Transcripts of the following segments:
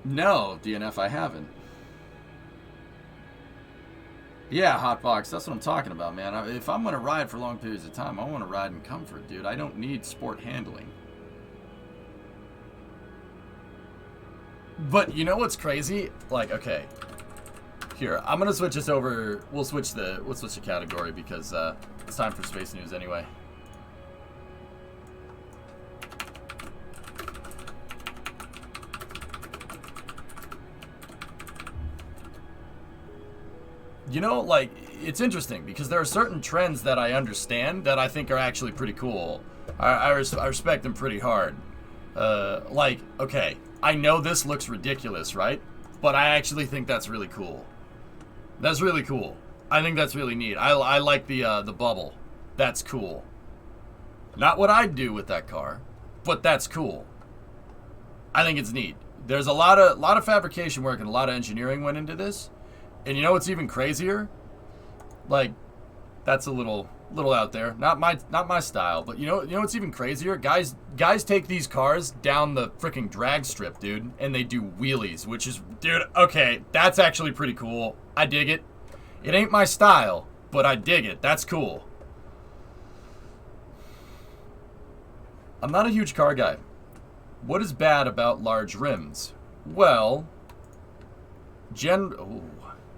No, DNF, I haven't. Yeah, Hotbox, that's what I'm talking about, man. If I'm going to ride for long periods of time, I want to ride in comfort, dude. I don't need sport handling. But you know what's crazy? Like, okay, here, I'm going to switch this over. We'll switch the category because it's time for space news anyway. You know, like, it's interesting because there are certain trends that I understand that I think are actually pretty cool. I respect them pretty hard. Like, okay, I know this looks ridiculous, right? But I actually think that's really cool. That's really cool. I think that's really neat. I like the bubble. That's cool. Not what I'd do with that car, but that's cool. I think it's neat. There's a lot of fabrication work and a lot of engineering went into this. And you know what's even crazier? Like, that's a little out there. Not my style, but you know what's even crazier? Guys take these cars down the freaking drag strip, dude, and they do wheelies, which is, dude, okay, that's actually pretty cool. I dig it. It ain't my style, but I dig it. That's cool. I'm not a huge car guy. What is bad about large rims? Well,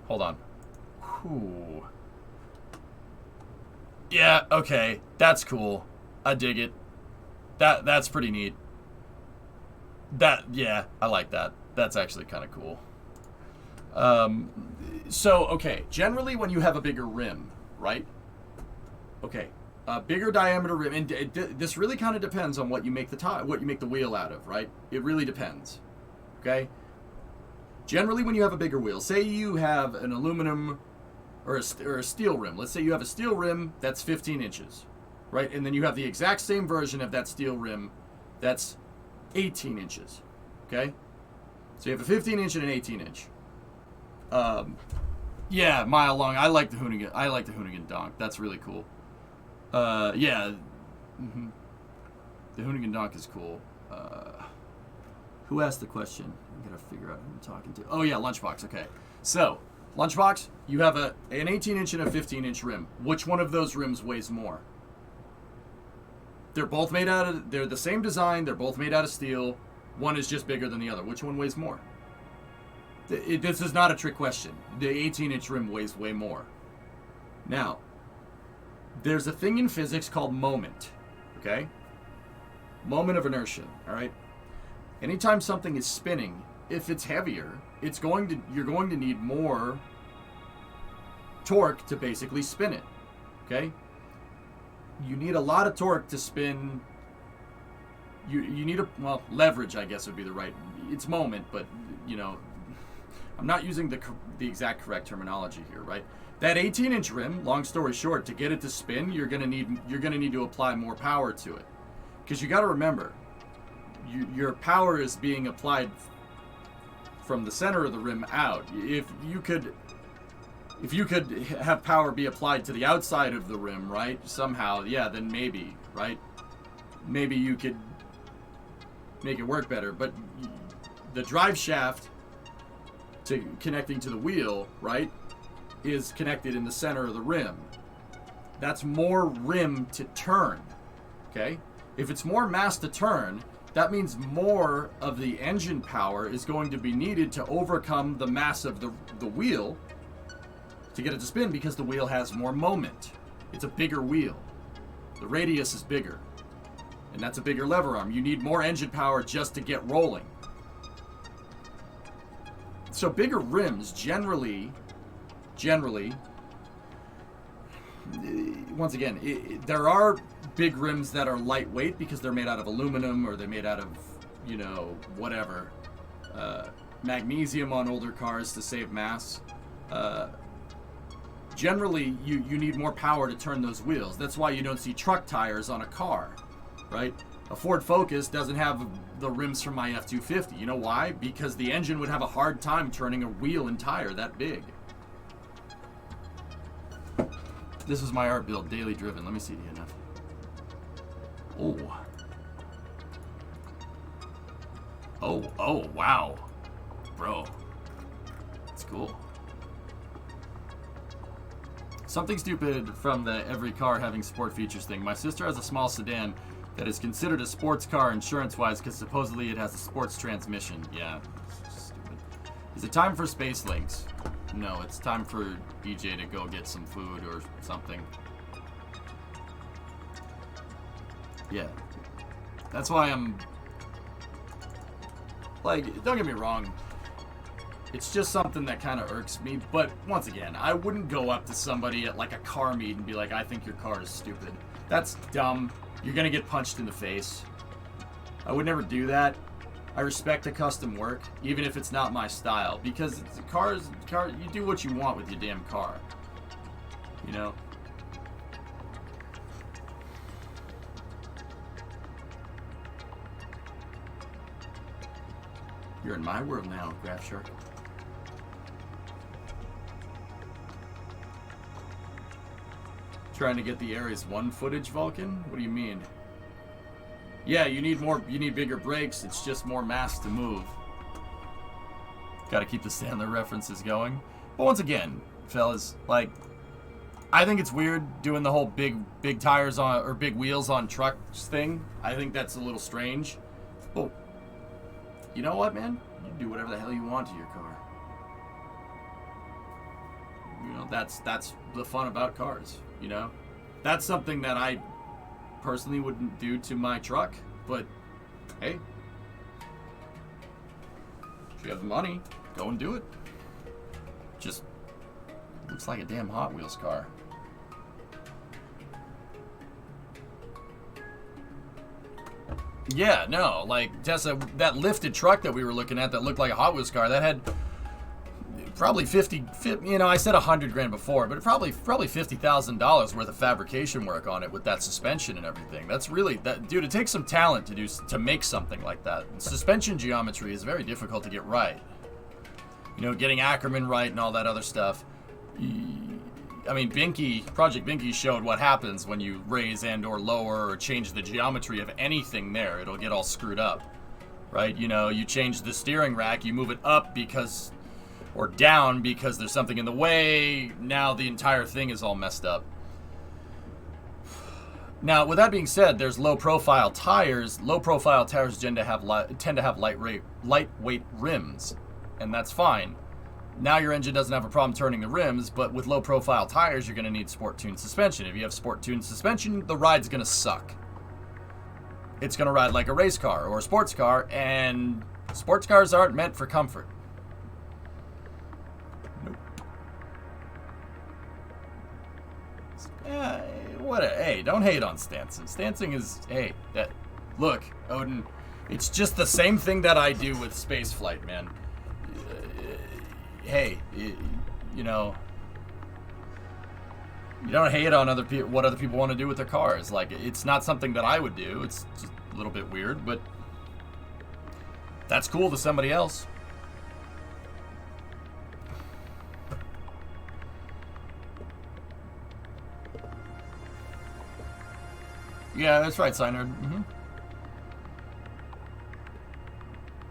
hold on. Ooh. Yeah, okay. That's cool. I dig it. That's pretty neat. Yeah, I like that. That's actually kind of cool. So, okay. Generally, when you have a bigger rim, right? Okay. A bigger diameter rim, and this really kind of depends on what you make the wheel out of, right? It really depends. Okay? Generally, when you have a bigger wheel, say you have an aluminum or a steel rim. Let's say you have a steel rim that's 15 inches, right? And then you have the exact same version of that steel rim that's 18 inches, okay? So you have a 15 inch and an 18 inch. Yeah, mile long. I like the Hoonigan donk. That's really cool. Yeah. Mm-hmm. The Hoonigan donk is cool. Who asked the question? I gotta figure out who I'm talking to. Oh yeah, Lunchbox. Okay, so Lunchbox, you have an 18-inch and a 15-inch rim. Which one of those rims weighs more? They're the same design. They're both made out of steel. One is just bigger than the other. Which one weighs more? This is not a trick question. The 18-inch rim weighs way more. Now, there's a thing in physics called moment. Okay, moment of inertia. All right. Anytime something is spinning, if it's heavier, you're going to need more torque to basically spin it. Okay? You need a lot of torque to spin. You need leverage, I guess would be the right. It's moment, but I'm not using the exact correct terminology here, right? That 18-inch rim, long story short, to get it to spin, you're gonna need to apply more power to it, because you got to remember. Your power is being applied from the center of the rim out. If you could have power be applied to the outside of the rim, right? Somehow, yeah, then maybe, right? Maybe you could make it work better. But the drive shaft connecting to the wheel, right, is connected in the center of the rim. That's more rim to turn, okay? If it's more mass to turn, that means more of the engine power is going to be needed to overcome the mass of the wheel to get it to spin, because the wheel has more moment. It's a bigger wheel. The radius is bigger. And that's a bigger lever arm. You need more engine power just to get rolling. So bigger rims generally, once again, there are big rims that are lightweight because they're made out of aluminum, or they're made out of, whatever. Magnesium on older cars to save mass. Generally, you need more power to turn those wheels. That's why you don't see truck tires on a car, right? A Ford Focus doesn't have the rims from my F-250. You know why? Because the engine would have a hard time turning a wheel and tire that big. This is my art build, daily driven. Let me see the enough. Oh, wow. bro, it's cool. Something stupid from the every car having sport features thing. My sister has a small sedan that is considered a sports car insurance-wise because supposedly it has a sports transmission. Yeah, it's stupid. Is it time for Space Links? No, it's time for EJ to go get some food or something. Yeah. That's why I'm... Like, don't get me wrong. It's just something that kind of irks me. But, once again, I wouldn't go up to somebody at, like, a car meet and be like, I think your car is stupid. That's dumb. You're going to get punched in the face. I would never do that. I respect the custom work, even if it's not my style. Because cars, you do what you want with your damn car. You know? You're in my world now, Graph Shark. Trying to get the Ares 1 footage, Vulcan? What do you mean? Yeah, you need bigger brakes. It's just more mass to move. Gotta keep the Sandler references going. But once again, fellas, like, I think it's weird doing the whole big tires on, or big wheels on trucks thing. I think that's a little strange. But you know what, man? You can do whatever the hell you want to your car. You know, that's the fun about cars, you know? That's something that I personally wouldn't do to my truck, but hey, if you have the money, go and do it. Just looks like a damn Hot Wheels car. Yeah, no, like Tessa, that lifted truck that we were looking at that looked like a Hot Wheels car, that had probably 50, you know, I said 100 grand before, but probably $50,000 worth of fabrication work on it with that suspension and everything. That's really, that, dude, it takes some talent to make something like that. Suspension geometry is very difficult to get right. You know, getting Ackerman right and all that other stuff. I mean, Project Binky showed what happens when you raise and or lower or change the geometry of anything there. It'll get all screwed up, right? You know, you change the steering rack, you move it up because, or down because there's something in the way. Now the entire thing is all messed up. Now, with that being said, there's low-profile tires. Low-profile tires tend to have lightweight rims, and that's fine. Now your engine doesn't have a problem turning the rims, but with low-profile tires, you're going to need sport-tuned suspension. If you have sport-tuned suspension, the ride's going to suck. It's going to ride like a race car or a sports car, and sports cars aren't meant for comfort. Nope. Hey, don't hate on Stanson. Stanson is, hey, look, Odin, it's just the same thing that I do with spaceflight, man. Hey, you know, you don't hate on what other people want to do with their cars. Like, it's not something that I would do. It's just a little bit weird, but that's cool to somebody else. Yeah, that's right, Synerd. Mm-hmm.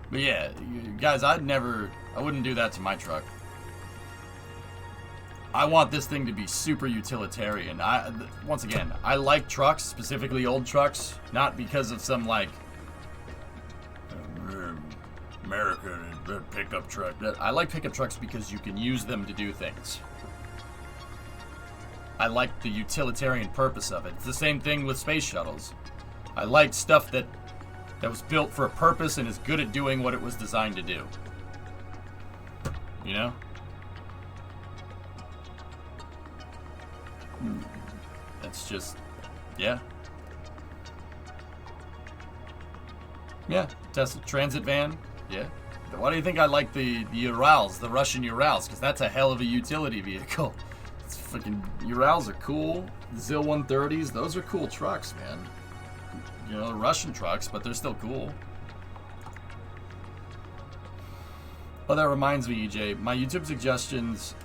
But yeah, guys, I wouldn't do that to my truck. I want this thing to be super utilitarian. Once again, I like trucks, specifically old trucks, not because of some, like, American pickup truck. I like pickup trucks because you can use them to do things. I like the utilitarian purpose of it. It's the same thing with space shuttles. I like stuff that was built for a purpose and is good at doing what it was designed to do. You know? That's just, yeah. Yeah, Tesla transit van, yeah. Why do you think I like the Urals, the Russian Urals? Because that's a hell of a utility vehicle. It's freaking, Urals are cool. The ZIL 130s, those are cool trucks, man. You know, they're Russian trucks, but they're still cool. Oh, that reminds me, EJ. My YouTube suggestions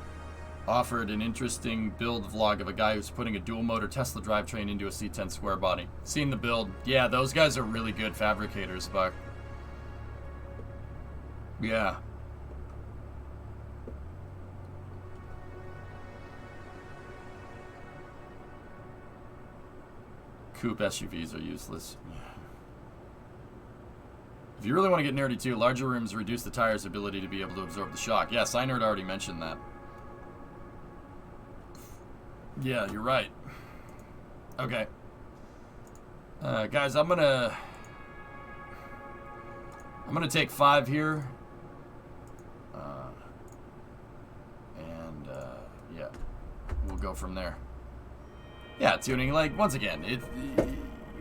offered an interesting build vlog of a guy who's putting a dual-motor Tesla drivetrain into a C10 square body. Seen the build. Yeah, those guys are really good fabricators, Buck. Yeah. Coupe SUVs are useless. If you really want to get nerdy too, larger rims reduce the tire's ability to be able to absorb the shock. Yeah, Synerd already mentioned that. Yeah, you're right. Okay. Guys, I'm gonna take 5 here. Yeah, we'll go from there. Yeah, tuning, like, once again,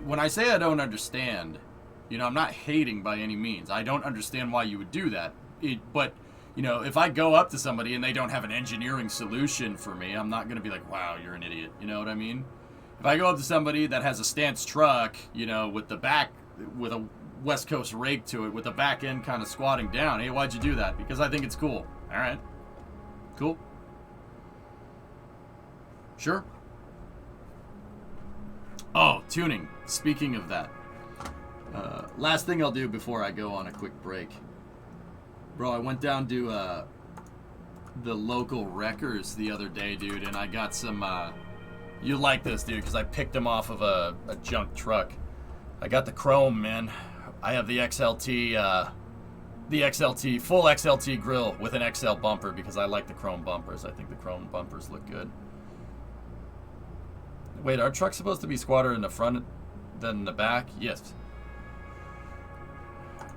when I say I don't understand, you know, I'm not hating by any means. I don't understand why you would do that. But, you know, if I go up to somebody and they don't have an engineering solution for me, I'm not going to be like, wow, you're an idiot. You know what I mean? If I go up to somebody that has a stance truck, you know, with the back, with a West Coast rake to it, with the back end kind of squatting down, hey, why'd you do that? Because I think it's cool. All right. Cool. Sure. Oh, tuning. Speaking of that. Last thing I'll do before I go on a quick break. Bro, I went down to the local wreckers the other day, dude, and I got some... you like this, dude, because I picked them off of a junk truck. I got the chrome, man. I have the XLT, full XLT grill with an XL bumper because I like the chrome bumpers. I think the chrome bumpers look good. Wait, are trucks supposed to be squatter in the front than the back? Yes.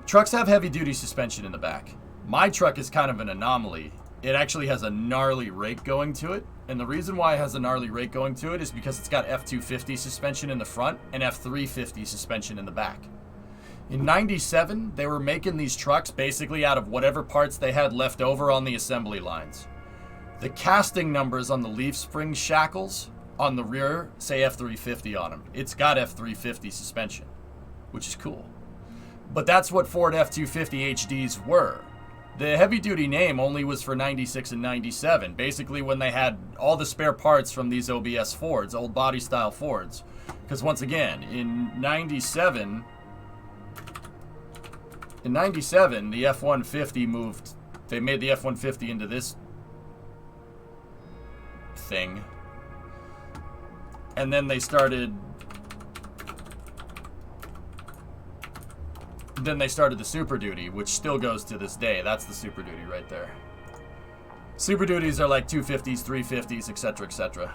Trucks have heavy-duty suspension in the back. My truck is kind of an anomaly. It actually has a gnarly rake going to it. And the reason why it has a gnarly rake going to it is because it's got F250 suspension in the front and F350 suspension in the back. In '97, they were making these trucks basically out of whatever parts they had left over on the assembly lines. The casting numbers on the leaf spring shackles on the rear say F350 on them. It's got F350 suspension, which is cool. But that's what Ford F250 HDs were. The heavy-duty name only was for 96 and 97, basically when they had all the spare parts from these OBS Fords, old body-style Fords. Because once again, in 97, the F-150 moved, they made the F-150 into this thing. And then they started the Super Duty, which still goes to this day. That's the Super Duty right there. Super Duties are like 250s, 350s, etc., etc.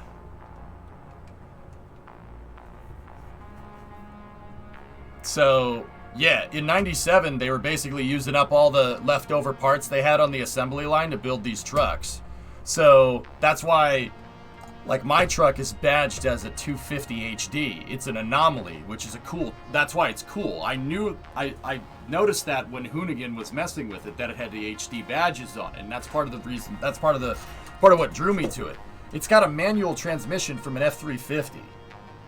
So, yeah, in 97, they were basically using up all the leftover parts they had on the assembly line to build these trucks. So, that's why... like, my truck is badged as a 250 HD. It's an anomaly, which is a cool... that's why it's cool. I noticed that when Hoonigan was messing with it, that it had the HD badges on it, and that's part of the reason... that's part of what drew me to it. It's got a manual transmission from an F350.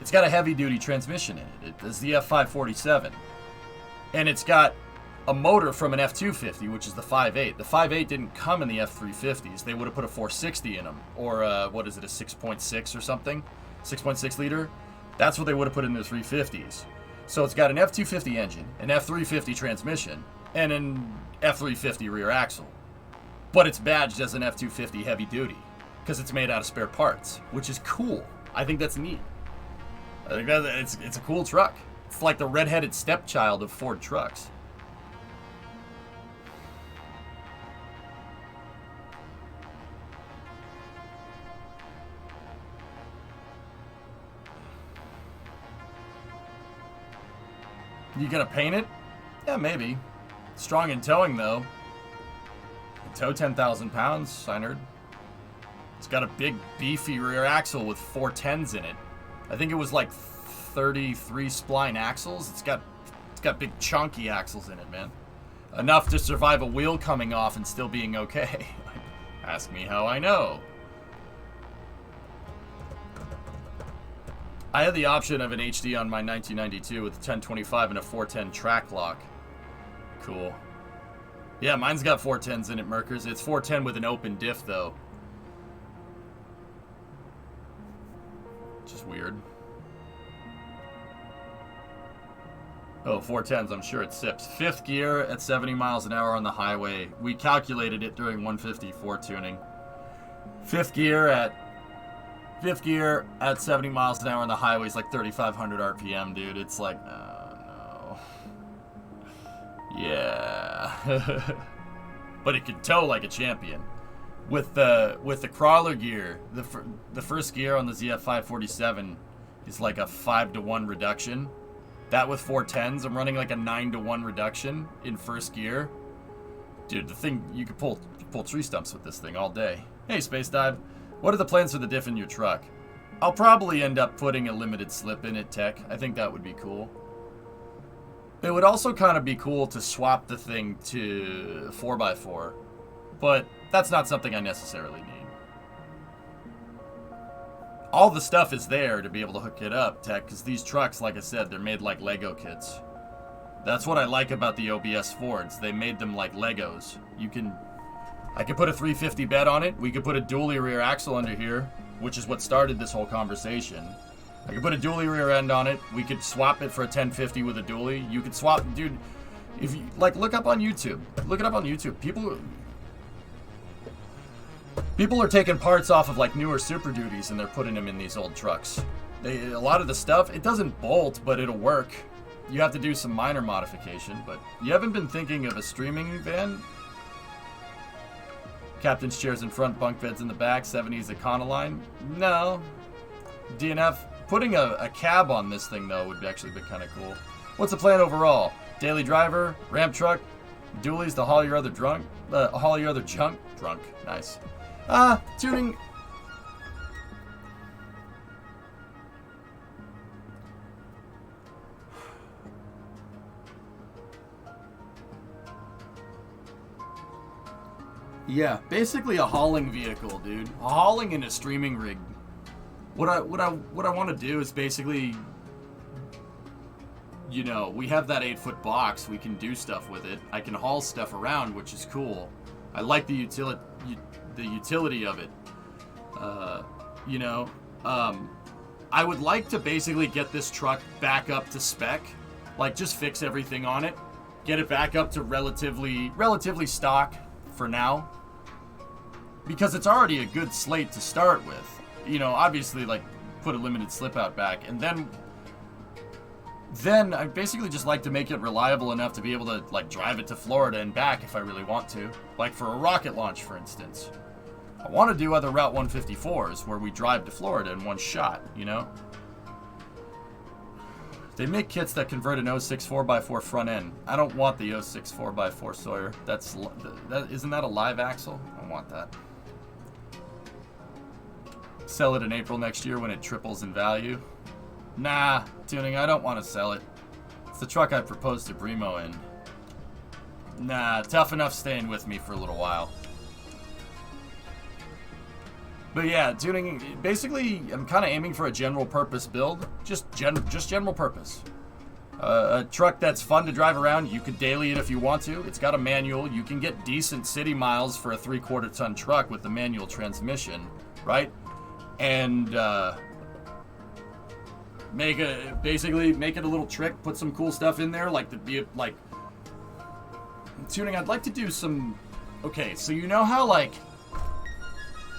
It's got a heavy-duty transmission in it. It's the F547. And it's got a motor from an F250, which is the 5.8. The 5.8 didn't come in the F350s. They would have put a 460 in them. Or, what is it, a 6.6 or something? 6.6 liter? That's what they would have put in the 350s. So it's got an F250 engine, an F350 transmission, and an F350 rear axle. But it's badged as an F250 heavy duty, because it's made out of spare parts, which is cool. I think that's neat. I think that it's a cool truck. It's like the redheaded stepchild of Ford trucks. You gonna paint it? Yeah, maybe. Strong in towing, though. Tow 10,000 pounds, Synerd. It's got a big, beefy rear axle with 410s in it. I think it was like 33 spline axles. It's got big, chunky axles in it, man. Enough to survive a wheel coming off and still being okay. Ask me how I know. I had the option of an HD on my 1992 with a 1025 and a 410 track lock. Cool. Yeah, mine's got 410s in it, Merkers. It's 410 with an open diff, though. Just weird. Oh, 410s, I'm sure it sips. 5th gear at 70 miles an hour on the highway. We calculated it during 154 tuning. 5th gear at Fifth gear at 70 miles an hour on the highway is like 3,500 RPM, dude. It's like, oh, no. Yeah. But it can tow like a champion. With the crawler gear, the first gear on the ZF 547 is like a 5-to-1 reduction. That with 410s, I'm running like a 9-to-1 reduction in first gear. Dude, the thing, you could pull tree stumps with this thing all day. Hey, Space Dive, what are the plans for the diff in your truck? I'll probably end up putting a limited slip in it, Tech. I think that would be cool. It would also kind of be cool to swap the thing to 4x4, but that's not something I necessarily need. All the stuff is there to be able to hook it up, Tech, because these trucks, like I said, they're made like Lego kits. That's what I like about the OBS Fords. They made them like Legos. I could put a 350 bed on it. We could put a dually rear axle under here, which is what started this whole conversation. I could put a dually rear end on it. We could swap it for a 1050 with a dually. You could swap, dude. If you like, look up on YouTube. Look it up on YouTube. People are taking parts off of like newer Super Duties and they're putting them in these old trucks. A lot of the stuff, it doesn't bolt, but it'll work. You have to do some minor modification, but you haven't been thinking of a streaming van? Captain's chairs in front, bunk beds in the back, 70s Econoline? No. DNF. Putting a cab on this thing, though, would actually be kind of cool. What's the plan overall? Daily driver, ramp truck, dualies to haul your other junk? Drunk. Nice. Tuning. Yeah, basically a hauling vehicle, dude. Hauling in a streaming rig. What I want to do is basically, you know, we have that 8-foot box. We can do stuff with it. I can haul stuff around, which is cool. I like the utility of it. You know, I would like to basically get this truck back up to spec, like just fix everything on it, get it back up to relatively stock for now, because it's already a good slate to start with. You know, obviously, like, put a limited slip out back, and then I basically just like to make it reliable enough to be able to, like, drive it to Florida and back if I really want to. Like for a rocket launch, for instance. I want to do other Route 154s where we drive to Florida in one shot, you know? They make kits that convert an 06 4x4 front end. I don't want the 06 4x4 Sawyer. Isn't that a live axle? I want that. Sell it in April next year when it triples in value. Nah, Tuning, I don't want to sell it. It's the truck I proposed to Bremo in. Nah, tough enough staying with me for a little while. But yeah, Tuning, basically, I'm kind of aiming for a general purpose build. Just general purpose. A truck that's fun to drive around. You could daily it if you want to. It's got a manual. You can get decent city miles for a 3/4 ton truck with the manual transmission, right? And basically make it a little trick. Put some cool stuff in there, like Tuning. I'd like to do some. Okay, so you know how like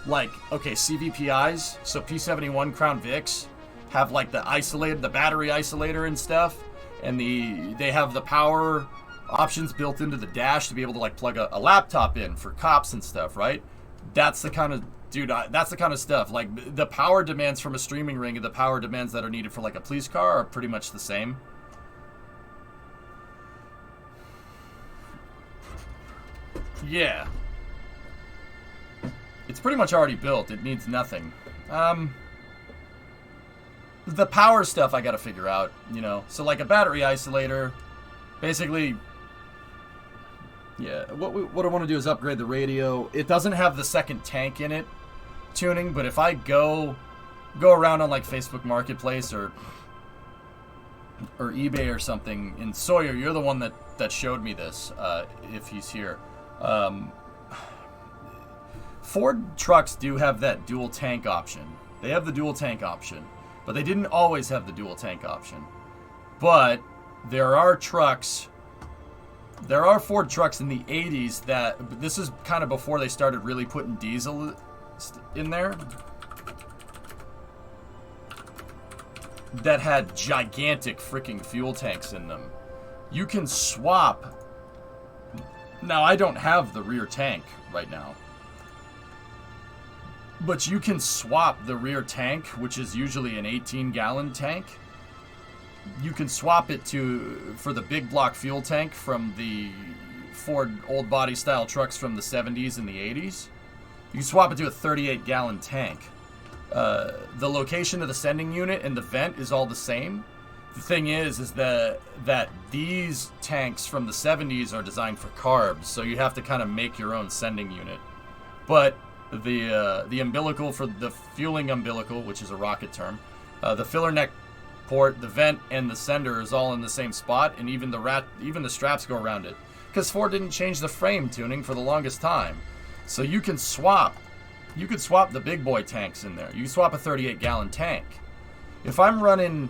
CVPIs, so P71 Crown Vics have like the battery isolator and stuff, and they have the power options built into the dash to be able to like plug a laptop in for cops and stuff, right? That's the kind of that's the kind of stuff. Like the power demands from a streaming ring and the power demands that are needed for like a police car are pretty much the same. Yeah. It's pretty much already built. It needs nothing. The power stuff I gotta figure out, you know. So like a battery isolator, basically, yeah, what I want to do is upgrade the radio. It doesn't have the second tank in it, Tuning, but if I go around on like Facebook Marketplace or eBay or something, and Sawyer, you're the one that showed me this, if he's here. Ford trucks do have that dual tank option. They have the dual tank option, but they didn't always have the dual tank option. But there are Ford trucks in the 80s that, this is kind of before they started really putting diesel in there. that had gigantic freaking fuel tanks in them. You can swap. Now, I don't have the rear tank right now. But you can swap the rear tank, which is usually an 18-gallon tank. You can swap it for the big block fuel tank from the Ford old body style trucks from the 70s and the 80s. You can swap it to a 38-gallon tank. The location of the sending unit and the vent is all the same. The thing is that these tanks from the 70s are designed for carbs, so you have to kind of make your own sending unit. But the umbilical for the fueling umbilical, which is a rocket term, the filler neck port, the vent, and the sender is all in the same spot, and even the straps go around it. Because Ford didn't change the frame tuning for the longest time, so you can swap. You could swap the big boy tanks in there. You swap a 38-gallon tank. If I'm running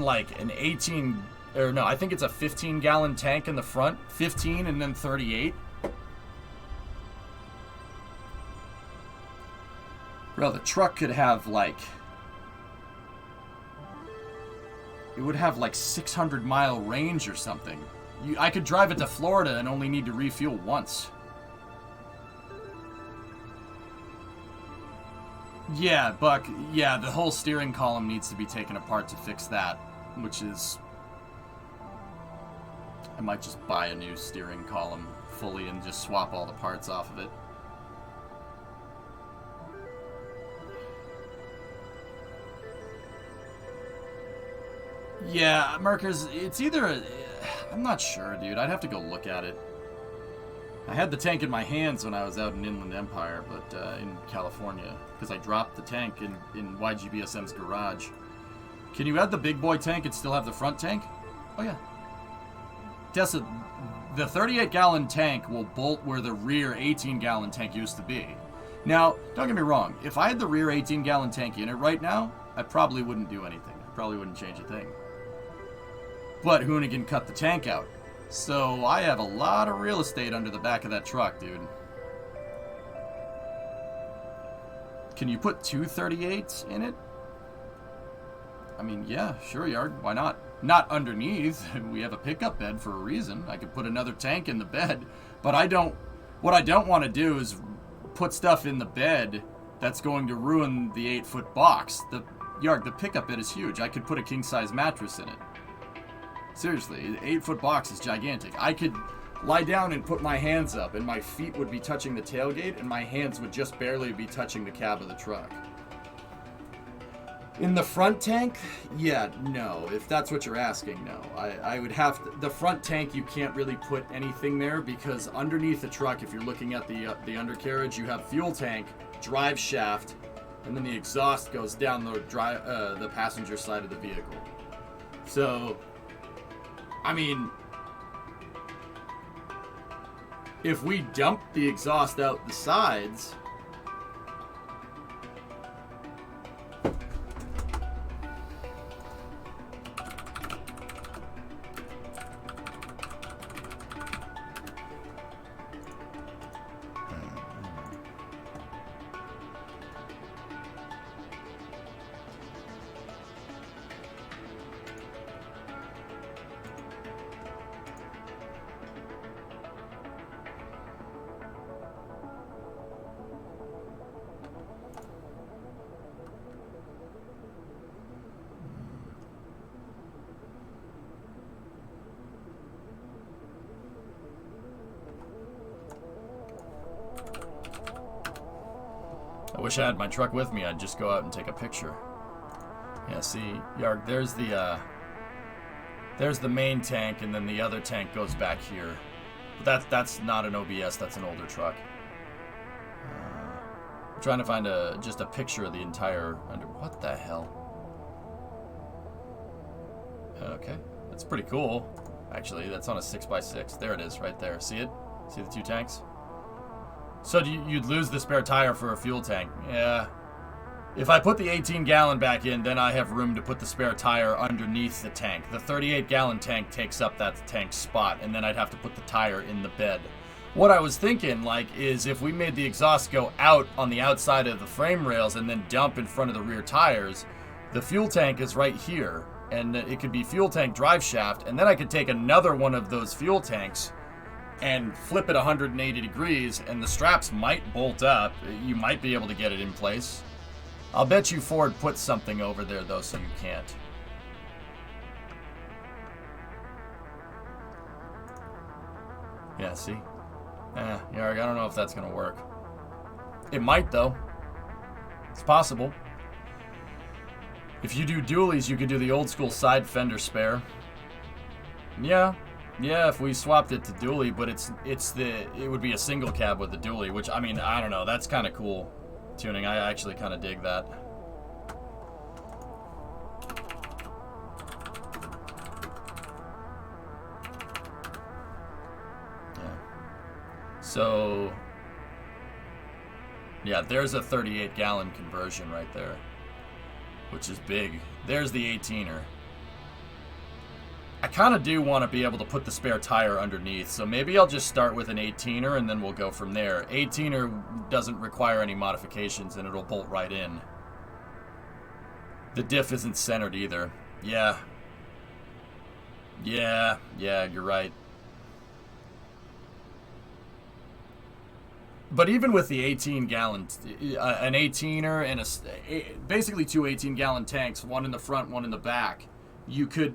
like an 18, or no, I think it's a 15-gallon tank in the front, 15 and then 38. Bro, the truck could have like, it would have like 600-mile range or something. I could drive it to Florida and only need to refuel once. Yeah, Buck, yeah, the whole steering column needs to be taken apart to fix that, which is... I might just buy a new steering column fully and just swap all the parts off of it. Yeah, Merkers, it's either... I'm not sure, dude. I'd have to go look at it. I had the tank in my hands when I was out in Inland Empire, but in California, because I dropped the tank in YGBSM's garage. Can you add the big boy tank and still have the front tank? Oh, yeah. Tessa, the 38-gallon tank will bolt where the rear 18-gallon tank used to be. Now, don't get me wrong. If I had the rear 18-gallon tank in it right now, I probably wouldn't do anything. I probably wouldn't change a thing. But Hoonigan cut the tank out. So I have a lot of real estate under the back of that truck, dude. Can you put two 38s in it? I mean, yeah, sure, Yard. Why not? Not underneath. We have a pickup bed for a reason. I could put another tank in the bed. But what I don't want to do is put stuff in the bed that's going to ruin the 8-foot box. The pickup bed is huge. I could put a king-size mattress in it. Seriously, the 8-foot box is gigantic. I could lie down and put my hands up, and my feet would be touching the tailgate, and my hands would just barely be touching the cab of the truck. In the front tank? Yeah, no. If that's what you're asking, no. I would have to... The front tank, you can't really put anything there, because underneath the truck, if you're looking at the undercarriage, you have fuel tank, drive shaft, and then the exhaust goes down the passenger side of the vehicle. So... I mean, if we dump the exhaust out the sides, I wish I had my truck with me. I'd just go out and take a picture. Yeah, see, Yarg, there's the main tank, and then the other tank goes back here. But that's not an OBS. That's an older truck. I'm trying to find just a picture of the entire What the hell? Okay, that's pretty cool. Actually, that's on a 6x6. There it is, right there. See it? See the two tanks? So you'd lose the spare tire for a fuel tank. Yeah. If I put the 18-gallon back in, then I have room to put the spare tire underneath the tank. The 38-gallon tank takes up that tank spot, and then I'd have to put the tire in the bed. What I was thinking, is if we made the exhaust go out on the outside of the frame rails and then dump in front of the rear tires, The fuel tank is right here, and it could be fuel tank drive shaft, and then I could take another one of those fuel tanks and flip it 180 degrees, and the straps might bolt up. You might be able to get it in place. I'll bet you Ford put something over there, though, so you can't. Yeah, see? Yarg, I don't know if that's going to work. It might, though. It's possible. If you do dualies, you could do the old school side fender spare. Yeah, if we swapped it to dually, but it would be a single cab with the dually, which, I mean, I don't know, that's kind of cool tuning. I actually kind of dig that. Yeah. So, yeah, there's a 38-gallon conversion right there, which is big. There's the 18er. I kind of do want to be able to put the spare tire underneath, so maybe I'll just start with an 18er and then we'll go from there. 18er doesn't require any modifications and it'll bolt right in. The diff isn't centered either. Yeah, you're right. But even with the 18-gallon, an 18er and basically two 18-gallon tanks, one in the front, one in the back, you'll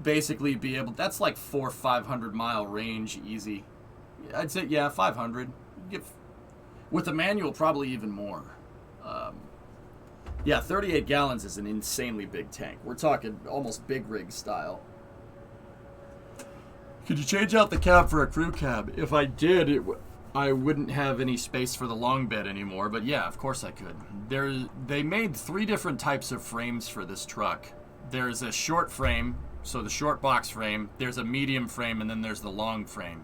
basically be able. That's like 400-500 mile range easy. I'd say 500. With the manual, probably even more. 38 gallons is an insanely big tank. We're talking almost big rig style. Could you change out the cab for a crew cab? If I did, I wouldn't have any space for the long bed anymore. But yeah, of course I could. They made 3 different types of frames for this truck. There's a short frame, so the short box frame. There's a medium frame, and then there's the long frame.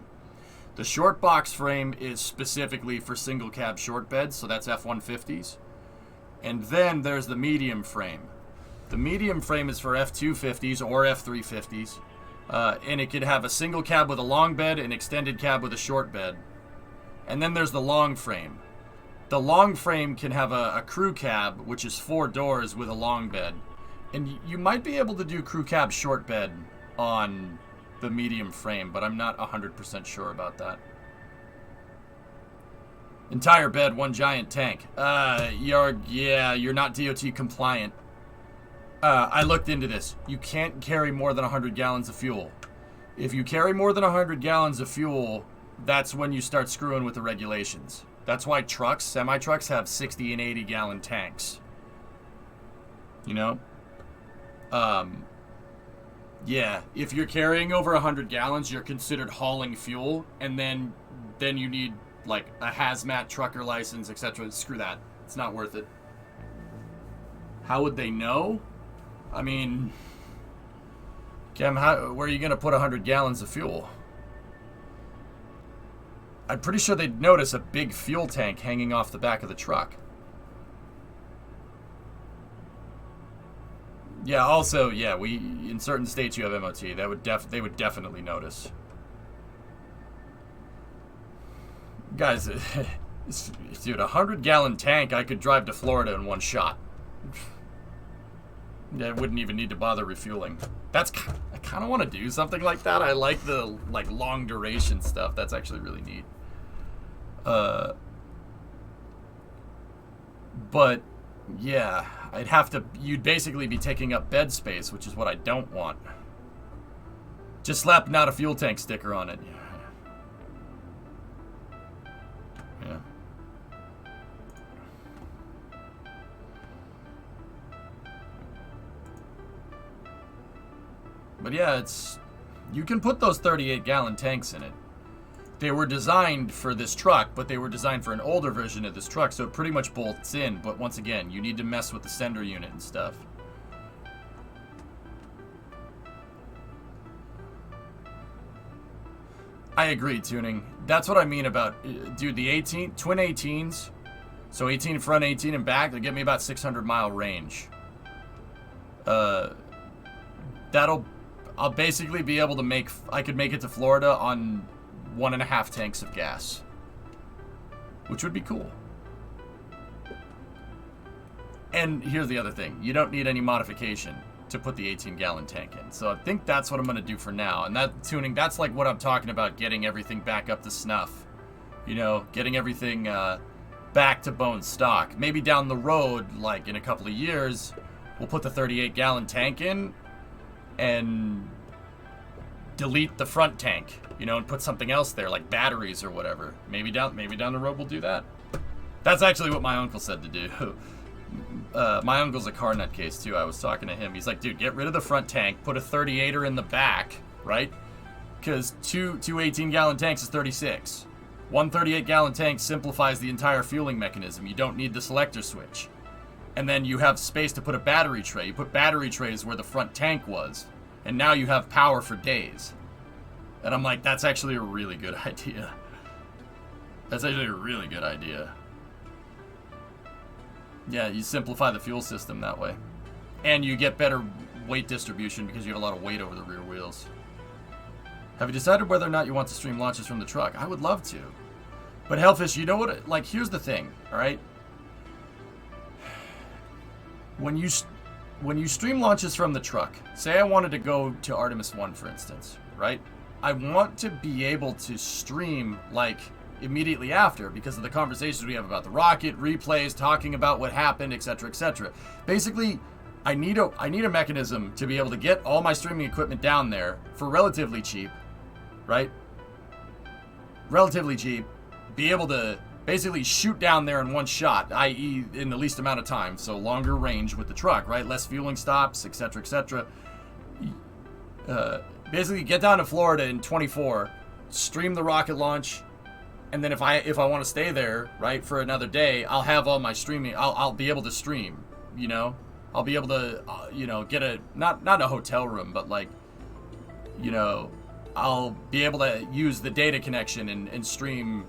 The short box frame is specifically for single cab short beds, so that's F-150s. And then there's the medium frame. The medium frame is for F-250s or F-350s. And it could have a single cab with a long bed, an extended cab with a short bed. And then there's the long frame. The long frame can have a crew cab, which is 4 doors with a long bed. And you might be able to do crew cab short bed on the medium frame, but I'm not 100% sure about that. Entire bed, 1 giant tank. You're not DOT compliant. I looked into this. You can't carry more than 100 gallons of fuel. If you carry more than 100 gallons of fuel, that's when you start screwing with the regulations. That's why semi-trucks have 60 and 80 gallon tanks. You know? If you're carrying over 100 gallons, you're considered hauling fuel, and then you need like a hazmat trucker license, etc. Screw that. It's not worth it. How would they know? I mean, Cam, where are you going to put 100 gallons of fuel? I'm pretty sure they'd notice a big fuel tank hanging off the back of the truck. Yeah, also, in certain states you have MOT. They would definitely notice. Guys, dude, 100-gallon tank, I could drive to Florida in 1 shot. I wouldn't even need to bother refueling. I kind of want to do something like that. I like the long duration stuff. That's actually really neat. But yeah, you'd basically be taking up bed space, which is what I don't want. Just slap not a fuel tank sticker on it. Yeah. But yeah, you can put those 38-gallon tanks in it. They were designed for this truck, but they were designed for an older version of this truck, so it pretty much bolts in. But once again, you need to mess with the sender unit and stuff. I agree, tuning. That's what I mean about, dude, the twin 18s. So 18 front, 18 in back, they get me about 600-mile range. I'll basically be able to I could make it to Florida on 1.5 tanks of gas, which would be cool. And here's the other thing. You don't need any modification to put the 18-gallon tank in. So I think that's what I'm going to do for now. And that tuning, that's like what I'm talking about, getting everything back up to snuff. You know, getting everything back to bone stock. Maybe down the road, like in a couple of years, we'll put the 38-gallon tank in and delete the front tank, you know, and put something else there, like batteries or whatever. Maybe down the road we'll do that. That's actually what my uncle said to do. My uncle's a car nutcase too. I was talking to him. He's like, dude, get rid of the front tank, put a 38er in the back, right? Because two 18-gallon tanks is 36. One 38-gallon tank simplifies the entire fueling mechanism. You don't need the selector switch. And then you have space to put a battery tray. You put battery trays where the front tank was. And now you have power for days. And I'm like, that's actually a really good idea. That's actually a really good idea. Yeah, you simplify the fuel system that way. And you get better weight distribution because you have a lot of weight over the rear wheels. Have you decided whether or not you want to stream launches from the truck? I would love to. But Hellfish, you know what? Like, here's the thing, all right? When you stream launches from the truck, say I wanted to go to Artemis 1, for instance, right? I want to be able to stream, like, immediately after because of the conversations we have about the rocket, replays, talking about what happened, etc., etc. Basically, I need a mechanism to be able to get all my streaming equipment down there for relatively cheap, right? Relatively cheap. Be able to basically shoot down there in one shot, i.e. in the least amount of time, so longer range with the truck, right? Less fueling stops, etc., etc. Basically, get down to Florida in 24, stream the rocket launch, and then if I want to stay there, right, for another day, I'll have all my streaming. I'll be able to stream, you know. I'll be able to, you know, get a not a hotel room, but like, you know, I'll be able to use the data connection and stream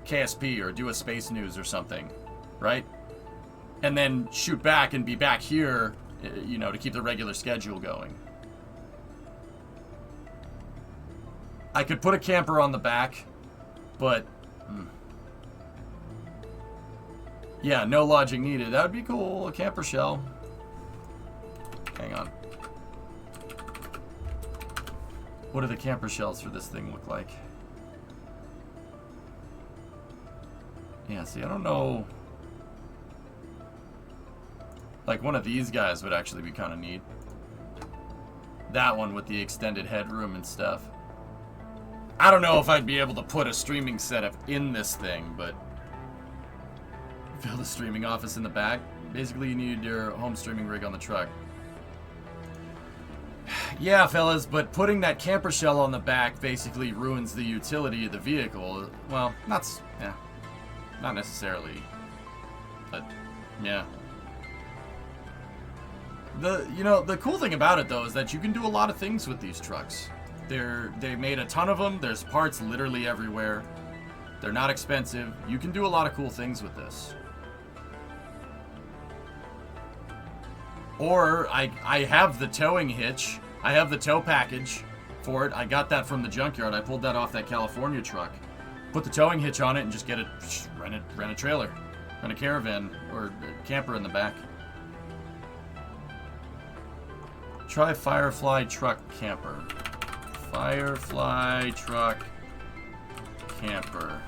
KSP or do a space news or something, right? And then shoot back and be back here, you know, to keep the regular schedule going. I could put a camper on the back, but yeah, no lodging needed. That would be cool. A camper shell. Hang on. What do the camper shells for this thing look like? Yeah, see, I don't know. Like, one of these guys would actually be kind of neat. That one with the extended headroom and stuff. I don't know if I'd be able to put a streaming setup in this thing, but build a streaming office in the back. Basically, you need your home streaming rig on the truck. Yeah, fellas, but putting that camper shell on the back basically ruins the utility of the vehicle. Well, not necessarily, but yeah. The cool thing about it though is that you can do a lot of things with these trucks. They made a ton of them. There's parts literally everywhere. They're not expensive. You can do a lot of cool things with this. Or I have the towing hitch. I have the tow package for it. I got that from the junkyard. I pulled that off that California truck. Put the towing hitch on it and just get it, rent a trailer, rent a caravan or a camper in the back. Try Firefly truck camper. Firefly truck camper.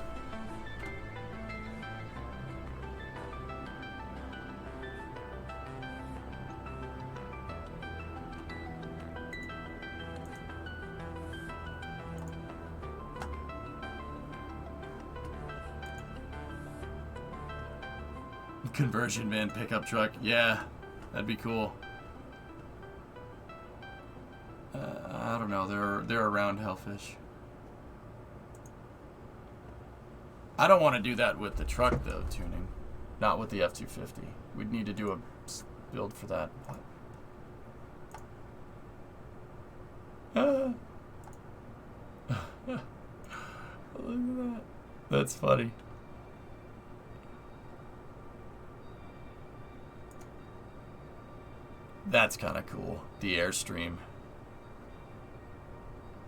Conversion van pickup truck. Yeah, that'd be cool. I don't know. They're around, Hellfish. I don't want to do that with the truck though, tuning. Not with the F-250. We'd need to do a build for that. Look at that. That's funny. That's kind of cool. The Airstream.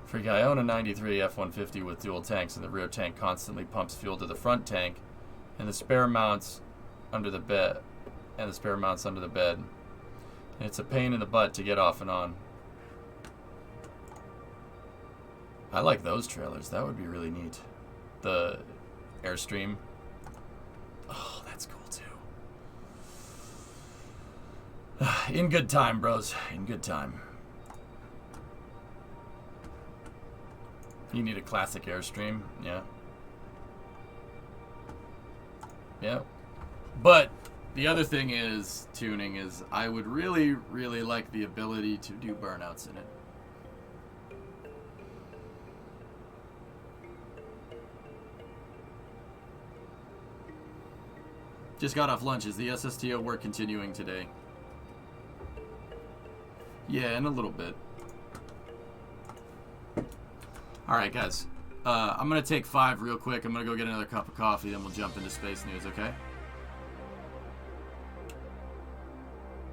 Freak, I own a 93 F-150 with dual tanks, and the rear tank constantly pumps fuel to the front tank, and the spare mounts under the bed. and the spare mounts under the bed. And it's a pain in the butt to get off and on. I like those trailers. That would be really neat. The Airstream. Oh, that's cool too. In good time, bros. In good time. You need a classic Airstream. Yeah. Yeah. But the other thing is, tuning is, I would really, really like the ability to do burnouts in it. Just got off lunch. Is the SSTO work continuing today? Yeah, in a little bit. Alright, guys. I'm going to take 5 real quick. I'm going to go get another cup of coffee, then we'll jump into space news, okay?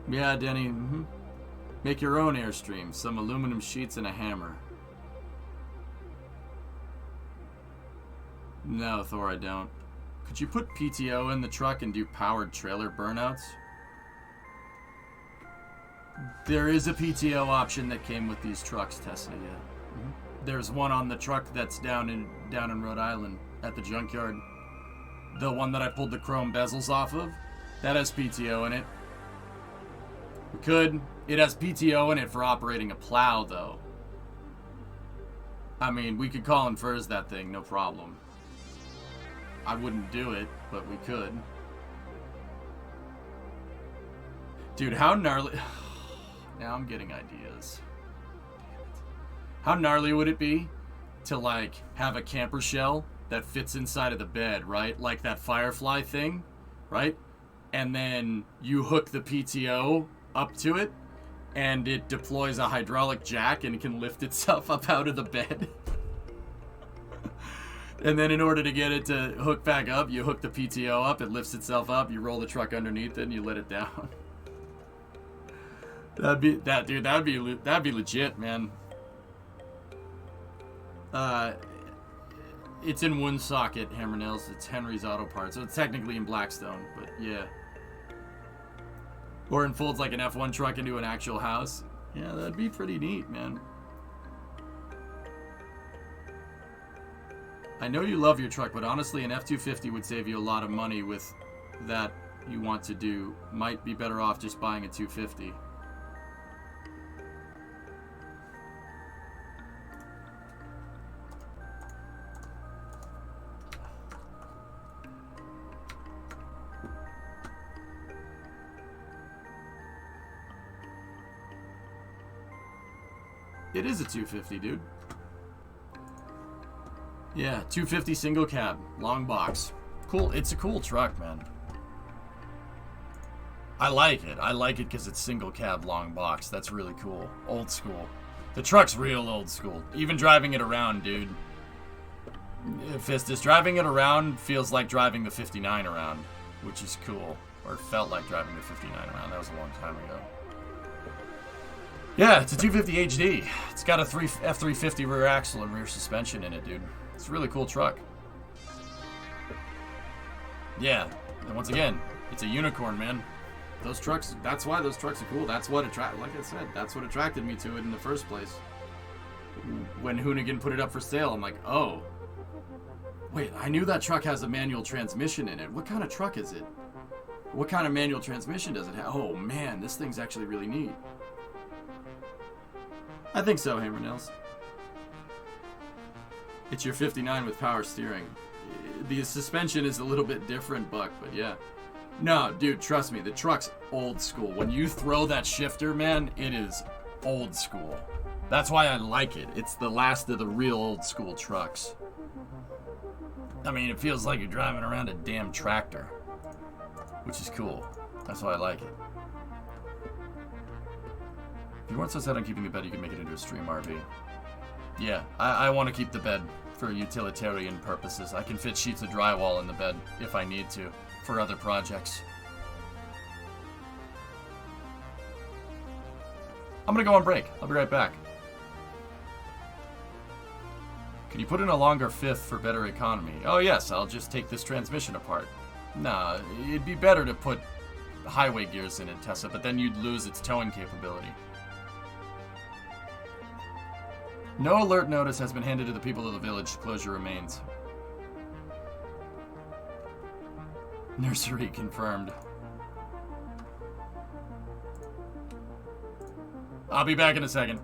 Yeah, Denny. Mm-hmm. Make your own Airstream. Some aluminum sheets and a hammer. No, Thor, I don't. Could you put PTO in the truck and do powered trailer burnouts? There is a PTO option that came with these trucks, Tesla, yeah. Mm-hmm. There's one on the truck that's down in Rhode Island at the junkyard. The one that I pulled the chrome bezels off of, that has PTO in it. We could. It has PTO in it for operating a plow, though. I mean, we could call and furs that thing, no problem. I wouldn't do it, but we could. Dude, how gnarly... Now I'm getting ideas. How gnarly would it be to, like, have a camper shell that fits inside of the bed, right? Like that Firefly thing, right? And then you hook the PTO up to it, and it deploys a hydraulic jack and it can lift itself up out of the bed. And then in order to get it to hook back up, you hook the PTO up, it lifts itself up, you roll the truck underneath it, and you let it down. That'd be legit, man. It's in Woonsocket, Hammer Nails. It's Henry's Auto Parts, so it's technically in Blackstone, but yeah. Or it folds like an F1 truck into an actual house. Yeah, that'd be pretty neat, man. I know you love your truck, but honestly, an F-250 would save you a lot of money with that you want to do. Might be better off just buying a 250. It is a 250, dude. Yeah, 250 single cab, long box. Cool. It's a cool truck, man. I like it. I like it because it's single cab, long box. That's really cool. Old school. The truck's real old school. Even driving it around, dude. Fistus, driving it around feels like driving the 59 around, which is cool. Or it felt like driving the 59 around. That was a long time ago. Yeah, it's a 250 HD. It's got a F350 rear axle and rear suspension in it, dude. It's a really cool truck. Yeah, and once again, it's a unicorn, man. Those trucks, that's why those trucks are cool. That's what like I said, that's what attracted me to it in the first place. When Hoonigan put it up for sale, I'm like, oh. Wait, I knew that truck has a manual transmission in it. What kind of truck is it? What kind of manual transmission does it have? Oh, man, this thing's actually really neat. I think so, Hammer Nails. It's your 59 with power steering. The suspension is a little bit different, Buck, but yeah. No, dude, trust me, the truck's old school. When you throw that shifter, man, it is old school. That's why I like it. It's the last of the real old school trucks. I mean, it feels like you're driving around a damn tractor, which is cool. That's why I like it. If you weren't so set on keeping the bed, you could make it into a stream RV. Yeah, I want to keep the bed for utilitarian purposes. I can fit sheets of drywall in the bed if I need to for other projects. I'm gonna go on break. I'll be right back. Can you put in a longer fifth for better economy? Oh yes, I'll just take this transmission apart. Nah, it'd be better to put highway gears in it, Tessa, but then you'd lose its towing capability. No alert notice has been handed to the people of the village. Closure remains. Nursery confirmed. I'll be back in a second.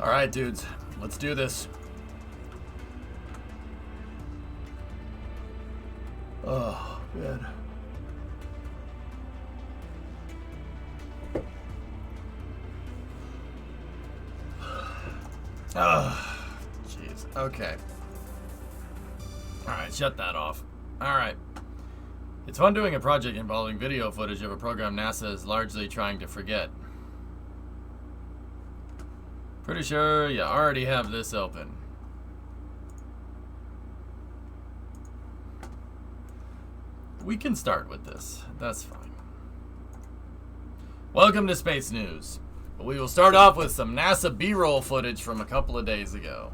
All right, dudes, let's do this. Oh, man. Oh, jeez. Okay. Alright, shut that off. Alright. It's fun doing a project involving video footage of a program NASA is largely trying to forget. Pretty sure you already have this open. We can start with this. That's fine. Welcome to Space News. We will start off with some NASA B-roll footage from a couple of days ago.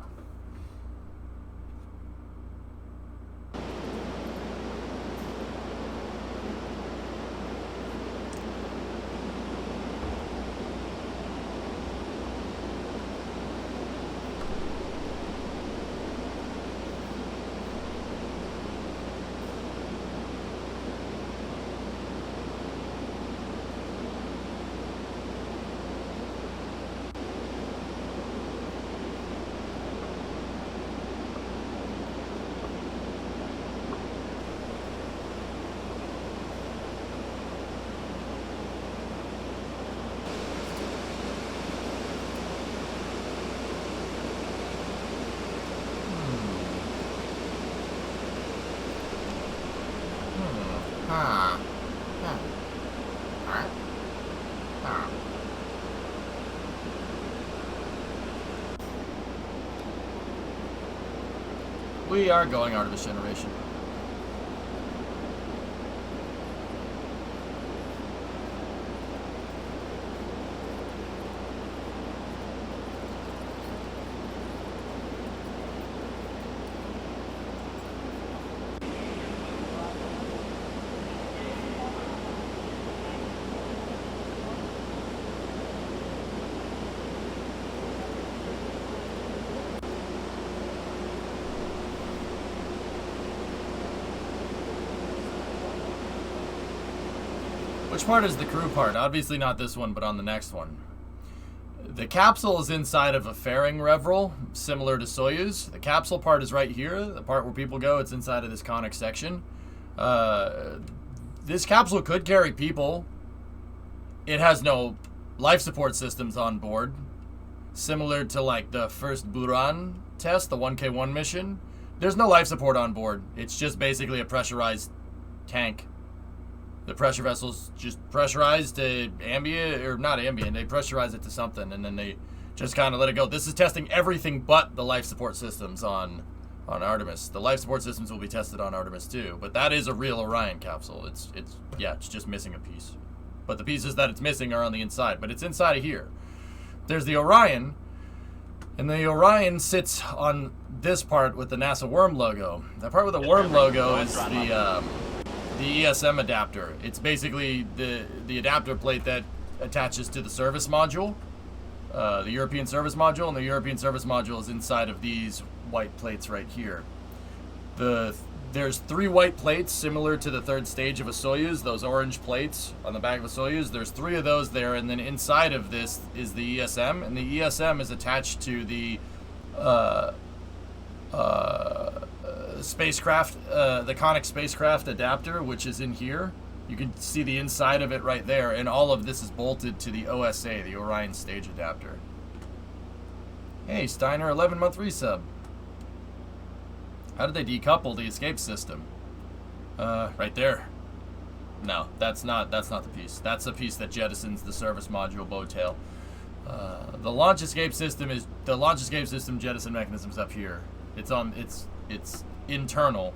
We are going Artemis generation. Which part is the crew part? Obviously not this one, but on the next one. The capsule is inside of a fairing reverel, similar to Soyuz. The capsule part is right here, the part where people go. It's inside of this conic section. This capsule could carry people. It has no life support systems on board, similar to like the first Buran test, the 1K1 mission. There's no life support on board. It's just basically a pressurized tank. The pressure vessel's just pressurized to ambient, or not ambient, they pressurize it to something, and then they just kind of let it go. This is testing everything but the life support systems on Artemis. The life support systems will be tested on Artemis too, but that is a real Orion capsule. It's just missing a piece. But the pieces that it's missing are on the inside, but it's inside of here. There's the Orion, and the Orion sits on this part with the NASA worm logo. That part with the worm logo is the ESM adapter. It's basically the adapter plate that attaches to the service module, the European service module, and the European service module is inside of these white plates right here. There's 3 white plates similar to the third stage of a Soyuz, those orange plates on the back of a Soyuz. There's 3 of those there, and then inside of this is the ESM, and the ESM is attached to the spacecraft, the conic spacecraft adapter, which is in here. You can see the inside of it right there, and all of this is bolted to the OSA, the Orion Stage Adapter. Hey, Steiner, 11-month resub. How did they decouple the escape system? Right there. No, that's not the piece. That's the piece that jettisons the service module bow tail. The launch escape system jettison mechanism's up here. It's internal.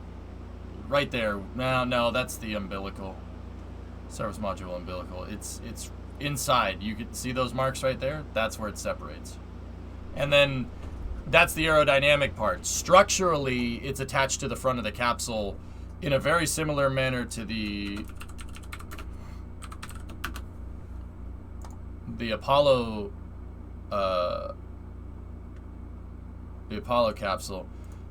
Right there. No, that's the umbilical. Service module umbilical. It's inside. You can see those marks right there? That's where it separates. And then that's the aerodynamic part. Structurally, it's attached to the front of the capsule in a very similar manner to the Apollo capsule.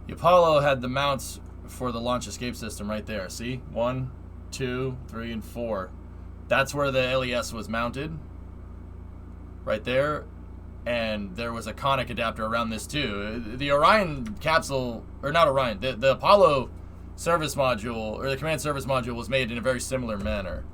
The Apollo had the mounts for the launch escape system right there. See? 1, 2, 3, and 4. That's where the LES was mounted. Right there. and there was a conic adapter around this too. The Orion capsule, or not Orion, the Apollo service module, or the command service module, was made in a very similar manner.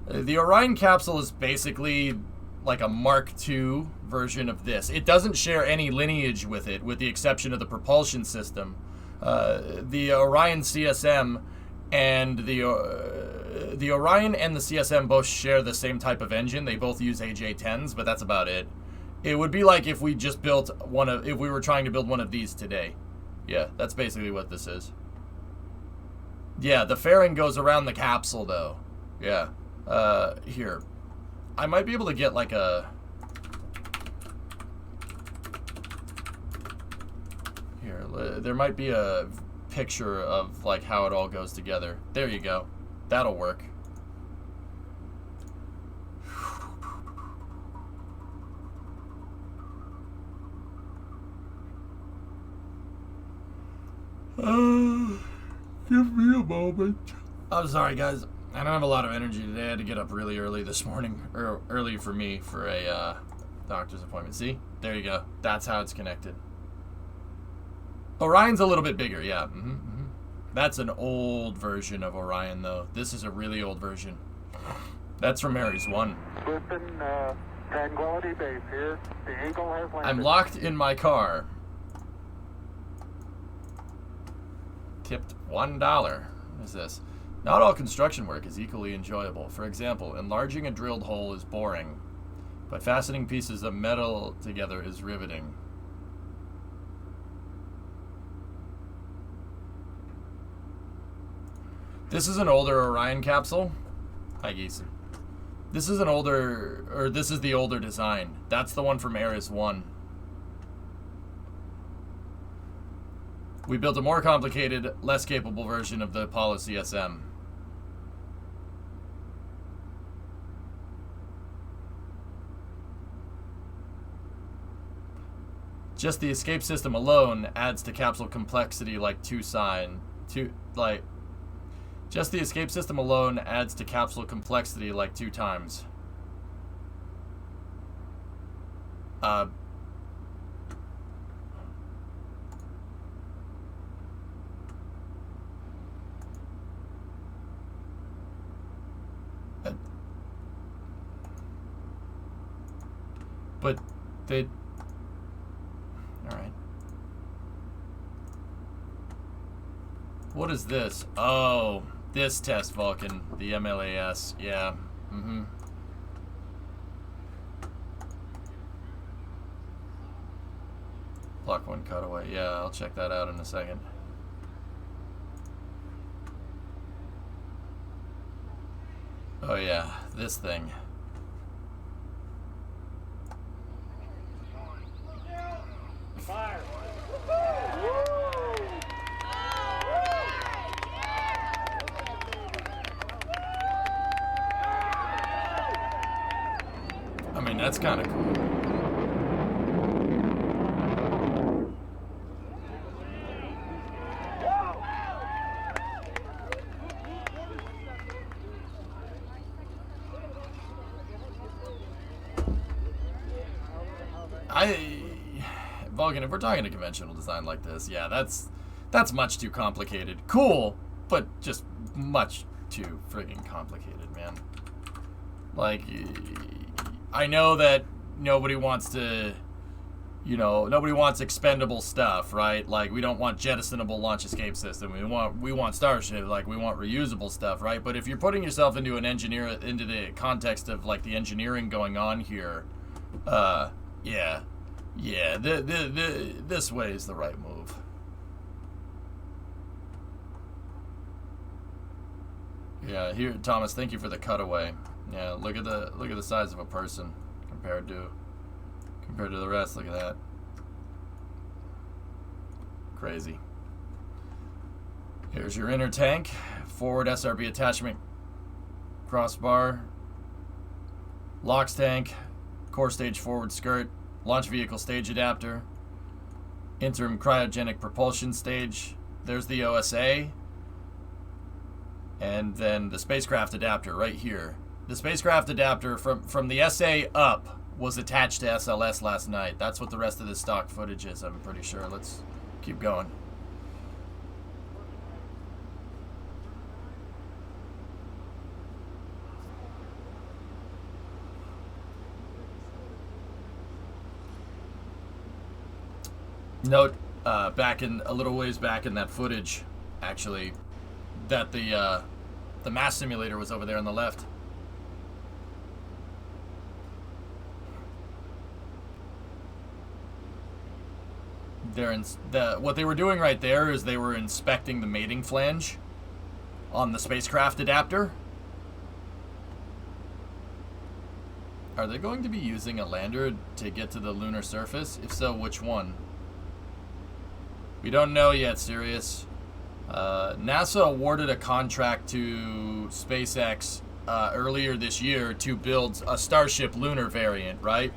The Orion capsule is basically like a Mark II version of this. It doesn't share any lineage with it, with the exception of the propulsion system. The Orion CSM and the Orion and the CSM both share the same type of engine. They both use AJ10s, but that's about it. It would be like if we just built if we were trying to build one of these today. Yeah, that's basically what this is. Yeah, the fairing goes around the capsule though. Yeah. Here. I might be able to get like a... Here, there might be a picture of like how it all goes together. There you go. That'll work. Give me a moment. I'm sorry, guys. I don't have a lot of energy today. I had to get up really early this morning. Or early for me for a doctor's appointment. See? There you go. That's how it's connected. Orion's a little bit bigger, yeah. That's an old version of Orion, though. This is a really old version. That's from Ares 1. Listen, Tranquility Base here. The Eagle has landed. I'm locked in my car. Tipped $1. What is this? Not all construction work is equally enjoyable. For example, enlarging a drilled hole is boring, but fastening pieces of metal together is riveting. This is an older Orion capsule. Hi, Geese. This is an older, or this is the older design. That's the one from Ares 1. We built a more complicated, less capable version of the Apollo CSM. Just the escape system alone adds to capsule complexity like Just the escape system alone adds to capsule complexity like 2 times. But they... Alright. What is this? Oh, this test Vulcan. The MLAS. Yeah. Block 1 cutaway. Yeah, I'll check that out in a second. Oh yeah, this thing. Fire. I mean, that's kind of cool. Vulcan, if we're talking a conventional design like this, yeah, that's much too complicated. Cool, but just much too friggin' complicated, man. Like, I know that nobody wants to, nobody wants expendable stuff, right? Like, we don't want jettisonable launch escape system. We want Starship, like, we want reusable stuff, right? But if you're putting yourself into into the context of, like, the engineering going on here, yeah, this way is the right move. Yeah, here, Thomas, thank you for the cutaway. Yeah, look at the size of a person compared to the rest. Look at that. Crazy. Here's your inner tank, forward SRB attachment, crossbar, LOX tank, core stage forward skirt, launch vehicle stage adapter, interim cryogenic propulsion stage. There's the OSA. And then the spacecraft adapter right here. The spacecraft adapter from the SA up, was attached to SLS last night. That's what the rest of the stock footage is, I'm pretty sure. Let's keep going. Note, back in a little ways back in that footage, actually, that the mass simulator was over there on the left. What they were doing right there is they were inspecting the mating flange on the spacecraft adapter. Are they going to be using a lander to get to the lunar surface? If so, which one? We don't know yet, Sirius. NASA awarded a contract to SpaceX earlier this year to build a Starship lunar variant, right?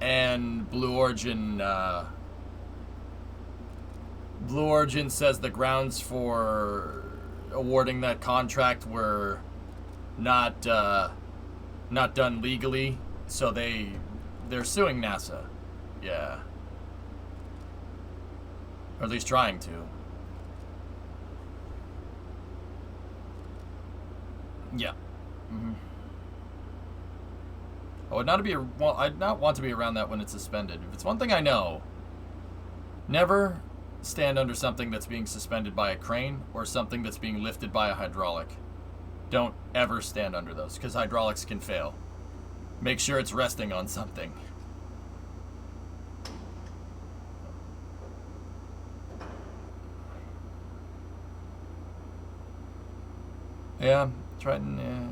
And Blue Origin says the grounds for awarding that contract were not done legally, so they're suing NASA. Yeah. Or at least trying to. Yeah. Mm-hmm. I'd not want to be around that when it's suspended. If it's one thing I know, never stand under something that's being suspended by a crane or something that's being lifted by a hydraulic. Don't ever stand under those, because hydraulics can fail. Make sure it's resting on something. Yeah, Triton, yeah.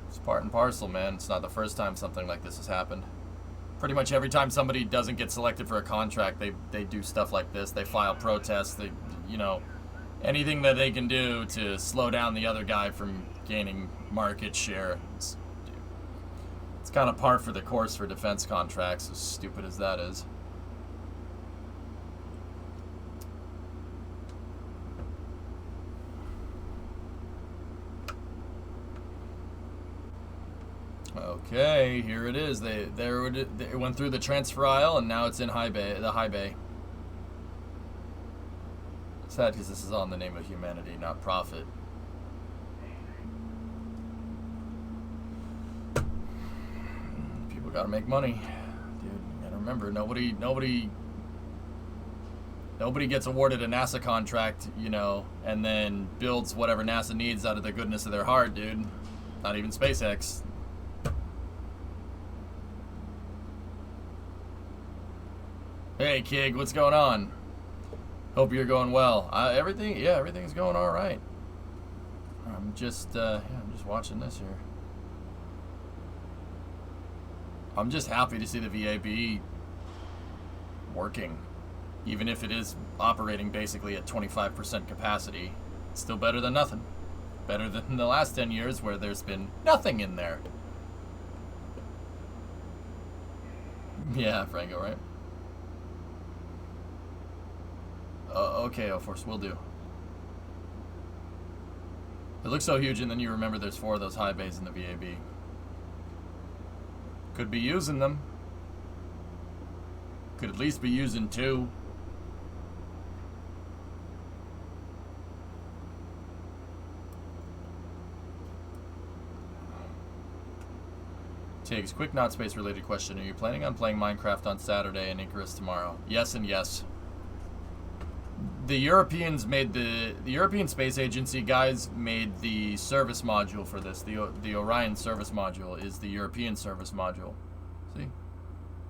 It's part and parcel, man. It's not the first time something like this has happened. Pretty much every time somebody doesn't get selected for a contract, they do stuff like this. They file protests. They, anything that they can do to slow down the other guy from gaining market share. It's kind of par for the course for defense contracts, as stupid as that is. Okay, here it is. They went through the transfer aisle, and now it's in the high bay. Sad because this is all in the name of humanity, not profit. People gotta make money, dude. You gotta remember, nobody gets awarded a NASA contract, and then builds whatever NASA needs out of the goodness of their heart, dude. Not even SpaceX. Hey, Kig, what's going on? Hope you're going well. Everything's going all right. I'm just watching this here. I'm just happy to see the VAB working, even if it is operating basically at 25% capacity. It's still better than nothing. Better than the last 10 years where there's been nothing in there. Yeah, Franco, right? Okay, of course, we'll do. It looks so huge, and then you remember there's 4 of those high bays in the VAB. Could be using them. Could at least be using 2. Tiggs, quick not space related question. Are you planning on playing Minecraft on Saturday and Icarus tomorrow? Yes and yes. The Europeans made the European Space Agency guys made the service module for this. The Orion service module is the European service module. See?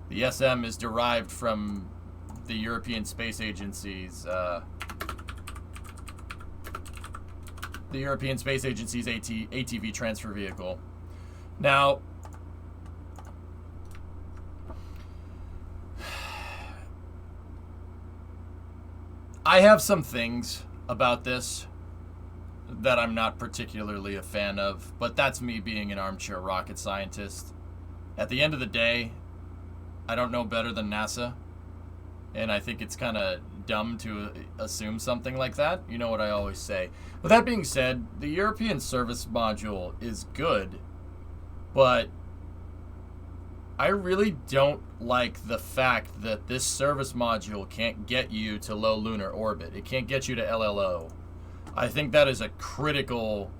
The SM is derived from the European Space Agency's ATV transfer vehicle. Now, I have some things about this that I'm not particularly a fan of, but that's me being an armchair rocket scientist. At the end of the day, I don't know better than NASA, and I think it's kind of dumb to assume something like that. You know what I always say. With that being said, the European service module is good, but I really don't like the fact that this service module can't get you to low lunar orbit. It can't get you to LLO. I think that is a critical...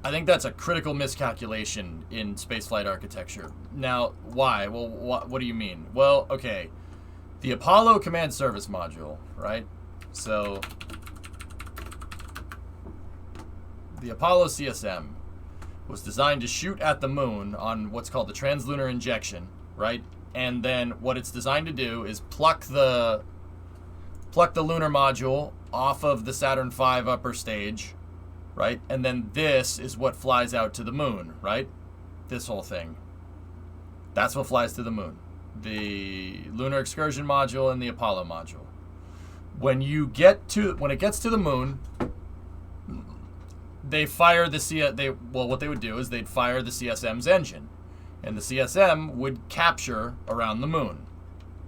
I think that's a critical miscalculation in spaceflight architecture. Now, why? Well, what do you mean? Well, okay. The Apollo Command Service Module, right? So, the Apollo CSM was designed to shoot at the moon on what's called the translunar injection, right? And then what it's designed to do is pluck the lunar module off of the Saturn V upper stage, right? And then this is what flies out to the moon, right? This whole thing. That's what flies to the moon. The lunar excursion module and the Apollo module. When it gets to the moon, they fire what they would do is they'd fire the CSM's engine, and the CSM would capture around the moon.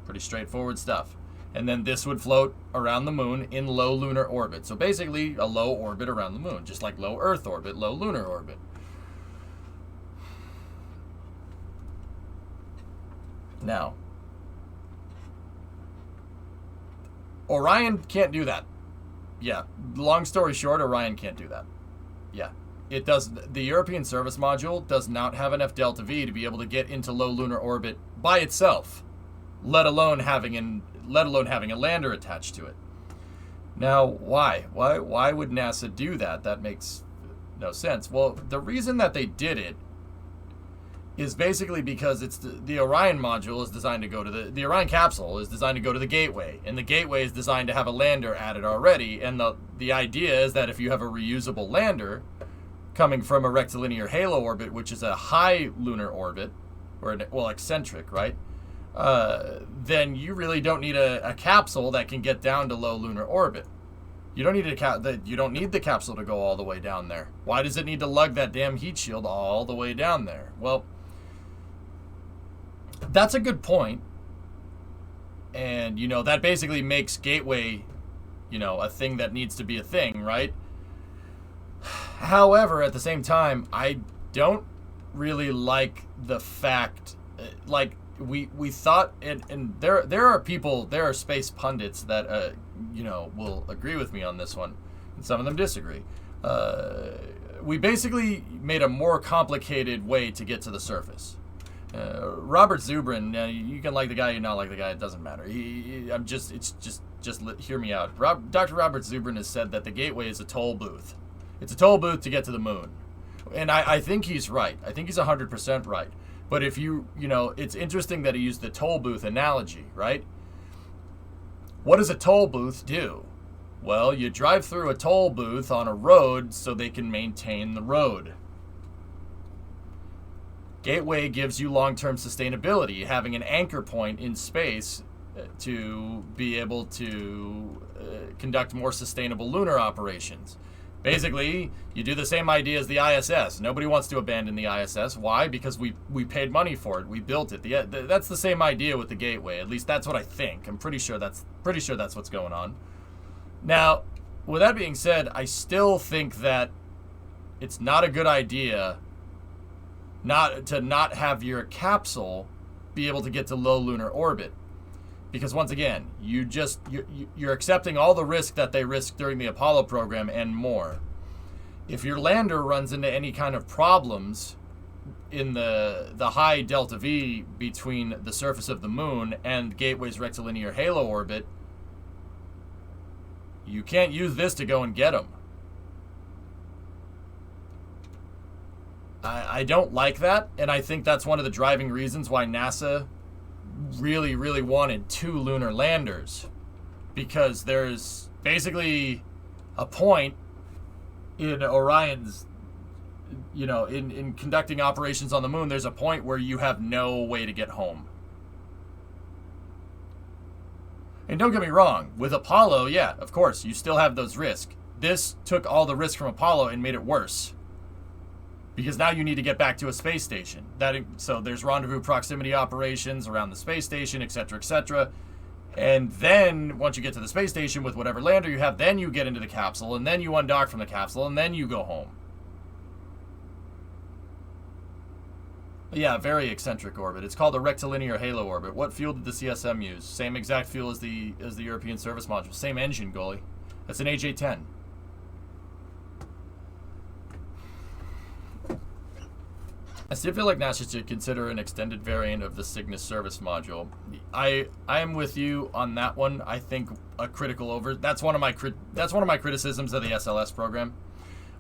Pretty straightforward stuff. And then this would float around the moon in low lunar orbit. So basically a low orbit around the moon, just like low Earth orbit, low lunar orbit. Now, Orion can't do that. Yeah, long story short, Orion can't do that. Yeah, it does. The European Service Module does not have enough delta V to be able to get into low lunar orbit by itself, let alone having a lander attached to it. Now, why? Why would NASA do that? That makes no sense. Well, the reason that they did it is basically because it's the Orion module is designed to go to the Orion capsule is designed to go to the gateway, and the gateway is designed to have a lander added already. And the idea is that if you have a reusable lander coming from a rectilinear halo orbit, which is a high lunar orbit, or eccentric, right? Then you really don't need a capsule that can get down to low lunar orbit. You don't need you don't need the capsule to go all the way down there. Why does it need to lug that damn heat shield all the way down there? Well, that's a good point. And, that basically makes Gateway, a thing that needs to be a thing, right? However, at the same time, I don't really like the fact, we thought, and there are space pundits that, will agree with me on this one, and some of them disagree. We basically made a more complicated way to get to the surface. Robert Zubrin, you can like the guy, you not like the guy, it doesn't matter. Hear me out. Dr. Robert Zubrin has said that the Gateway is a toll booth. It's a toll booth to get to the moon. And I think he's right. I think he's 100% right. But if it's interesting that he used the toll booth analogy, right? What does a toll booth do? Well, you drive through a toll booth on a road so they can maintain the road. Gateway gives you long-term sustainability, having an anchor point in space to be able to conduct more sustainable lunar operations. Basically, you do the same idea as the ISS. Nobody wants to abandon the ISS. Why? Because we paid money for it. We built it. That's the same idea with the Gateway. At least that's what I think. I'm pretty sure that's what's going on. Now, with that being said, I still think that it's not a good idea not have your capsule be able to get to low lunar orbit. Because once again, you're accepting all the risk that they risked during the Apollo program and more. If your lander runs into any kind of problems in the high delta V between the surface of the moon and Gateway's rectilinear halo orbit, you can't use this to go and get them. I don't like that, and I think that's one of the driving reasons why NASA really, really wanted 2 lunar landers, because there's basically a point in Orion's, in conducting operations on the moon, there's a point where you have no way to get home. And don't get me wrong, with Apollo, yeah, of course, you still have those risks. This took all the risk from Apollo and made it worse. Because now you need to get back to a space station. So there's rendezvous proximity operations around the space station, etc., etc. And then, once you get to the space station with whatever lander you have, then you get into the capsule, and then you undock from the capsule, and then you go home. Yeah, very eccentric orbit. It's called a rectilinear halo orbit. What fuel did the CSM use? Same exact fuel as the European service module. Same engine, goalie. That's an AJ-10. I still feel like NASA should consider an extended variant of the Cygnus service module. I am with you on that one. I think a critical over. That's one of my criticisms of the SLS program.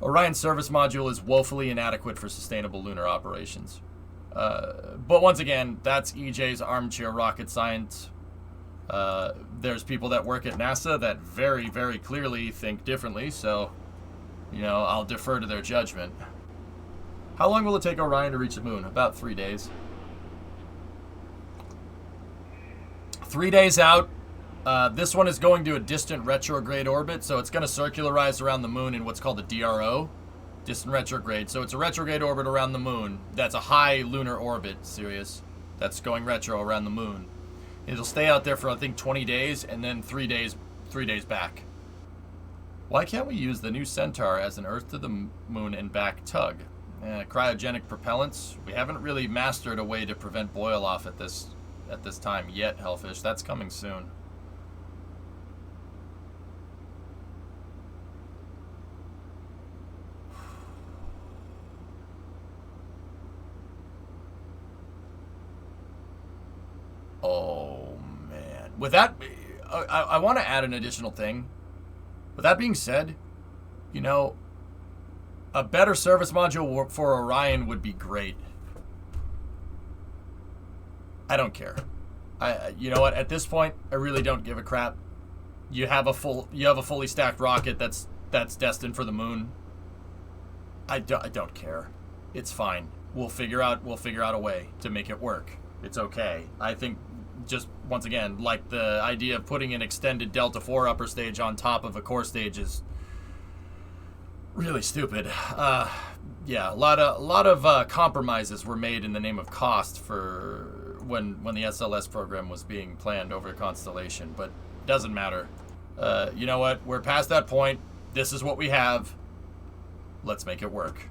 Orion's service module is woefully inadequate for sustainable lunar operations. But once again, that's EJ's armchair rocket science. There's people that work at NASA that very, very clearly think differently, so, I'll defer to their judgment. How long will it take Orion to reach the moon? About 3 days. 3 days out. This one is going to a distant retrograde orbit, so it's going to circularize around the moon in what's called a DRO. Distant retrograde. So it's a retrograde orbit around the moon. That's a high lunar orbit, Sirius. That's going retro around the moon. It'll stay out there for, I think, 20 days, and then 3 days back. Why can't we use the new Centaur as an Earth to the moon and back tug? Cryogenic propellants. We haven't really mastered a way to prevent boil off at this time yet, Hellfish. That's coming soon. Oh, man. With that, I want to add an additional thing. With that being said, a better service module for Orion would be great. I don't care. You know what? At this point, I really don't give a crap. You have a fully stacked rocket that's destined for the moon. I don't care. It's fine. We'll figure out a way to make it work. It's okay. I think, just once again, like the idea of putting an extended Delta IV upper stage on top of a core stage is really stupid. Yeah, a lot of compromises were made in the name of cost for when the SLS program was being planned over Constellation, but doesn't matter. You know what? We're past that point. This is what we have. Let's make it work.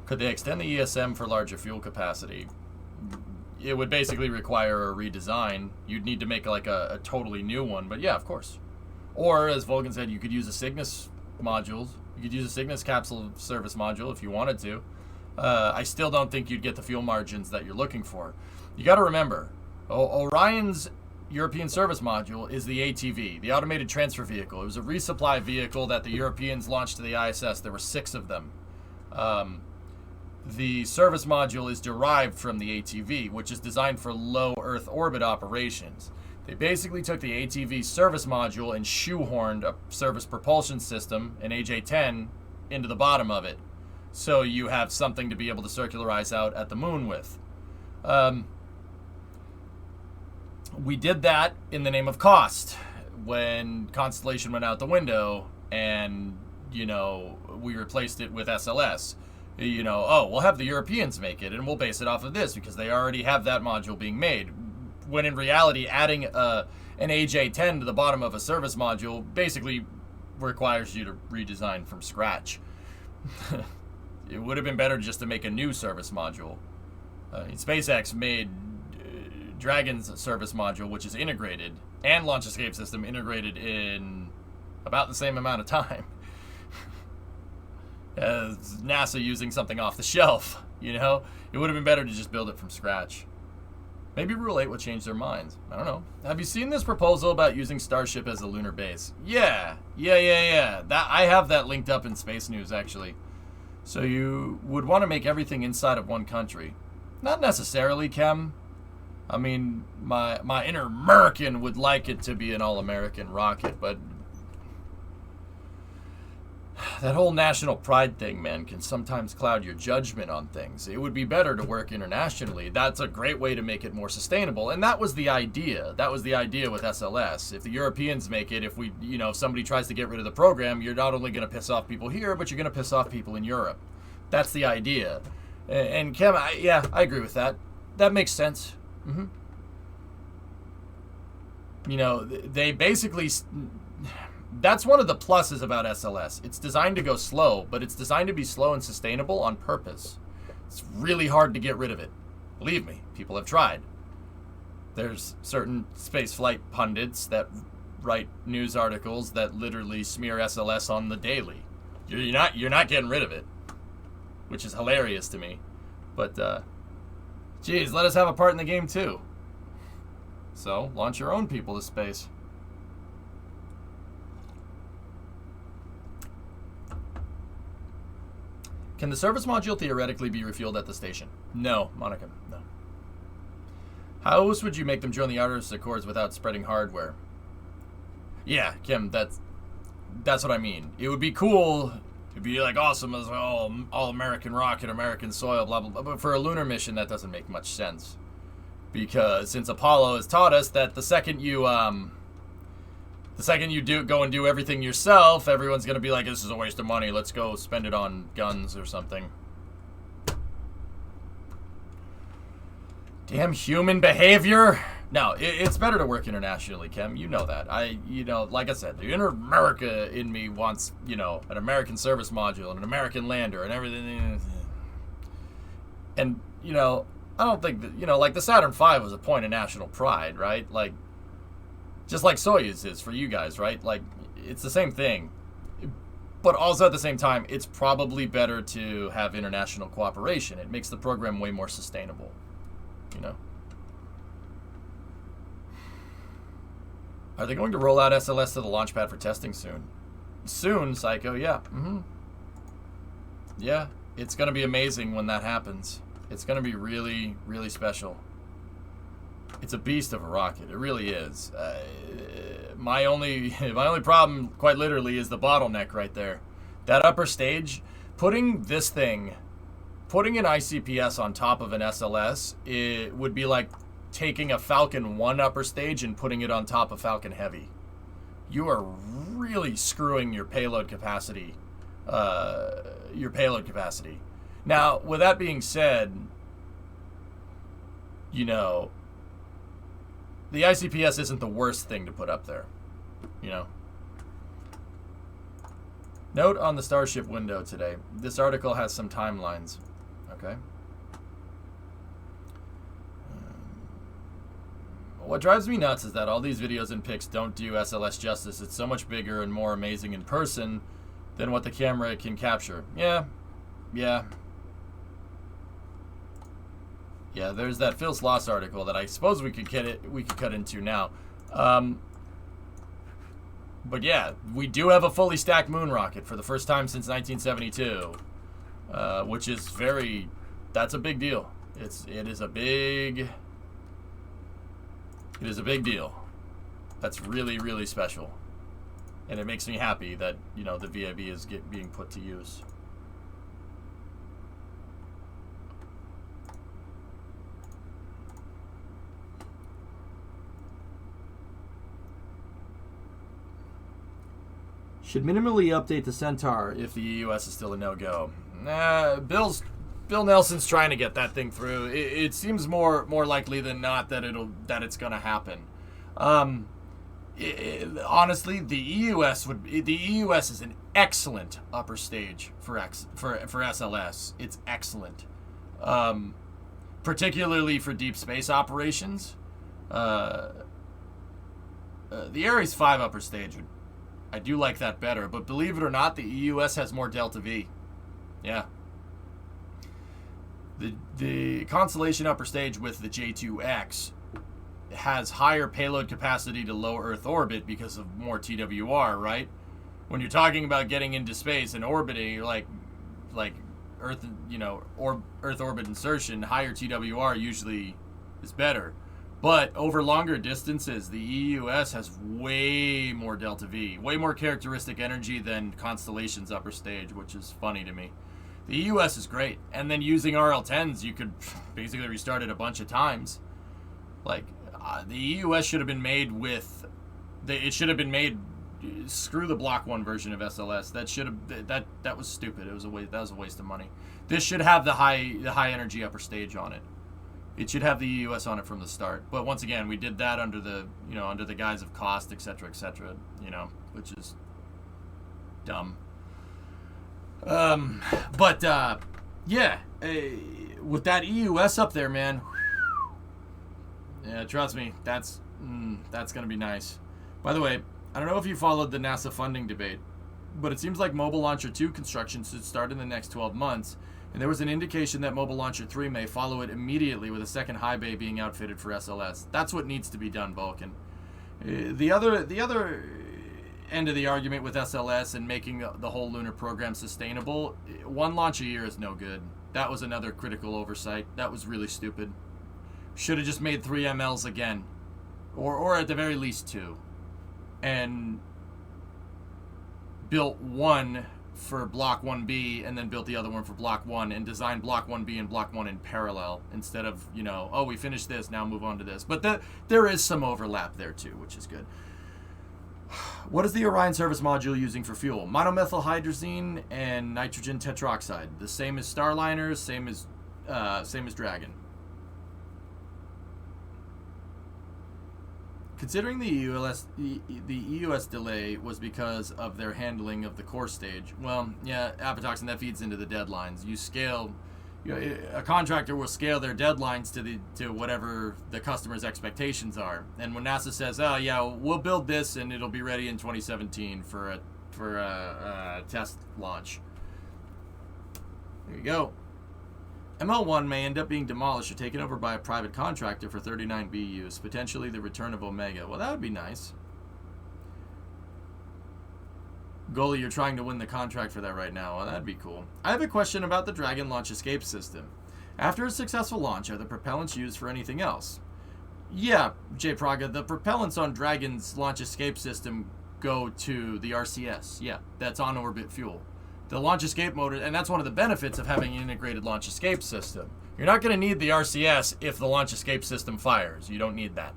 Could they extend the ESM for larger fuel capacity? It would basically require a redesign. You'd need to make like a totally new one, but yeah, of course. Or, as Vulcan said, you could use a Cygnus module. You could use a Cygnus capsule service module if you wanted to. I still don't think you'd get the fuel margins that you're looking for. You got to remember, Orion's European service module is the ATV, the Automated Transfer Vehicle. It was a resupply vehicle that the Europeans launched to the ISS. There were 6 of them. The service module is derived from the ATV, which is designed for low Earth orbit operations. They basically took the ATV service module and shoehorned a service propulsion system, an AJ-10, into the bottom of it. So you have something to be able to circularize out at the moon with. We did that in the name of cost when Constellation went out the window and, we replaced it with SLS. We'll have the Europeans make it and we'll base it off of this because they already have that module being made. When in reality, adding an AJ-10 to the bottom of a service module basically requires you to redesign from scratch. It would have been better just to make a new service module. SpaceX made Dragon's service module, which is integrated, and launch escape system integrated in about the same amount of time as NASA using something off the shelf. It would have been better to just build it from scratch. Maybe Rule 8 would change their minds. I don't know. Have you seen this proposal about using Starship as a lunar base? Yeah. I have that linked up in Space News, actually. So you would want to make everything inside of one country. Not necessarily, Kem. I mean, my inner American would like it to be an all-American rocket, but that whole national pride thing, man, can sometimes cloud your judgment on things. It would be better to work internationally. That's a great way to make it more sustainable. And that was the idea. That was the idea with SLS. If the Europeans make it, if somebody tries to get rid of the program, you're not only going to piss off people here, but you're going to piss off people in Europe. That's the idea. And Kim, I agree with that. That makes sense. you know, they basically... That's one of the pluses about SLS. It's designed to go slow, but it's designed to be slow and sustainable on purpose. It's really hard to get rid of it. Believe me, people have tried. There's certain spaceflight pundits that write news articles that literally smear SLS on the daily. You're not getting rid of it, which is hilarious to me. But geez, let us have a part in the game too. So launch your own people to space. Can the service module theoretically be refueled at the station? No, Monica, no. How else would you make them join the Artemis Accords without spreading hardware? Yeah, Kim, that's what I mean. It would be cool. It'd be like awesome as all American rocket, American soil, blah, blah, blah. But for a lunar mission, that doesn't make much sense. Because since Apollo has taught us that the second you go and do everything yourself, everyone's going to be like, this is a waste of money. Let's go spend it on guns or something. Damn human behavior. No, it's better to work internationally, Kim. You know that. Like I said, the inner America in me wants, an American service module and an American lander and everything. And, I don't think that, like the Saturn V was a point of national pride, right? Like, just like Soyuz is for you guys, right? Like, it's the same thing. But also at the same time, it's probably better to have international cooperation. It makes the program way more sustainable, Are they going to roll out SLS to the launch pad for testing soon? Soon, Psycho, yeah. Yeah, it's going to be amazing when that happens. It's going to be really, really special. It's a beast of a rocket. It really is. My only problem, quite literally, is the bottleneck right there. That upper stage, putting an ICPS on top of an SLS, it would be like taking a Falcon 1 upper stage and putting it on top of Falcon Heavy. You are really screwing your payload capacity. Now, with that being said, the ICPS isn't the worst thing to put up there, Note on the Starship window today. This article has some timelines, okay? What drives me nuts is that all these videos and pics don't do SLS justice. It's so much bigger and more amazing in person than what the camera can capture. Yeah, there's that Phil Sloss article that I suppose we could cut into now. But yeah, we do have a fully stacked moon rocket for the first time since 1972, which is that's a big deal. It is a big deal. That's really, really special. And it makes me happy that, the VIB is being put to use. Should minimally update the Centaur if the EUS is still a no-go. Bill Nelson's trying to get that thing through. It seems more likely than not that it's going to happen. Honestly, the EUS is an excellent upper stage for SLS. It's excellent, particularly for deep space operations. The Ares 5 upper stage I do like that better, but believe it or not, the EUS has more Delta V. Yeah. The Constellation upper stage with the J2X has higher payload capacity to low Earth orbit because of more TWR, right? When you're talking about getting into space and orbiting, like Earth, Earth orbit insertion, higher TWR usually is better. But over longer distances, the EUS has way more Delta V, way more characteristic energy than Constellation's upper stage, which is funny to me. The EUS is great. And then using RL-10s, you could basically restart it a bunch of times. Like, the EUS should have been made with... It should have been made... Screw the Block 1 version of SLS. That was stupid. That was a waste of money. This should have the high energy upper stage on it. It should have the EUS on it from the start. But once again, we did that under the guise of cost, etc., which is dumb. Yeah, with that EUS up there, man. Yeah, trust me, that's gonna be nice. By the way, I don't know if you followed the NASA funding debate, but it seems like Mobile Launcher 2 construction should start in the next 12 months, and there was an indication that Mobile Launcher 3 may follow it immediately with a second high bay being outfitted for SLS. That's what needs to be done, Vulcan. The other end of the argument with SLS and making the whole lunar program sustainable, one launch a year is no good. That was another critical oversight. That was really stupid. Should have just made 3 MLs again, or at the very least 2, and built one for Block 1B and then built the other one for Block 1 and designed Block 1B and Block 1 in parallel instead of, oh, we finished this, now move on to this. But there is some overlap there too, which is good. What is the Orion service module using for fuel? Monomethylhydrazine and nitrogen tetroxide. The same as Starliners, same as Dragon. Considering the EUS delay was because of their handling of the core stage, well, yeah, Apatoxin, that feeds into the deadlines. You scale, a contractor will scale their deadlines to whatever the customer's expectations are. And when NASA says, "Oh yeah, we'll build this and it'll be ready in 2017 for a test launch," there you go. ML1 may end up being demolished or taken over by a private contractor for 39B use, potentially the return of Omega. Well, that would be nice. Goalie, you're trying to win the contract for that right now. Well, that'd be cool. I have a question about the Dragon launch escape system. After a successful launch, are the propellants used for anything else? Yeah, J. Praga, the propellants on Dragon's launch escape system go to the RCS. Yeah, that's on-orbit fuel. The launch escape motor, and that's one of the benefits of having an integrated launch escape system. You're not going to need the RCS if the launch escape system fires. You don't need that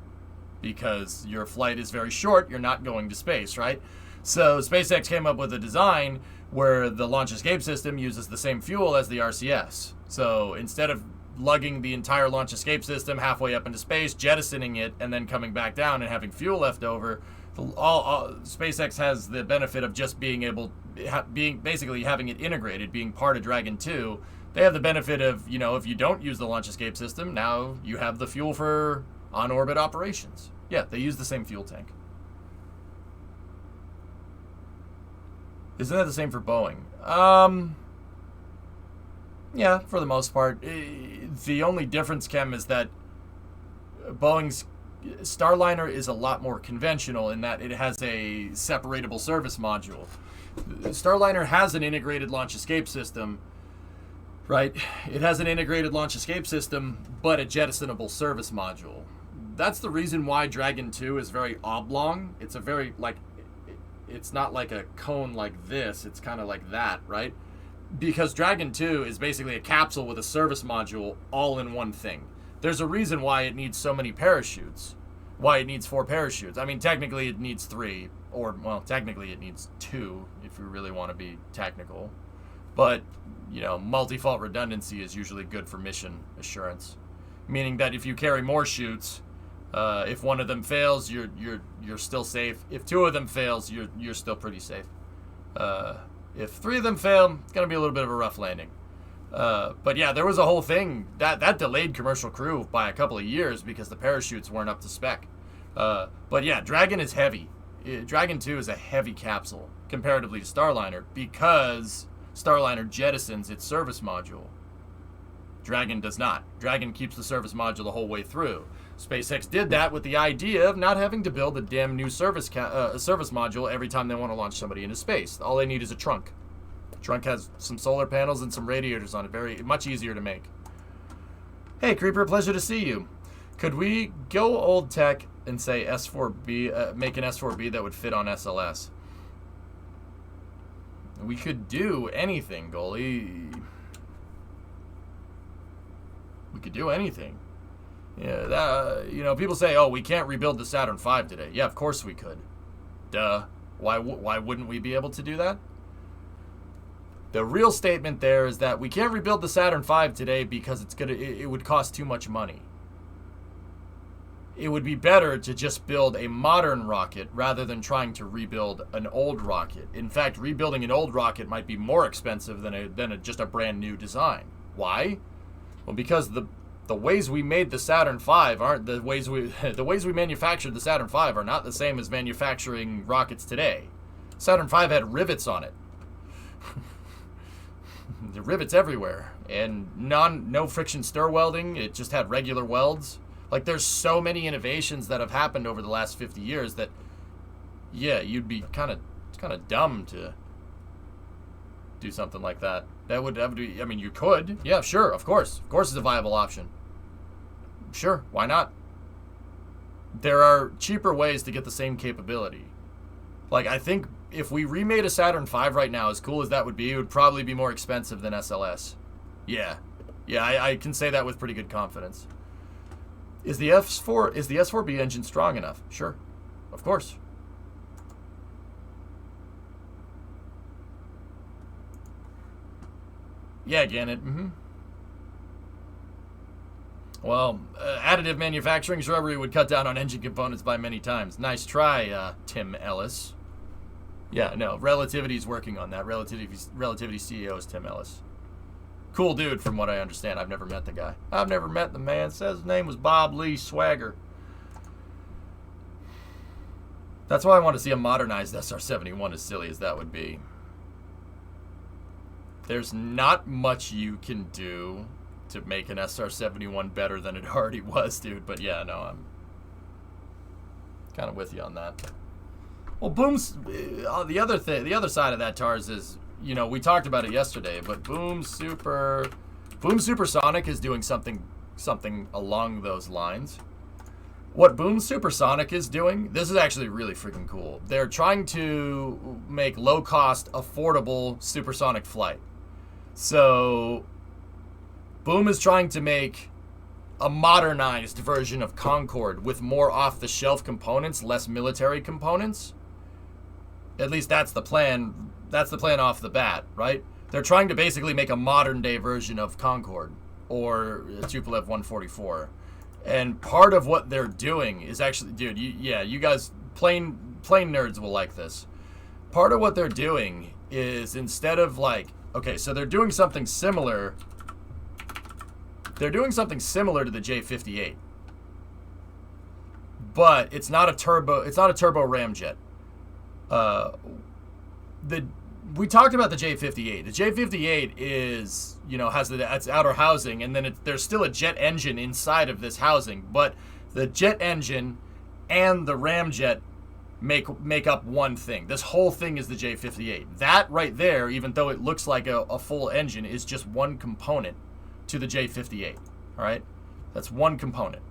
because your flight is very short. You're not going to space, right? So SpaceX came up with a design where the launch escape system uses the same fuel as the RCS. So instead of lugging the entire launch escape system halfway up into space, jettisoning it, and then coming back down and having fuel left over, SpaceX has the benefit of just being basically having it integrated, being part of Dragon 2. They have the benefit of, if you don't use the launch escape system, now you have the fuel for on-orbit operations. Yeah, they use the same fuel tank. Isn't that the same for Boeing? Yeah, for the most part. The only difference, Kem, is that Boeing's Starliner is a lot more conventional in that it has a separatable service module. Starliner has an integrated launch escape system, right? It has an integrated launch escape system, but a jettisonable service module. That's the reason why Dragon 2 is very oblong. It's a very, it's not like a cone like this. It's kind of like that, right? Because Dragon 2 is basically a capsule with a service module all in one thing. There's a reason why it needs so many parachutes, why it needs 4 parachutes. I mean, technically it needs 3, technically it needs 2 if you really want to be technical. But, multi-fault redundancy is usually good for mission assurance, meaning that if you carry more chutes, if one of them fails, you're still safe. If 2 of them fails, you're still pretty safe. If 3 of them fail, it's gonna be a little bit of a rough landing. But yeah, there was a whole thing that delayed commercial crew by a couple of years because the parachutes weren't up to spec. But yeah, Dragon is heavy. Dragon 2 is a heavy capsule comparatively to Starliner because Starliner jettisons its service module. Dragon does not. Dragon keeps the service module the whole way through. SpaceX did that with the idea of not having to build a damn new service module every time they want to launch somebody into space. All they need is a trunk. Trunk has some solar panels and some radiators on it. Much easier to make. Hey, Creeper, pleasure to see you. Could we go old tech and say S4B, make an S4B that would fit on SLS? We could do anything, Goalie. We could do anything. Yeah, people say, oh, we can't rebuild the Saturn V today. Yeah, of course we could. Duh. Why wouldn't we be able to do that? The real statement there is that we can't rebuild the Saturn V today because it would cost too much money. It would be better to just build a modern rocket rather than trying to rebuild an old rocket. In fact, rebuilding an old rocket might be more expensive than just a brand new design. Why? Well, because the ways we made the Saturn V aren't the ways we manufactured the Saturn V are not the same as manufacturing rockets today. Saturn V had rivets on it. The rivets everywhere, and no friction stir welding. It just had regular welds. Like, there's so many innovations that have happened over the last 50 years that, yeah, you'd be kind of dumb to do something like that. That would be, I mean, you could. Yeah, sure, of course it's a viable option. Sure, why not? There are cheaper ways to get the same capability. Like, I think if we remade a Saturn V right now, as cool as that would be, it would probably be more expensive than SLS. Yeah, I can say that with pretty good confidence. Is the S4B engine strong enough? Sure, of course. Yeah, Gannett. Well, additive manufacturing shrubbery would cut down on engine components by many times. Nice try, Tim Ellis. Yeah, no, Relativity's working on that. Relativity CEO is Tim Ellis. Cool dude, from what I understand. I've never met the guy. I've never met the man. Says his name was Bob Lee Swagger. That's why I want to see a modernized SR-71, as silly as that would be. There's not much you can do to make an SR-71 better than it already was, dude. But yeah, no, I'm kind of with you on that. Well, Boom's the other side of that, Tars, is, you know, we talked about it yesterday, but Boom Supersonic is doing something along those lines. What Boom Supersonic is doing, this is actually really freaking cool. They're trying to make low-cost, affordable supersonic flight. So Boom is trying to make a modernized version of Concorde with more off-the-shelf components, less military components. At least that's the plan. That's the plan off the bat, right? They're trying to basically make a modern-day version of Concorde or Tupolev 144. And part of what they're doing is actually, dude, you guys, plain nerds will like this. Part of what they're doing is, instead of like, okay, so they're doing something similar. They're doing something similar to the J-58, but it's not a turbo ramjet. We talked about the J-58. The J-58 is, you know, has its outer housing, and then there's still a jet engine inside of this housing, but the jet engine and the ramjet make up one thing. This whole thing is the J-58. That right there, even though it looks like a full engine, is just one component to the J-58. All right, that's one component.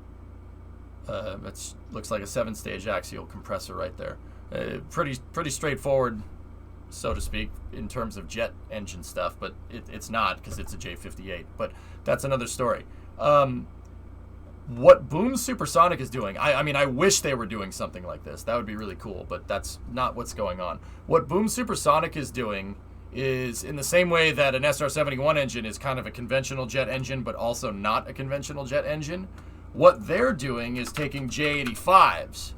That looks like a 7-stage axial compressor right there. Pretty straightforward, so to speak, in terms of jet engine stuff, but it's not, because it's a J-58. But that's another story. What Boom Supersonic is doing, I mean, I wish they were doing something like this. That would be really cool, but that's not what's going on. What Boom Supersonic is doing is, in the same way that an SR-71 engine is kind of a conventional jet engine, but also not a conventional jet engine, what they're doing is taking J-85s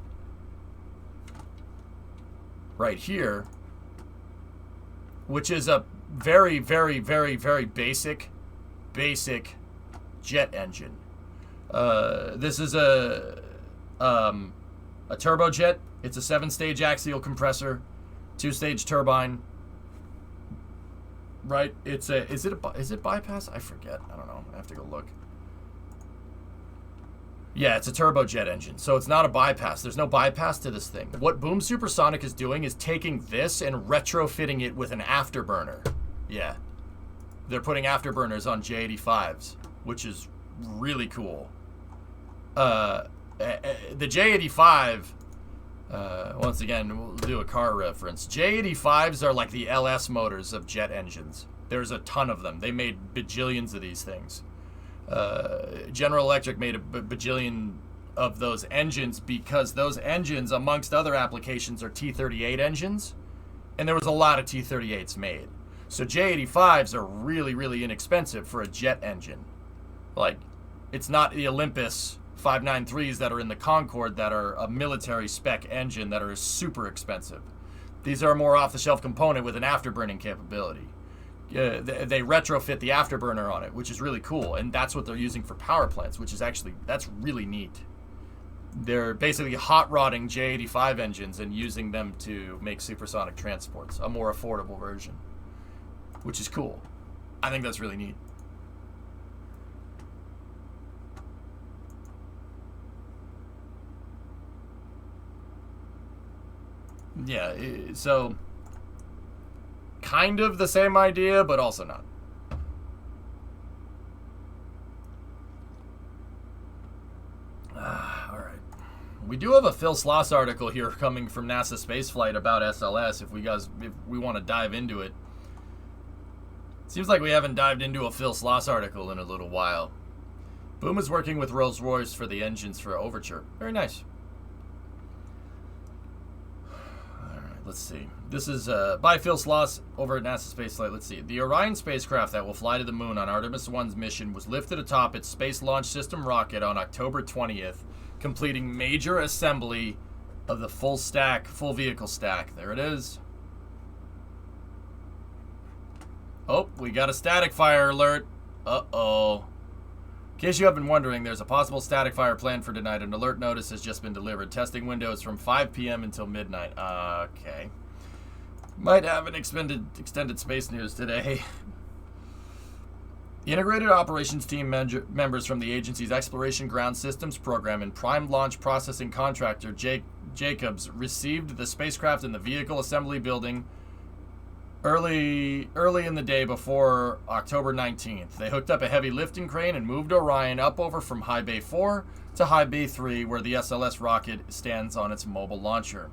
right here, which is a very, very, very, very basic jet engine. This is a turbojet. It's a 7-stage axial compressor, 2-stage turbine. Right? Is it bypass? I forget. I don't know. I have to go look. Yeah, it's a turbojet engine, so it's not a bypass. There's no bypass to this thing. What Boom Supersonic is doing is taking this and retrofitting it with an afterburner. Yeah. They're putting afterburners on J-85s, which is really cool. The J-85, once again, we'll do a car reference. J-85s are like the LS motors of jet engines. There's a ton of them. They made bajillions of these things. General Electric made a bajillion of those engines because those engines, amongst other applications, are T-38 engines, and there was a lot of T-38s made. So J-85s are really, really inexpensive for a jet engine. Like, it's not the Olympus 593s that are in the Concorde that are a military spec engine that are super expensive. These are a more off-the-shelf component with an afterburning capability. They retrofit the afterburner on it, which is really cool, and that's what they're using for power plants, which is actually, that's really neat. They're basically hot rodding J-85 engines and using them to make supersonic transports, a more affordable version, which is cool. I think that's really neat. Yeah, so kind of the same idea, but also not. All right. We do have a Phil Sloss article here coming from NASA Spaceflight about SLS if we want to dive into it. Seems like we haven't dived into a Phil Sloss article in a little while. Boom is working with Rolls-Royce for the engines for Overture. Very nice. Let's see. This is by Phil Sloss over at NASA Spaceflight. Let's see. The Orion spacecraft that will fly to the moon on Artemis 1's mission was lifted atop its Space Launch System rocket on October 20th, completing major assembly of the full vehicle stack. There it is. Oh, we got a static fire alert. Uh-oh. In case you have been wondering, there's a possible static fire planned for tonight. An alert notice has just been delivered. Testing windows from 5 p.m. until midnight. Okay. Might have an extended space news today. The Integrated Operations Team members from the agency's Exploration Ground Systems Program and Prime Launch Processing Contractor Jacobs received the spacecraft in the Vehicle Assembly Building early in the day before October 19th. They hooked up a heavy lifting crane and moved Orion up over from High Bay 4 to High Bay 3, where the SLS rocket stands on its mobile launcher.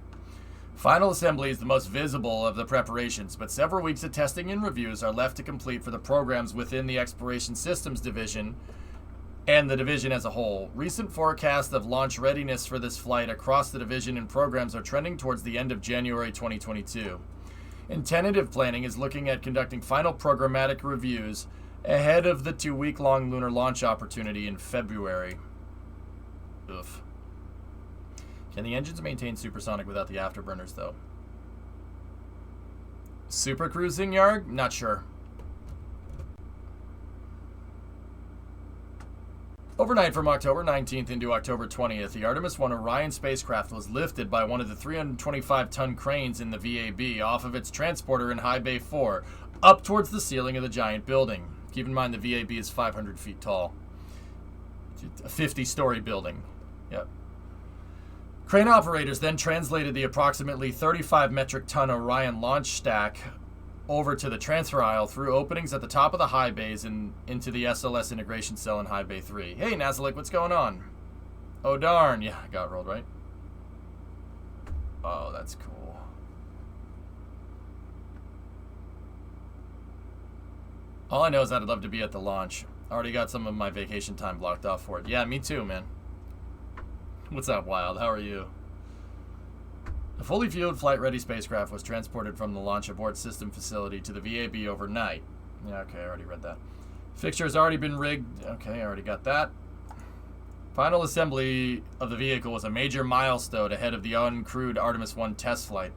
Final assembly is the most visible of the preparations, but several weeks of testing and reviews are left to complete for the programs within the Exploration Systems Division and the division as a whole. Recent forecasts of launch readiness for this flight across the division and programs are trending towards the end of January 2022. And tentative planning is looking at conducting final programmatic reviews ahead of the 2-week-long lunar launch opportunity in February. Oof. Can the engines maintain supersonic without the afterburners, though? Super cruising, Yarg? Not sure. Overnight from October 19th into October 20th, the Artemis 1 Orion spacecraft was lifted by one of the 325-ton cranes in the VAB off of its transporter in High Bay 4, up towards the ceiling of the giant building. Keep in mind the VAB is 500 feet tall. A 50-story building. Yep. Crane operators then translated the approximately 35 metric ton Orion launch stack over to the transfer aisle through openings at the top of the high bays and into the SLS integration cell in High Bay 3. Hey, Nazalik, what's going on? Oh, darn. Yeah, I got rolled, right? Oh, that's cool. All I know is that I'd love to be at the launch. I already got some of my vacation time blocked off for it. Yeah, me too, man. What's up, Wild? How are you? The fully fueled flight-ready spacecraft was transported from the launch abort system facility to the VAB overnight. Yeah, okay, I already read that. Fixture has already been rigged. Okay, I already got that. Final assembly of the vehicle was a major milestone ahead of the uncrewed Artemis 1 test flight.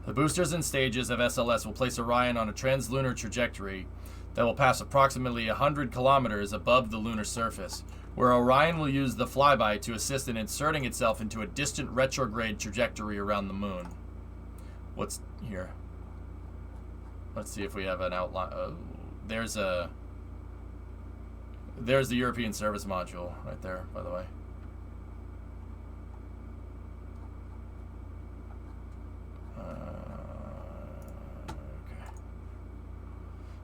The boosters and stages of SLS will place Orion on a translunar trajectory that will pass approximately 100 kilometers above the lunar surface, where Orion will use the flyby to assist in inserting itself into a distant retrograde trajectory around the moon. What's here? Let's see if we have an outline. There's the European service module right there, by the way.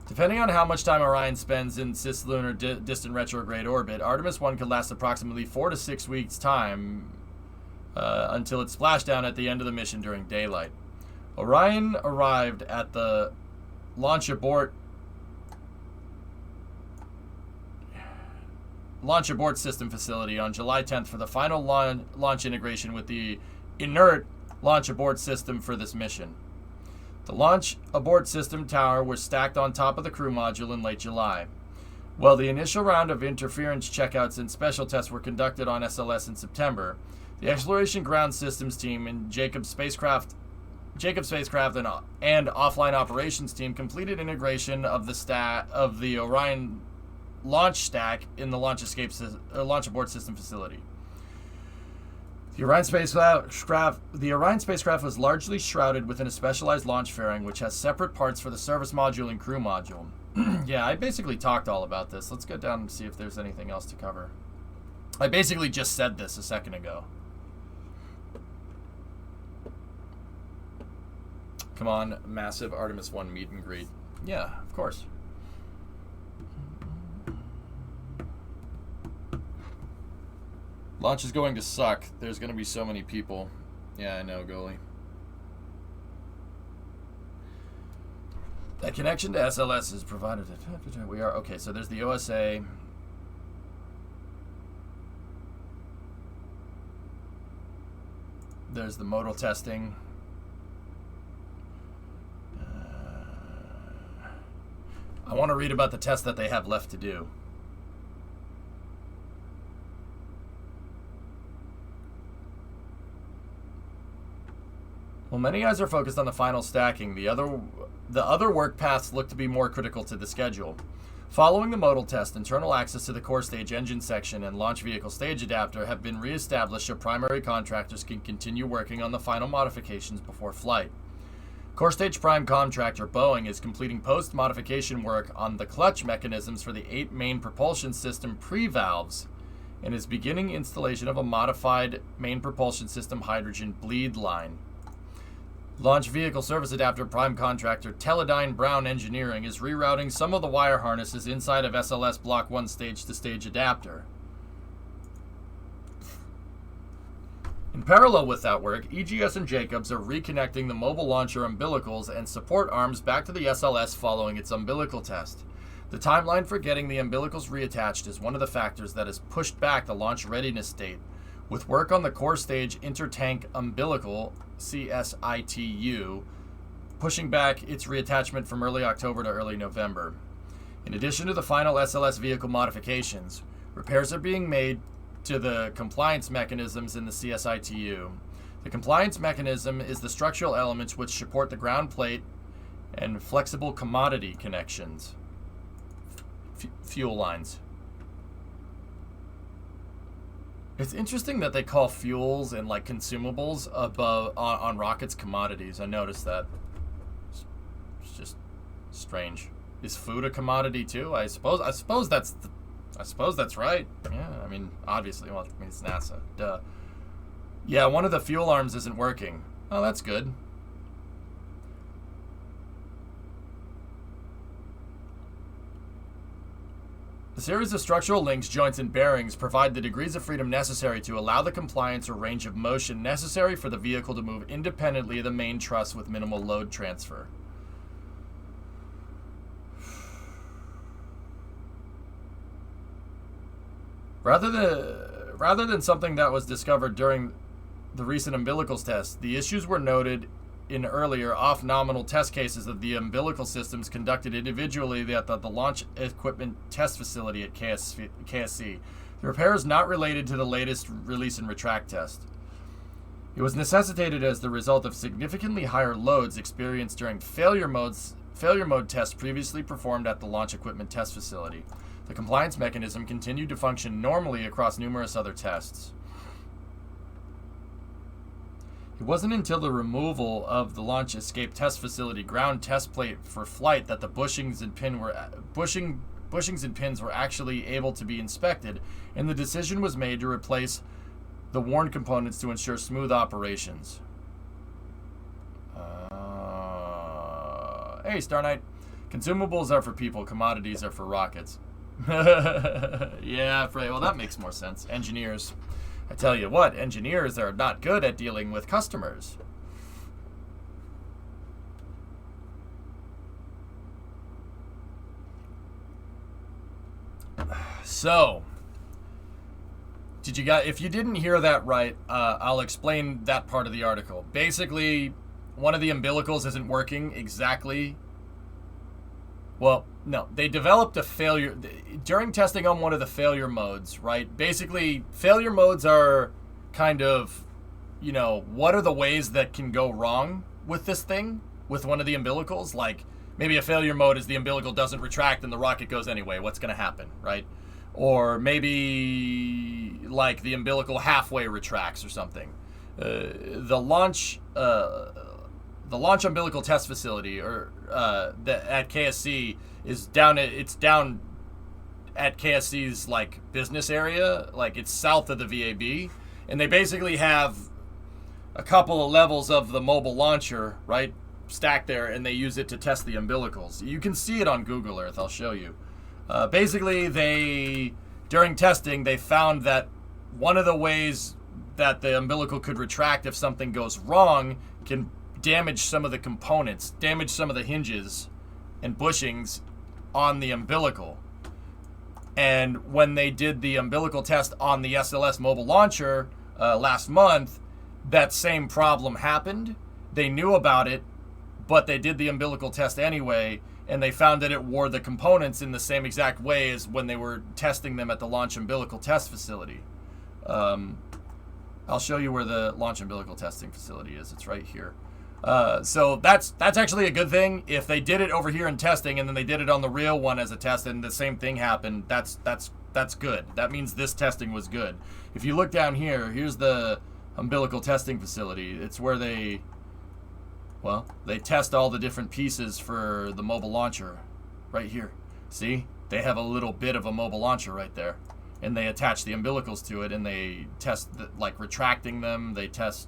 Depending on how much time Orion spends in cislunar distant retrograde orbit, Artemis 1 could last approximately 4 to 6 weeks' time until it's splashdown at the end of the mission during daylight. Orion arrived at the launch abort system facility on July 10th for the final launch integration with the inert launch abort system for this mission. The launch abort system tower was stacked on top of the crew module in late July. While the initial round of interference checkouts and special tests were conducted on SLS in September, the Exploration Ground Systems team and Jacob spacecraft and offline operations team completed integration of the Orion launch stack in the launch abort system facility. The Orion spacecraft was largely shrouded within a specialized launch fairing, which has separate parts for the service module and crew module. Yeah, I basically talked all about this. Let's go down and see if there's anything else to cover. I basically just said this a second ago. Come on, massive Artemis 1 meet and greet. Yeah, of course. Launch is going to suck. There's going to be so many people. Yeah, I know, goalie. That connection to SLS is provided. We are okay. So there's the OSA. There's the modal testing. I want to read about the tests that they have left to do. While many eyes are focused on the final stacking, the other work paths look to be more critical to the schedule. Following the modal test, internal access to the core stage engine section and launch vehicle stage adapter have been reestablished so primary contractors can continue working on the final modifications before flight. Core stage prime contractor Boeing is completing post-modification work on the clutch mechanisms for the 8 main propulsion system pre-valves and is beginning installation of a modified main propulsion system hydrogen bleed line. Launch Vehicle Service Adapter Prime Contractor Teledyne Brown Engineering is rerouting some of the wire harnesses inside of SLS Block 1 stage-to-stage adapter. In parallel with that work, EGS and Jacobs are reconnecting the mobile launcher umbilicals and support arms back to the SLS following its umbilical test. The timeline for getting the umbilicals reattached is one of the factors that has pushed back the launch readiness date, with work on the core stage intertank umbilical CSITU pushing back its reattachment from early October to early November. In addition to the final SLS vehicle modifications, repairs are being made to the compliance mechanisms in the CSITU. The compliance mechanism is the structural elements which support the ground plate and flexible commodity connections. Fuel lines. It's interesting that they call fuels and like consumables above on rockets commodities. I noticed that. It's just strange. Is food a commodity too? I suppose that's right. Yeah, I mean, obviously, well, I mean, it's NASA. Duh. Yeah, one of the fuel arms isn't working. Oh, that's good. The series of structural links, joints, and bearings provide the degrees of freedom necessary to allow the compliance or range of motion necessary for the vehicle to move independently of the main truss with minimal load transfer. Rather than something that was discovered during the recent umbilicals test, the issues were noted in earlier off-nominal test cases of the umbilical systems conducted individually at the launch equipment test facility at KSC. The repair is not related to the latest release and retract test. It was necessitated as the result of significantly higher loads experienced during failure mode tests previously performed at the launch equipment test facility. The compliance mechanism continued to function normally across numerous other tests. It wasn't until the removal of the launch escape test facility ground test plate for flight that the bushings and pins were actually able to be inspected, and the decision was made to replace the worn components to ensure smooth operations. Hey, Star Knight. Consumables are for people, commodities are for rockets. Yeah, well, that makes more sense. Engineers. I tell you what, engineers are not good at dealing with customers. So, if you didn't hear that right, I'll explain that part of the article. Basically, umbilicals isn't working exactly. Well, no, they developed a failure during testing on one of the failure modes, right? Basically, failure modes are kind of, what are the ways that can go wrong with this thing, with one of the umbilicals? Like, maybe a failure mode is the umbilical doesn't retract and the rocket goes anyway. What's going to happen, right? Or maybe, like, the umbilical halfway retracts or something. The launch umbilical test facility, or at KSC, is down at KSC's like business area, like it's south of the VAB, and they basically have a couple of levels of the mobile launcher right stacked there, and they use it to test the umbilicals. You can see it on Google Earth. I'll show you. Basically, during testing, they found that one of the ways that the umbilical could retract if something goes wrong can damage some of the components, damage some of the hinges and bushings on the umbilical. And when they did the umbilical test on the SLS mobile launcher last month, that same problem happened. They knew about it, but they did the umbilical test anyway, and they found that it wore the components in the same exact way as when they were testing them at the launch umbilical test facility. I'll show you where the launch umbilical testing facility is. It's right here. So that's actually a good thing. If they did it over here in testing and then they did it on the real one as a test and the same thing happened, that's good. That means this testing was good. If you look down here, here's the umbilical testing facility. It's where they test all the different pieces for the mobile launcher right here. See? They have a little bit of a mobile launcher right there. And they attach the umbilicals to it, and they test like retracting them. They test,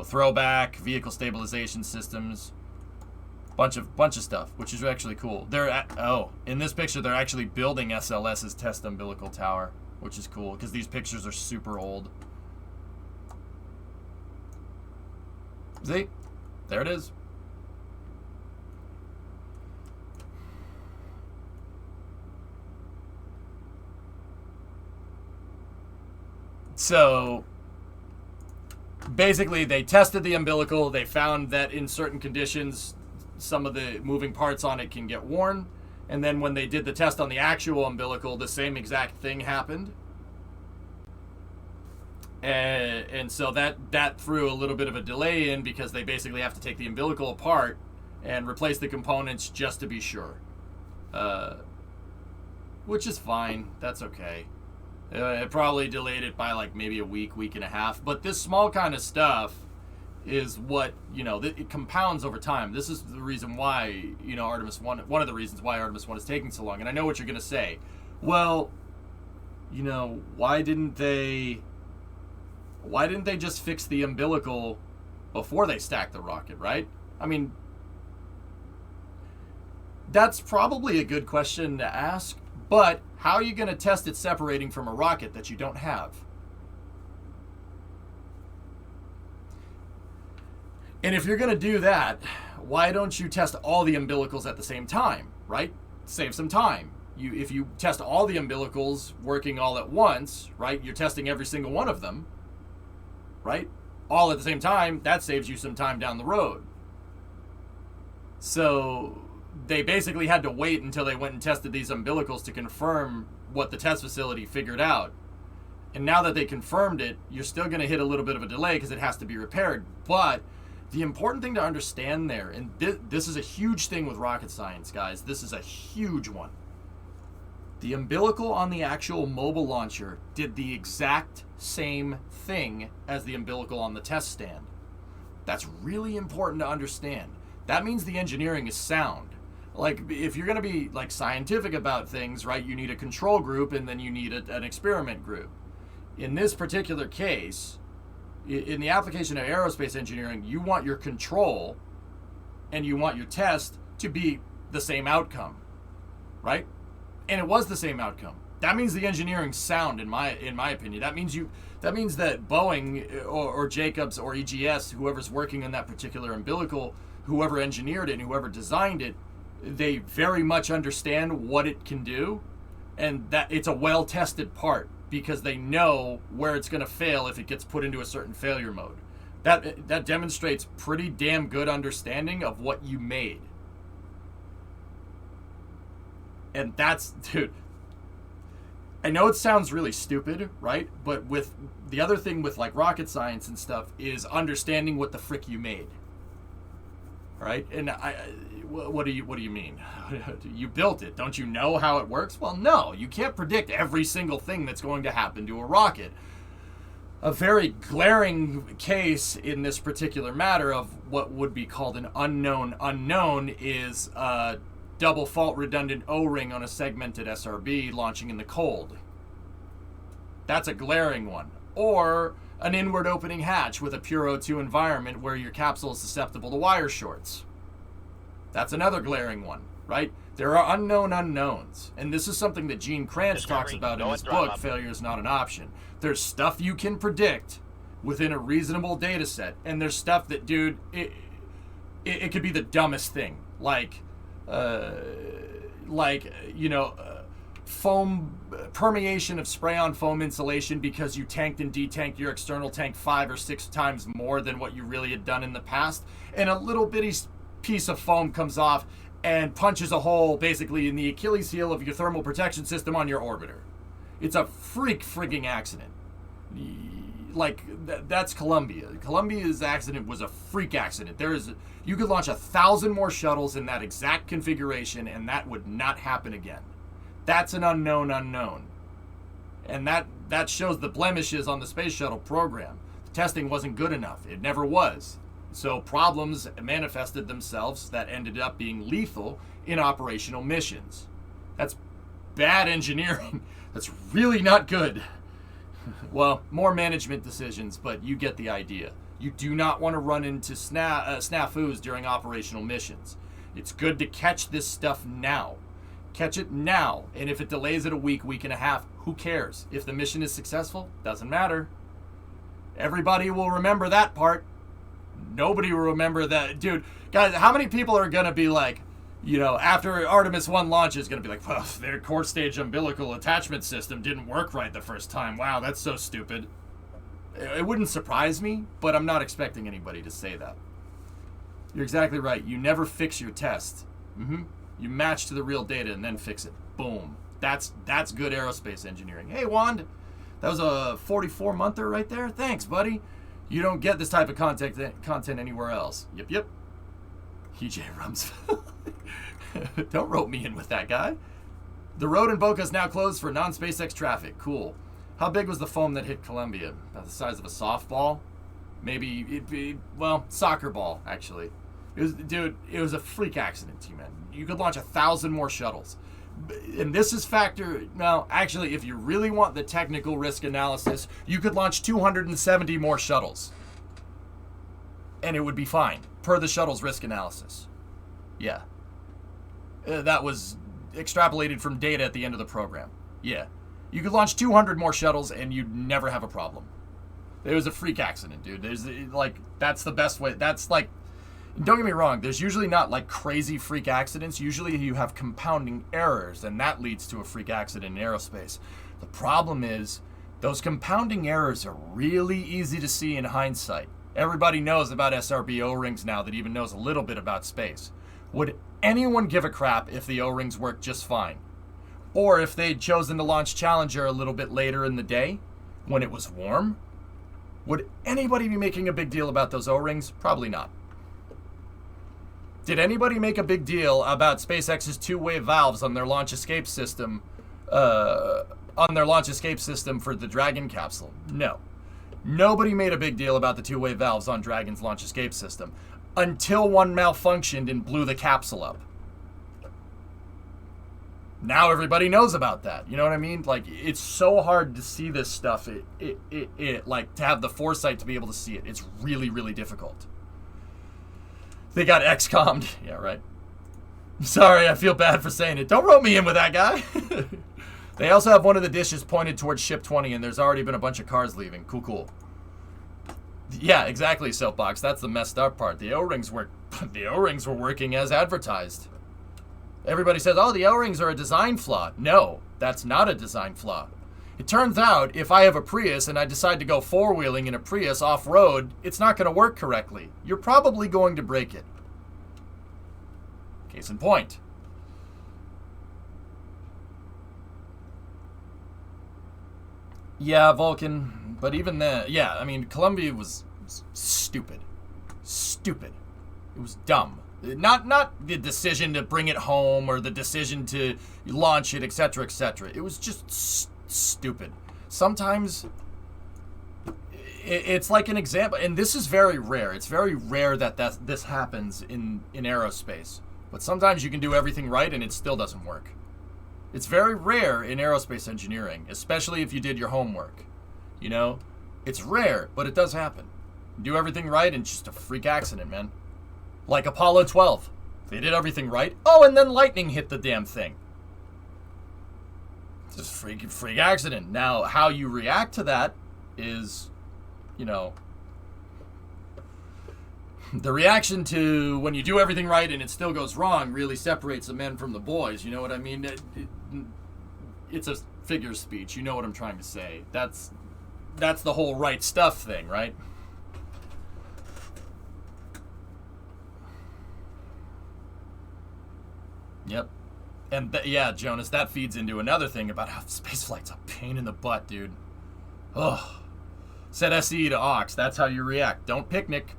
throwback, vehicle stabilization systems, bunch of stuff, which is actually cool. In this picture, they're actually building SLS's test umbilical tower, which is cool because these pictures are super old. See, there it is. So basically they tested the umbilical. They found that in certain conditions, some of the moving parts on it can get worn. And then when they did the test on the actual umbilical, the same exact thing happened. And so that threw a little bit of a delay in because they basically have to take the umbilical apart and replace the components just to be sure. Which is fine. That's okay. It probably delayed it by like maybe a week and a half. But this small kind of stuff is what, it compounds over time. This is the reason why, Artemis 1, one of the reasons why Artemis 1 is taking so long. And I know what you're going to say. Well, why didn't they just fix the umbilical before they stacked the rocket, right? I mean, that's probably a good question to ask. But how are you going to test it separating from a rocket that you don't have? And if you're going to do that, why don't you test all the umbilicals at the same time, right? Save some time. If you test all the umbilicals working all at once, right? You're testing every single one of them, right? All at the same time, that saves you some time down the road. So they basically had to wait until they went and tested these umbilicals to confirm what the test facility figured out. And now that they confirmed it, you're still going to hit a little bit of a delay because it has to be repaired. But the important thing to understand there, and this is a huge thing with rocket science, guys. This is a huge one. The umbilical on the actual mobile launcher did the exact same thing as the umbilical on the test stand. That's really important to understand. That means the engineering is sound. Like, if you're going to be, like, scientific about things, right, you need a control group and then you need an experiment group. In this particular case, in the application of aerospace engineering, you want your control and you want your test to be the same outcome, right? And it was the same outcome. That means the engineering's sound, in my opinion. That means that Boeing or Jacobs or EGS, whoever's working on that particular umbilical, whoever engineered it and whoever designed it, they very much understand what it can do, and that it's a well-tested part because they know where it's going to fail if it gets put into a certain failure mode. That demonstrates pretty damn good understanding of what you made. And that's, dude, I know it sounds really stupid, right? But with the other thing with like rocket science and stuff is understanding what the frick you made. Right? And what do you mean? You built it. Don't you know how it works? Well, no, you can't predict every single thing that's going to happen to a rocket. A very glaring case in this particular matter of what would be called an unknown unknown is a double fault redundant O-ring on a segmented SRB launching in the cold. That's a glaring one. Or an inward opening hatch with a pure O2 environment where your capsule is susceptible to wire shorts. That's another glaring one, right? There are unknown unknowns. And this is something that Gene Kranz talks about in his book, Failure is Not an Option. There's stuff you can predict within a reasonable data set. And there's stuff that, dude, it could be the dumbest thing. Foam permeation of spray-on foam insulation because you tanked and detanked your external tank 5 or 6 times more than what you really had done in the past, and a little bitty piece of foam comes off and punches a hole basically in the Achilles heel of your thermal protection system on your orbiter. It's a frigging accident. That's Columbia. Columbia's accident was a freak accident. You could launch 1,000 more shuttles in that exact configuration and that would not happen again. That's an unknown unknown. And that shows the blemishes on the space shuttle program. The testing wasn't good enough. It never was. So problems manifested themselves that ended up being lethal in operational missions. That's bad engineering. That's really not good. Well, more management decisions, but you get the idea. You do not want to run into snafus during operational missions. It's good to catch this stuff now. Catch it now, and if it delays it a week and a half, who cares? If the mission is successful, doesn't matter. Everybody will remember that part. Nobody will remember that. Dude, guys, how many people are going to be like, after Artemis 1 launches, going to be like, well, their core stage umbilical attachment system didn't work right the first time. Wow, that's so stupid. It wouldn't surprise me, but I'm not expecting anybody to say that. You're exactly right. You never fix your test. You match to the real data and then fix it. Boom. That's good aerospace engineering. Hey, Wand, that was a 44-monther right there. Thanks, buddy. You don't get this type of content anywhere else. Yep. EJ Rumsfeld. Don't rope me in with that guy. The road in Boca is now closed for non-SpaceX traffic. Cool. How big was the foam that hit Columbia? About the size of a softball? Maybe, soccer ball, actually. It was a freak accident, T-Man. You could launch 1,000 more shuttles. And this is actually, if you really want the technical risk analysis, you could launch 270 more shuttles. And it would be fine, per the shuttle's risk analysis. Yeah. That was extrapolated from data at the end of the program. Yeah. You could launch 200 more shuttles and you'd never have a problem. It was a freak accident, dude. That's the best way. Don't get me wrong, there's usually not crazy freak accidents. Usually you have compounding errors, and that leads to a freak accident in aerospace. The problem is, those compounding errors are really easy to see in hindsight. Everybody knows about SRB O-rings now that even knows a little bit about space. Would anyone give a crap if the O-rings worked just fine? Or if they'd chosen to launch Challenger a little bit later in the day, when it was warm? Would anybody be making a big deal about those O-rings? Probably not. Did anybody make a big deal about SpaceX's two-way valves on their launch escape system? For the Dragon capsule? No. Nobody made a big deal about the two-way valves on Dragon's launch escape system until one malfunctioned and blew the capsule up. Now everybody knows about that. You know what I mean? It's so hard to see this stuff. To have the foresight to be able to see it. It's really, really difficult. They got XCOM'd. Yeah, right. Sorry, I feel bad for saying it. Don't rope me in with that guy. They also have one of the dishes pointed towards Ship 20, and there's already been a bunch of cars leaving. Cool. Yeah, exactly, Soapbox. That's the messed up part. The O-rings were working as advertised. Everybody says, oh, the O-rings are a design flaw. No, that's not a design flaw. It turns out if I have a Prius and I decide to go four-wheeling in a Prius off-road, it's not going to work correctly. You're probably going to break it. Case in point. Yeah, Vulcan. But even then, yeah, I mean, Columbia was stupid. Stupid. It was dumb. Not the decision to bring it home or the decision to launch it, etc., etc. It was just stupid. Sometimes it's like an example, and this is very rare. It's very rare that this happens in aerospace. But sometimes you can do everything right and it still doesn't work. It's very rare in aerospace engineering, especially if you did your homework. You know, it's rare, but it does happen. Do everything right and just a freak accident, man. Like Apollo 12. They did everything right. Oh, and then lightning hit the damn thing. Just freak accident. Now, how you react to that is, you know, the reaction to when you do everything right and it still goes wrong really separates the men from the boys. You know what I mean? It's a figure of speech. You know what I'm trying to say. That's the whole right stuff thing, right? Yep. And yeah, Jonas, that feeds into another thing about how spaceflight's a pain in the butt, dude. Ugh. Set SE to aux. That's how you react. Don't picnic.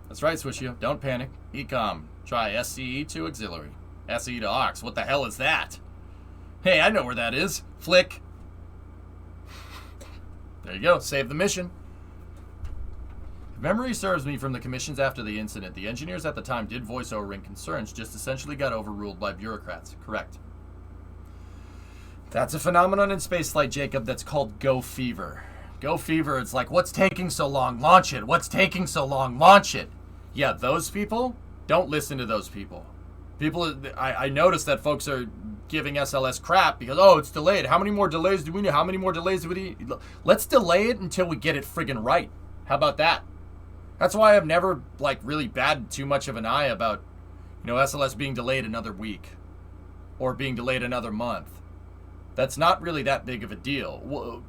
That's right, Swishio. Don't panic. Ecom. Try SCE to auxiliary. SE to aux. What the hell is that? Hey, I know where that is. Flick. There you go. Save the mission. If memory serves me from the commissions after the incident, the engineers at the time did voice over in concerns, just essentially got overruled by bureaucrats. Correct. That's a phenomenon in spaceflight, Jacob, that's called go fever. Go fever, it's like, what's taking so long? Launch it. What's taking so long? Launch it. Yeah, those people, don't listen to those people. I noticed that folks are giving SLS crap because, oh, it's delayed. How many more delays do we need? How many more delays do we need? Let's delay it until we get it friggin' right. How about that? That's why I've never, like, really batted too much of an eye about, you know, SLS being delayed another week or being delayed another month. That's not really that big of a deal.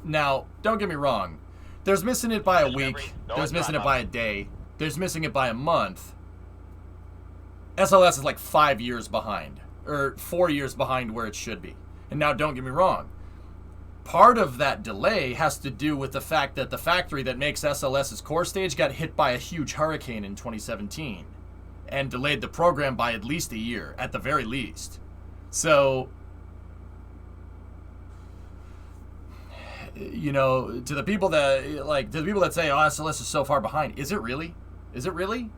Now, don't get me wrong. There's missing it by a week. There's missing it by a day. There's missing it by a month. SLS is like 5 years behind, or 4 years behind where it should be. And now, don't get me wrong. Part of that delay has to do with the fact that the factory that makes SLS's core stage got hit by a huge hurricane in 2017 and delayed the program by at least a year, at the very least. So, you know, to the people that say, oh, SLS is so far behind, is it really? Is it really?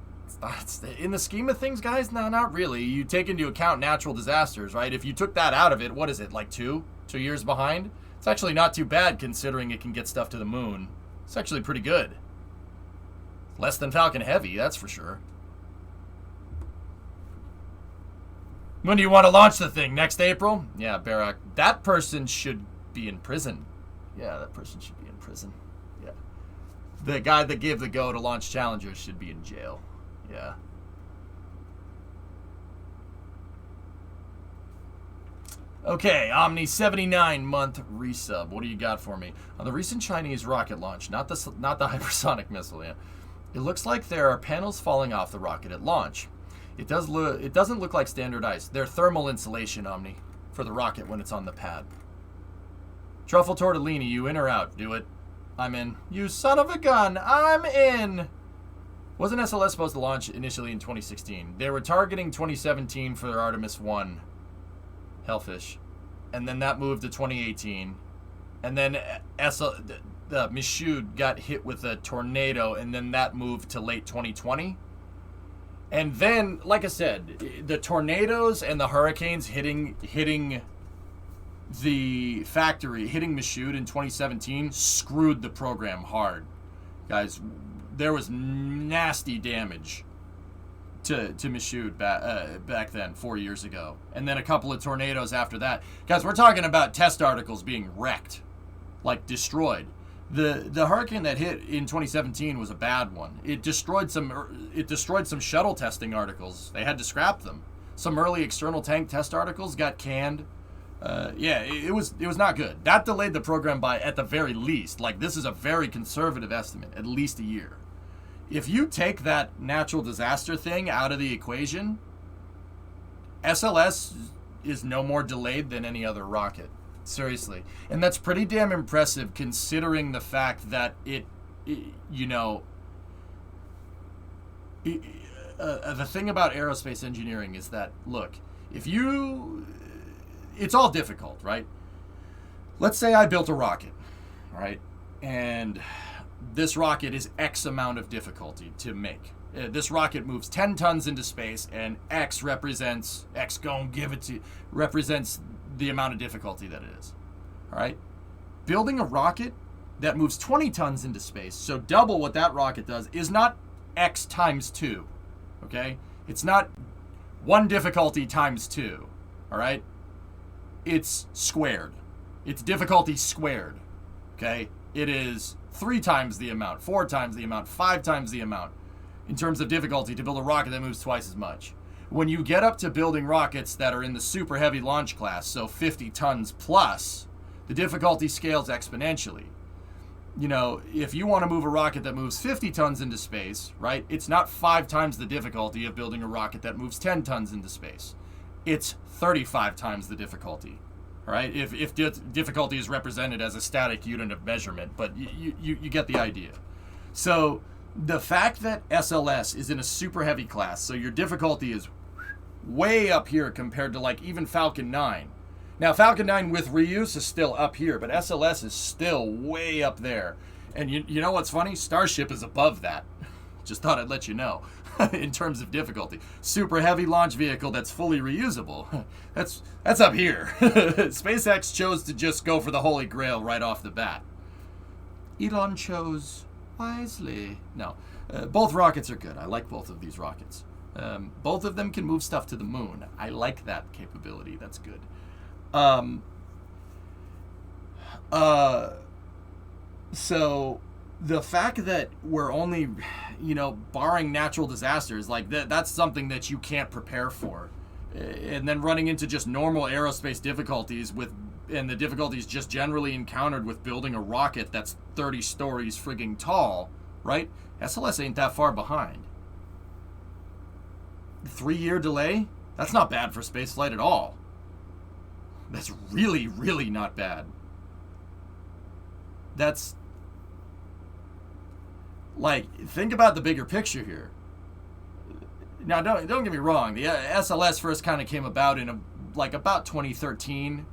It's in the scheme of things, guys, no, not really. You take into account natural disasters, right? If you took that out of it, what is it, like 2 years behind? It's actually not too bad considering it can get stuff to the moon. It's actually pretty good. Less than Falcon Heavy, that's for sure. When do you want to launch the thing? Next April? Yeah, Barak. That person should be in prison. Yeah, that person should be in prison. Yeah. The guy that gave the go to launch Challenger should be in jail. Yeah. Okay, Omni 79 month resub. What do you got for me? On the recent Chinese rocket launch, not the hypersonic missile, yeah. It looks like there are panels falling off the rocket at launch. It doesn't look like standard ice. They're thermal insulation, Omni, for the rocket when it's on the pad. Truffle Tortellini, you in or out? Do it. I'm in. You son of a gun, I'm in! Wasn't SLS supposed to launch initially in 2016? They were targeting 2017 for their Artemis 1. Hellfish. And then that moved to 2018. And then the Michoud got hit with a tornado, and then that moved to late 2020. And then, like I said, the tornadoes and the hurricanes hitting the factory, hitting Michoud in 2017, screwed the program hard. Guys, there was nasty damage to Michoud back then, 4 years ago. And then a couple of tornadoes after that. Guys, we're talking about test articles being wrecked, like destroyed. The hurricane that hit in 2017 was a bad one. It destroyed some shuttle testing articles. They had to scrap them. Some early external tank test articles got canned. Yeah, it was not good. That delayed the program by, at the very least, like this is a very conservative estimate, at least a year. If you take that natural disaster thing out of the equation, SLS is no more delayed than any other rocket. Seriously. And that's pretty damn impressive considering the fact that the thing about aerospace engineering is that, look, it's all difficult, right? Let's say I built a rocket, right? And this rocket is X amount of difficulty to make. This rocket moves 10 tons into space, and X represents the amount of difficulty that it is. All right? Building a rocket that moves 20 tons into space, so double what that rocket does, is not X times 2. Okay? It's not 1 difficulty times 2. All right? It's squared. It's difficulty squared. Okay? It is 3 times the amount, 4 times the amount, 5 times the amount in terms of difficulty to build a rocket that moves twice as much. When you get up to building rockets that are in the super heavy launch class, so 50 tons plus, the difficulty scales exponentially. You know, if you want to move a rocket that moves 50 tons into space, right, it's not 5 times the difficulty of building a rocket that moves 10 tons into space. It's 35 times the difficulty, right? If difficulty is represented as a static unit of measurement, but you get the idea. So the fact that SLS is in a super heavy class, so your difficulty is way up here compared to like even Falcon 9. Now Falcon 9 with reuse is still up here, but SLS is still way up there. And you know what's funny? Starship is above that. Just thought I'd let you know. In terms of difficulty. Super heavy launch vehicle that's fully reusable. That's up here. SpaceX chose to just go for the Holy Grail right off the bat. Elon chose wisely. No, both rockets are good. I like both of these rockets. Both of them can move stuff to the moon. I like that capability. That's good. So the fact that we're only, barring natural disasters, like that's something that you can't prepare for. And then running into just normal aerospace difficulties and the difficulties just generally encountered with building a rocket that's 30 stories frigging tall, right? SLS ain't that far behind. 3-year delay? That's not bad for spaceflight at all. That's really, really not bad. That's like, think about the bigger picture here. Now, don't get me wrong. The SLS first kind of came about in about 2013.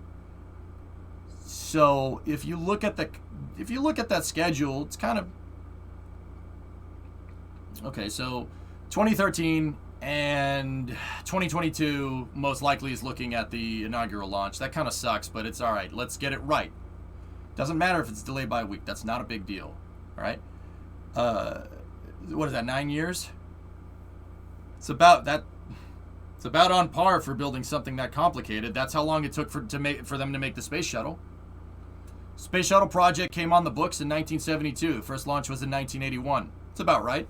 So if you look at that schedule, it's kind of okay. So 2013 and 2022 most likely is looking at the inaugural launch. That kind of sucks, but it's all right. Let's get it right. Doesn't matter if it's delayed by a week. That's not a big deal. All right. What is that? 9 years? It's about that. It's about on par for building something that complicated. That's how long it took for them to make the space shuttle. Space shuttle project came on the books in 1972. The first launch was in 1981. It's about right.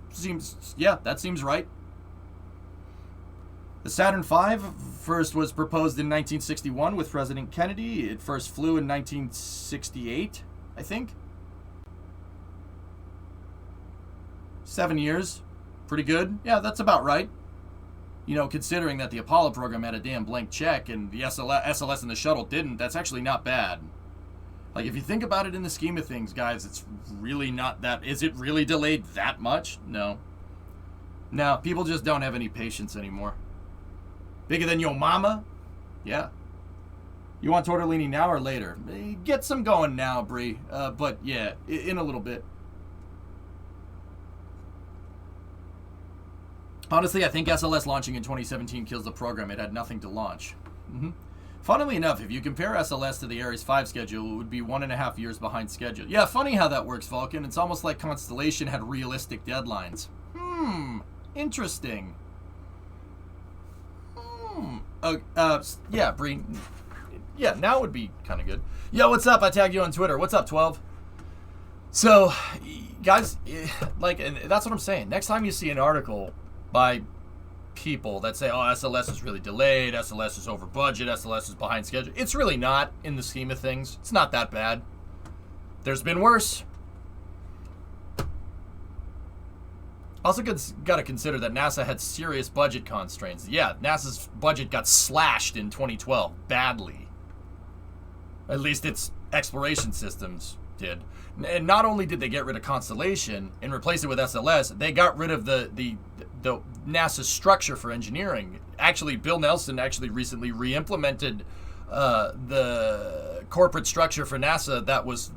That seems right. The Saturn V first was proposed in 1961 with President Kennedy. It first flew in 1968, I think. 7 years. Pretty good. Yeah, that's about right. Considering that the Apollo program had a damn blank check and the SLS and the shuttle didn't, that's actually not bad. Like, if you think about it in the scheme of things, guys, it's really not that... Is it really delayed that much? No. No, people just don't have any patience anymore. Bigger than your mama? Yeah. You want tortellini now or later? Get some going now, Bree. But, yeah, in a little bit. Honestly, I think SLS launching in 2017 kills the program. It had nothing to launch. Funnily enough, if you compare SLS to the Ares 5 schedule, it would be 1.5 years behind schedule. Yeah, funny how that works, Vulcan. It's almost like Constellation had realistic deadlines. Interesting. Yeah, Bree. Yeah, now would be kind of good. Yo, what's up? I tagged you on Twitter. What's up, 12? So, guys, and that's what I'm saying. Next time you see an article by people that say, oh, SLS is really delayed, SLS is over budget, SLS is behind schedule. It's really not in the scheme of things. It's not that bad. There's been worse. Also got to consider that NASA had serious budget constraints. Yeah, NASA's budget got slashed in 2012 badly. At least its exploration systems did. And not only did they get rid of Constellation and replace it with SLS, they got rid of the NASA structure for engineering. Actually, Bill Nelson actually recently re-implemented the corporate structure for NASA that was...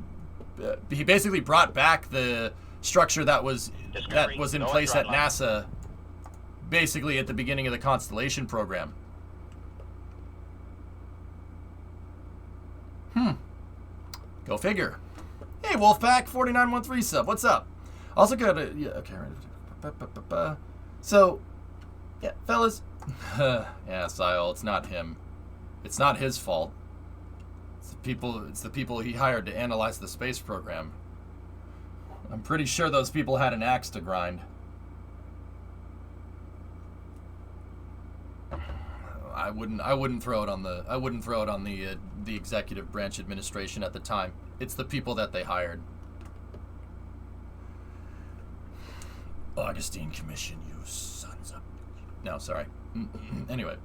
he basically brought back the structure that was in place at NASA basically at the beginning of the Constellation program. Go figure. Hey, Wolfpack 4913 sub. What's up? Also got a... yeah, okay. So, yeah, fellas. Yeah, Sile, it's not him. It's not his fault. It's the people he hired to analyze the space program. I'm pretty sure those people had an axe to grind. I wouldn't throw it on the executive branch administration at the time. It's the people that they hired. Augustine Commission, you sons of... No, sorry. Anyway.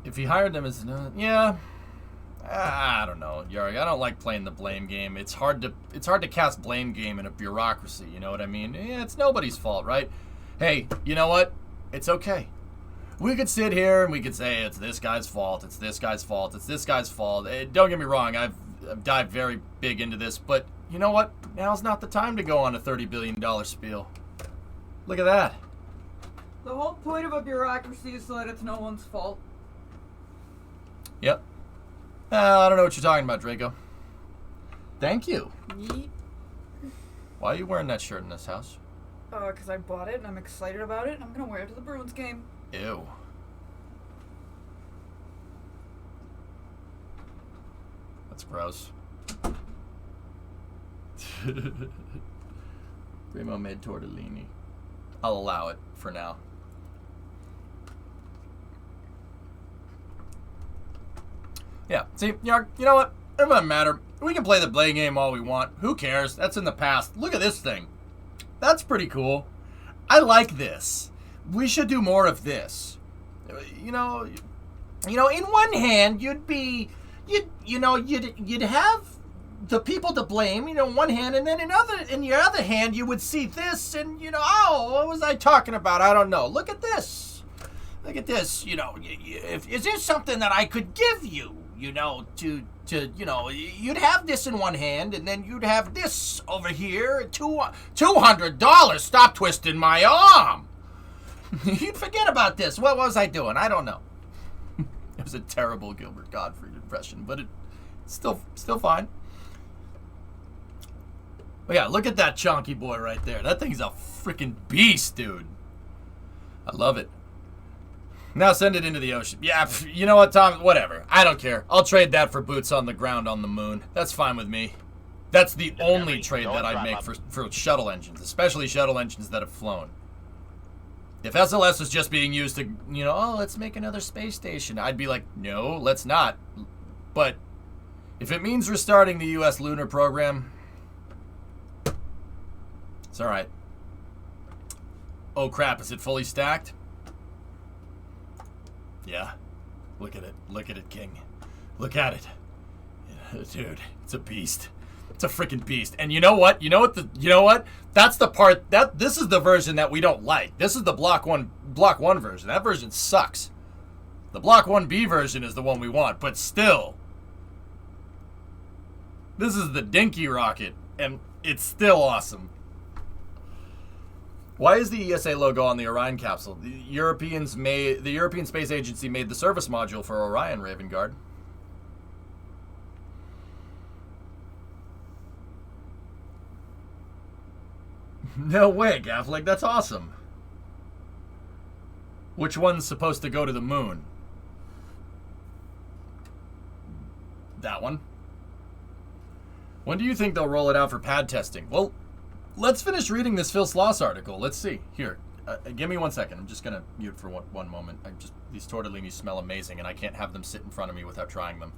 If he hired them as... yeah. I don't know, Yari. I don't like playing the blame game. It's hard to cast blame game in a bureaucracy, you know what I mean? Yeah, it's nobody's fault, right? Hey, you know what? It's okay. We could sit here and we could say it's this guy's fault, it's this guy's fault, it's this guy's fault. Don't get me wrong, I've dived very big into this, but you know what? Now's not the time to go on a $30 billion spiel. Look at that. The whole point of a bureaucracy is so that it's no one's fault. Yep. I don't know what you're talking about, Draco. Thank you. Yeet. Why are you wearing that shirt in this house? Because I bought it and I'm excited about it and I'm going to wear it to the Bruins game. Ew. That's gross. Primo made tortellini. I'll allow it for now. Yeah, see, Yarg, you know what? It doesn't matter. We can play the blame game all we want. Who cares? That's in the past. Look at this thing. That's pretty cool. I like this. We should do more of this. You know, in one hand, you'd have the people to blame, in one hand, and then in your other hand, you would see this, and, oh, what was I talking about? I don't know. Look at this. Look at this, is there something that I could give you, you'd have this in one hand, and then you'd have this over here, $200, stop twisting my arm. You'd forget about this. What was I doing? I don't know. It was a terrible Gilbert Gottfried impression, but it's still fine. But yeah, look at that chonky boy right there. That thing's a freaking beast, dude. I love it. Now send it into the ocean. Yeah, you know what, Tom? Whatever. I don't care. I'll trade that for boots on the ground on the moon. That's fine with me. That's the only trade that I'd make for shuttle engines, especially shuttle engines that have flown. If SLS was just being used to, oh, let's make another space station, I'd be like, no, let's not. But if it means restarting the U.S. lunar program, it's all right. Oh, crap. Is it fully stacked? Yeah. Look at it. Look at it, King. Look at it. Yeah, dude, it's a beast. It's a freaking beast. And you know what? You know what? That's the part this is the version that we don't like. This is the block one version. That version sucks. The block 1B version is the one we want, but still. This is the dinky rocket, and it's still awesome. Why is the ESA logo on the Orion capsule? The European Space Agency made the service module for Orion, Raven Guard. No way, Gafflick. That's awesome. Which one's supposed to go to the moon? That one. When do you think they'll roll it out for pad testing? Well, let's finish reading this Phil Sloss article. Let's see. Here. Give me 1 second. I'm just gonna mute for one moment. These tortellini smell amazing, and I can't have them sit in front of me without trying them.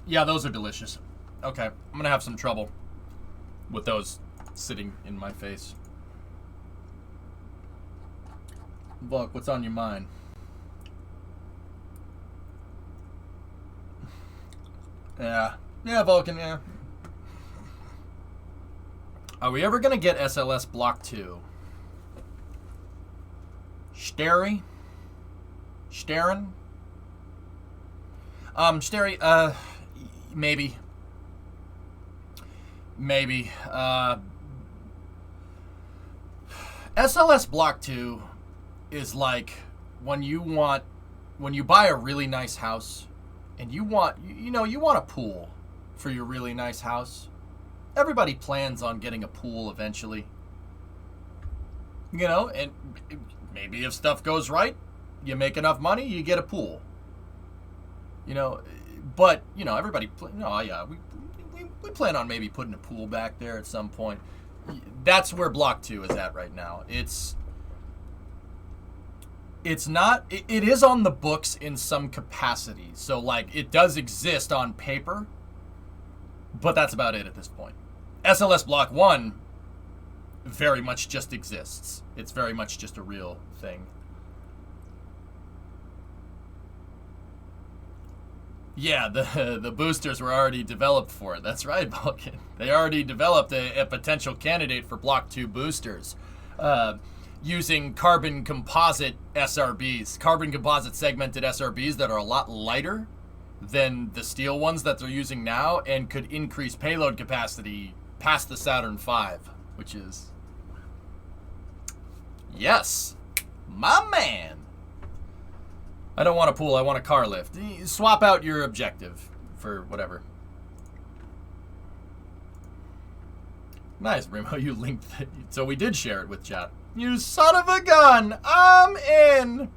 Yeah, those are delicious. Okay, I'm gonna have some trouble with those sitting in my face. Look, what's on your mind? Yeah, Vulcan, yeah. Are we ever gonna get SLS Block 2? Steri? Steren? Steri, maybe. Maybe. SLS Block 2 is like when you buy a really nice house and you want a pool for your really nice house. Everybody plans on getting a pool eventually. And maybe if stuff goes right, you make enough money, you get a pool. But everybody we plan on maybe putting a pool back there at some point. That's where Block 2 is at right now. It's not, it is on the books in some capacity. So like it does exist on paper, but that's about it at this point. SLS Block 1 very much just exists. It's very much just a real thing. Yeah, the boosters were already developed for it. That's right, Vulcan. They already developed a potential candidate for Block 2 boosters using carbon composite SRBs. Carbon composite segmented SRBs that are a lot lighter than the steel ones that they're using now and could increase payload capacity past the Saturn V, which is... Yes, my man. I don't want a pool, I want a car lift. Swap out your objective for whatever. Nice, Remo, you linked it. So we did share it with chat. You son of a gun! I'm in!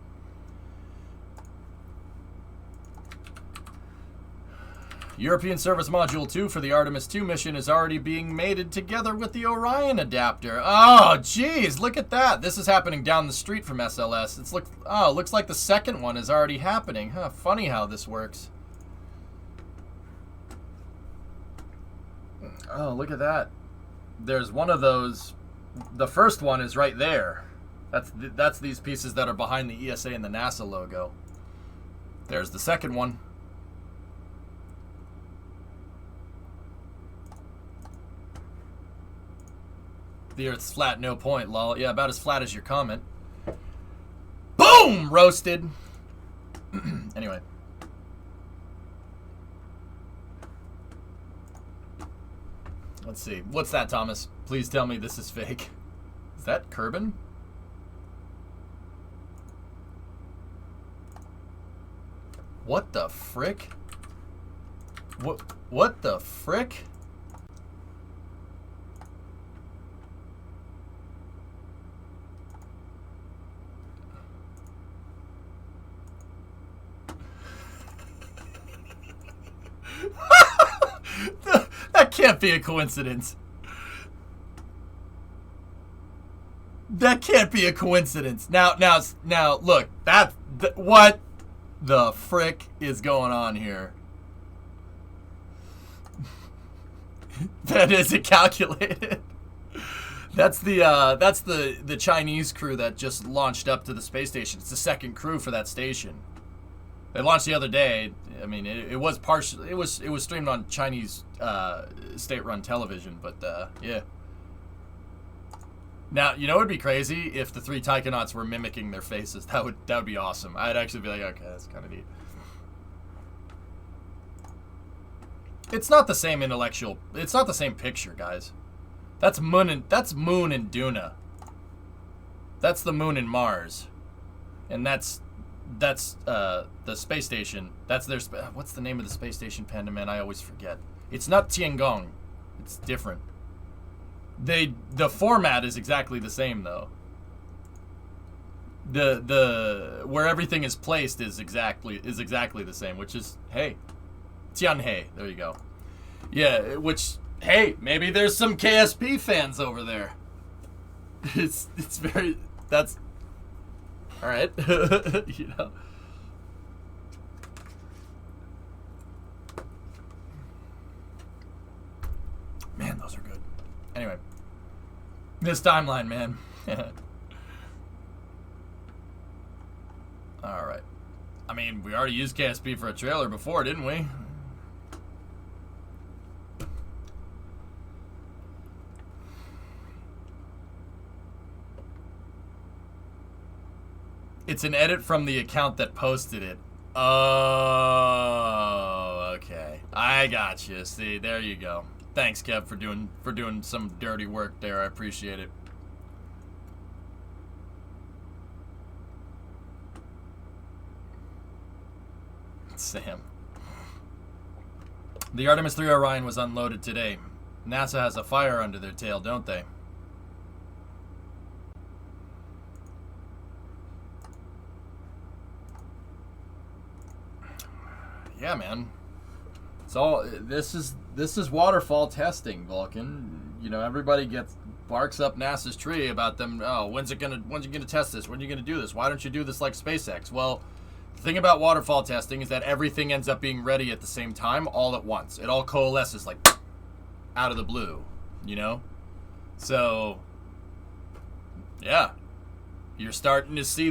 European Service Module 2 for the Artemis 2 mission is already being mated together with the Orion adapter. Oh, jeez, look at that. This is happening down the street from SLS. Looks like the second one is already happening. Huh, funny how this works. Oh, look at that. There's one of those. The first one is right there. That's these pieces that are behind the ESA and the NASA logo. There's the second one. The Earth's flat, no point, lol. Yeah, about as flat as your comment. Boom! Roasted. Anyway. Let's see. What's that, Thomas? Please tell me this is fake. Is that Kerbin? What the frick? What the frick? That can't be a coincidence. That can't be a coincidence. Now, look. What the frick is going on here? That isn't calculated. That's the Chinese crew that just launched up to the space station. It's the second crew for that station. They launched the other day. I mean, it was partially. It was streamed on Chinese state-run television, but yeah. Now, you know, it'd be crazy if the three Taikonauts were mimicking their faces. That would be awesome. I'd actually be like, okay, that's kind of neat. It's not the same intellectual. It's not the same picture, guys. That's Moon and Duna. That's the Moon and Mars, and that's the space station. That's their. What's the name of the space station, Panda Man? I always forget. It's not Tiangong. It's different. The format is exactly the same though. The where everything is placed is exactly the same, which is hey. Tianhe, there you go. Yeah, which hey, maybe there's some KSP fans over there. It's very that's all right. You know. Man, those are good. Anyway, this timeline, man. All right. I mean, we already used KSP for a trailer before, didn't we? It's an edit from the account that posted it. Oh, okay. I got you. See, there you go. Thanks, Kev, for doing some dirty work there. I appreciate it. Sam. The Artemis 3 Orion was unloaded today. NASA has a fire under their tail, don't they? Yeah, man. It's all this is waterfall testing, Vulcan. You know, everybody barks up NASA's tree about them. Oh, when's you gonna test this? When are you gonna do this? Why don't you do this like SpaceX? Well, the thing about waterfall testing is that everything ends up being ready at the same time, all at once. It all coalesces like out of the blue, you know? So, yeah. You're starting to see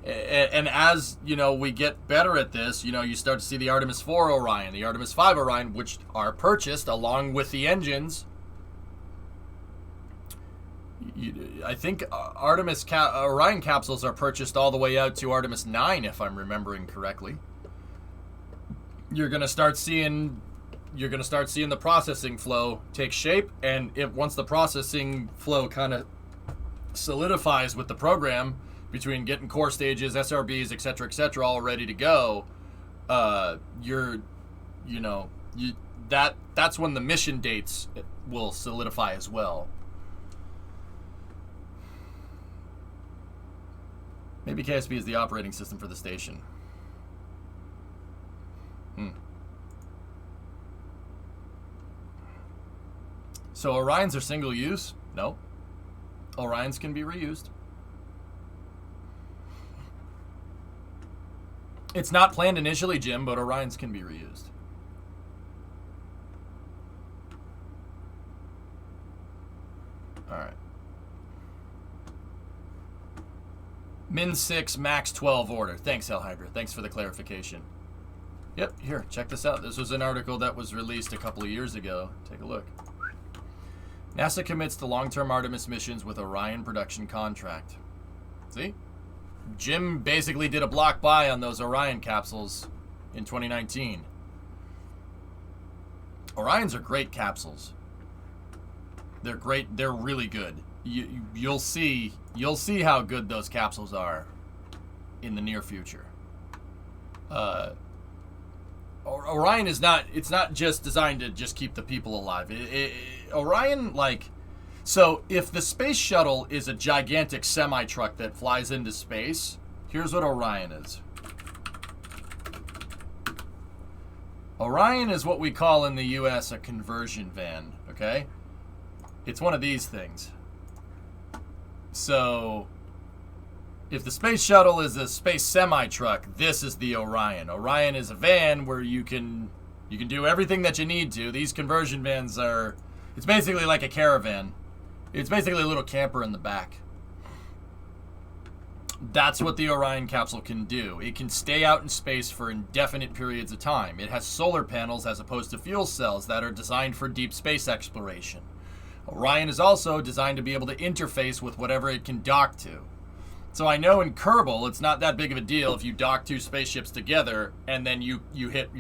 and as, you know, we get better at this, you know, you start to see the Artemis 4 Orion, the Artemis 5 Orion, which are purchased along with the engines. I think Orion capsules are purchased all the way out to Artemis 9, if I'm remembering correctly. You're gonna start seeing the processing flow take shape, and once the processing flow kind of solidifies with the program between getting core stages, SRBs, etc., all ready to go, that's when the mission dates will solidify as well. Maybe KSP is the operating system for the station. So Orions are single use? No. Orions can be reused. It's not planned initially, Jim, but Orions can be reused. All right. Min 6, max 12 order. Thanks, Hell Hydra. Thanks for the clarification. Yep, here, check this out. This was an article that was released a couple of years ago. Take a look. NASA commits to long-term Artemis missions with Orion production contract. See? Jim basically did a block buy on those Orion capsules in 2019. Orions are great capsules. They're great. They're really good. You'll see how good those capsules are in the near future. Orion is not. It's not just designed to just keep the people alive. Orion, like, so if the space shuttle is a gigantic semi-truck that flies into space, here's what Orion is. Orion is what we call in the U.S. a conversion van. Okay, it's one of these things. So, if the space shuttle is a space semi-truck, this is the Orion. Orion is a van where you can do everything that you need to. These conversion vans are, it's basically like a caravan. It's basically a little camper in the back. That's what the Orion capsule can do. It can stay out in space for indefinite periods of time. It has solar panels as opposed to fuel cells that are designed for deep space exploration. Orion is also designed to be able to interface with whatever it can dock to. So I know in Kerbal, it's not that big of a deal if you dock two spaceships together and then you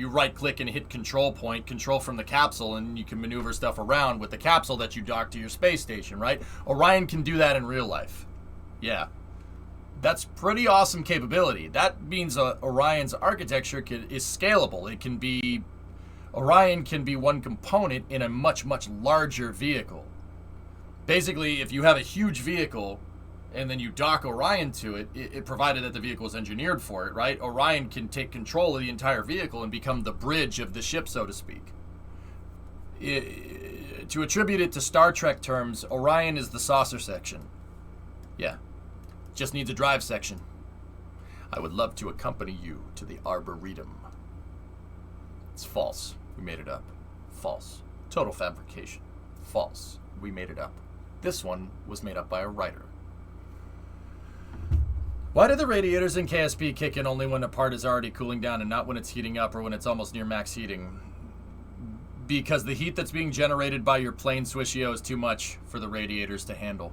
right click and hit control point, control from the capsule, and you can maneuver stuff around with the capsule that you dock to your space station, right? Orion can do that in real life. Yeah. That's pretty awesome capability. That means Orion's architecture is scalable. Orion can be one component in a much, much larger vehicle. Basically, if you have a huge vehicle and then you dock Orion to it, it provided that the vehicle is engineered for it, right? Orion can take control of the entire vehicle and become the bridge of the ship, so to speak. To attribute it to Star Trek terms, Orion is the saucer section. Yeah. Just needs a drive section. I would love to accompany you to the Arboretum. It's false. We made it up. False. Total fabrication. False. We made it up. This one was made up by a writer. Why do the radiators in KSP kick in only when a part is already cooling down and not when it's heating up or when it's almost near max heating? Because the heat that's being generated by your plain swishio is too much for the radiators to handle.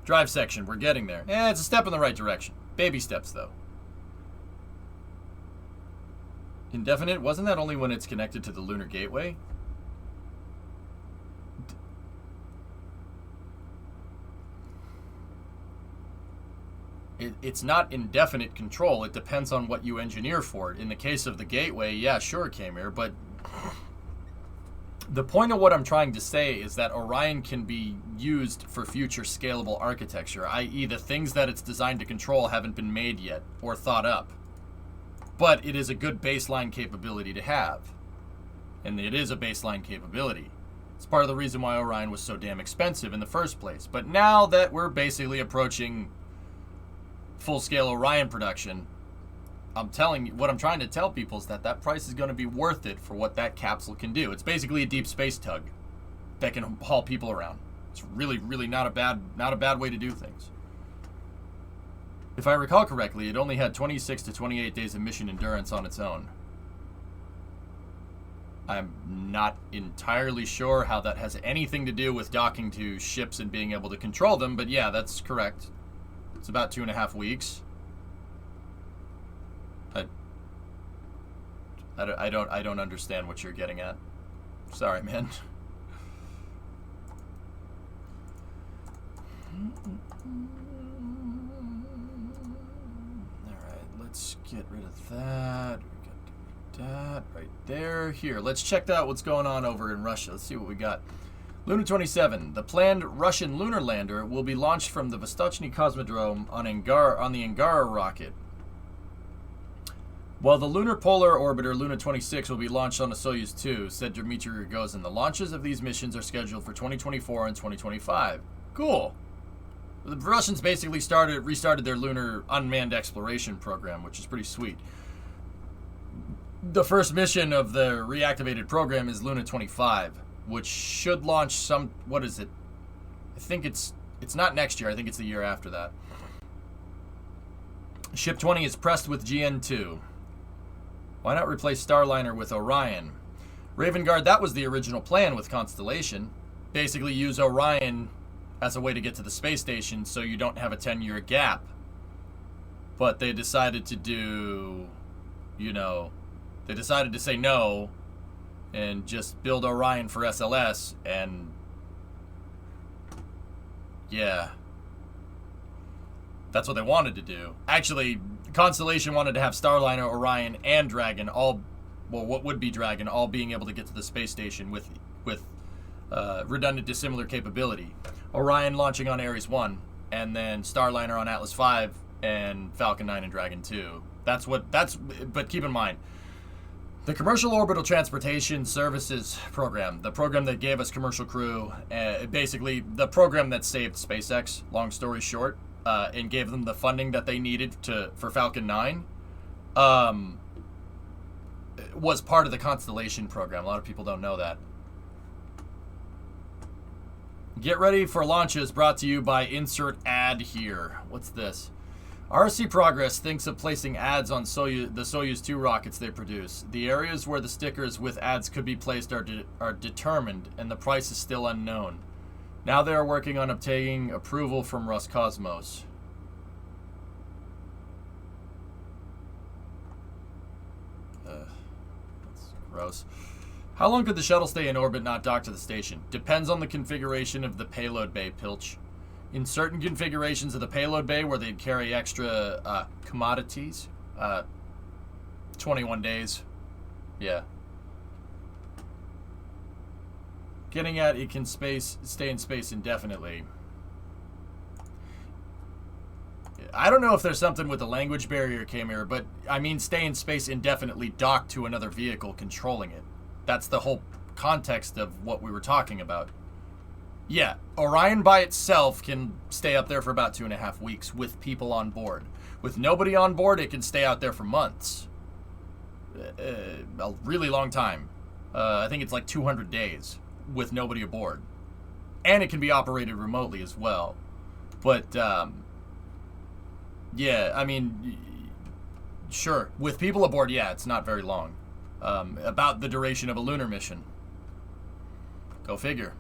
Drive section, we're getting there. It's a step in the right direction. Baby steps, though. Indefinite, wasn't that only when it's connected to the lunar gateway? It's not indefinite control. It depends on what you engineer for it. In the case of the gateway, yeah, sure, Kamir, but the point of what I'm trying to say is that Orion can be used for future scalable architecture, i.e. the things that it's designed to control haven't been made yet or thought up. But it is a good baseline capability to have. And it is a baseline capability. It's part of the reason why Orion was so damn expensive in the first place. But now that we're basically approaching full-scale Orion production, I'm telling you, what I'm trying to tell people is that that price is going to be worth it for what that capsule can do. It's basically a deep space tug that can haul people around. It's really, really not a bad way to do things. If I recall correctly, it only had 26 to 28 days of mission endurance on its own. I'm not entirely sure how that has anything to do with docking to ships and being able to control them, but yeah, that's correct. It's about 2.5 weeks. I don't understand what you're getting at. Sorry, man. Alright, let's get rid of that. We got that right there. Here, let's check out what's going on over in Russia. Let's see what we got. Luna 27. The planned Russian lunar lander will be launched from the Vostochny Cosmodrome on the Angara rocket. While the lunar polar orbiter Luna 26 will be launched on a Soyuz 2, said Dmitry Rogozin. The launches of these missions are scheduled for 2024 and 2025. Cool. The Russians basically restarted their lunar unmanned exploration program, which is pretty sweet. The first mission of the reactivated program is Luna 25, which should launch what is it? I think it's not next year. I think it's the year after that. Ship 20 is pressed with GN2. Why not replace Starliner with Orion? Raven Guard, that was the original plan with Constellation. Basically use Orion as a way to get to the space station so you don't have a 10-year gap. But they decided to do, they decided to say no and just build Orion for SLS, and yeah, that's what they wanted to do. Actually, Constellation wanted to have Starliner, Orion, and Dragon what would be Dragon, all being able to get to the space station with redundant dissimilar capability. Orion launching on Ares 1, and then Starliner on Atlas 5, and Falcon 9 and Dragon 2. But keep in mind, the Commercial Orbital Transportation Services Program, the program that gave us commercial crew, basically the program that saved SpaceX, long story short, and gave them the funding that they needed for Falcon 9, was part of the Constellation program. A lot of people don't know that. Get ready for launches, brought to you by insert ad here. What's this? RC Progress thinks of placing ads on the Soyuz 2 rockets they produce. The areas where the stickers with ads could be placed are determined, and the price is still unknown. Now they are working on obtaining approval from Roscosmos. That's gross. How long could the shuttle stay in orbit, not dock to the station? Depends on the configuration of the payload bay, Pilch. In certain configurations of the payload bay where they'd carry extra commodities, 21 days. Yeah. Getting at it can stay in space indefinitely. I don't know if there's something with the language barrier, Kamir, but I mean stay in space indefinitely docked to another vehicle controlling it. That's the whole context of what we were talking about. Yeah, Orion by itself can stay up there for about 2.5 weeks with people on board. With nobody on board, it can stay out there for months. A really long time. I think it's like 200 days with nobody aboard. And it can be operated remotely as well. But, yeah, I mean, sure. With people aboard, yeah, it's not very long. About the duration of a lunar mission. Go figure.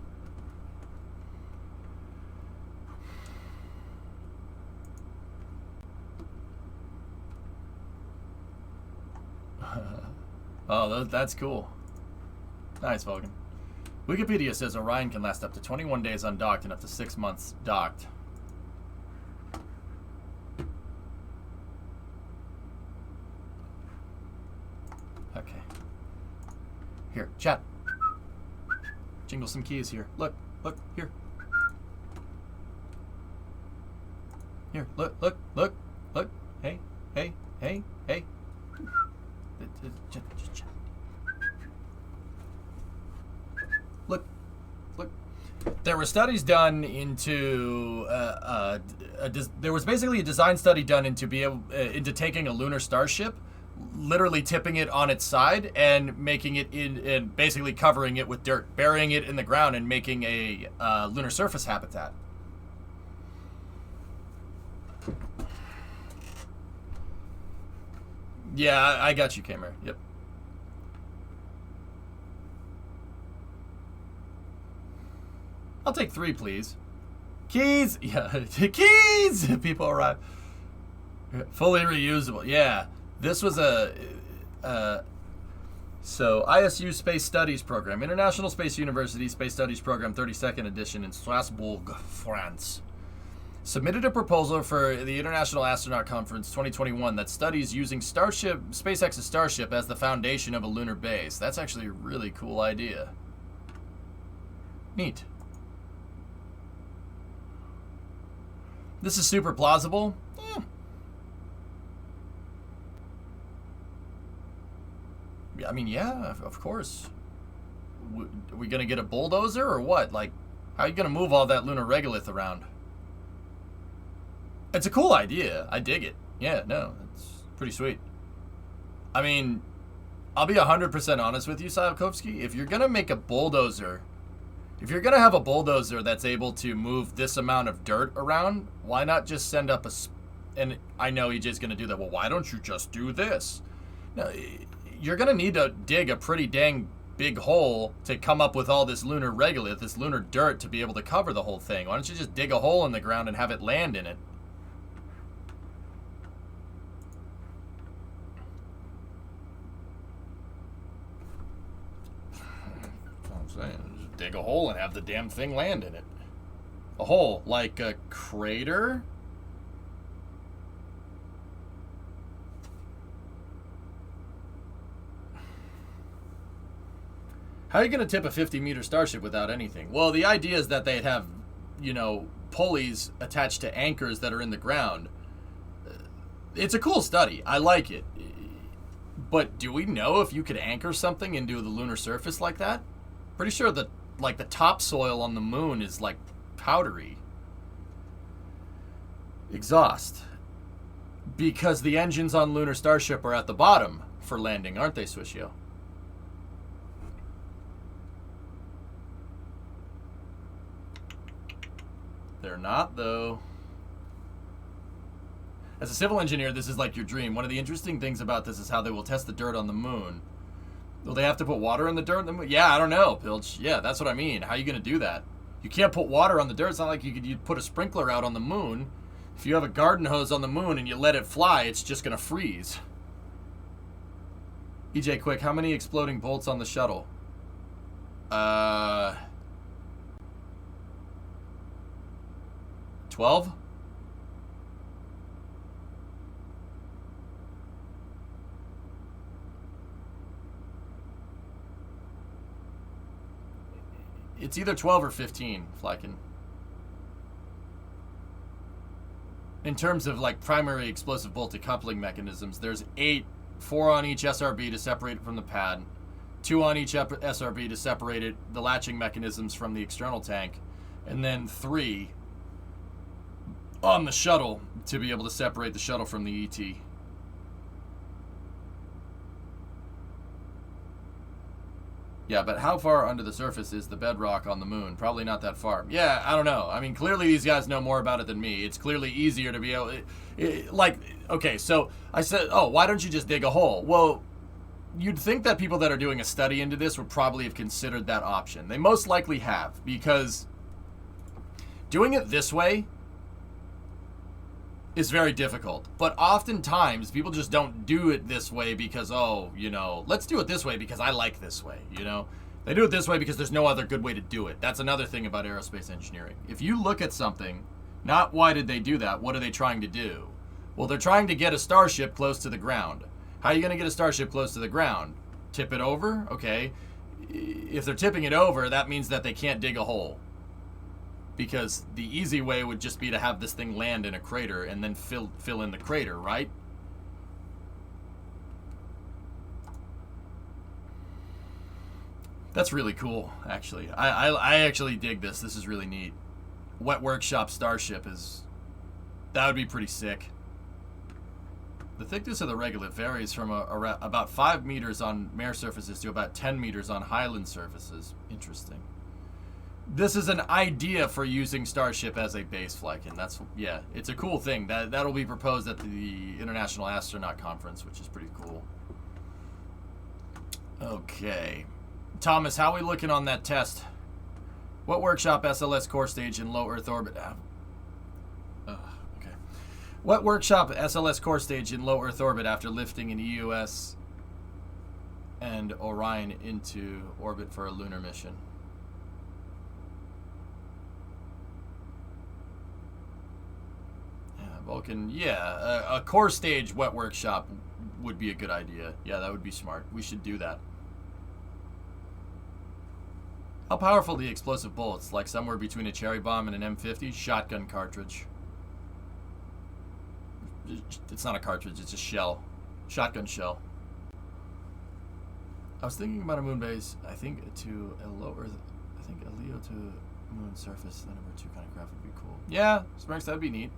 Oh, that's cool. Nice, Vulcan. Wikipedia says Orion can last up to 21 days undocked and up to 6 months docked. Okay. Here, chat. Jingle some keys here. Look, here. Here, look. Hey. Look. There were studies done into there was basically a design study done into taking a lunar starship, literally tipping it on its side and making it and basically covering it with dirt, burying it in the ground and making a lunar surface habitat. Yeah, I got you, Cameron. Yep. I'll take 3, please. Keys! Yeah, keys! People arrive. Fully reusable. Yeah. This was so ISU Space Studies Program. International Space University Space Studies Program 32nd edition in Strasbourg, France. Submitted a proposal for the International Astronaut Conference 2021 that studies using SpaceX's Starship as the foundation of a lunar base. That's actually a really cool idea. Neat. This is super plausible. I mean, yeah, of course. Are we going to get a bulldozer or what? Like, how are you going to move all that lunar regolith around? It's a cool idea. I dig it. Yeah, no, it's pretty sweet. I mean, I'll be 100% honest with you, Sayakovsky. If you're going to make a bulldozer, if you're going to have a bulldozer that's able to move this amount of dirt around, why not just send up and I know EJ's going to do that. Well, why don't you just do this? No, you're going to need to dig a pretty dang big hole to come up with all this lunar regolith, this lunar dirt, to be able to cover the whole thing. Why don't you just dig a hole in the ground and have it land in it? I'm saying, just dig a hole and have the damn thing land in it. A hole, like a crater? How are you going to tip a 50-meter Starship without anything? Well, the idea is that they'd have, pulleys attached to anchors that are in the ground. It's a cool study. I like it. But do we know if you could anchor something into the lunar surface like that? Pretty sure that, the topsoil on the moon is, powdery. Exhaust. Because the engines on Lunar Starship are at the bottom for landing, aren't they, Swishio? They're not, though. As a civil engineer, this is like your dream. One of the interesting things about this is how they will test the dirt on the moon. Will they have to put water in the dirt on the moon? Yeah, I don't know, Pilch. Yeah, that's what I mean. How are you going to do that? You can't put water on the dirt. It's not like you'd put a sprinkler out on the moon. If you have a garden hose on the moon and you let it fly, it's just going to freeze. EJ, quick, how many exploding bolts on the shuttle? 12? It's either 12 or 15, Flykin. In terms of like primary explosive bolt decoupling mechanisms, there's 8, 4 on each SRB to separate it from the pad, 2 on each SRB to separate it, the latching mechanisms from the external tank, and then 3 on the shuttle to be able to separate the shuttle from the ET. Yeah, but how far under the surface is the bedrock on the moon? Probably not that far. Yeah, I don't know. I mean, clearly these guys know more about it than me. It's clearly easier to be able... okay, so I said, oh, why don't you just dig a hole? Well, you'd think that people that are doing a study into this would probably have considered that option. They most likely have, because doing it this way is very difficult. But oftentimes, people just don't do it this way because, oh, you know, let's do it this way because I like this way, you know? They do it this way because there's no other good way to do it. That's another thing about aerospace engineering. If you look at something, not why did they do that, what are they trying to do? Well, they're trying to get a Starship close to the ground. How are you going to get a Starship close to the ground? Tip it over? Okay. If they're tipping it over, that means that they can't dig a hole. Because the easy way would just be to have this thing land in a crater and then fill in the crater, right? That's really cool, actually. I actually dig this. This is really neat. Wet Workshop Starship is... That would be pretty sick. The thickness of the regolith varies from about 5 meters on mare surfaces to about 10 meters on highland surfaces. Interesting. This is an idea for using Starship as a base, Flykin. That's, yeah, it's a cool thing. That'll be proposed at the International Astronaut Conference, which is pretty cool. Okay. Thomas, how are we looking on that test? What workshop SLS core stage in low Earth orbit? Okay. What workshop SLS core stage in low Earth orbit after lifting an EUS and Orion into orbit for a lunar mission? Vulcan, yeah, a core stage wet workshop would be a good idea. Yeah, that would be smart. We should do that. How powerful are the explosive bullets? Like somewhere between a cherry bomb and an M50? Shotgun cartridge. It's not a cartridge, it's a shell. Shotgun shell. I was thinking about a moon base, I think to a low Earth, I think a LEO to moon surface, the number 2 kind of craft would be cool. Yeah, Sparks, that'd be neat.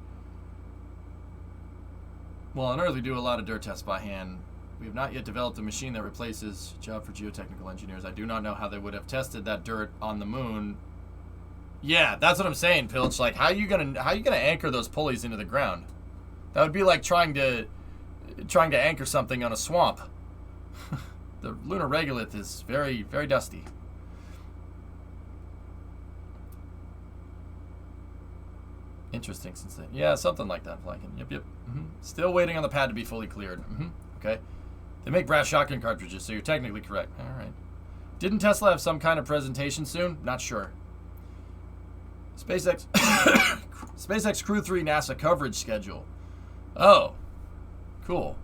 Well, on Earth we do a lot of dirt tests by hand. We have not yet developed a machine that replaces job for geotechnical engineers. I do not know how they would have tested that dirt on the moon. Yeah, that's what I'm saying, Pilch. Like, how are you gonna anchor those pulleys into the ground? That would be like trying to anchor something on a swamp. The lunar regolith is very, very dusty. Interesting since then. Yeah, something like that, Flankin. Yep. Still waiting on the pad to be fully cleared. Okay. They make brass shotgun cartridges, so you're technically correct. All right. Didn't Tesla have some kind of presentation soon? Not sure. SpaceX SpaceX Crew 3 NASA coverage schedule. Oh. Cool.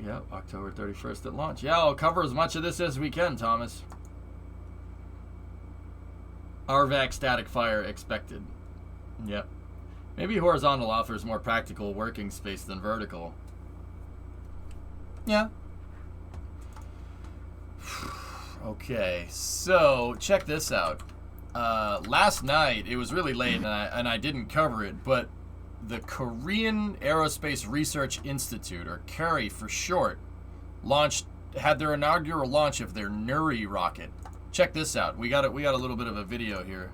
Yep, October 31st at launch. Yeah, I'll cover as much of this as we can, Thomas. RVAC static fire expected. Yep. Maybe horizontal offers more practical working space than vertical. Yeah. Okay, so check this out. Last night, it was really late and I didn't cover it, but the Korean Aerospace Research Institute, or KARI for short, had their inaugural launch of their Nuri rocket. Check this out. We got a little bit of a video here.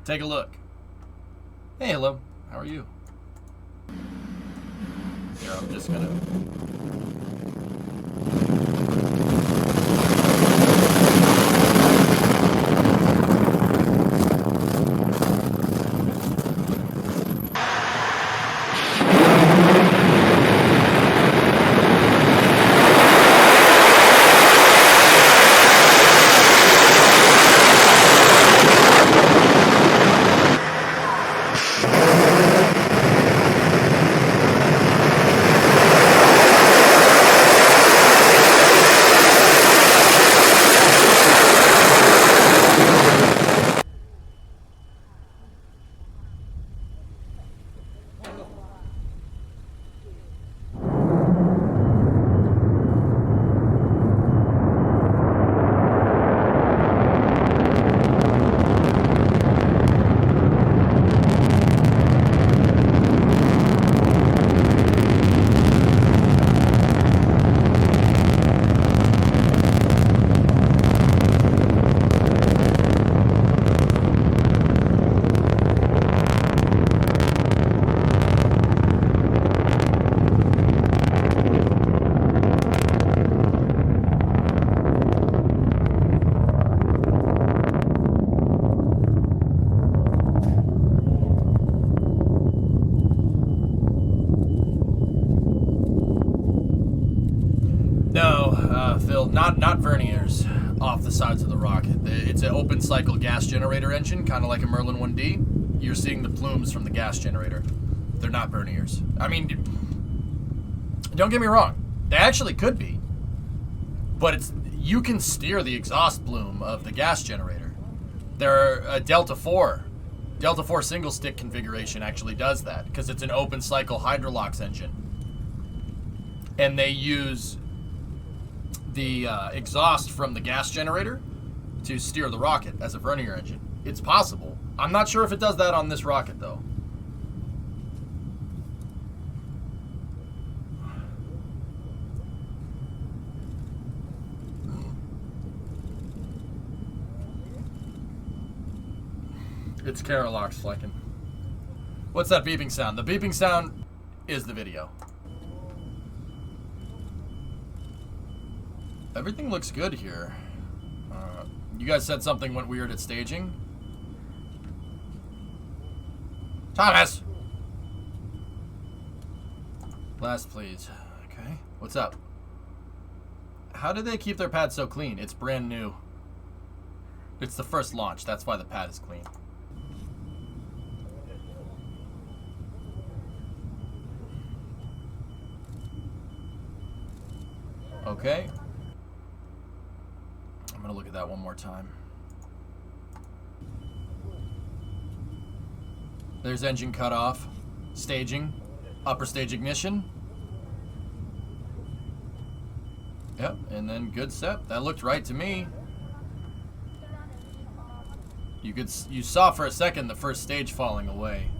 Take a look. Hey, hello. How are you? Here, I'm just gonna... fill, not verniers off the sides of the rocket. It's an open cycle gas generator engine, kind of like a Merlin 1D. You're seeing the plumes from the gas generator. They're not verniers. I mean, don't get me wrong. They actually could be. But you can steer the exhaust plume of the gas generator. A Delta 4 single stick configuration actually does that because it's an open cycle Hydrolox engine. And they use the exhaust from the gas generator to steer the rocket as a vernier engine. It's possible. I'm not sure if it does that on this rocket, though. It's Carolox flecking. What's that beeping sound? The beeping sound is the video. Everything looks good here. You guys said something went weird at staging. Thomas! Last, please. Okay. What's up? How did they keep their pad so clean? It's brand new. It's the first launch. That's why the pad is clean. Okay. I'm gonna look at that one more time. There's engine cutoff, staging, upper stage ignition. Yep, and then good set. That looked right to me. You saw for a second the first stage falling away.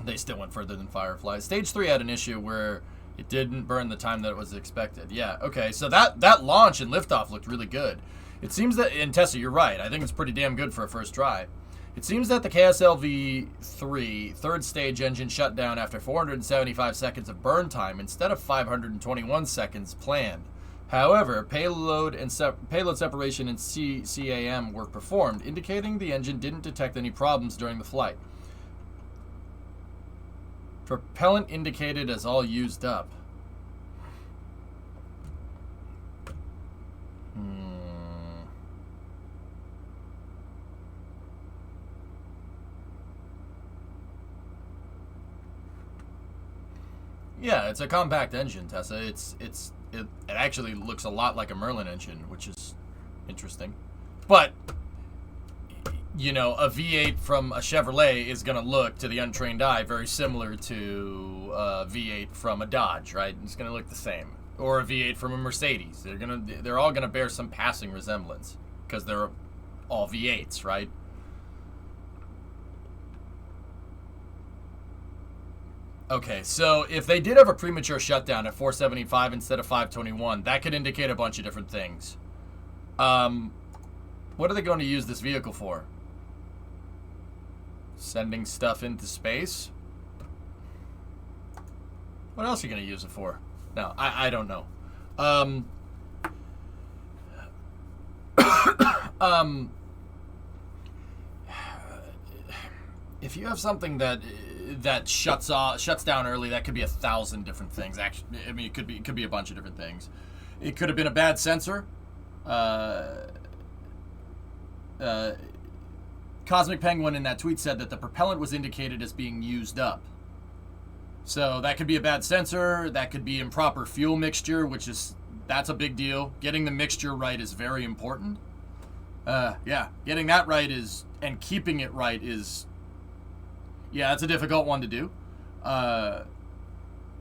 They still went further than Firefly. Stage 3 had an issue where it didn't burn the time that it was expected. Yeah, okay, so that launch and liftoff looked really good. It seems that, and Tessa, you're right, I think it's pretty damn good for a first try. It seems that the KSLV-3 third stage engine shut down after 475 seconds of burn time instead of 521 seconds planned. However, payload separation and CAM were performed, indicating the engine didn't detect any problems during the flight. Propellant indicated as all used up. Yeah, it's a compact engine, Tessa. It actually looks a lot like a Merlin engine, which is interesting. But you know, a V8 from a Chevrolet is going to look, to the untrained eye, very similar to a V8 from a Dodge, right? It's going to look the same. Or a V8 from a Mercedes. They're all going to bear some passing resemblance because they're all V8s, right? Okay, so if they did have a premature shutdown at 475 instead of 521, that could indicate a bunch of different things. What are they going to use this vehicle for? Sending stuff into space? What else are you going to use it for? No, I don't know. If you have something that shuts down early, that could be 1,000 different things. Actually, I mean, it could be a bunch of different things. It could have been a bad sensor. Cosmic Penguin in that tweet said that the propellant was indicated as being used up. So that could be a bad sensor. That could be improper fuel mixture, that's a big deal. Getting the mixture right is very important. Yeah, getting that right and keeping it right is, yeah, that's a difficult one to do.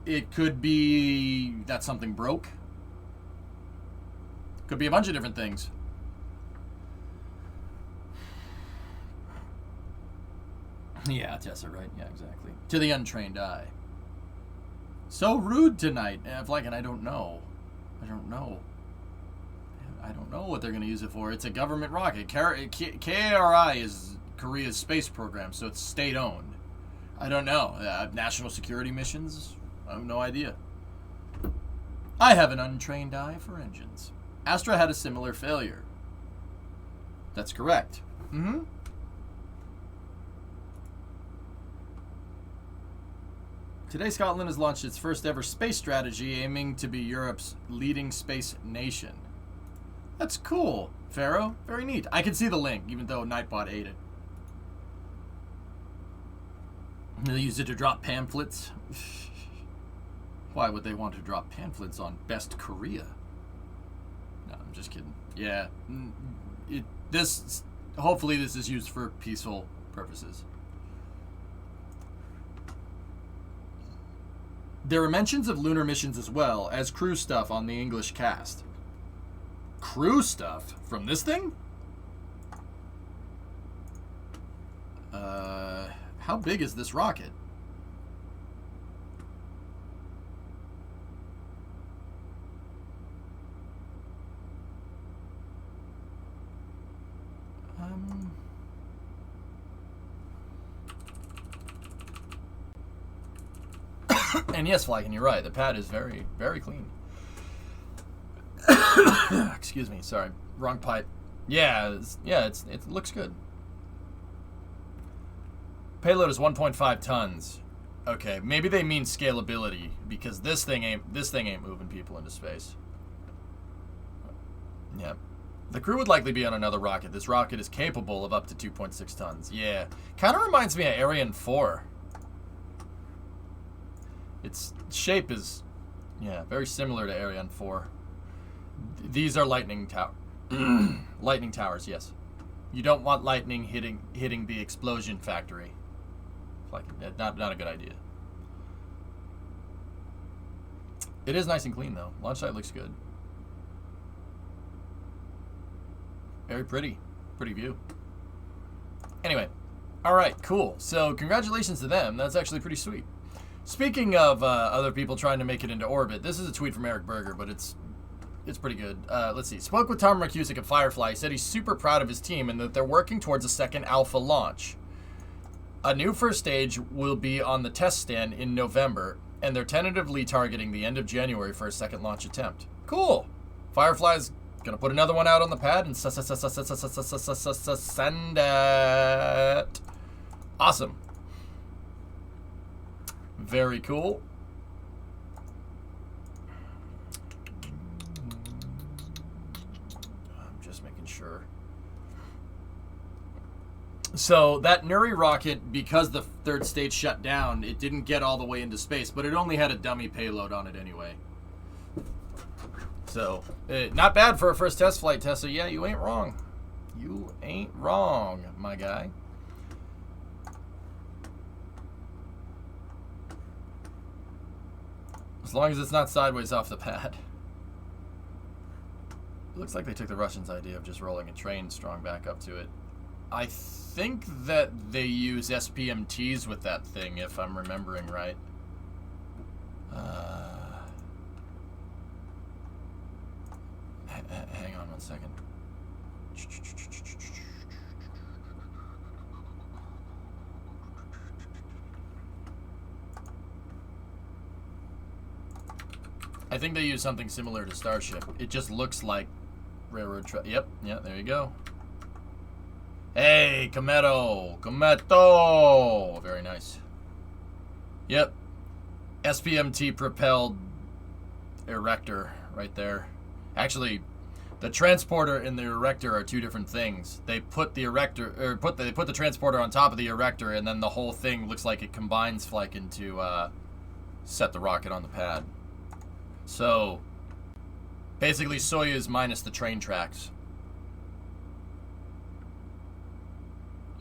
It could be that something broke. Could be a bunch of different things. Yeah, Tessa, right? Yeah, exactly. To the untrained eye. So rude tonight. Flakin, I don't know. I don't know what they're going to use it for. It's a government rocket. KARI is Korea's space program, so it's state-owned. I don't know. National security missions? I have no idea. I have an untrained eye for engines. Astra had a similar failure. That's correct. Mm-hmm. Today, Scotland has launched its first ever space strategy, aiming to be Europe's leading space nation. That's cool, Pharaoh. Very neat. I can see the link, even though Nightbot ate it. They'll use it to drop pamphlets. Why would they want to drop pamphlets on Best Korea? No, I'm just kidding. Yeah, hopefully this is used for peaceful purposes. There are mentions of lunar missions as well as crew stuff on the English cast. Crew stuff? From this thing? How big is this rocket? And yes, Flagon, you're right. The pad is very, very clean. Excuse me. Sorry. Wrong pipe. Yeah, it looks good. Payload is 1.5 tons. Okay, maybe they mean scalability because this thing ain't moving people into space. Yep. The crew would likely be on another rocket. This rocket is capable of up to 2.6 tons. Yeah. Kind of reminds me of Ariane 4. Its shape is, yeah, very similar to Ariane 4. These are lightning towers, yes. You don't want lightning hitting the explosion factory. Like, not a good idea. It is nice and clean though. Launch site looks good. Very pretty. Pretty view. Anyway. Alright, cool. So congratulations to them. That's actually pretty sweet. Speaking of other people trying to make it into orbit, this is a tweet from Eric Berger, but it's pretty good. Let's see. Spoke with Tom Marcusick at Firefly. He said he's super proud of his team and that they're working towards a second alpha launch. A new first stage will be on the test stand in November, and they're tentatively targeting the end of January for a second launch attempt. Cool. Firefly's gonna put another one out on the pad and send it. Awesome. Very cool. I'm just making sure. So that Nuri rocket, because the third stage shut down, it didn't get all the way into space, but it only had a dummy payload on it anyway. So, not bad for a first test flight, Tessa. Yeah, you ain't wrong. You ain't wrong, my guy. As long as it's not sideways off the pad. It looks like they took the Russians' idea of just rolling a train strong back up to it. I think that they use SPMTs with that thing, if I'm remembering right. Hang on one second. I think they use something similar to Starship. It just looks like railroad track. Yep, yeah, there you go. Hey, Cometo! Very nice. Yep. SPMT propelled erector right there. Actually, the transporter and the erector are two different things. They put the erector, or they put the transporter on top of the erector, and then the whole thing looks like it combines Flykin to set the rocket on the pad. So, basically Soyuz minus the train tracks.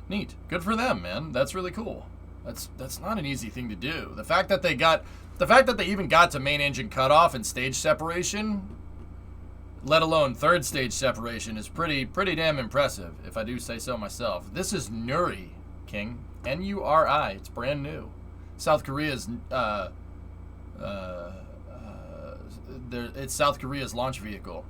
Neat. Good for them, man. That's really cool. That's not an easy thing to do. The fact that they even got to main engine cutoff and stage separation, let alone third stage separation, is pretty damn impressive, if I do say so myself. This is Nuri, King. N-U-R-I. It's brand new. South Korea's it's South Korea's launch vehicle.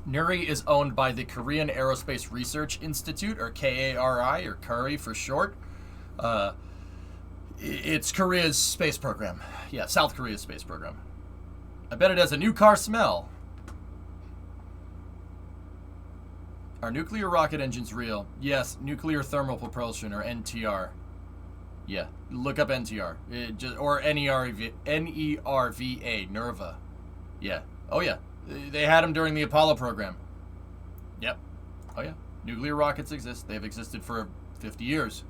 Nuri is owned by the Korean Aerospace Research Institute, or KARI, or KARI for short. It's Korea's space program. Yeah, South Korea's space program. I bet it has a new car smell. Are nuclear rocket engines real? Yes, nuclear thermal propulsion, or NTR. Yeah, look up NTR. Or NERVA, Nerva. Yeah. Oh, yeah. They had them during the Apollo program. Yep. Oh, yeah. Nuclear rockets exist. They've existed for 50 years.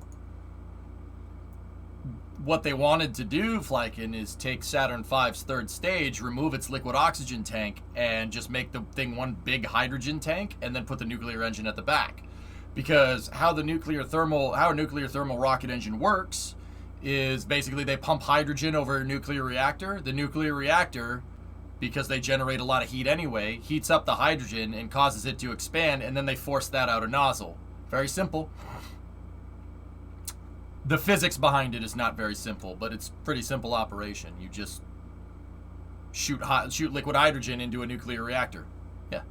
What they wanted to do, Flykin, is take Saturn V's third stage, remove its liquid oxygen tank, and just make the thing one big hydrogen tank, and then put the nuclear engine at the back. Because how a nuclear thermal rocket engine works is basically they pump hydrogen over a nuclear reactor. The nuclear reactor, because they generate a lot of heat anyway, heats up the hydrogen and causes it to expand, and then they force that out a nozzle. Very simple. The physics behind it is not very simple, but it's pretty simple operation. You just shoot liquid hydrogen into a nuclear reactor. Yeah.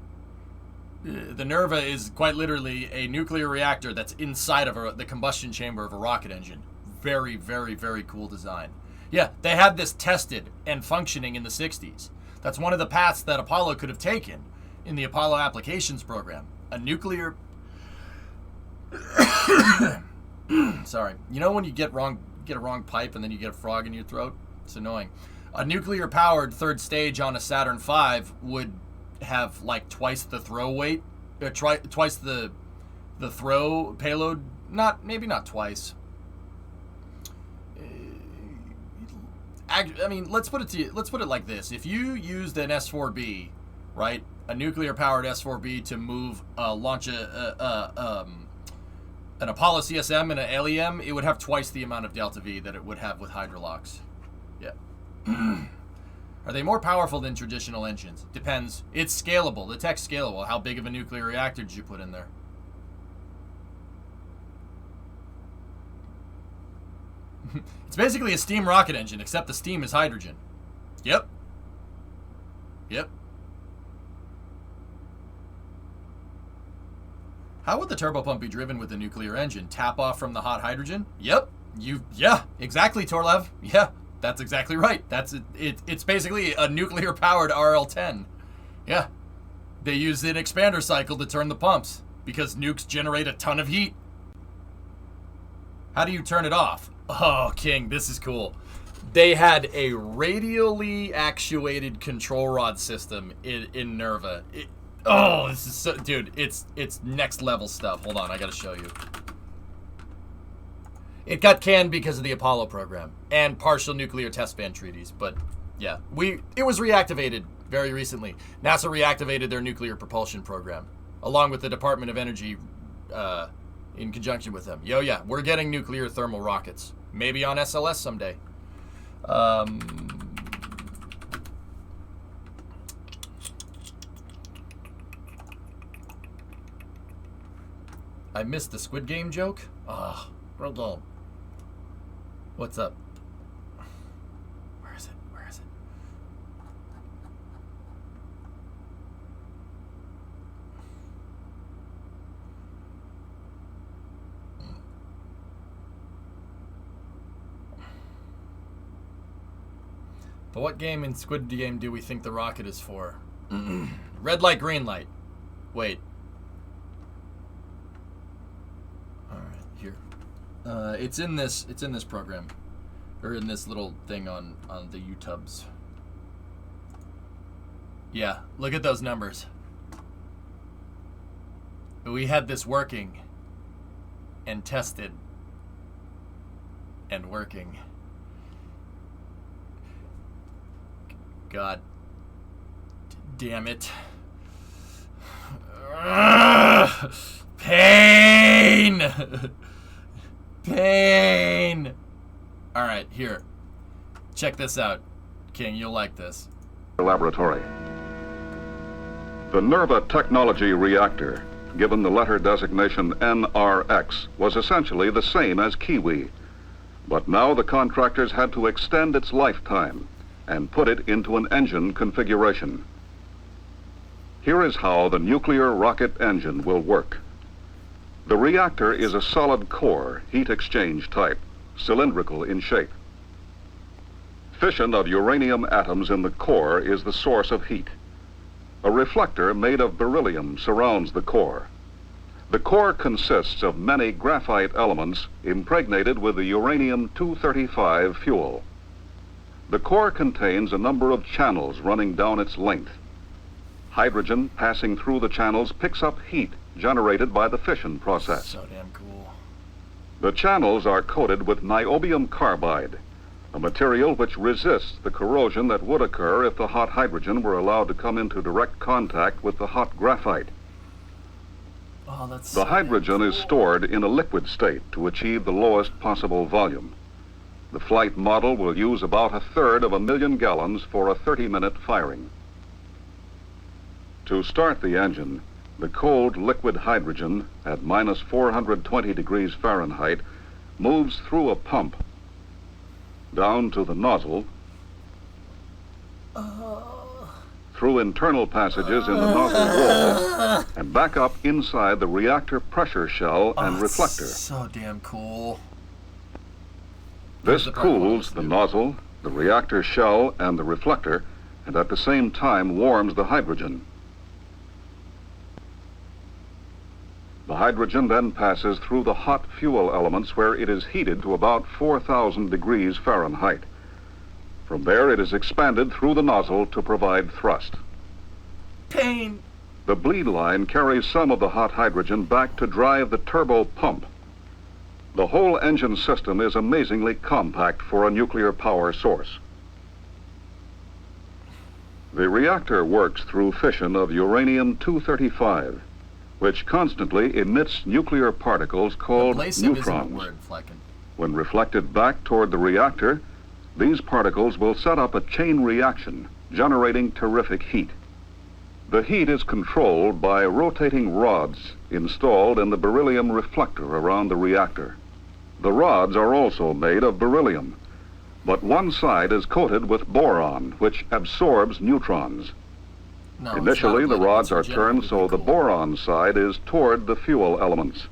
The Nerva is quite literally a nuclear reactor that's inside of the combustion chamber of a rocket engine. Very, very, very cool design. Yeah, they had this tested and functioning in the 60s. That's one of the paths that Apollo could have taken in the Apollo applications program. A nuclear... Sorry. You know when you get a wrong pipe and then you get a frog in your throat? It's annoying. A nuclear-powered third stage on a Saturn V would have like twice the throw weight, twice the throw payload. Maybe not twice. I mean, let's put it like this: if you used an S4B, right, a nuclear-powered S4B to launch an Apollo CSM and an LEM, it would have twice the amount of delta V that it would have with hydrolox. Yeah. Are they more powerful than traditional engines? Depends. It's scalable. The tech's scalable. How big of a nuclear reactor did you put in there? It's basically a steam rocket engine, except the steam is hydrogen. Yep. Yep. How would the turbopump be driven with a nuclear engine? Tap off from the hot hydrogen? Yep. Yeah, exactly, Torlev. Yeah, that's exactly right. It's basically a nuclear-powered RL-10. Yeah. They use an expander cycle to turn the pumps because nukes generate a ton of heat. How do you turn it off? Oh, King, this is cool. They had a radially actuated control rod system in Nerva. Oh, this is so... Dude, it's next level stuff. Hold on, I gotta show you. It got canned because of the Apollo program and partial nuclear test ban treaties, but yeah. It was reactivated very recently. NASA reactivated their nuclear propulsion program, along with the Department of Energy in conjunction with them. Yeah, we're getting nuclear thermal rockets. Maybe on SLS someday. I missed the Squid Game joke? Ah, real dull. What's up? Where is it? But what game in Squid Game do we think the rocket is for? Red light, green light. Wait. Here. It's in this program. Or in this little thing on the YouTubes. Yeah, look at those numbers. We had this working and tested and working. God damn it. Pain! Pain! Alright, here. Check this out. King, you'll like this. Laboratory. The Nerva technology reactor, given the letter designation NRX, was essentially the same as Kiwi. But now the contractors had to extend its lifetime and put it into an engine configuration. Here is how the nuclear rocket engine will work. The reactor is a solid core, heat exchange type, cylindrical in shape. Fission of uranium atoms in the core is the source of heat. A reflector made of beryllium surrounds the core. The core consists of many graphite elements impregnated with the uranium-235 fuel. The core contains a number of channels running down its length. Hydrogen passing through the channels picks up heat generated by the fission process. So damn cool. The channels are coated with niobium carbide, a material which resists the corrosion that would occur if the hot hydrogen were allowed to come into direct contact with the hot graphite. Oh, that's The so hydrogen damn is cool. stored in a liquid state to achieve the lowest possible volume. The flight model will use about 1/3 of a million gallons for a 30-minute firing. To start the engine, the cold liquid hydrogen at minus 420 degrees Fahrenheit moves through a pump down to the nozzle, through internal passages in the nozzle wall, and back up inside the reactor pressure shell and Oh, reflector. so damn cool. This the part I wanna cools listen the to. nozzle, the reactor shell, and the reflector, and at the same time warms the hydrogen. The hydrogen then passes through the hot fuel elements where it is heated to about 4,000 degrees Fahrenheit. From there it is expanded through the nozzle to provide thrust. Pain. The bleed line carries some of the hot hydrogen back to drive the turbo pump. The whole engine system is amazingly compact for a nuclear power source. The reactor works through fission of uranium-235, which constantly emits nuclear particles called Ablasive isn't a neutrons. word, Flecken. When reflected back toward the reactor, these particles will set up a chain reaction, generating terrific heat. The heat is controlled by rotating rods installed in the beryllium reflector around the reactor. The rods are also made of beryllium, but one side is coated with boron, which absorbs neutrons. No, it's Initially, not the ablative, rods it's are turned so generally the cool. boron side is toward the fuel elements,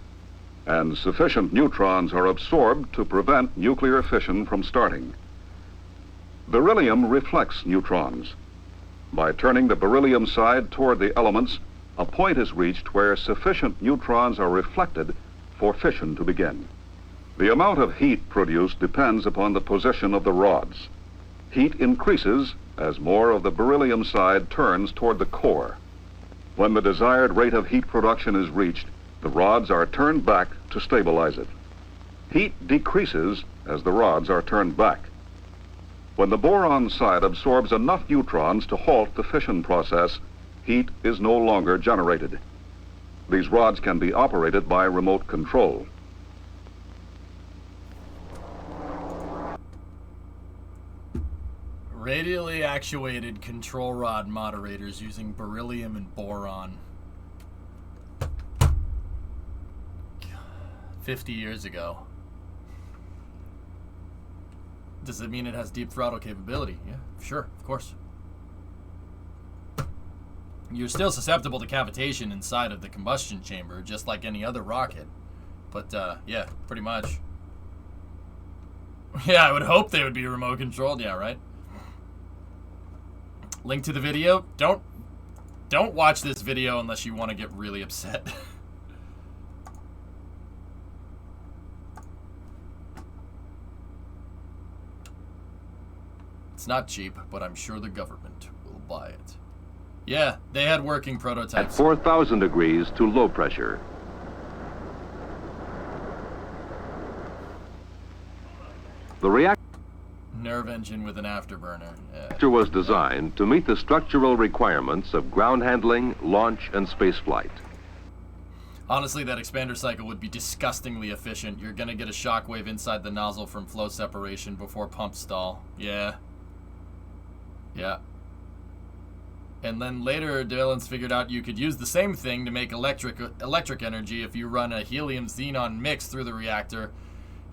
and sufficient neutrons are absorbed to prevent nuclear fission from starting. Beryllium reflects neutrons. By turning the beryllium side toward the elements, a point is reached where sufficient neutrons are reflected for fission to begin. The amount of heat produced depends upon the position of the rods. Heat increases as more of the beryllium side turns toward the core. When the desired rate of heat production is reached, the rods are turned back to stabilize it. Heat decreases as the rods are turned back. When the boron side absorbs enough neutrons to halt the fission process, heat is no longer generated. These rods can be operated by remote control. Radially actuated control rod moderators using beryllium and boron. 50 years ago. Does it mean it has deep throttle capability? Yeah, sure, of course. You're still susceptible to cavitation inside of the combustion chamber, just like any other rocket. But, yeah, pretty much. Yeah, I would hope they would be remote controlled, yeah, right? Link to the video. Don't watch this video unless you want to get really upset. It's not cheap, but I'm sure the government will buy it. Yeah, they had working At prototypes. 4,000 degrees to low pressure. The reactor Nerve engine with an afterburner. Yeah. was designed to meet the structural requirements of ground handling, launch, and spaceflight. Honestly, that expander cycle would be disgustingly efficient. You're gonna get a shockwave inside the nozzle from flow separation before pump stall. Yeah. Yeah. And then later, Dylan's figured out you could use the same thing to make electric energy if you run a helium-xenon mix through the reactor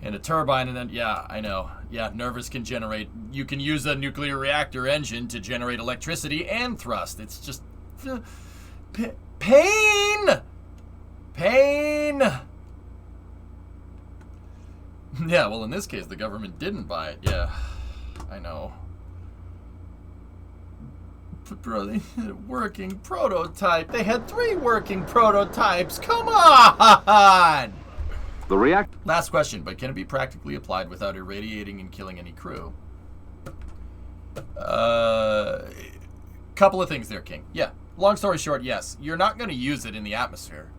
and a turbine, and then, yeah, I know. Yeah, Nervous can generate, you can use a nuclear reactor engine to generate electricity and thrust. It's just, pain! Pain! Yeah, well, in this case, the government didn't buy it. Yeah, I know. working prototype. They had 3 working prototypes. Come on! The reactor. Last question, but can it be practically applied without irradiating and killing any crew? Couple of things there, King. Yeah. Long story short, yes. You're not going to use it in the atmosphere.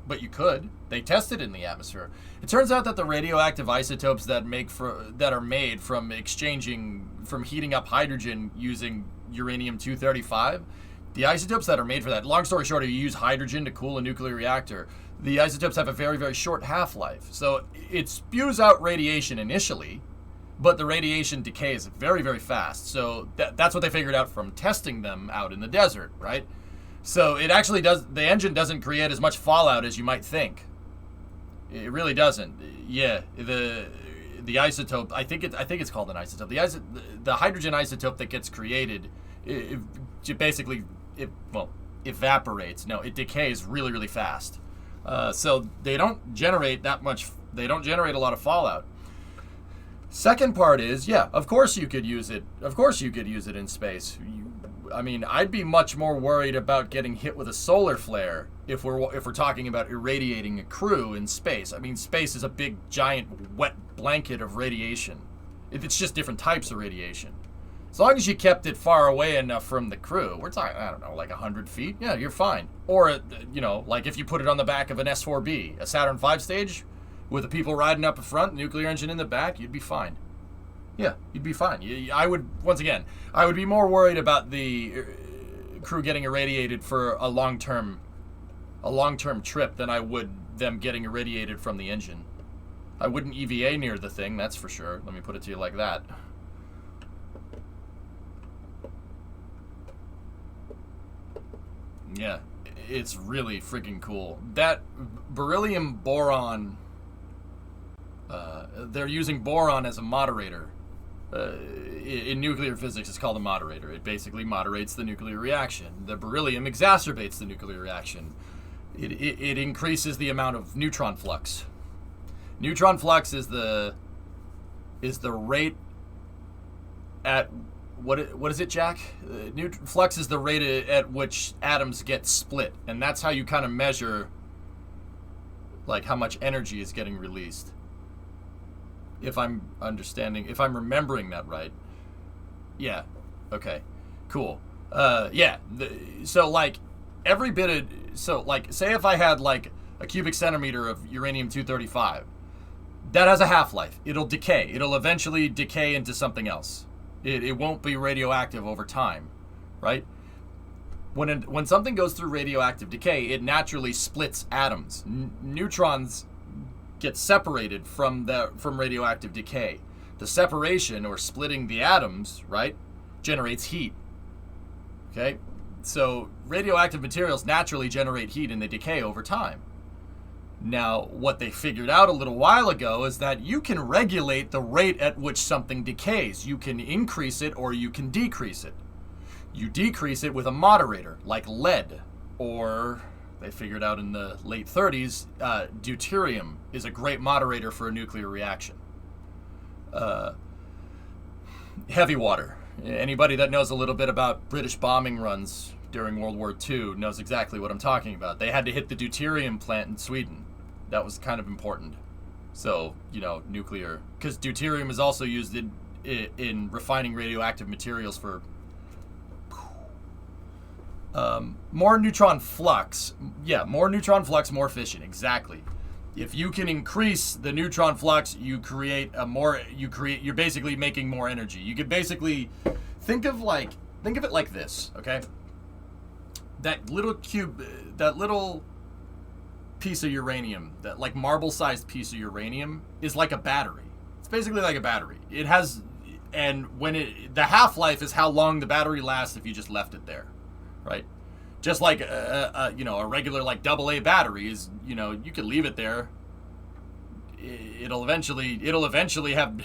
But you could. They tested it in the atmosphere. It turns out that the radioactive isotopes that are made from heating up hydrogen using uranium-235, the isotopes that are made for that, long story short, if you use hydrogen to cool a nuclear reactor, the isotopes have a very, very short half-life. So it spews out radiation initially, but the radiation decays very, very fast. So that's what they figured out from testing them out in the desert, right? So it actually does. The engine doesn't create as much fallout as you might think. It really doesn't. Yeah, the isotope. I think it's called an isotope. The hydrogen isotope that gets created, it basically evaporates. No, it decays really, really fast. So they don't generate that much. They don't generate a lot of fallout. Second part is, yeah, of course you could use it. Of course you could use it in space. I mean, I'd be much more worried about getting hit with a solar flare if we're talking about irradiating a crew in space. I mean, space is a big, giant, wet blanket of radiation. It's just different types of radiation. As long as you kept it far away enough from the crew, we're talking, I don't know, like 100 feet? Yeah, you're fine. Or, like if you put it on the back of an S-4B, a Saturn V stage, with the people riding up front, nuclear engine in the back, you'd be fine. Yeah, you'd be fine. I would be more worried about the crew getting irradiated for a long-term trip than I would them getting irradiated from the engine. I wouldn't EVA near the thing, that's for sure. Let me put it to you like that. Yeah, it's really freaking cool. That beryllium boron, they're using boron as a moderator. In nuclear physics, it's called a moderator. It basically moderates the nuclear reaction. The beryllium exacerbates the nuclear reaction. It increases the amount of neutron flux. Neutron flux is the rate at what is it, Jack? Flux is the rate at which atoms get split, and that's how you kind of measure like how much energy is getting released. If I'm remembering that right. Yeah. Okay. Cool. Yeah. So like every bit of, so like say if I had like a cubic centimeter of uranium-235, that has a half-life. It'll decay. It'll eventually decay into something else. It won't be radioactive over time, right? When something goes through radioactive decay, it naturally splits atoms. Neutrons get separated from radioactive decay. The separation, or splitting the atoms, right, generates heat. Okay? So radioactive materials naturally generate heat and they decay over time. Now, what they figured out a little while ago is that you can regulate the rate at which something decays. You can increase it or you can decrease it. You decrease it with a moderator, like lead, or they figured out in the late 30s, deuterium is a great moderator for a nuclear reaction. Heavy water. Anybody that knows a little bit about British bombing runs during World War II knows exactly what I'm talking about. They had to hit the deuterium plant in Sweden. That was kind of important. So, nuclear, because deuterium is also used in refining radioactive materials for more neutron flux. Yeah, more neutron flux, more fission. Exactly. If you can increase the neutron flux, you're basically making more energy. You could basically think of it like this, okay? That little piece of uranium, that like marble-sized piece of uranium, is like a battery. It's basically like a battery. It has, and the half-life is how long the battery lasts if you just left it there, right? Just like a regular like AA battery is, you could leave it there. It'll eventually have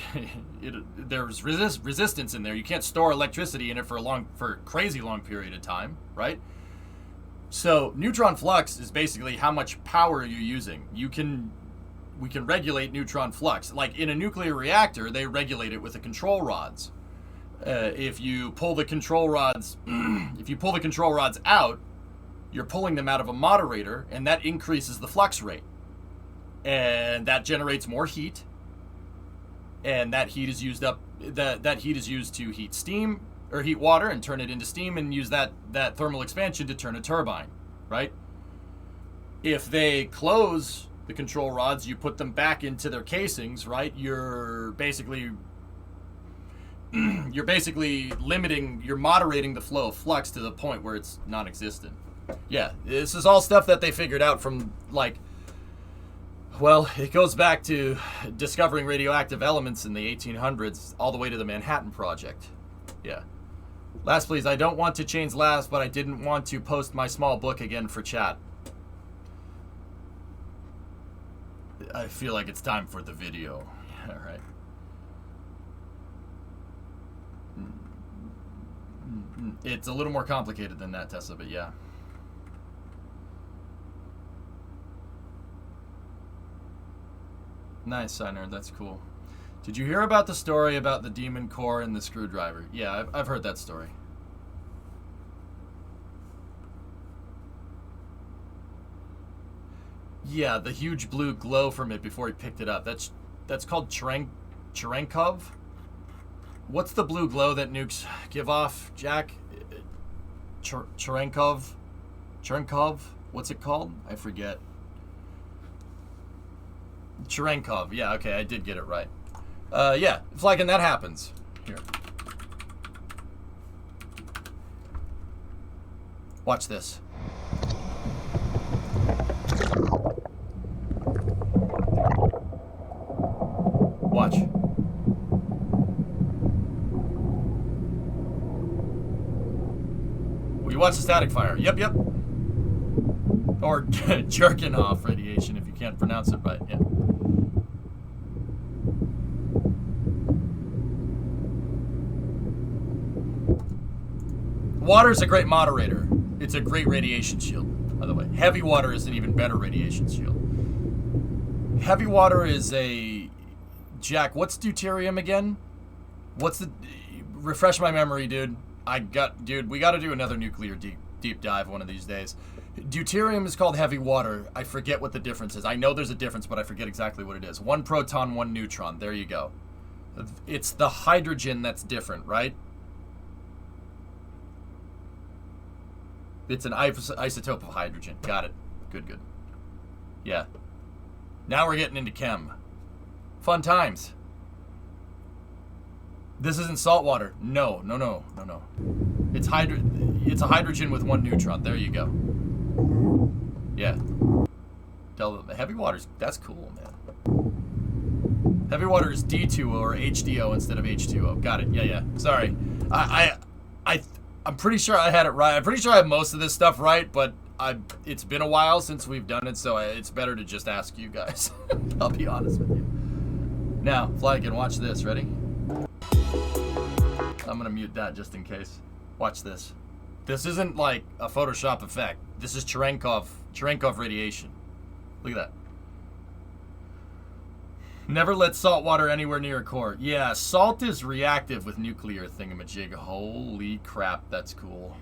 there's resistance in there. You can't store electricity in it for a crazy long period of time, right? So neutron flux is basically how much power you're using. We can regulate neutron flux. Like in a nuclear reactor, they regulate it with the control rods. If you pull the control rods, out, you're pulling them out of a moderator, and that increases the flux rate, and that generates more heat, and that heat is used up. That heat is used to heat steam or heat water and turn it into steam, and use that thermal expansion to turn a turbine, right? If they close the control rods, you put them back into their casings, right? You're basically moderating the flow of flux to the point where it's non-existent. Yeah, this is all stuff that they figured out from, like, well, it goes back to discovering radioactive elements in the 1800s all the way to the Manhattan Project. Yeah. Last, please. I don't want to change last, but I didn't want to post my small book again for chat. I feel like it's time for the video. All right. It's a little more complicated than that, Tessa, but yeah. Nice, Signer. That's cool. Did you hear about the story about the demon core and the screwdriver? Yeah, I've heard that story. Yeah, the huge blue glow from it before he picked it up. That's called Cherenkov. What's the blue glow that nukes give off, Jack? Cherenkov? What's it called? I forget. Cherenkov. Yeah, okay, I did get it right. Yeah, it's like, and that happens. Here. Watch this. Watch. Well, you watch the static fire. Yep. Or jerking off radiation if you can't pronounce it right. Yeah. Water's a great moderator. It's a great radiation shield, by the way. Heavy water is an even better radiation shield. Heavy water is a... Jack, what's deuterium again? What's the... Refresh my memory, dude. Dude, we gotta do another nuclear deep dive one of these days. Deuterium is called heavy water. I forget what the difference is. I know there's a difference, but I forget exactly what it is. 1 proton, 1 neutron. There you go. It's the hydrogen that's different, right? It's an isotope of hydrogen. Got it. Good. Yeah. Now we're getting into chem. Fun times. This isn't salt water. No. It's a hydrogen with 1 neutron. There you go. Yeah. Heavy water's, that's cool, man. Heavy water is D2O or HDO instead of H2O. Got it. Yeah. Sorry. I'm pretty sure I had it right. I'm pretty sure I have most of this stuff right, but it's been a while since we've done it, so it's better to just ask you guys. I'll be honest with you. Now, Flykin, watch this. Ready? I'm going to mute that just in case. Watch this. This isn't like a Photoshop effect. This is Cherenkov radiation. Look at that. Never let salt water anywhere near a core. Yeah, salt is reactive with nuclear thingamajig. Holy crap, that's cool.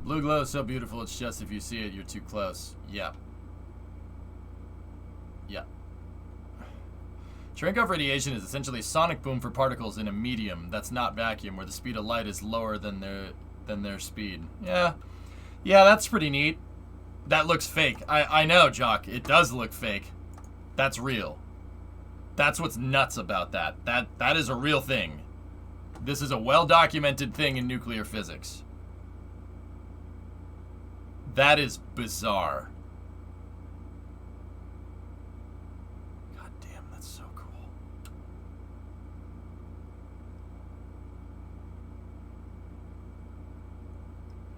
Blue glow is so beautiful, it's just if you see it, you're too close. Yeah. Cherenkov radiation is essentially a sonic boom for particles in a medium that's not vacuum, where the speed of light is lower than their speed. Yeah, that's pretty neat. That looks fake. I know, Jock. It does look fake. That's real. That's what's nuts about that. That is a real thing. This is a well-documented thing in nuclear physics. That is bizarre. God damn, that's so cool.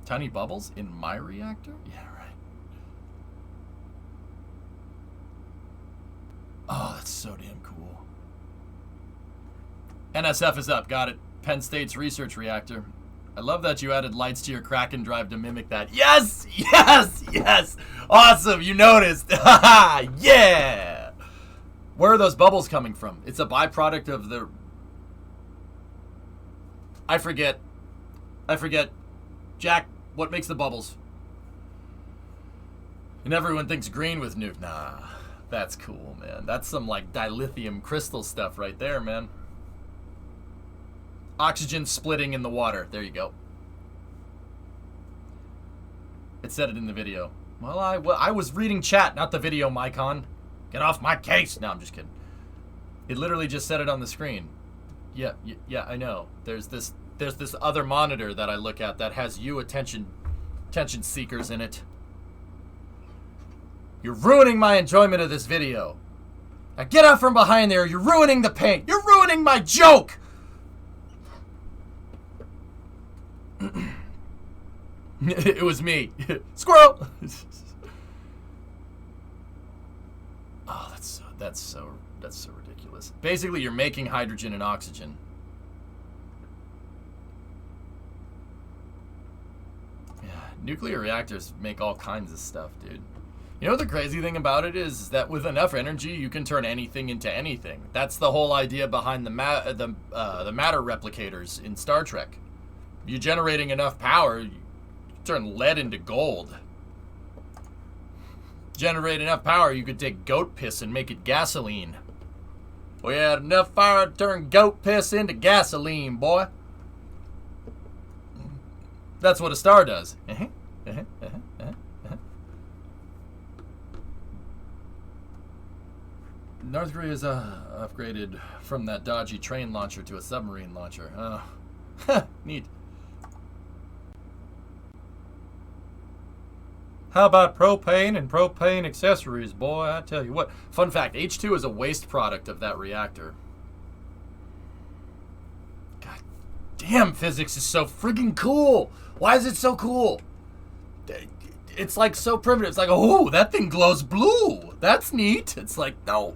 Tiny bubbles in my reactor? Yeah, right. Oh, that's so damn cool. NSF is up. Got it. Penn State's research reactor. I love that you added lights to your Kraken drive to mimic that. Yes! Yes! Yes! Awesome! You noticed! Yeah! Where are those bubbles coming from? It's a byproduct of the... I forget. Jack, what makes the bubbles? And everyone thinks green with nuke. Nah, that's cool, man. That's some, like, dilithium crystal stuff right there, man. Oxygen splitting in the water. There you go. It said it in the video. Well, I was reading chat, not the video, Mycon. Get off my case. No, I'm just kidding. It literally just said it on the screen. Yeah, I know. There's this other monitor that I look at that has you attention seekers in it. You're ruining my enjoyment of this video. Now get out from behind there. You're ruining the paint. You're ruining my joke. It was me. Squirrel. Oh, that's so ridiculous. Basically, you're making hydrogen and oxygen. Yeah, nuclear reactors make all kinds of stuff, dude. You know the crazy thing about it is that with enough energy, you can turn anything into anything. That's the whole idea behind the matter replicators in Star Trek. You're generating enough power, you turn lead into gold. Generate enough power, you could take goat piss and make it gasoline. We had enough fire to turn goat piss into gasoline, boy. That's what a star does. North Korea's upgraded from that dodgy train launcher to a submarine launcher. Oh, neat. How about propane and propane accessories, boy? I tell you what. Fun fact, H2 is a waste product of that reactor. God damn, physics is so friggin' cool. Why is it so cool? It's like so primitive. It's like, oh, that thing glows blue. That's neat. It's like, no.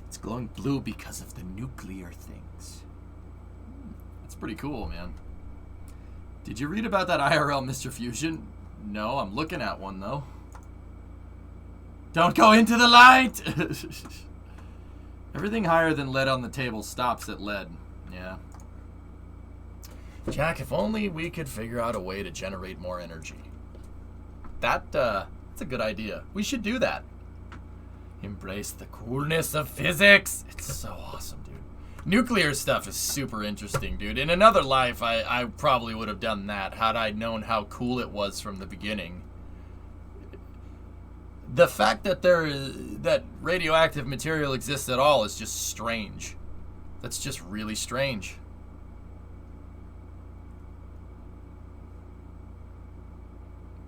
It's glowing blue because of the nuclear things. It's pretty cool, man. Did you read about that IRL Mr. Fusion? No, I'm looking at one, though. Don't go into the light! Everything higher than lead on the table stops at lead. Yeah. Jack, if only we could figure out a way to generate more energy. That's a good idea. We should do that. Embrace the coolness of physics. It's so awesome, dude. Nuclear stuff is super interesting, dude. In another life, I probably would have done that had I known how cool it was from the beginning. The fact that that radioactive material exists at all is just strange. That's just really strange.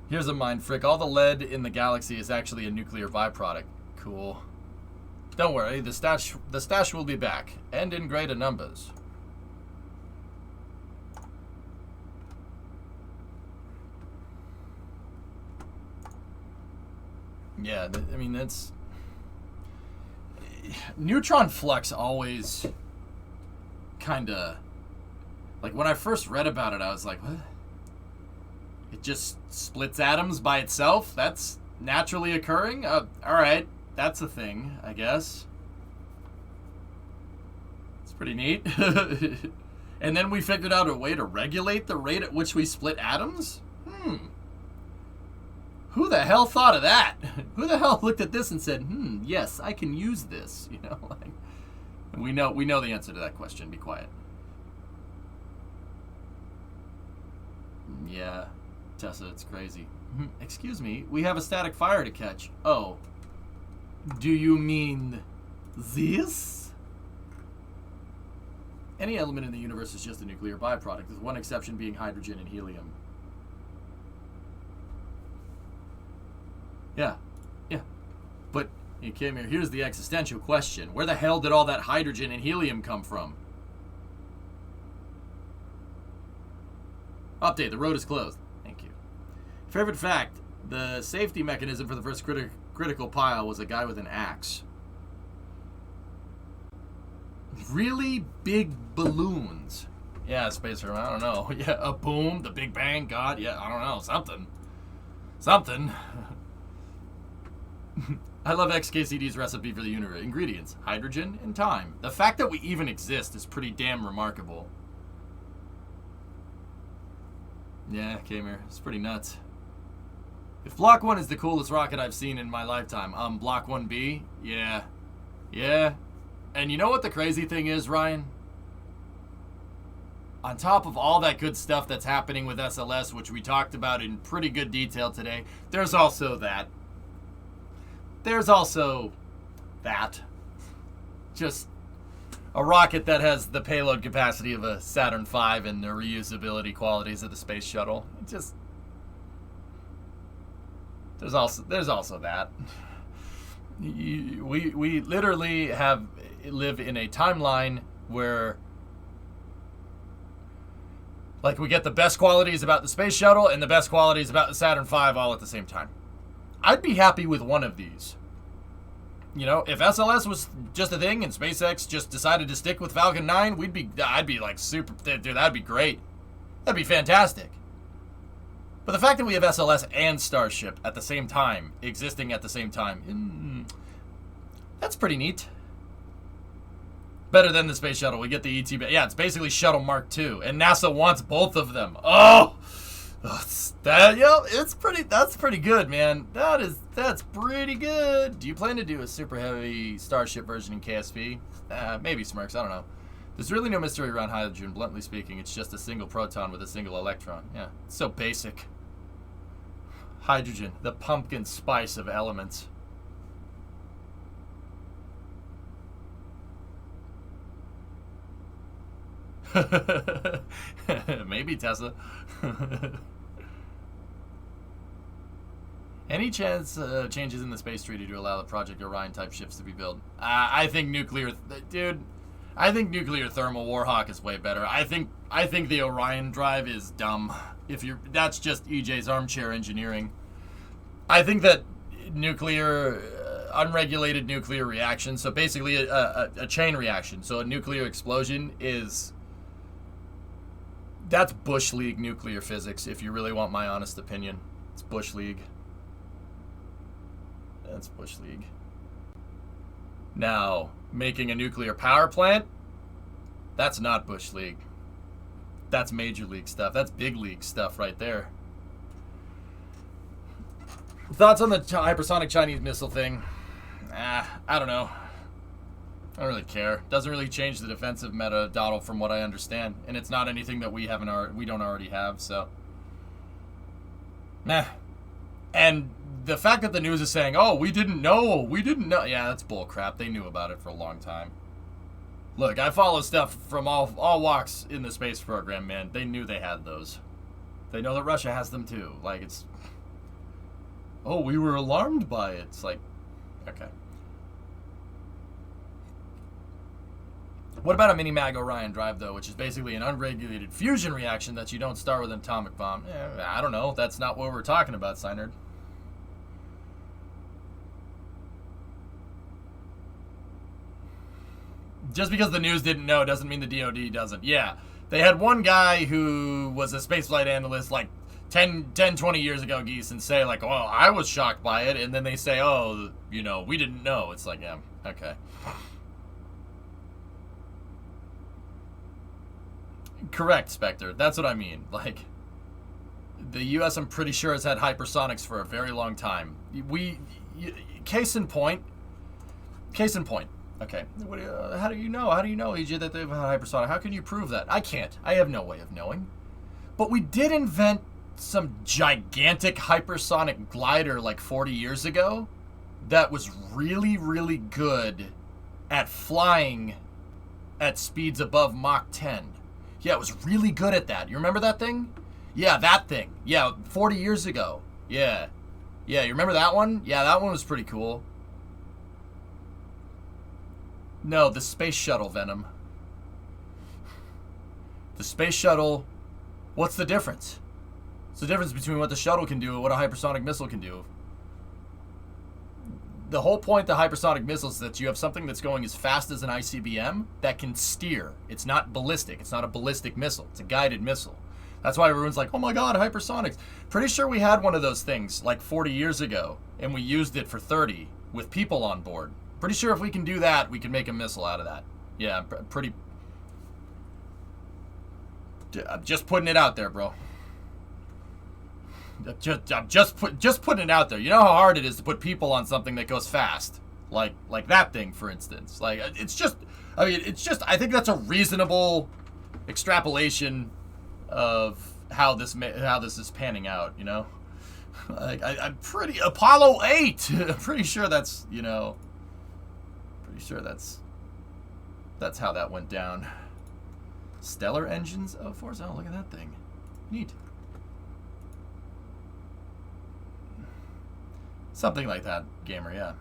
Here's a mind frick. All the lead in the galaxy is actually a nuclear byproduct. Cool. Don't worry, the stash will be back, and in greater numbers. Yeah, I mean, that's... Neutron flux always kinda... Like, when I first read about it, I was like, what? It just splits atoms by itself? That's naturally occurring? Alright. That's a thing, I guess. It's pretty neat. And then we figured out a way to regulate the rate at which we split atoms? Who the hell thought of that? Who the hell looked at this and said, yes, I can use this, you know? Like, we know the answer to that question. Be quiet. Yeah, Tessa, it's crazy. Excuse me, we have a static fire to catch. Oh. Do you mean this? Any element in the universe is just a nuclear byproduct, with one exception being hydrogen and helium. Yeah. But you came here. Here's the existential question. Where the hell did all that hydrogen and helium come from? Update, the road is closed. Thank you. Favorite fact, the safety mechanism for the first critical pile was a guy with an axe. Really big balloons. Yeah, space room. I don't know. Yeah, a boom, the Big Bang. God, yeah, I don't know. Something. I love XKCD's recipe for the universe. Ingredients: hydrogen and time. The fact that we even exist is pretty damn remarkable. Yeah, Kamer, it's pretty nuts. If Block 1 is the coolest rocket I've seen in my lifetime, Block 1B, yeah. Yeah. And you know what the crazy thing is, Ryan? On top of all that good stuff that's happening with SLS, which we talked about in pretty good detail today, there's also that. Just a rocket that has the payload capacity of a Saturn V and the reusability qualities of the space shuttle. There's also that. We literally live in a timeline where, like, we get the best qualities about the space shuttle and the best qualities about the Saturn V all at the same time. I'd be happy with one of these. You know, if SLS was just a thing and SpaceX just decided to stick with Falcon 9, I'd be like super, dude, that'd be great. That'd be fantastic. But the fact that we have SLS and Starship at the same time, existing at the same time, that's pretty neat. Better than the space shuttle. We get the ET. Yeah, it's basically Shuttle Mark II, and NASA wants both of them. That's pretty good, man. That's pretty good. Do you plan to do a super heavy Starship version in KSV? Maybe, Smirks. I don't know. There's really no mystery around hydrogen. Bluntly speaking, it's just a single proton with a single electron. Yeah, it's so basic. Hydrogen, the pumpkin spice of elements. Maybe, Tessa. Any chance changes in the space treaty to allow the Project Orion type ships to be built? I think nuclear, dude. I think nuclear thermal Warhawk is way better. I think the Orion drive is dumb. That's just EJ's armchair engineering. I think that nuclear, unregulated nuclear reaction, so basically a chain reaction, so a nuclear explosion that's Bush League nuclear physics, if you really want my honest opinion. It's Bush League. That's Bush League. Now, making a nuclear power plant, that's not Bush League. That's Major League stuff. That's big league stuff right there. Thoughts on the hypersonic Chinese missile thing? I don't know. I don't really care. Doesn't really change the defensive meta, Doddle, from what I understand. And it's not anything that we don't already have, so. Nah. And the fact that the news is saying, oh, we didn't know. Yeah, that's bullcrap. They knew about it for a long time. Look, I follow stuff from all walks in the space program, man. They knew they had those. They know that Russia has them too. Like, it's... Oh, we were alarmed by it. It's like, okay. What about a mini-mag Orion drive, though, which is basically an unregulated fusion reaction that you don't start with an atomic bomb? I don't know. That's not what we're talking about, Synerd. Just because the news didn't know doesn't mean the DoD doesn't. Yeah, they had one guy who was a spaceflight analyst like 10, 20 years ago, Geese, and say like, well, I was shocked by it. And then they say, oh, we didn't know. It's like, yeah, okay. Correct, Spectre. That's what I mean. Like, the U.S., I'm pretty sure, has had hypersonics for a very long time. Case in point. Okay. How do you know, EJ, that they've had hypersonic? How can you prove that? I can't. I have no way of knowing. But we did invent some gigantic hypersonic glider like 40 years ago that was really, really good at flying at speeds above Mach 10. Yeah, it was really good at that. You remember that thing? Yeah, that thing. Yeah, 40 years ago. Yeah. Yeah, you remember that one? Yeah, that one was pretty cool. No, the space shuttle, Venom. The space shuttle, what's the difference? It's the difference between what the shuttle can do and what a hypersonic missile can do. the whole point of hypersonic missiles is that you have something that's going as fast as an ICBM that can steer. It's not ballistic. It's not a ballistic missile. It's a guided missile. That's why everyone's like, oh my god, hypersonics. Pretty sure we had one of those things like 40 years ago, and we used it for 30 with people on board. Pretty sure if we can do that, we can make a missile out of that. Yeah, pretty... I'm just putting it out there, bro. I'm just putting it out there. You know how hard it is to put people on something that goes fast, like that thing, for instance. Like it's just, I mean, it's just. I think that's a reasonable extrapolation of how this is panning out. You know, like I'm pretty Apollo 8. I'm pretty sure that's that's how that went down. Stellar engines of Force. Oh, look at that thing. Neat. Something like that, gamer, yeah.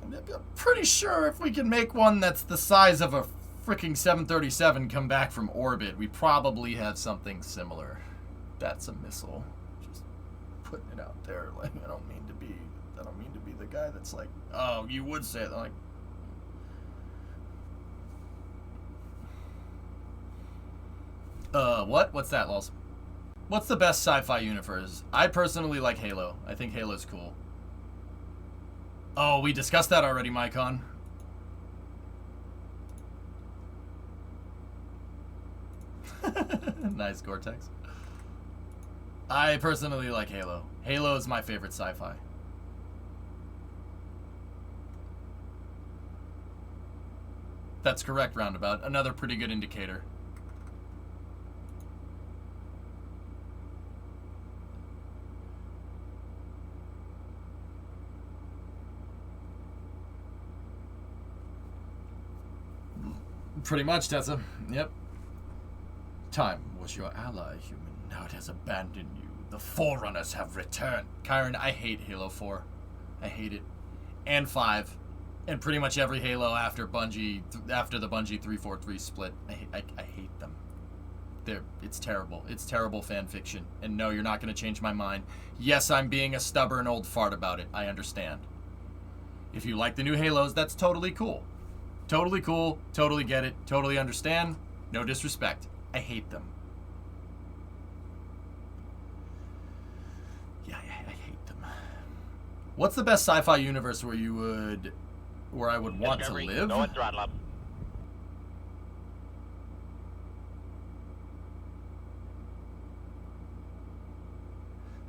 I'm pretty sure if we can make one that's the size of a freaking 737 come back from orbit, we probably have something similar. That's a missile. Just putting it out there. Like, I don't mean to be the guy that's like, oh, you would say it. Like, what? What's that, Lols? What's the best sci-fi universe? I personally like Halo. I think Halo's cool. Oh, we discussed that already, Mycon. Nice, Gore-Tex. I personally like Halo. Halo is my favorite sci-fi. That's correct, Roundabout. Another pretty good indicator. Pretty much, Tessa. Yep. Time was your ally, human. Now it has abandoned you. The Forerunners have returned. Kyron, I hate Halo 4. I hate it. And 5. And pretty much every Halo after Bungie, after the Bungie 343 split. I hate them. It's terrible. It's terrible fan fiction. And no, you're not going to change my mind. Yes, I'm being a stubborn old fart about it. I understand. If you like the new Halos, that's totally cool. Totally cool, totally get it, totally understand. No disrespect. I hate them. Yeah, I hate them. What's the best sci-fi universe where I would want to live? Go and throttle up.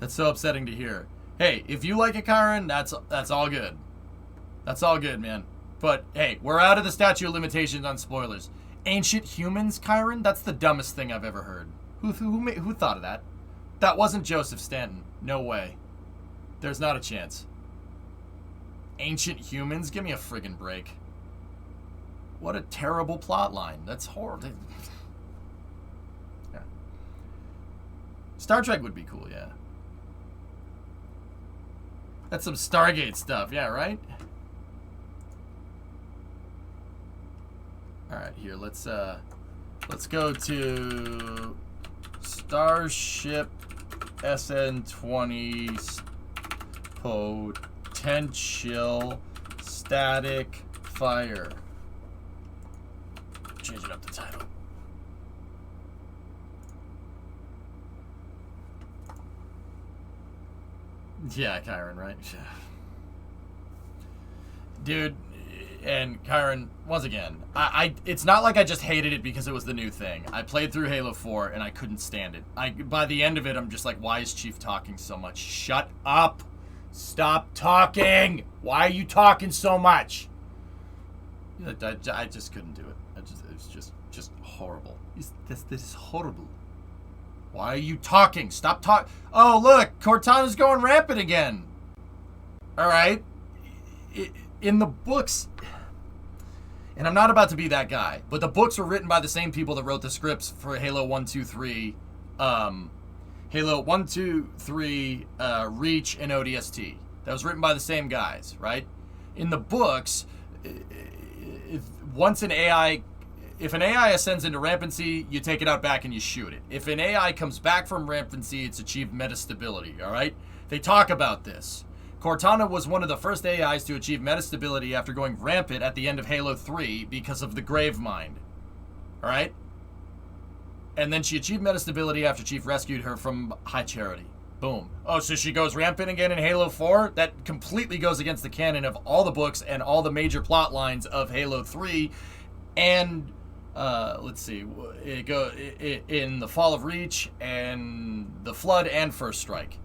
That's so upsetting to hear. Hey, if you like it, Kyron, that's all good. That's all good, man. But, hey, we're out of the statute of limitations on spoilers. Ancient humans, Kyron? That's the dumbest thing I've ever heard. Who thought of that? That wasn't Joseph Stanton. No way. There's not a chance. Ancient humans? Give me a friggin' break. What a terrible plot line. That's horrible. Yeah. Star Trek would be cool, yeah. That's some Stargate stuff, yeah, right? All right, here let's go to Starship SN20 potential static fire. Changing up the title. Yeah, Kyron, right? Dude. And Kyron, once again, it's not like I just hated it because it was the new thing. I played through Halo 4 and I couldn't stand it. By the end of it, I'm just like, why is Chief talking so much? Shut up! Stop talking! Why are you talking so much? I just couldn't do it. It was just horrible. This is horrible. Why are you talking? Stop talking. Oh, look, Cortana's going rampant again. All right. In the books, and I'm not about to be that guy, but the books were written by the same people that wrote the scripts for Halo 1, 2, 3, Halo 1, 2, 3, Reach, and ODST. That was written by the same guys, right? In the books, if an AI ascends into rampancy, you take it out back and you shoot it. If an AI comes back from rampancy, it's achieved metastability, all right? They talk about this. Cortana was one of the first AIs to achieve metastability after going rampant at the end of Halo 3 because of the Grave Mind. Alright? And then she achieved metastability after Chief rescued her from High Charity. Boom. Oh, so she goes rampant again in Halo 4? That completely goes against the canon of all the books and all the major plot lines of Halo 3. And, let's see, in the Fall of Reach and the Flood and First Strike.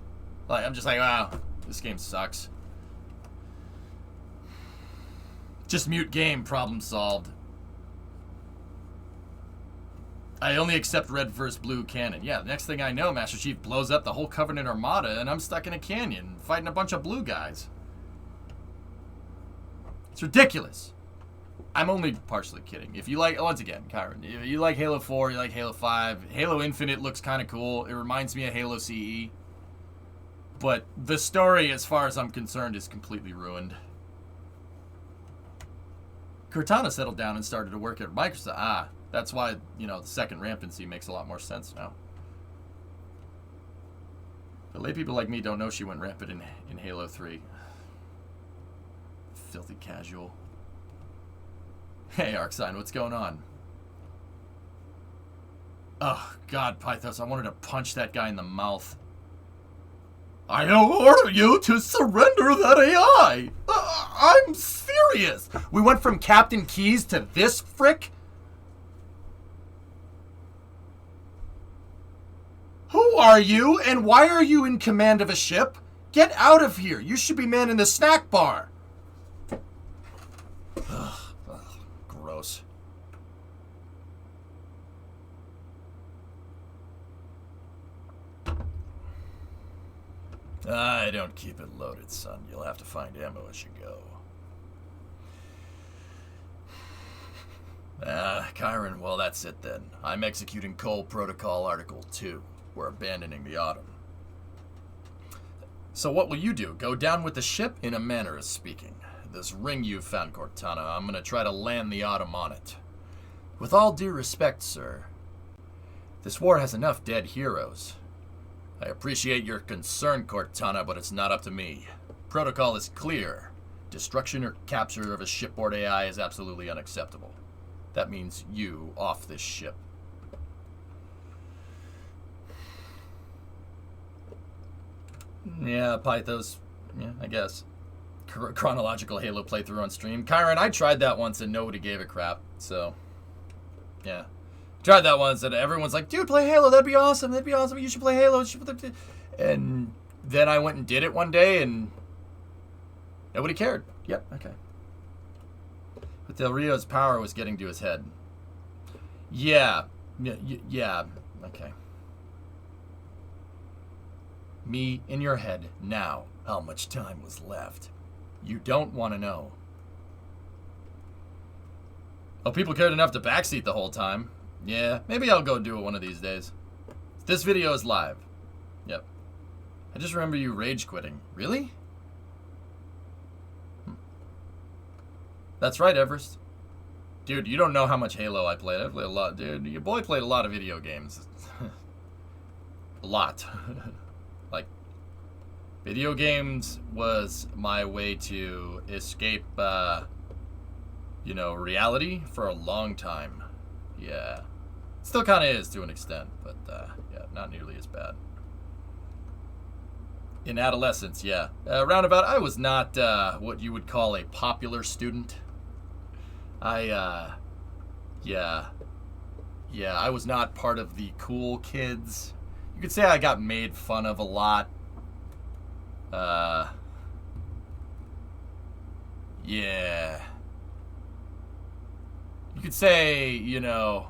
Like, I'm just like, wow, this game sucks. Just mute game, problem solved. I only accept red versus blue canon. Yeah, the next thing I know, Master Chief blows up the whole Covenant Armada, and I'm stuck in a canyon fighting a bunch of blue guys. It's ridiculous. I'm only partially kidding. If you like, once again, Kyron, you like Halo 4, you like Halo 5, Halo Infinite looks kind of cool. It reminds me of Halo CE. But the story, as far as I'm concerned, is completely ruined. Cortana settled down and started to work at Microsoft. Ah. That's why, you know, the second rampancy makes a lot more sense now. But lay people like me don't know she went rampant in Halo 3. Filthy casual. Hey, Arcsign, what's going on? Oh, God, Pythos, I wanted to punch that guy in the mouth. I order you to surrender that AI! I'm serious! We went from Captain Keys to this frick? Who are you, and why are you in command of a ship? Get out of here. You should be manning the snack bar. Ugh, gross. I don't keep it loaded, son. You'll have to find ammo as you go. Kyron, well, that's it then. I'm executing Cole Protocol Article 2. We're abandoning the Autumn. So what will you do? Go down with the ship? In a manner of speaking. This ring you've found, Cortana, I'm going to try to land the Autumn on it. With all due respect, sir, this war has enough dead heroes. I appreciate your concern, Cortana, but it's not up to me. Protocol is clear. Destruction or capture of a shipboard AI is absolutely unacceptable. That means you off this ship. Yeah, Pythos. Yeah, I guess. Chronological Halo playthrough on stream. Kyron, I tried that once and nobody gave a crap. So, yeah. Tried that once and everyone's like, dude, play Halo. That'd be awesome. That'd be awesome. You should play Halo. And then I went and did it one day and nobody cared. Yep, okay. But Del Rio's power was getting to his head. Yeah. Yeah. Okay. Me in your head now. How much time was left? You don't want to know. Oh, people cared enough to backseat the whole time. Yeah, maybe I'll go do it one of these days. This video is live. Yep. I just remember you rage quitting. Really? That's right, Everest. Dude, you don't know how much Halo I played. I played a lot, dude. Your boy played a lot of video games. A lot. Like, video games was my way to escape, you know, reality for a long time. Yeah. Still kind of is to an extent, but, yeah, not nearly as bad. In adolescence, yeah. Roundabout, I was not, what you would call a popular student. Yeah, I was not part of the cool kids. You could say I got made fun of a lot. Yeah. You could say, you know,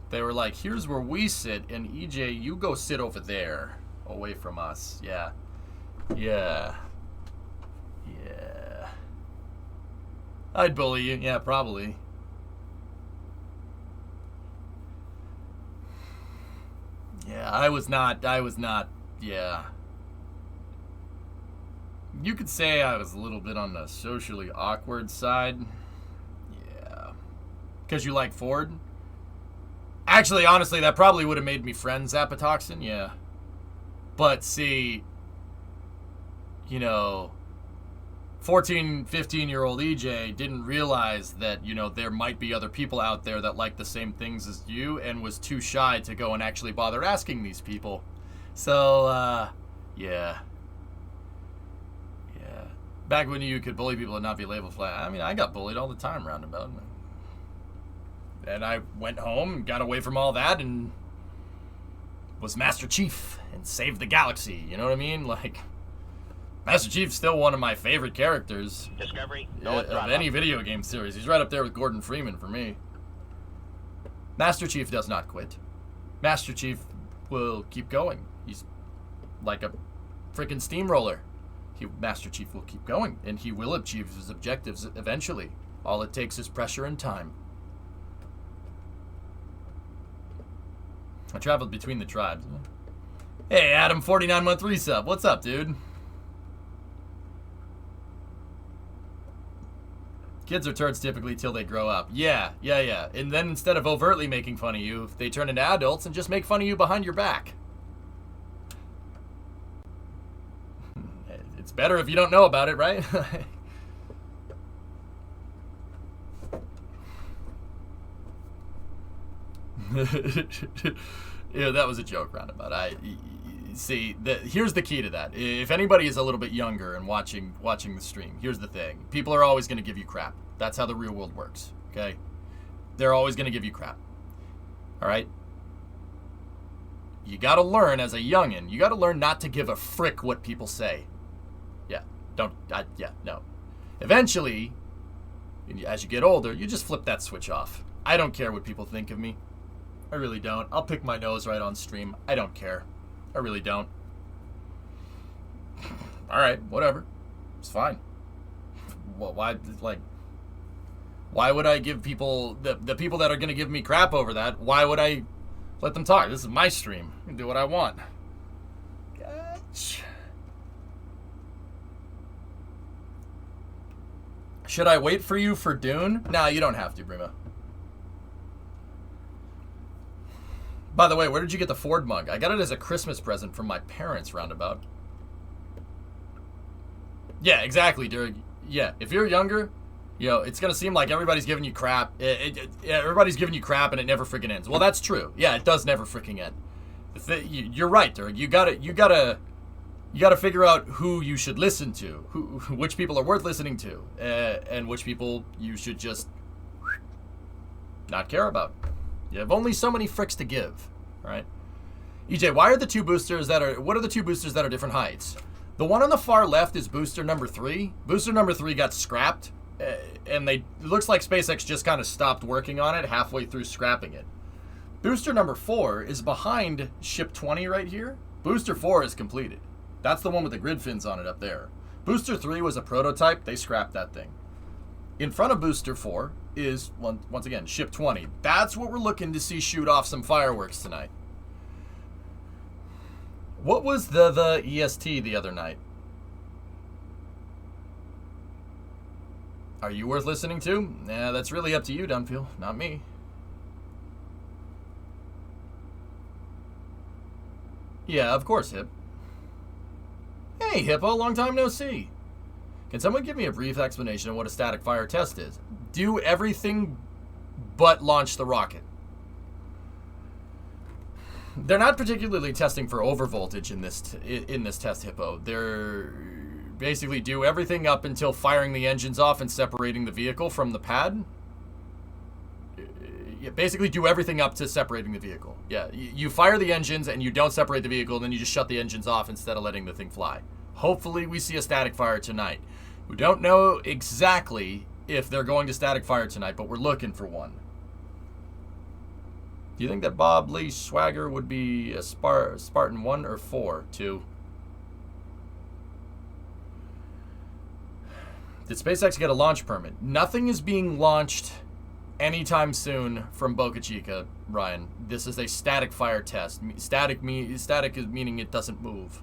they were like, here's where we sit, and EJ, you go sit over there, away from us. Yeah. Yeah. Yeah. I'd bully you. Yeah, probably. Yeah, I was not, yeah. You could say I was a little bit on the socially awkward side. Yeah. Because you like Ford? Actually, honestly, that probably would have made me friends, Apatoxin, yeah. But see, you know, 14, 15-year-old EJ didn't realize that, you know, there might be other people out there that like the same things as you and was too shy to go and actually bother asking these people. So, yeah. Yeah. Back when you could bully people and not be labeled flat, I mean, I got bullied all the time roundabout. And I went home, got away from all that, and was Master Chief and saved the galaxy. You know what I mean? Like, Master Chief's still one of my favorite characters of any video game series. He's right up there with Gordon Freeman for me. Master Chief does not quit. Master Chief will keep going. He's like a freaking steamroller. Master Chief will keep going, and he will achieve his objectives eventually. All it takes is pressure and time. I traveled between the tribes. Hey, Adam, 49-month resub. What's up, dude? Kids are turds typically till they grow up. Yeah. And then instead of overtly making fun of you, they turn into adults and just make fun of you behind your back. It's better if you don't know about it, right? Yeah, that was a joke roundabout. See, here's the key to that. If anybody is a little bit younger and watching the stream, here's the thing. People are always going to give you crap. That's how the real world works, okay? They're always going to give you crap, all right? You got to learn as a youngin', you got to learn not to give a frick what people say. Yeah, no. Eventually, as you get older, you just flip that switch off. I don't care what people think of me. I really don't. I'll pick my nose right on stream. I don't care. I really don't. All right, whatever. It's fine. Well, why would I give people, the people that are going to give me crap over that, why would I let them talk? This is my stream. I can do what I want. Gotcha. Should I wait for you for Dune? Nah, you don't have to, Brima. By the way, where did you get the Ford mug? I got it as a Christmas present from my parents, roundabout. Yeah, exactly, Derek. Yeah, if you're younger, you know, it's going to seem like everybody's giving you crap. Everybody's giving you crap and it never freaking ends. Well, that's true. Yeah, it does never freaking end. You're right, Derek. You gotta figure out who you should listen to, which people are worth listening to, and which people you should just not care about. You have only so many fricks to give, right? EJ, what are the two boosters that are different heights? The one on the far left is booster number 3. Booster number 3 got scrapped, and it looks like SpaceX just kind of stopped working on it halfway through scrapping it. Booster number 4 is behind ship 20 right here. Booster 4 is completed. That's the one with the grid fins on it up there. Booster 3 was a prototype. They scrapped that thing. In front of Booster 4 is, once again, ship 20. That's what we're looking to see shoot off some fireworks tonight. What was the EST the other night? Are you worth listening to? Nah, that's really up to you, Dunfield, not me. Yeah, of course, Hip. Hey, Hippo, long time no see. Can someone give me a brief explanation of what a static fire test is? Do everything but launch the rocket. They're not particularly testing for overvoltage in this test, Hippo. They're basically do everything up until firing the engines off and separating the vehicle from the pad. Basically do everything up to separating the vehicle. Yeah, you fire the engines and you don't separate the vehicle, then you just shut the engines off instead of letting the thing fly. Hopefully we see a static fire tonight. We don't know exactly if they're going to static fire tonight, but we're looking for one. Do you think that Bob Lee Swagger would be a Spartan 1 or 4? 2? Did SpaceX get a launch permit? Nothing is being launched anytime soon from Boca Chica, Ryan. This is a static fire test. Static is meaning it doesn't move.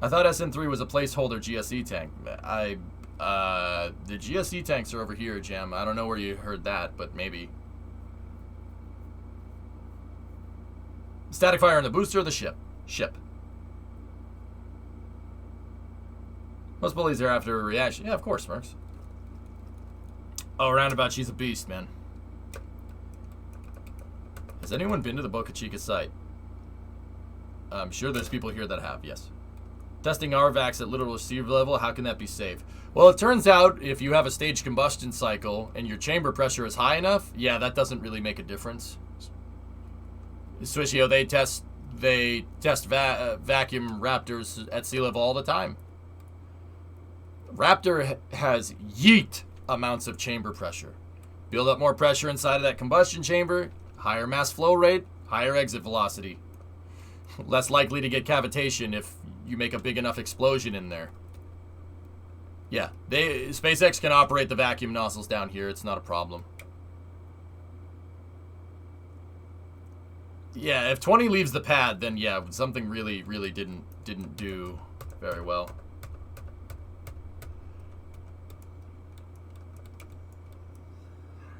I thought SM3 was a placeholder GSE tank. The GSE tanks are over here, Jam. I don't know where you heard that, but maybe. Static fire in the booster of the ship. Most bullies are after a reaction. Yeah, of course, Mercs. Oh, Roundabout, she's a beast, man. Has anyone been to the Boca Chica site? I'm sure there's people here that have, yes. Testing RVAX at literal receiver level, how can that be safe? Well, it turns out if you have a staged combustion cycle and your chamber pressure is high enough, yeah, that doesn't really make a difference. Swishio, they test vacuum Raptors at sea level all the time. Raptor has yeet amounts of chamber pressure. Build up more pressure inside of that combustion chamber, higher mass flow rate, higher exit velocity. Less likely to get cavitation if you make a big enough explosion in there. Yeah, SpaceX can operate the vacuum nozzles down here. It's not a problem. Yeah, if 20 leaves the pad, then yeah, something really didn't do very well.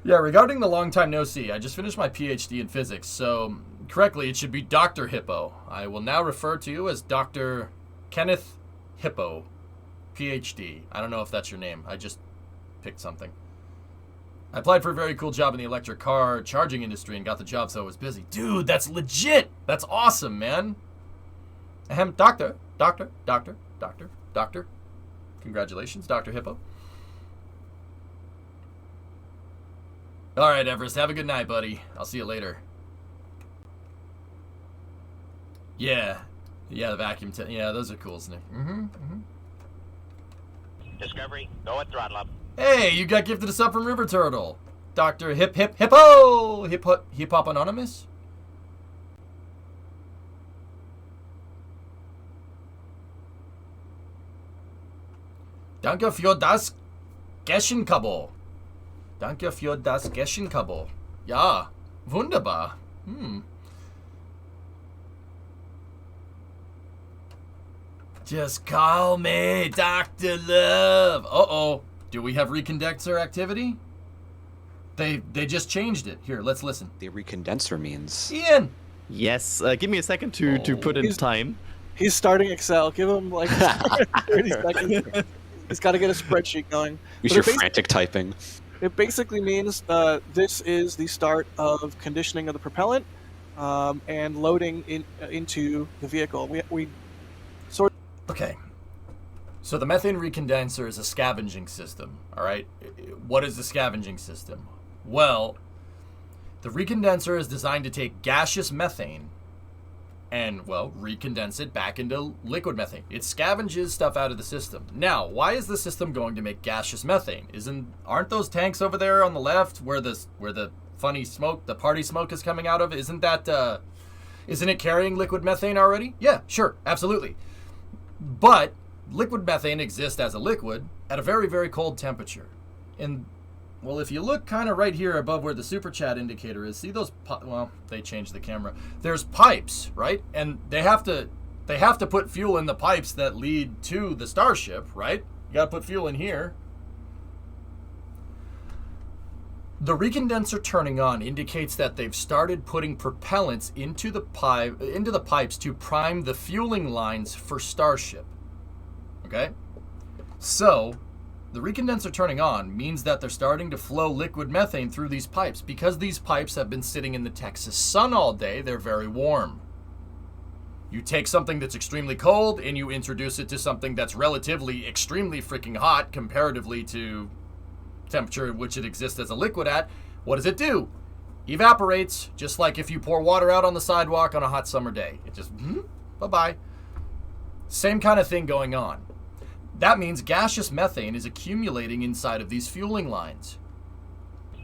Yeah, regarding the long time no see, I just finished my PhD in physics, so correctly it should be Dr. Hippo. I will now refer to you as Dr. Kenneth Hippo, PhD. I don't know if that's your name. I just picked something. I applied for a very cool job in the electric car charging industry and got the job, so I was busy. Dude, that's legit. That's awesome, man. Ahem, doctor. Congratulations, Dr. Hippo. All right, Everest, have a good night, buddy. I'll see you later. Yeah, the vacuum. Yeah, those are cool, isn't it? Discovery, go at throttle up. Hey, you got gifted a sub from River Turtle. Dr. Hippo! Hip Hop Anonymous? Danke für das Geschenkkabo. Danke für das Geschenkkabo. Ja, wunderbar. Just call me Dr. Love. Uh-oh. Do we have recondenser activity? They just changed it. Here, let's listen. The recondenser means. Ian! Yes, give me a second to put in time. He's starting Excel. Give him like 30 seconds. He's got to get a spreadsheet going. Use your frantic typing. It basically means this is the start of conditioning of the propellant and loading into the vehicle. We sort. Okay. So the methane recondenser is a scavenging system, all right? What is the scavenging system? Well, the recondenser is designed to take gaseous methane and, well, recondense it back into liquid methane. It scavenges stuff out of the system. Now, why is the system going to make gaseous methane? Aren't those tanks over there on the left where the funny smoke, the party smoke is coming out of? Isn't it carrying liquid methane already? Yeah, sure, absolutely. But liquid methane exists as a liquid at a very, very cold temperature. And, well, if you look kind of right here above where the super chat indicator is, see those, well, they changed the camera. There's pipes, right? And they have to put fuel in the pipes that lead to the Starship, right? You got to put fuel in here. The recondenser turning on indicates that they've started putting propellants into the pipes to prime the fueling lines for Starship. Okay? So, the recondenser turning on means that they're starting to flow liquid methane through these pipes. Because these pipes have been sitting in the Texas sun all day, they're very warm. You take something that's extremely cold and you introduce it to something that's relatively extremely freaking hot comparatively to temperature at which it exists as a liquid at. What does it do? Evaporates, just like if you pour water out on the sidewalk on a hot summer day. It just, bye-bye. Same kind of thing going on. That means gaseous methane is accumulating inside of these fueling lines.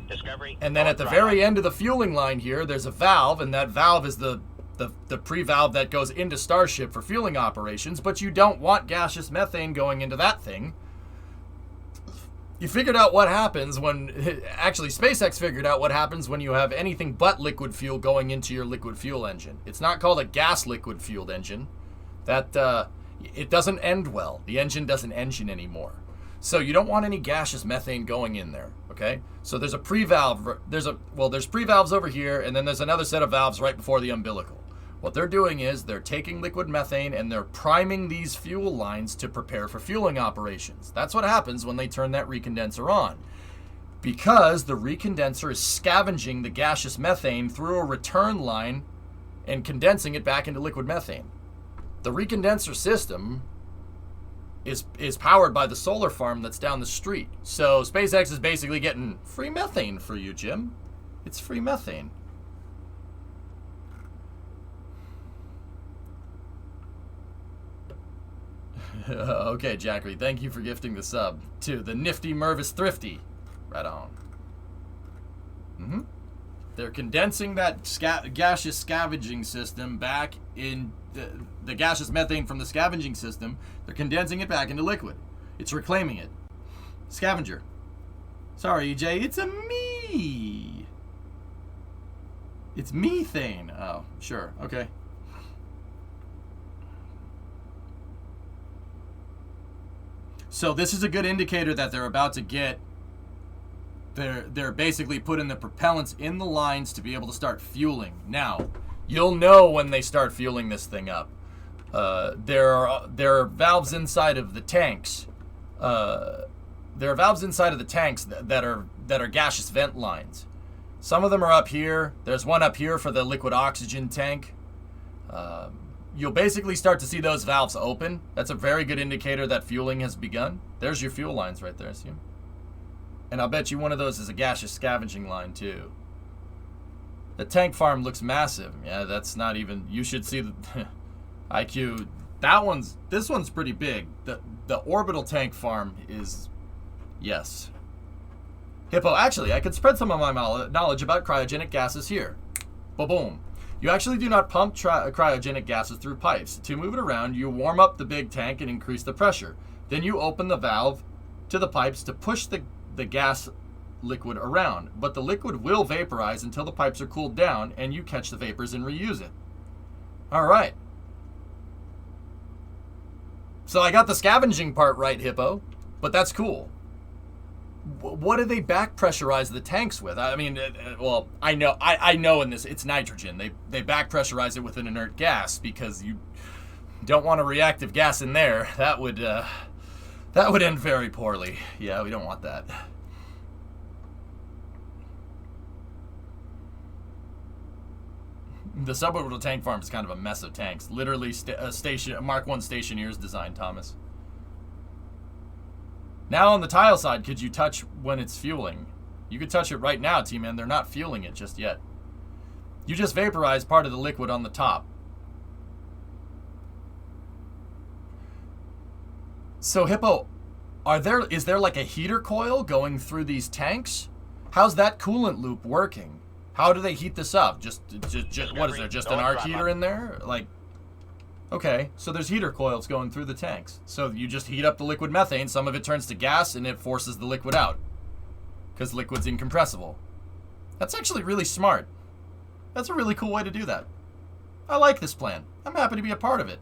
Discovery. And then at the very end of the fueling line here, there's a valve, and that valve is the pre-valve that goes into Starship for fueling operations, but you don't want gaseous methane going into that thing. You figured out what happens when, actually SpaceX figured out what happens when you have anything but liquid fuel going into your liquid fuel engine. It's not called a gas liquid fueled engine. It doesn't end well. The engine doesn't engine anymore. So you don't want any gaseous methane going in there, okay? So there's a pre-valve, there's pre-valves over here, and then there's another set of valves right before the umbilical. What they're doing is they're taking liquid methane and they're priming these fuel lines to prepare for fueling operations. That's what happens when they turn that recondenser on. Because the recondenser is scavenging the gaseous methane through a return line and condensing it back into liquid methane. The recondenser system is powered by the solar farm that's down the street. So SpaceX is basically getting free methane for you, Jim. It's free methane. Okay, Jackery, thank you for gifting the sub to the nifty Mervis Thrifty. Right on. They're condensing that gaseous scavenging system back in the gaseous methane from the scavenging system. They're condensing it back into liquid. It's reclaiming it. Scavenger. Sorry, EJ, it's a me. It's methane. Oh, sure. Okay. So this is a good indicator that they're about to get. They're basically putting the propellants in the lines to be able to start fueling. Now, you'll know when they start fueling this thing up. There are valves inside of the tanks. There are valves inside of the tanks that are gaseous vent lines. Some of them are up here. There's one up here for the liquid oxygen tank. You'll basically start to see those valves open. That's a very good indicator that fueling has begun. There's your fuel lines right there, see them? And I'll bet you one of those is a gaseous scavenging line too. The tank farm looks massive. Yeah, that's not even, you should see the IQ. This one's pretty big. The orbital tank farm is, yes. Hippo, actually, I could spread some of my knowledge about cryogenic gases here. Ba-boom. You actually do not pump cryogenic gases through pipes. To move it around, you warm up the big tank and increase the pressure. Then you open the valve to the pipes to push the gas liquid around. But the liquid will vaporize until the pipes are cooled down and you catch the vapors and reuse it. All right. So I got the scavenging part right, Hippo, but that's cool. What do they back pressurize the tanks with? I mean, well, I know in this it's nitrogen. They back pressurize it with an inert gas because you don't want a reactive gas in there. That would end very poorly. Yeah, we don't want that. The suborbital tank farm is kind of a mess of tanks. Literally Mark 1 Stationeer's design, Thomas. Now on the tile side, could you touch when it's fueling? You could touch it right now, T-Man. They're not fueling it just yet. You just vaporize part of the liquid on the top. So, Hippo, is there like a heater coil going through these tanks? How's that coolant loop working? How do they heat this up? Just what is there? Just an arc heater in there? Like, okay, so there's heater coils going through the tanks. So you just heat up the liquid methane. Some of it turns to gas, and it forces the liquid out because liquid's incompressible. That's actually really smart. That's a really cool way to do that. I like this plan. I'm happy to be a part of it.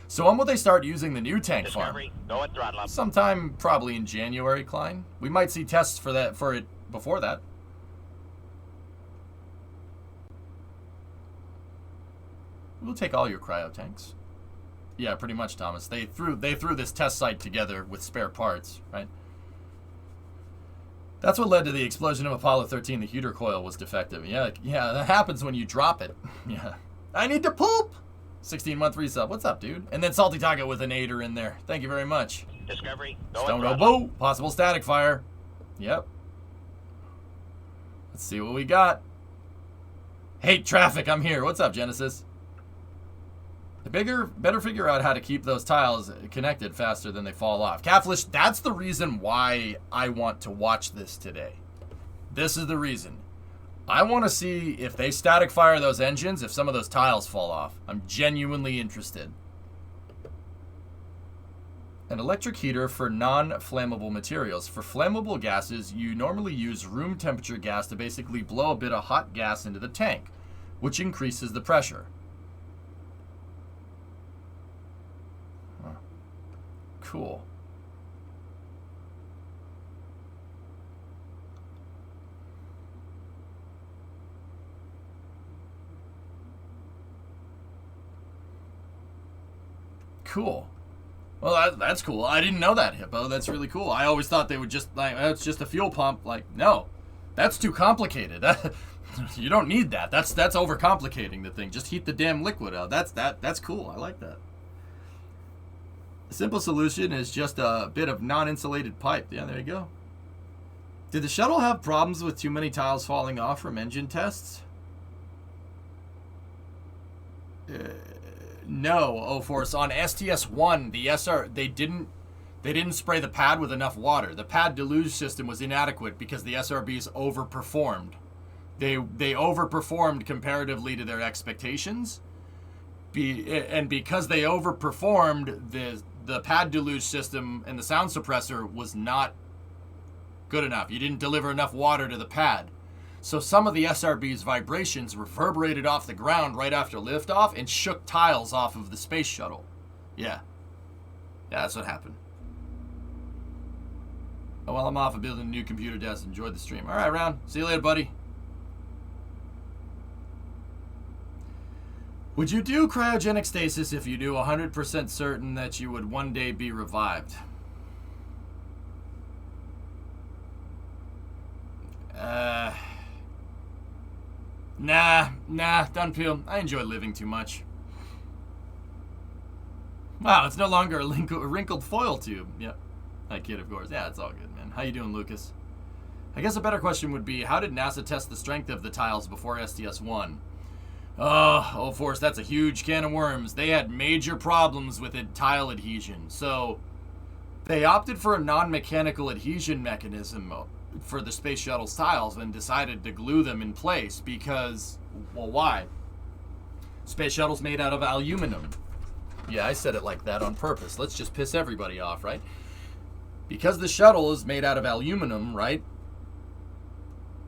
So when will they start using the new tank farm? Go at throttle up. Sometime probably in January, Klein. We might see tests for it before that. We'll take all your cryo tanks. Yeah, pretty much, Thomas. They threw this test site together with spare parts, right? That's what led to the explosion of Apollo 13. The heater coil was defective. Yeah, that happens when you drop it. Yeah. I need to poop! 16-month resub. What's up, dude? And then Salty Taco with an 8er in there. Thank you very much. Discovery, go Stone at throttle. Oboe. Possible static fire. Yep. Let's see what we got. Hate traffic. I'm here. What's up, Genesis? Better figure out how to keep those tiles connected faster than they fall off. Catfish, that's the reason why I want to watch this today. This is the reason. I want to see if they static fire those engines, if some of those tiles fall off. I'm genuinely interested. An electric heater for non-flammable materials. For flammable gases, you normally use room temperature gas to basically blow a bit of hot gas into the tank, which increases the pressure. Cool. Cool. Well, that's cool. I didn't know that, Hippo. That's really cool. I always thought they would just, like, it's just a fuel pump. Like, no. That's too complicated. You don't need that. That's overcomplicating the thing. Just heat the damn liquid out. That's cool. I like that. A simple solution is just a bit of non-insulated pipe. Yeah, there you go. Did the shuttle have problems with too many tiles falling off from engine tests? No, O-Force. On STS-1, the they didn't spray the pad with enough water. The pad deluge system was inadequate because the SRBs overperformed. They overperformed comparatively to their expectations. And because they overperformed, the pad deluge system and the sound suppressor was not good enough. You didn't deliver enough water to the pad. So some of the SRB's vibrations reverberated off the ground right after liftoff and shook tiles off of the space shuttle. Yeah. Yeah, that's what happened. Oh, well, I'm off of building a new computer desk. Enjoyed the stream. All right, Round. See you later, buddy. Would you do cryogenic stasis if you do 100% certain that you would one day be revived? Nah, Dunpeel. I enjoy living too much. Wow, it's no longer a wrinkled foil tube. Yep. Hi, kid, of course. Yeah, it's all good, man. How you doing, Lucas? I guess a better question would be, how did NASA test the strength of the tiles before STS-1? Oh, Force, that's a huge can of worms. They had major problems with tile adhesion. So, they opted for a non-mechanical adhesion mechanism for the space shuttle's tiles and decided to glue them in place because, well, why? Space shuttle's made out of aluminum. Yeah, I said it like that on purpose. Let's just piss everybody off, right? Because the shuttle is made out of aluminum, right?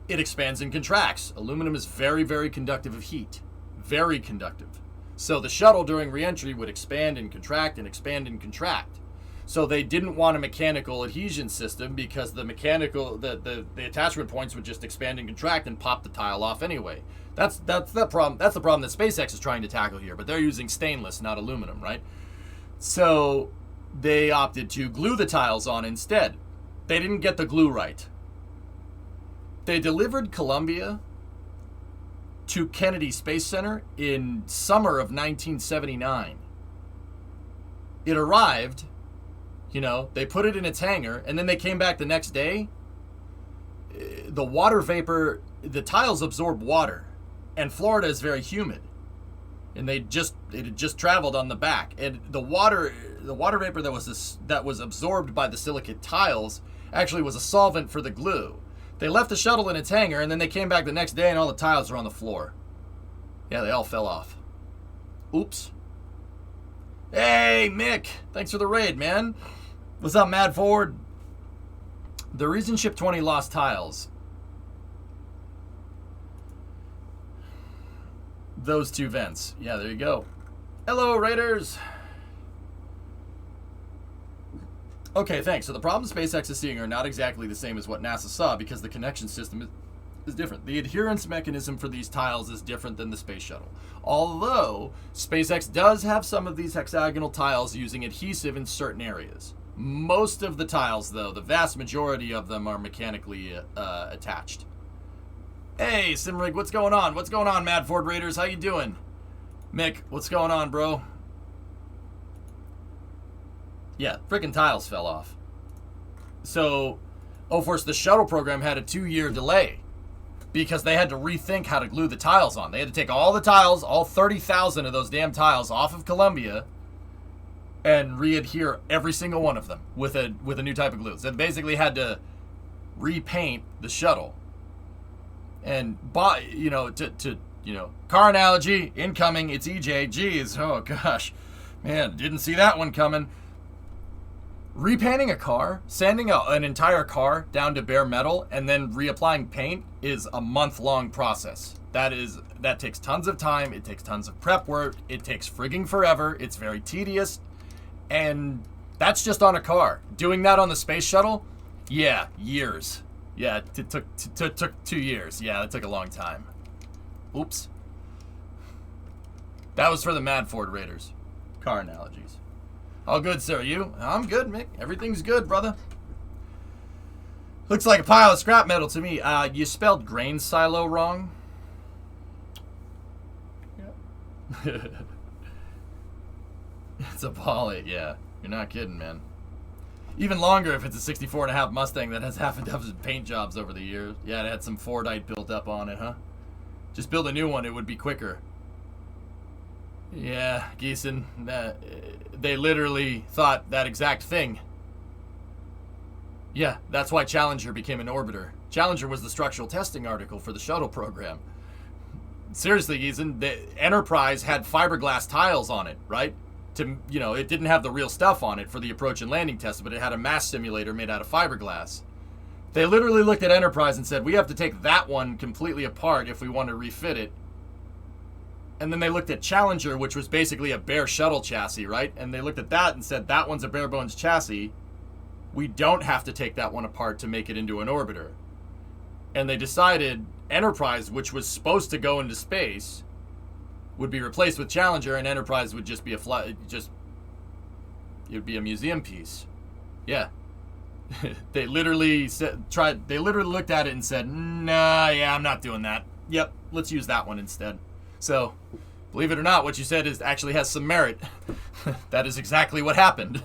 It expands and contracts. Aluminum is very, very conductive of heat. Very conductive. So the shuttle during re-entry would expand and contract and expand and contract. So they didn't want a mechanical adhesion system because the attachment points would just expand and contract and pop the tile off anyway. That's the problem. That's the problem that SpaceX is trying to tackle here. But they're using stainless, not aluminum, right? So they opted to glue the tiles on instead. They didn't get the glue right. They delivered Columbia to Kennedy Space Center in summer of 1979. It arrived, you know, they put it in its hangar, and then they came back the next day. The water vapor, the tiles absorb water, and Florida is very humid. And it had just traveled on the back, and the water vapor that was absorbed by the silicate tiles actually was a solvent for the glue. They left the shuttle in its hangar, and then they came back the next day, and all the tiles were on the floor. Yeah, they all fell off. Oops. Hey, Mick! Thanks for the raid, man. What's up, Mad Forward? The reason Ship 20 lost tiles. Those two vents. Yeah, there you go. Hello, Raiders! Okay, thanks. So the problems SpaceX is seeing are not exactly the same as what NASA saw because the connection system is different. The adherence mechanism for these tiles is different than the space shuttle. Although, SpaceX does have some of these hexagonal tiles using adhesive in certain areas. Most of the tiles, though, the vast majority of them are mechanically attached. Hey, Simrig, what's going on? What's going on, Mad Ford Raiders? How you doing? Mick, what's going on, bro? Yeah, frickin' tiles fell off. So, of course, the shuttle program had a 2-year delay because they had to rethink how to glue the tiles on. They had to take all the tiles, all 30,000 of those damn tiles off of Columbia and re-adhere every single one of them with a new type of glue. So they basically had to repaint the shuttle. And, car analogy, incoming, it's EJ. Geez, oh gosh. Man, didn't see that one coming. Repainting a car, sanding an entire car down to bare metal, and then reapplying paint is a month-long process. That takes tons of time. It takes tons of prep work. It takes frigging forever. It's very tedious, and that's just on a car. Doing that on the space shuttle, yeah, years. Yeah, it took 2 years. Yeah, that took a long time. Oops. That was for the Mad Ford Raiders. Car analogies. All good, sir. You? I'm good, Mick. Everything's good, brother. Looks like a pile of scrap metal to me. You spelled grain silo wrong. Yeah. It's a poly, yeah. You're not kidding, man. Even longer if it's a 64.5 Mustang that has half a dozen paint jobs over the years. Yeah, it had some Fordite built up on it, huh? Just build a new one, it would be quicker. Yeah, Geeson, they literally thought that exact thing. Yeah, that's why Challenger became an orbiter. Challenger was the structural testing article for the shuttle program. Seriously, Geeson, the Enterprise had fiberglass tiles on it, right? It didn't have the real stuff on it for the approach and landing test, but it had a mass simulator made out of fiberglass. They literally looked at Enterprise and said, we have to take that one completely apart if we want to refit it. And then they looked at Challenger, which was basically a bare shuttle chassis, right? And they looked at that and said, that one's a bare bones chassis. We don't have to take that one apart to make it into an orbiter. And they decided Enterprise, which was supposed to go into space, would be replaced with Challenger, and Enterprise would just be it would be a museum piece. Yeah. They literally looked at it and said, nah, yeah, I'm not doing that. Yep, let's use that one instead. So, believe it or not, what you said actually has some merit. That is exactly what happened.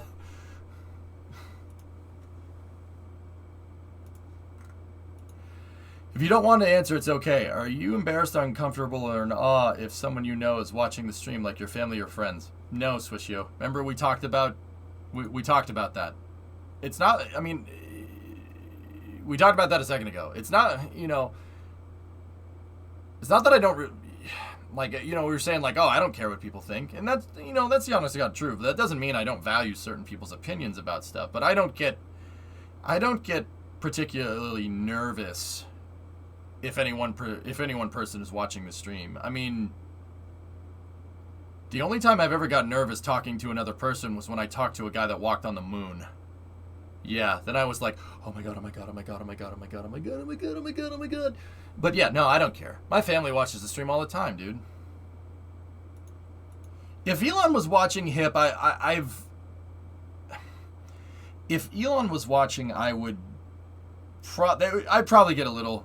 If you don't want to answer, it's okay. Are you embarrassed, uncomfortable, or in awe if someone you know is watching the stream, like your family or friends? No, Swishio. Remember we talked about we talked about that. It's not, I mean, we talked about that a second ago. It's not, it's not that I don't we were saying like, oh, I don't care what people think. And that's, that's the honest to God truth. That doesn't mean I don't value certain people's opinions about stuff, but I don't get particularly nervous if any one person is watching the stream. I mean, the only time I've ever got nervous talking to another person was when I talked to a guy that walked on the moon. Yeah, then I was like, oh my god, oh my god, oh my god, oh my god, oh my god, oh my god, oh my god, oh my god, oh my god. But yeah, no, I don't care. My family watches the stream all the time, dude. If Elon was watching HIP, if Elon was watching, I'd probably get a little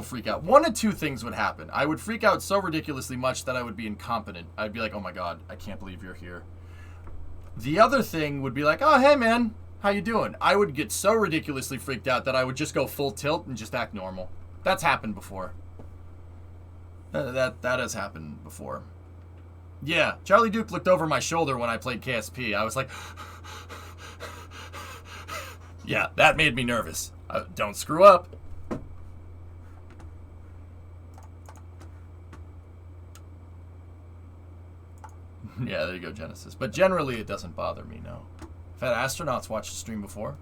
freak out. One of two things would happen. I would freak out so ridiculously much that I would be incompetent. I'd be like, oh my god, I can't believe you're here. The other thing would be like, oh, hey man, how you doing? I would get so ridiculously freaked out that I would just go full tilt and just act normal. That's happened before. That has happened before. Yeah, Charlie Duke looked over my shoulder when I played KSP. I was like, yeah, that made me nervous. Don't screw up. Yeah, there you go, Genesis. But generally, it doesn't bother me, no. I've had astronauts watch the stream before.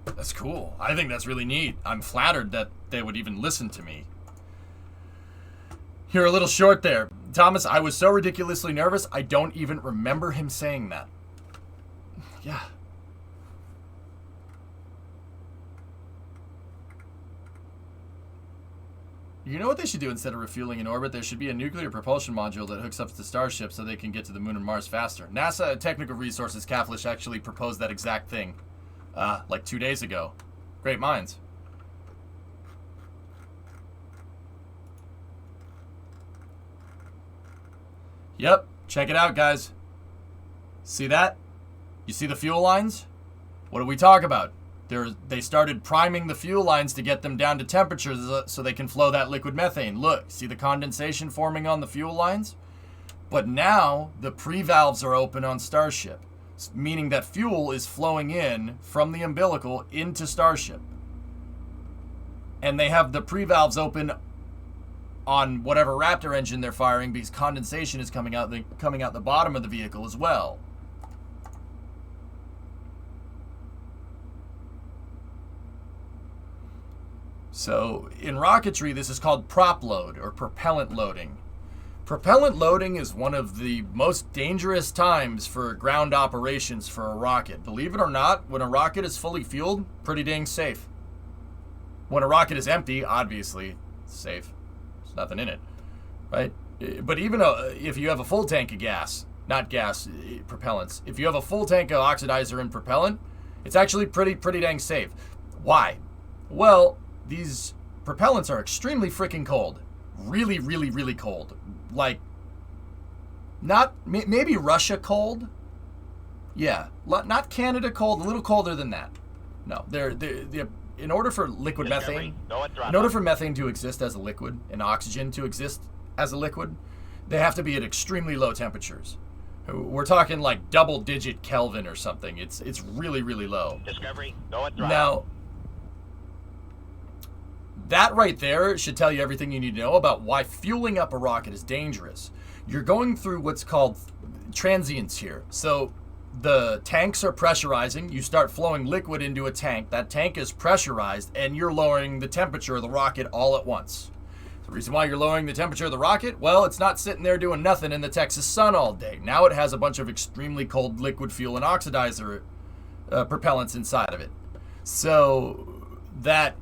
That's cool. I think that's really neat. I'm flattered that they would even listen to me. You're a little short there. Thomas, I was so ridiculously nervous, I don't even remember him saying that. Yeah. You know what they should do instead of refueling in orbit? There should be a nuclear propulsion module that hooks up to Starship so they can get to the moon and Mars faster. NASA Technical Resources Catholic actually proposed that exact thing, like 2 days ago. Great minds. Yep, check it out, guys. See that? You see the fuel lines? What do we talk about? They started priming the fuel lines to get them down to temperatures so they can flow that liquid methane. Look, see the condensation forming on the fuel lines? But now the pre-valves are open on Starship, meaning that fuel is flowing in from the umbilical into Starship. And they have the pre-valves open on whatever Raptor engine they're firing because condensation is coming out the bottom of the vehicle as well. So in rocketry, this is called prop load or propellant loading. Propellant loading is one of the most dangerous times for ground operations for a rocket. Believe it or not, when a rocket is fully fueled, pretty dang safe. When a rocket is empty, obviously, it's safe. There's nothing in it, right? But even if you have a full tank of gas, not gas, propellants. If you have a full tank of oxidizer and propellant, it's actually pretty dang safe. Why? Well, these propellants are extremely freaking cold. Really cold. Like, maybe Russia cold? Yeah, not Canada cold, a little colder than that. No, they're in order for liquid methane, in order for methane to exist as a liquid and oxygen to exist as a liquid, they have to be at extremely low temperatures. We're talking like double-digit Kelvin or something. It's really low. Discovery, go at throttle. Now, that right there should tell you everything you need to know about why fueling up a rocket is dangerous. You're going through what's called transients here. So the tanks are pressurizing. You start flowing liquid into a tank. That tank is pressurized, and you're lowering the temperature of the rocket all at once. The reason why you're lowering the temperature of the rocket, well, it's not sitting there doing nothing in the Texas sun all day. Now it has a bunch of extremely cold liquid fuel and oxidizer propellants inside of it. So that,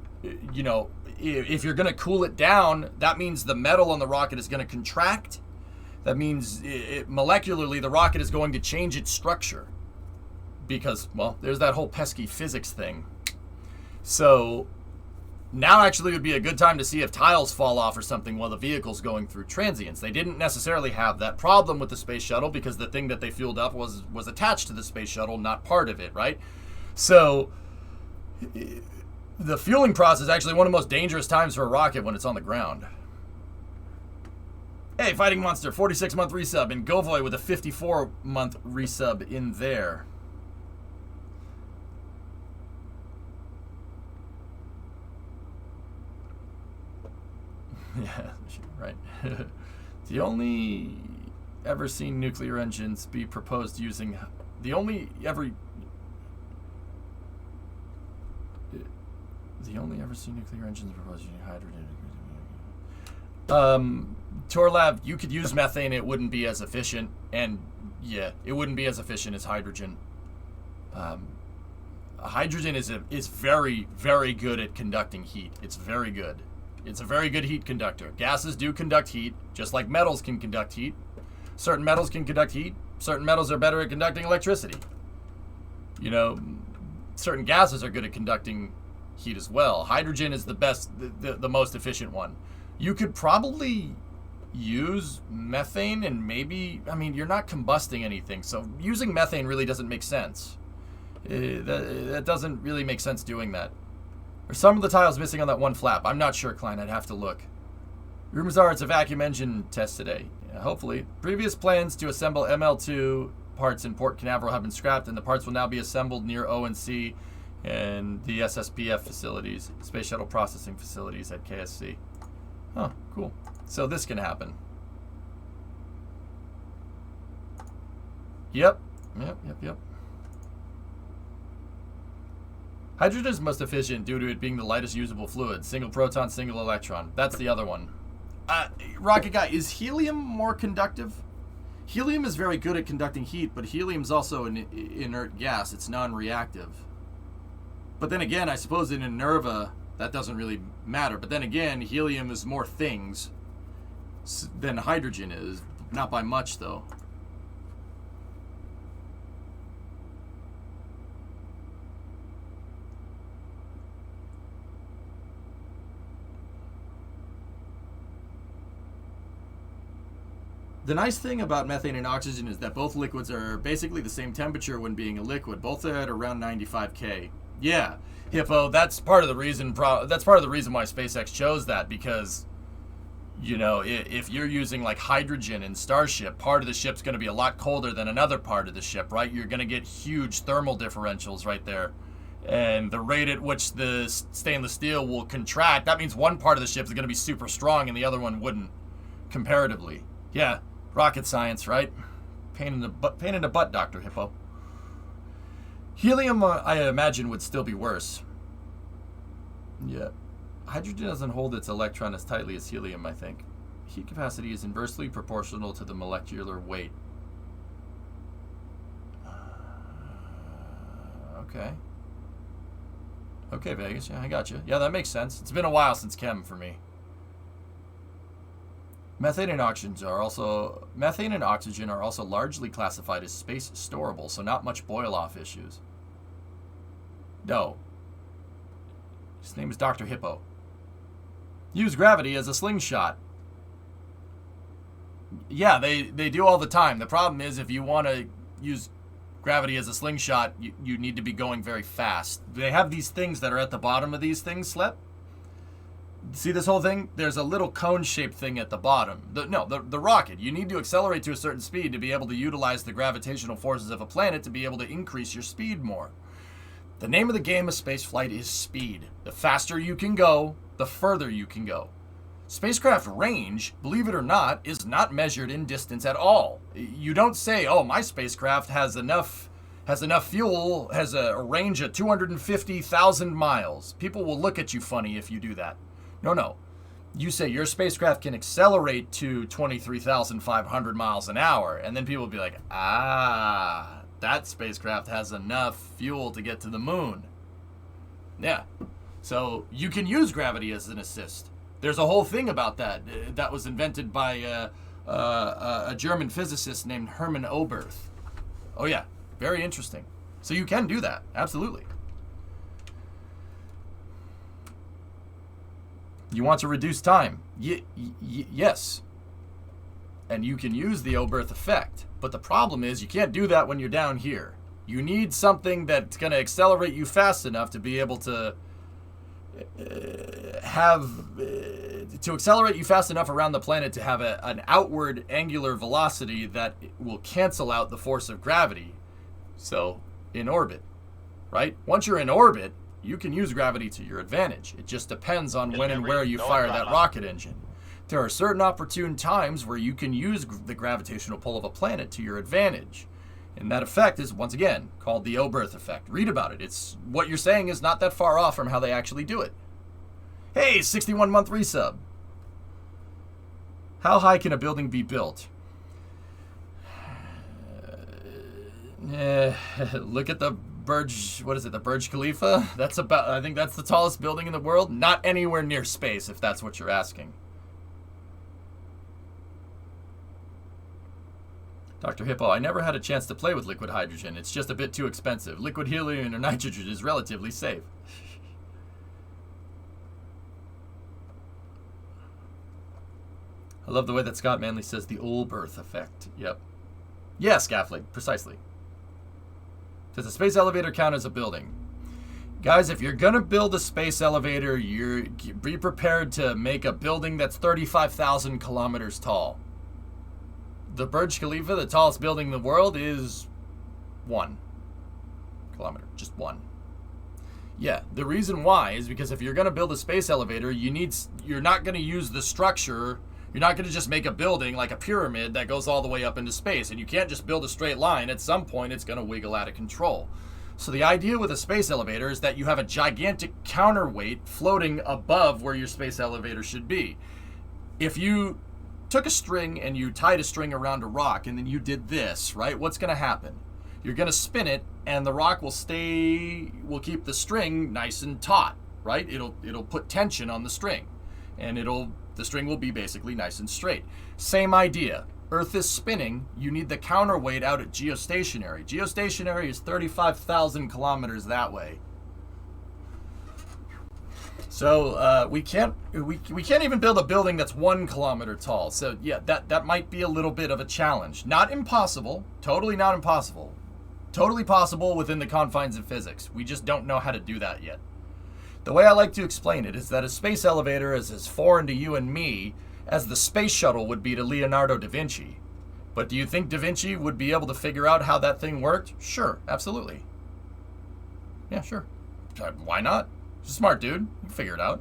you know, if you're going to cool it down, that means the metal on the rocket is going to contract. That means molecularly the rocket is going to change its structure because, well, there's that whole pesky physics thing. So now actually would be a good time to see if tiles fall off or something while the vehicle's going through transients. They didn't necessarily have that problem with the space shuttle because the thing that they fueled up was attached to the space shuttle, not part of it, right? So the fueling process is actually one of the most dangerous times for a rocket when it's on the ground. Hey, Fighting Monster, 46-month resub, and Govoy with a 54-month resub in there. Yeah, right. The only ever seen nuclear engines be proposed using... The only ever seen nuclear engines proposed using hydrogen... Torlav, you could use methane, it wouldn't be as efficient, and yeah, it wouldn't be as efficient as hydrogen. Hydrogen is very good at conducting heat. It's very good. It's a very good heat conductor. Gases do conduct heat, just like metals can conduct heat. Certain metals can conduct heat. Certain metals are better at conducting electricity. You know, certain gases are good at conducting heat as well. Hydrogen is the best, the most efficient one. You could probably use methane and maybe, I mean, you're not combusting anything, so using methane really doesn't make sense. That doesn't really make sense doing that. Are some of the tiles missing on that one flap? I'm not sure, Klein. I'd have to look. Rumors are it's a vacuum engine test today. Yeah, hopefully. Previous plans to assemble ML2 parts in Port Canaveral have been scrapped, and the parts will now be assembled near O&C and the SSPF facilities, Space Shuttle Processing Facilities at KSC. Oh, cool. So this can happen. Yep. Hydrogen is most efficient due to it being the lightest usable fluid. Single proton, single electron. That's the other one. Rocket Guy, is helium more conductive? Helium is very good at conducting heat, but helium's also an inert gas. It's non-reactive. But then again, I suppose in inerva, that doesn't really matter. But then again, helium is more things than hydrogen is. Not by much, though. The nice thing about methane and oxygen is that both liquids are basically the same temperature when being a liquid. Both are at around 95K. Yeah, Hippo. That's part of the reason. That's part of the reason why SpaceX chose that, because, you know, if you're using like hydrogen in Starship, part of the ship's going to be a lot colder than another part of the ship, right? You're going to get huge thermal differentials right there, and the rate at which the stainless steel will contract, that means one part of the ship is going to be super strong and the other one wouldn't, comparatively. Yeah, rocket science, right? Pain in the butt, Dr. Hippo. Helium, I imagine, would still be worse. Yeah. Hydrogen doesn't hold its electron as tightly as helium, I think. Heat capacity is inversely proportional to the molecular weight. Okay. Okay, Vegas. Yeah, I got you. Yeah, that makes sense. It's been a while since chem for me. Methane and oxygen are also largely classified as space storable, so not much boil-off issues. No. His name is Dr. Hippo. Use gravity as a slingshot. Yeah, they do all the time. The problem is if you want to use gravity as a slingshot, you need to be going very fast. They have these things that are at the bottom of these things, Slep. See this whole thing? There's a little cone-shaped thing at the bottom. The rocket. You need to accelerate to a certain speed to be able to utilize the gravitational forces of a planet to be able to increase your speed more. The name of the game of spaceflight is speed. The faster you can go, the further you can go. Spacecraft range, believe it or not, is not measured in distance at all. You don't say, oh, my spacecraft has enough fuel, has a range of 250,000 miles. People will look at you funny if you do that. No. You say your spacecraft can accelerate to 23,500 miles an hour, and then people will be like, that spacecraft has enough fuel to get to the moon. Yeah. So you can use gravity as an assist. There's a whole thing about that. That was invented by a German physicist named Hermann Oberth. Oh yeah, very interesting. So you can do that, absolutely. You want to reduce time? Yes. And you can use the Oberth effect. But the problem is you can't do that when you're down here. You need something that's going to accelerate you fast enough to be able to accelerate you fast enough around the planet to have an outward angular velocity that will cancel out the force of gravity. So, in orbit, right? Once you're in orbit, you can use gravity to your advantage. It just depends on when and where you fire that rocket engine. There are certain opportune times where you can use the gravitational pull of a planet to your advantage. And that effect is, once again, called the Oberth effect. Read about it. It's what you're saying is not that far off from how they actually do it. Hey, 61-month resub. How high can a building be built? Look at the Burj, what is it, the Burj Khalifa? I think that's the tallest building in the world. Not anywhere near space, if that's what you're asking. Dr. Hippo, I never had a chance to play with liquid hydrogen. It's just a bit too expensive. Liquid helium or nitrogen is relatively safe. I love the way that Scott Manley says the Oberth effect. Yep. Yeah, Scaffolding, precisely. Does a space elevator count as a building? Guys, if you're going to build a space elevator, be prepared to make a building that's 35,000 kilometers tall. The Burj Khalifa, the tallest building in the world, is 1 kilometer. Just 1. Yeah, the reason why is because if you're going to build a space elevator, you're not going to use the structure. You're not going to just make a building like a pyramid that goes all the way up into space. And you can't just build a straight line. At some point, it's going to wiggle out of control. So the idea with a space elevator is that you have a gigantic counterweight floating above where your space elevator should be. If you took a string and you tied a string around a rock and then you did this, right? What's going to happen? You're going to spin it and the rock will keep the string nice and taut, right? It'll put tension on the string and the string will be basically nice and straight. Same idea. Earth is spinning. You need the counterweight out at geostationary. Geostationary is 35,000 kilometers that way. So we can't even build a building that's 1 kilometer tall. So yeah, that might be a little bit of a challenge. Not impossible. Totally not impossible. Totally possible within the confines of physics. We just don't know how to do that yet. The way I like to explain it is that a space elevator is as foreign to you and me as the space shuttle would be to Leonardo da Vinci. But do you think da Vinci would be able to figure out how that thing worked? Sure, absolutely. Yeah, sure. Why not? He's a smart dude. He can figure it out.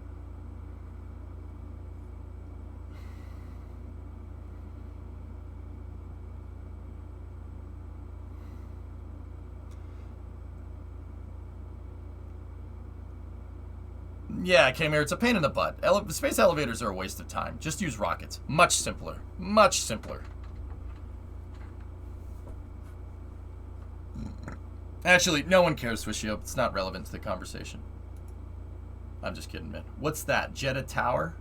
Yeah, I came here. It's a pain in the butt. Space elevators are a waste of time. Just use rockets. Much simpler. Much simpler. Actually, no one cares, Swishio. It's not relevant to the conversation. I'm just kidding, man. What's that? Jeddah Tower?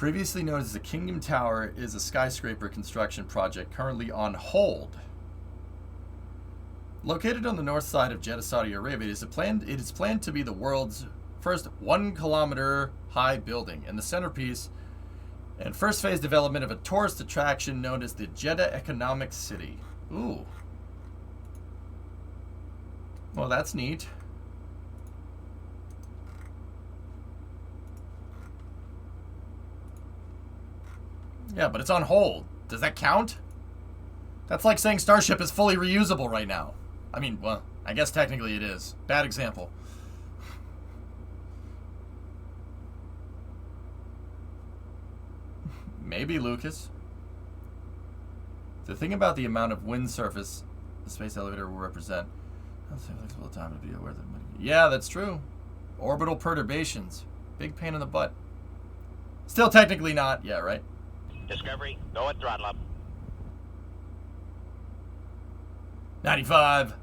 Previously known as the Kingdom Tower is a skyscraper construction project currently on hold. Located on the north side of Jeddah, Saudi Arabia, it is planned to be the world's first 1 kilometer high building and the centerpiece and first phase development of a tourist attraction known as the Jeddah Economic City. Ooh. Well, that's neat. Yeah, but it's on hold. Does that count? That's like saying Starship is fully reusable right now. I mean, well, I guess technically it is. Bad example. Maybe, Lucas. The thing about the amount of wind surface the space elevator will represent. That's a flexible time to be aware that. Yeah, that's true. Orbital perturbations. Big pain in the butt. Still technically not. Yeah, right? Discovery, go at throttle up. 95.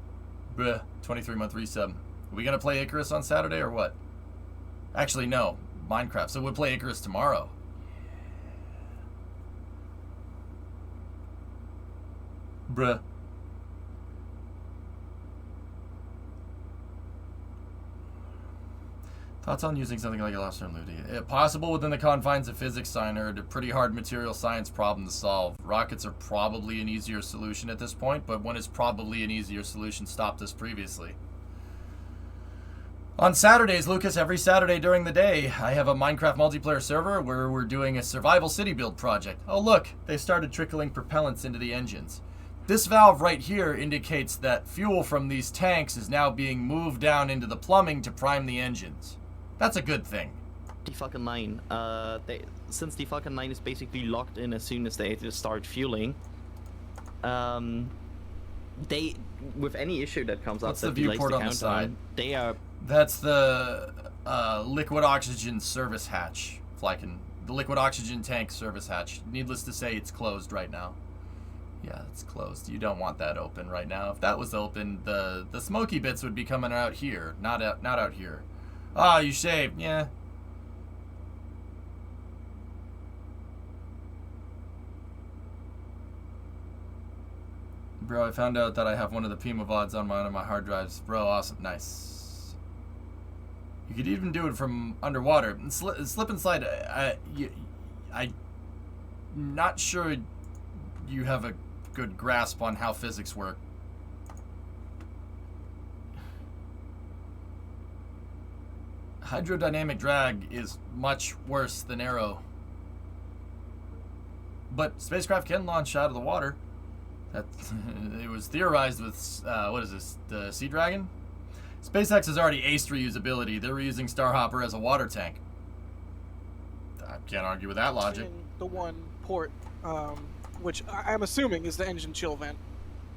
Bruh. 23-month resub. Are we going to play Icarus on Saturday or what? Actually, no. Minecraft. So we'll play Icarus tomorrow. Bruh. Thoughts on using something like a lobster and looting? Possible within the confines of physics, Signer. A pretty hard material science problem to solve. Rockets are probably an easier solution at this point, but one is probably an easier solution stopped us previously. On Saturdays, Lucas, every Saturday during the day, I have a Minecraft multiplayer server where we're doing a survival city build project. Oh look, they started trickling propellants into the engines. This valve right here indicates that fuel from these tanks is now being moved down into the plumbing to prime the engines. That's a good thing. The Falcon 9, since the Falcon 9 is basically locked in as soon as they just start fueling, they, with any issue that comes up, what's the viewport on the side? They are. That's the liquid oxygen service hatch, Flykin. The liquid oxygen tank service hatch. Needless to say, it's closed right now. Yeah, it's closed. You don't want that open right now. If that was open, the smoky bits would be coming out here, not out here. Ah, you shaved. Yeah. Bro, I found out that I have one of the Pima VODs on one of my hard drives. Bro, awesome. Nice. You could even do it from underwater. And slip and slide. I'm not sure you have a good grasp on how physics work. Hydrodynamic drag is much worse than aero. But spacecraft can launch out of the water. That it was theorized with what is this? The Sea Dragon? SpaceX has already aced reusability. They're reusing Starhopper as a water tank. I can't argue with that logic. In the one port, which I'm assuming is the engine chill vent.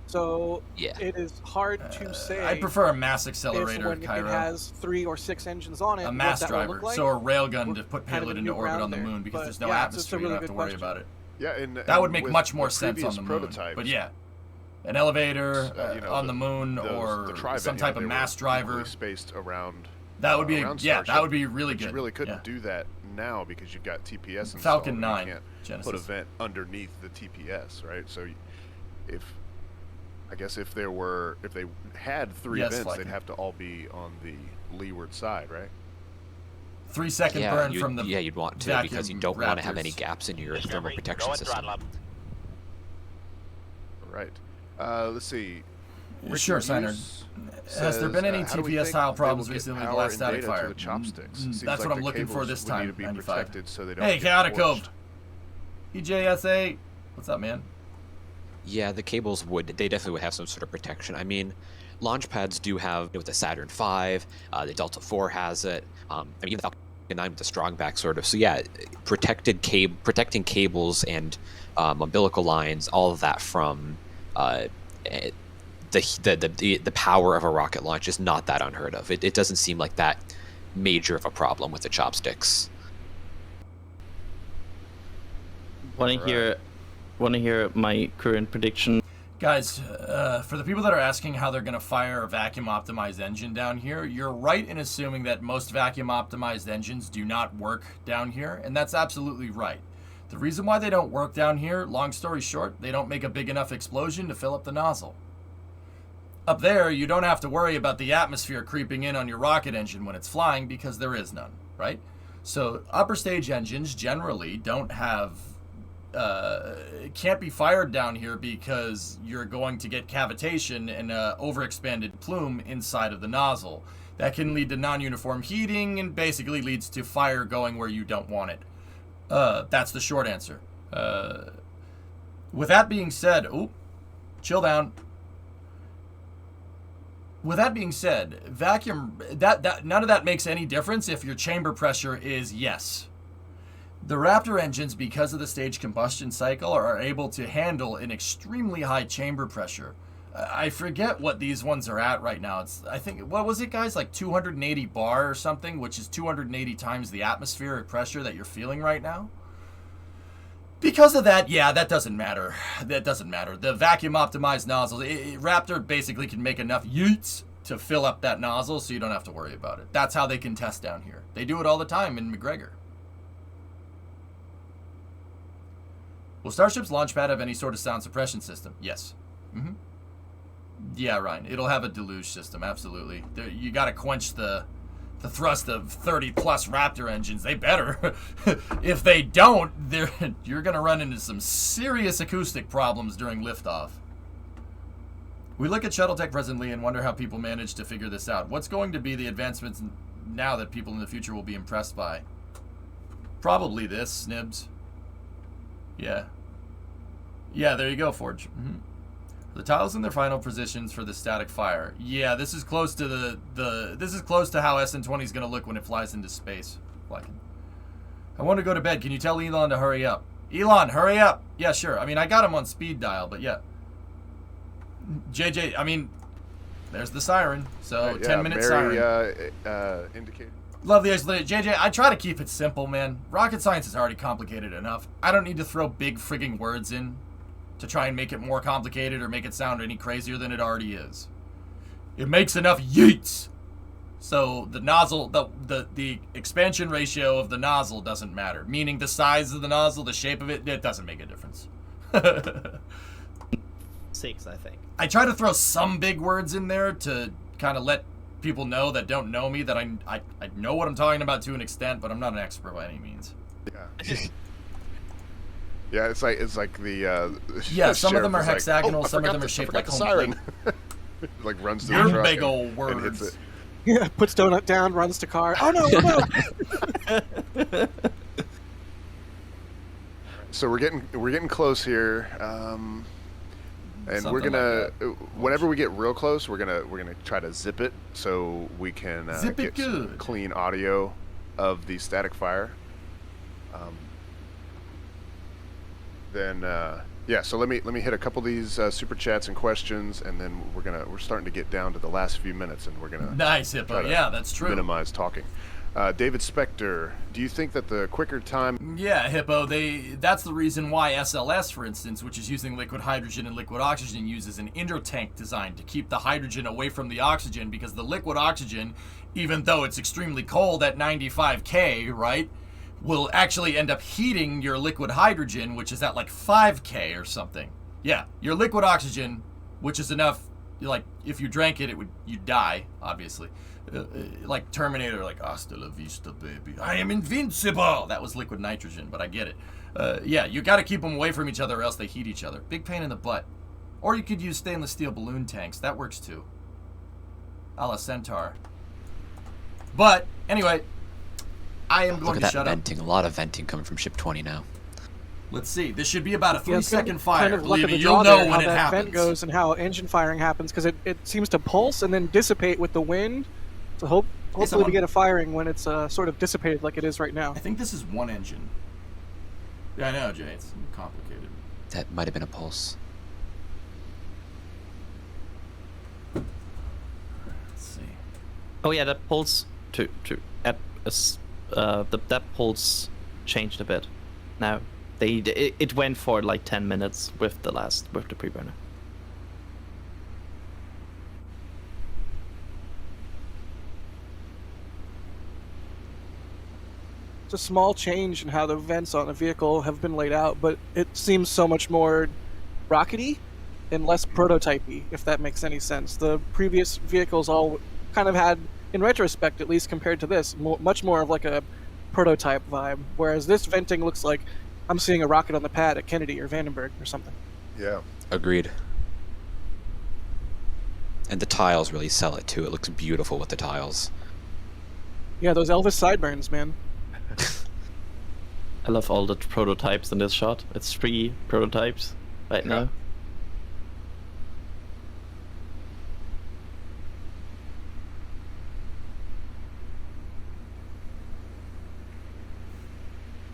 So yeah, it is hard to say. I prefer a mass accelerator, when Cairo. It has 3 or 6 engines on it. A mass driver, like. so a railgun to put payload into orbit on the moon because there's no atmosphere. You don't have to worry about it. Yeah, and that would make much more sense on the moon. But yeah, an elevator on the moon or some type of mass driver spaced around. That would be that would be really good. You really couldn't do that now because you've got TPS installed. Falcon 9 you can't Genesis. Put a vent underneath the TPS, right? So I guess if they had 3 vents, they'd have to all be on the leeward side, right? 3-second burn from the you'd want to because you don't want to have any gaps in your thermal protection system. Right. Let's see. Sure, Signer. Has there been any TPS tile problems recently in the last static fire? That's what I'm looking for this time, 95. Hey, Chaotic Cove. EJSA. What's up, man? Yeah, the cables they definitely would have some sort of protection. I mean, launch pads do have, with the Saturn V, the Delta IV has it. I mean, even the Falcon 9 with the strong back sort of. So yeah, protecting cables and umbilical lines, all of that from the power of a rocket launch is not that unheard of. It doesn't seem like that major of a problem with the chopsticks. Want to hear my current prediction? Guys, for the people that are asking how they're going to fire a vacuum-optimized engine down here, you're right in assuming that most vacuum-optimized engines do not work down here, and that's absolutely right. The reason why they don't work down here, long story short, they don't make a big enough explosion to fill up the nozzle. Up there, you don't have to worry about the atmosphere creeping in on your rocket engine when it's flying because there is none, right? So upper stage engines generally don't have can't be fired down here because you're going to get cavitation and overexpanded plume inside of the nozzle. That can lead to non-uniform heating and basically leads to fire going where you don't want it. That's the short answer. With that being said, chill down. With that being said, vacuum, none of that makes any difference if your chamber pressure is yes. The Raptor engines, because of the stage combustion cycle, are able to handle an extremely high chamber pressure. I forget what these ones are at right now. I think, what was it, guys? Like 280 bar or something, which is 280 times the atmospheric pressure that you're feeling right now. Because of that, yeah, that doesn't matter. That doesn't matter. The vacuum-optimized nozzles, Raptor basically can make enough yeets to fill up that nozzle, so you don't have to worry about it. That's how they can test down here. They do it all the time in McGregor. Will Starship's launch pad have any sort of sound suppression system? Yes. Mm-hmm. Yeah, Ryan. It'll have a deluge system, absolutely. You got to quench the thrust of 30-plus Raptor engines. They better. If they don't, you're going to run into some serious acoustic problems during liftoff. We look at shuttle tech presently and wonder how people manage to figure this out. What's going to be the advancements now that people in the future will be impressed by? Probably this, Snibs. Yeah. Yeah, there you go, Forge. Mm-hmm. The tiles in their final positions for the static fire. Yeah, this is close to this is close to how SN20 is going to look when it flies into space. I want to go to bed. Can you tell Elon to hurry up? Elon, hurry up. Yeah, sure. I mean, I got him on speed dial, but yeah. JJ, I mean, there's the siren. So, 10-minute siren. Indicator. Love the isolated. JJ, I try to keep it simple, man. Rocket science is already complicated enough. I don't need to throw big frigging words in to try and make it more complicated or make it sound any crazier than it already is. It makes enough yeets. So the nozzle, the expansion ratio of the nozzle doesn't matter. Meaning the size of the nozzle, the shape of it doesn't make a difference. 6, I think. I try to throw some big words in there to kind of let people know that don't know me that I know what I'm talking about to an extent, but I'm not an expert by any means. Yeah. Yeah, it's like the yeah. Some of them are hexagonal. Some of them are shaped like siren. Like runs to your the truck big old and hits words. it. Yeah, puts donut down, runs to car. Oh no! No. So we're getting close here. And Something we're gonna, like whenever we get real close, we're gonna try to zip it so we can get some clean audio of the static fire. So let me hit a couple of these super chats and questions, and then we're starting to get down to the last few minutes, and we're gonna nice Hippo. Yeah, that's true. Minimize talking. David Spector, do you think that the quicker time... Yeah, Hippo, that's the reason why SLS, for instance, which is using liquid hydrogen and liquid oxygen, uses an intertank design to keep the hydrogen away from the oxygen, because the liquid oxygen, even though it's extremely cold at 95K, right, will actually end up heating your liquid hydrogen, which is at like 5K or something. Yeah, your liquid oxygen, which is enough, like, if you drank it, you'd die, obviously. Like Terminator, like, hasta la vista, baby. I am invincible! That was liquid nitrogen, but I get it. Yeah, you gotta keep them away from each other or else they heat each other. Big pain in the butt. Or you could use stainless steel balloon tanks. That works too. A la Centaur. But, anyway, I am going to shut up. Look at that venting. A lot of venting coming from ship 20 now. Let's see. This should be about a 3-second fire. Kind of luck of the You'll draw know there, when how it that happens. vent goes and how engine firing happens, because it seems to pulse and then dissipate with the wind. So hopefully we get a firing when it's sort of dissipated like it is right now. I think this is one engine. Yeah, I know, Jay. It's complicated. That might have been a pulse. Let's see. Oh yeah, that pulse that pulse changed a bit. Now it went for like 10 minutes with the preburner. a small change in how the vents on a vehicle have been laid out, but it seems so much more rockety and less prototypey, if that makes any sense. The previous vehicles all kind of had, in retrospect at least compared to this, much more of like a prototype vibe, whereas this venting looks like I'm seeing a rocket on the pad at Kennedy or Vandenberg or something. Yeah. Agreed. And the tiles really sell it too. It looks beautiful with the tiles. Yeah, those Elvis sideburns, man. I love all the prototypes in this shot. It's 3 prototypes right now.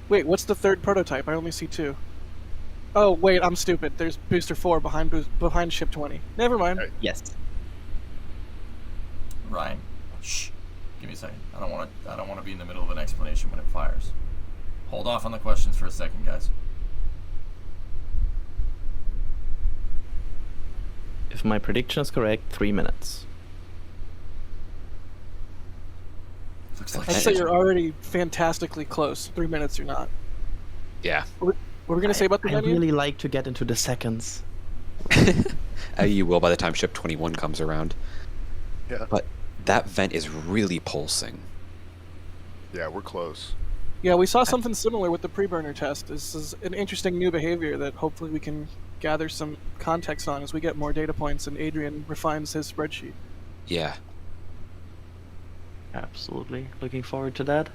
Wait, what's the third prototype? I only see 2. Oh, wait, I'm stupid. There's Booster 4 behind Ship 20. Never mind. Yes. Ryan, shh. Give me a second. I don't want to be in the middle of an explanation when it fires. Hold off on the questions for a second, guys. If my prediction is correct, 3 minutes. Looks like I'd say you're already fantastically close. 3 minutes you're not. Yeah. What were we going to say about the I venue? really like to get into the seconds. You will by the time Ship 21 comes around. Yeah. But that vent is really pulsing. Yeah, we're close. Yeah, we saw something similar with the pre-burner test. This is an interesting new behavior that hopefully we can gather some context on as we get more data points and Adrian refines his spreadsheet. Yeah. Absolutely. Looking forward to that.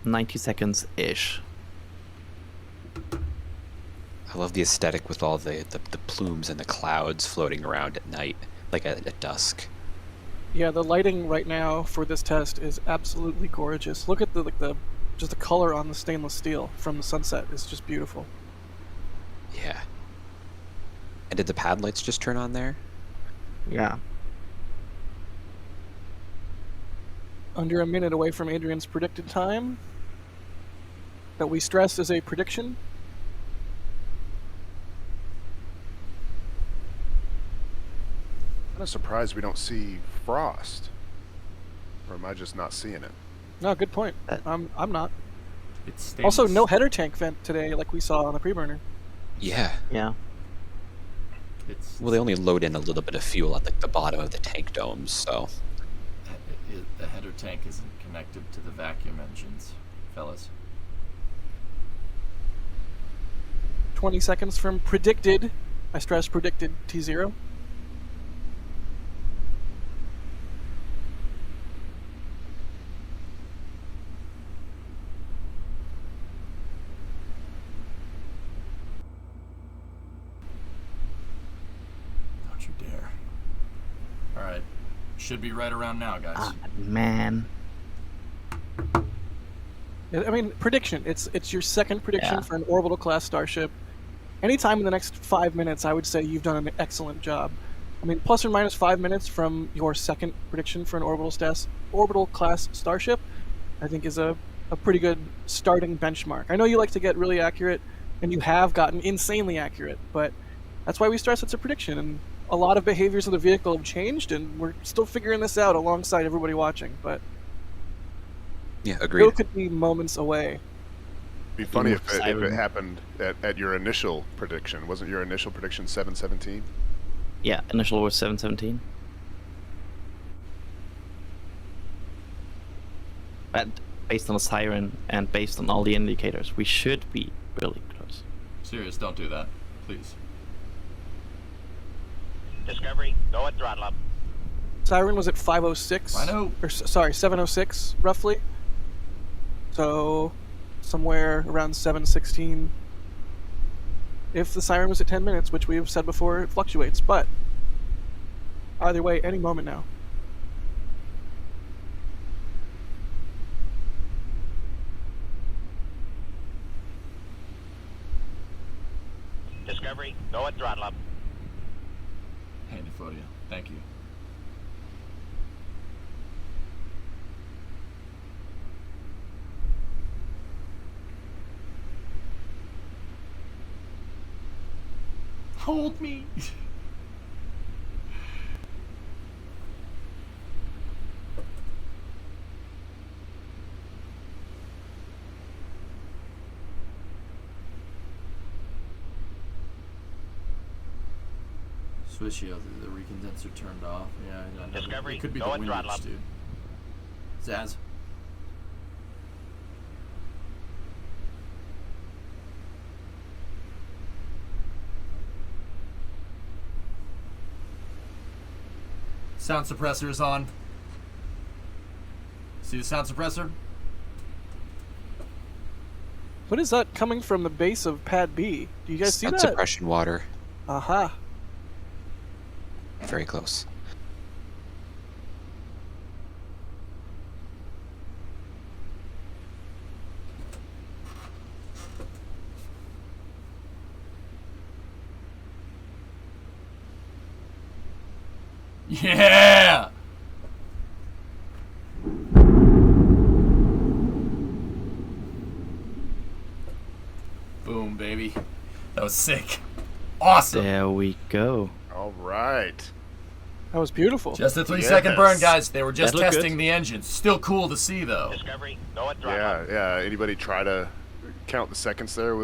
"90 seconds-ish. I love the aesthetic with all the plumes and the clouds floating around at night, like at dusk. Yeah, the lighting right now for this test is absolutely gorgeous. Look at the just the color on the stainless steel from the sunset is just beautiful. Yeah. And did the pad lights just turn on there? Yeah. Under a minute away from Adrian's predicted time that we stress is a prediction. I'm kind of surprised we don't see frost. Or am I just not seeing it? No, good point. I'm not. It's Also, no header tank vent today like we saw on the pre-burner. Yeah. Yeah. Well, they only load in a little bit of fuel at the bottom of the tank domes, so... The header tank isn't connected to the vacuum engines, fellas. 20 seconds from predicted, I stress predicted, T0. Don't you dare. Alright. Should be right around now, guys. Ah, man. I mean, prediction. It's your second prediction for an orbital class starship. Anytime in the next 5 minutes, I would say you've done an excellent job. I mean, plus or minus 5 minutes from your second prediction for an orbital class starship, I think is a pretty good starting benchmark. I know you like to get really accurate, and you have gotten insanely accurate, but that's why we stress it's a prediction, and a lot of behaviors of the vehicle have changed, and we're still figuring this out alongside everybody watching, but yeah, agreed. Still could be moments away. It'd be funny if it happened at your initial prediction. Wasn't your initial prediction 7:17? Yeah, initial was 7:17. But based on the siren and based on all the indicators, we should be really close. Serious, don't do that, please. Discovery, go at throttle up. Siren was at 5:06. I know. Or sorry, 7:06 roughly. So somewhere around 7:16. If the siren was at 10 minutes, which we have said before, it fluctuates, but either way, any moment now. Discovery, go at throttle up. Hey, Nephodia, thank you. Hold me. Swishio, the recondenser turned off. Yeah, I know. Discovery, It could be go the at throttle windage, up. dude. Zaz. Sound suppressor is on. See the sound suppressor? What is that coming from the base of Pad B? Do you guys see Sound that? suppression water. Aha. Very close. Yeah! Boom, baby. That was sick. Awesome. There we go. All right. That was beautiful. Just a 3-second burn, Yes. guys. They were just That looked testing good. the engines. Still cool to see, though. Discovery, go at throttle Yeah, up. yeah. Anybody try to count the seconds there?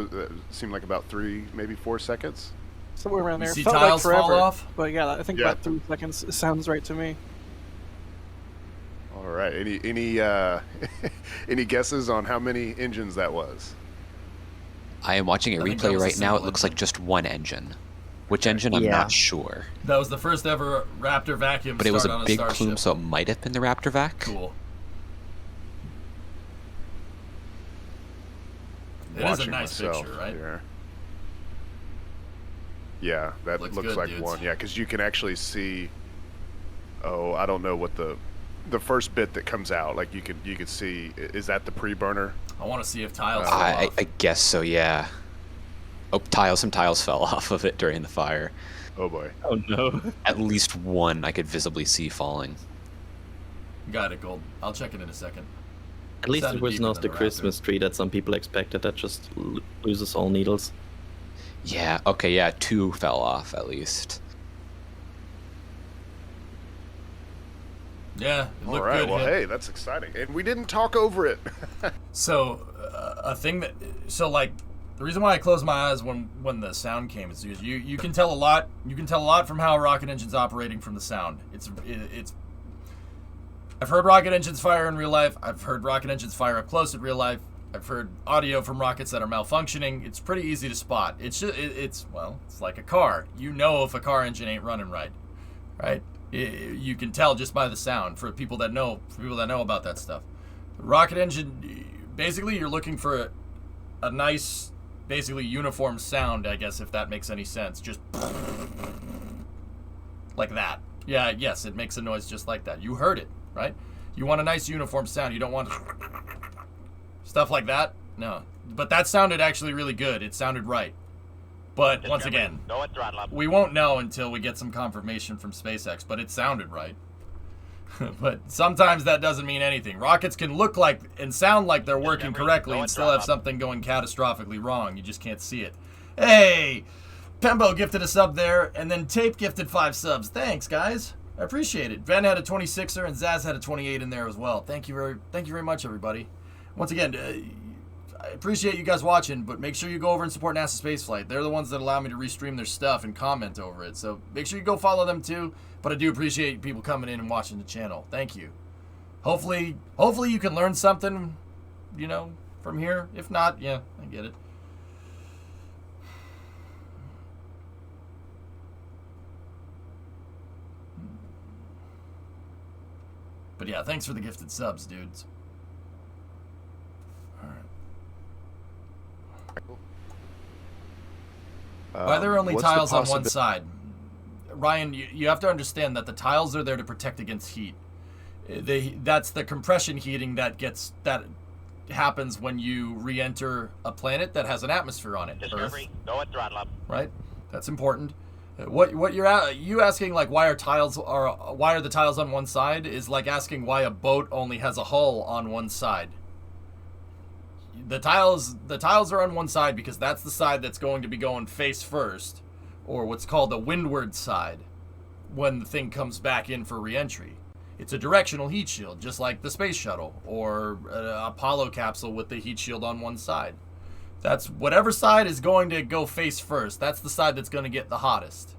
Seemed like about 3, maybe 4 seconds. Somewhere around You there. see Felt tiles like fall forever. off? But yeah, I think Yeah. about 3 seconds sounds right to me. All right. Any any guesses on how many engines that was? I am watching a I think that replay was a right now. It single looks like engine. just one engine. Which engine? I'm Yeah. not sure. That was the first ever Raptor vacuum But it was start a on big Starship. plume, so it might have been the Raptor vac. Cool. It is a Watching nice myself picture, right? here. Yeah, that Looks looks good, like dudes. one. Yeah, because you can actually see. Oh, I don't know what the first bit that comes out. Like you could see. Is that the pre-burner? I want to see if tiles fall I off. guess so, yeah. Oh, some tiles fell off of it during the fire. Oh boy. Oh no. At least one I could visibly see falling. Got it, Gold. I'll check it in a second. At least Sounded it was deeper not than the Raptor. Christmas tree that some people expected that just loses all needles. Yeah, okay, yeah, 2 fell off at least. Yeah, it All looked right. good. Well, yeah. hey, that's exciting, and we didn't talk over it. So, a thing that, so like, the reason why I closed my eyes when the sound came is because you can tell a lot. You can tell a lot from how a rocket engine's operating from the sound. It's. I've heard rocket engines fire in real life. I've heard rocket engines fire up close in real life. I've heard audio from rockets that are malfunctioning. It's pretty easy to spot. It's like a car. You know if a car engine ain't running right, right? You can tell just by the sound for people that know about that stuff. The rocket engine, basically, you're looking for a nice, basically uniform sound, I guess, if that makes any sense. Just like that. Yeah, yes, it makes a noise just like that. You heard it, right? You want a nice uniform sound. You don't want stuff like that. No, but that sounded actually really good. It sounded right. But once Discovery, again, go at throttle up. we won't know until we get some confirmation from SpaceX, but it sounded right. But sometimes that doesn't mean anything. Rockets can look like and sound like they're working Discovery, correctly go and and still drop have up. something going catastrophically wrong. You just can't see it. Hey! Pembo gifted a sub there, and then Tape gifted 5 subs. Thanks, guys. I appreciate it. Ben had a 26er, and Zaz had a 28 in there as well. Thank you very much, everybody. Once again, I appreciate you guys watching, but make sure you go over and support NASA Spaceflight. They're the ones that allow me to restream their stuff and comment over it. So make sure you go follow them too. But I do appreciate people coming in and watching the channel. Thank you. Hopefully you can learn something you know, from here? If not, yeah, I get it. But yeah, thanks for the gifted subs, dudes. Why are there only What's the tiles on one possibi- side? Ryan, you have to understand that the tiles are there to protect against heat. That's the compression heating that happens when you re-enter a planet that has an atmosphere on it. Discovery, Earth, go at throttle up. right? That's important. What you asking, like, why are the tiles on one side is like asking why a boat only has a hull on one side. The tiles are on one side because that's the side that's going to be going face first, or what's called the windward side, when the thing comes back in for re-entry. It's a directional heat shield, just like the space shuttle or an Apollo capsule with the heat shield on one side. That's whatever side is going to go face first. That's the side that's going to get the hottest.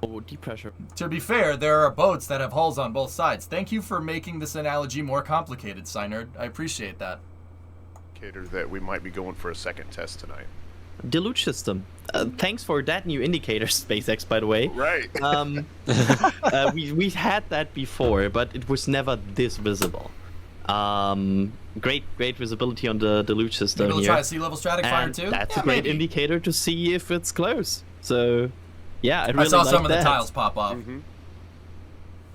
Oh, deep pressure. To be fair, there are boats that have hulls on both sides. Thank you for making this analogy more complicated, Synerd. I appreciate that. Indicator that we might be going for a second test tonight. Deluge system. Thanks for that new indicator, SpaceX, by the way. Right. We had that before, but it was never this visible. Great visibility on the deluge system Maybe we'll here. try a sea level static fire And too. that's Yeah, a great maybe. indicator to see if it's close. So, yeah, I really I saw like some of that. the tiles pop off. Mm-hmm.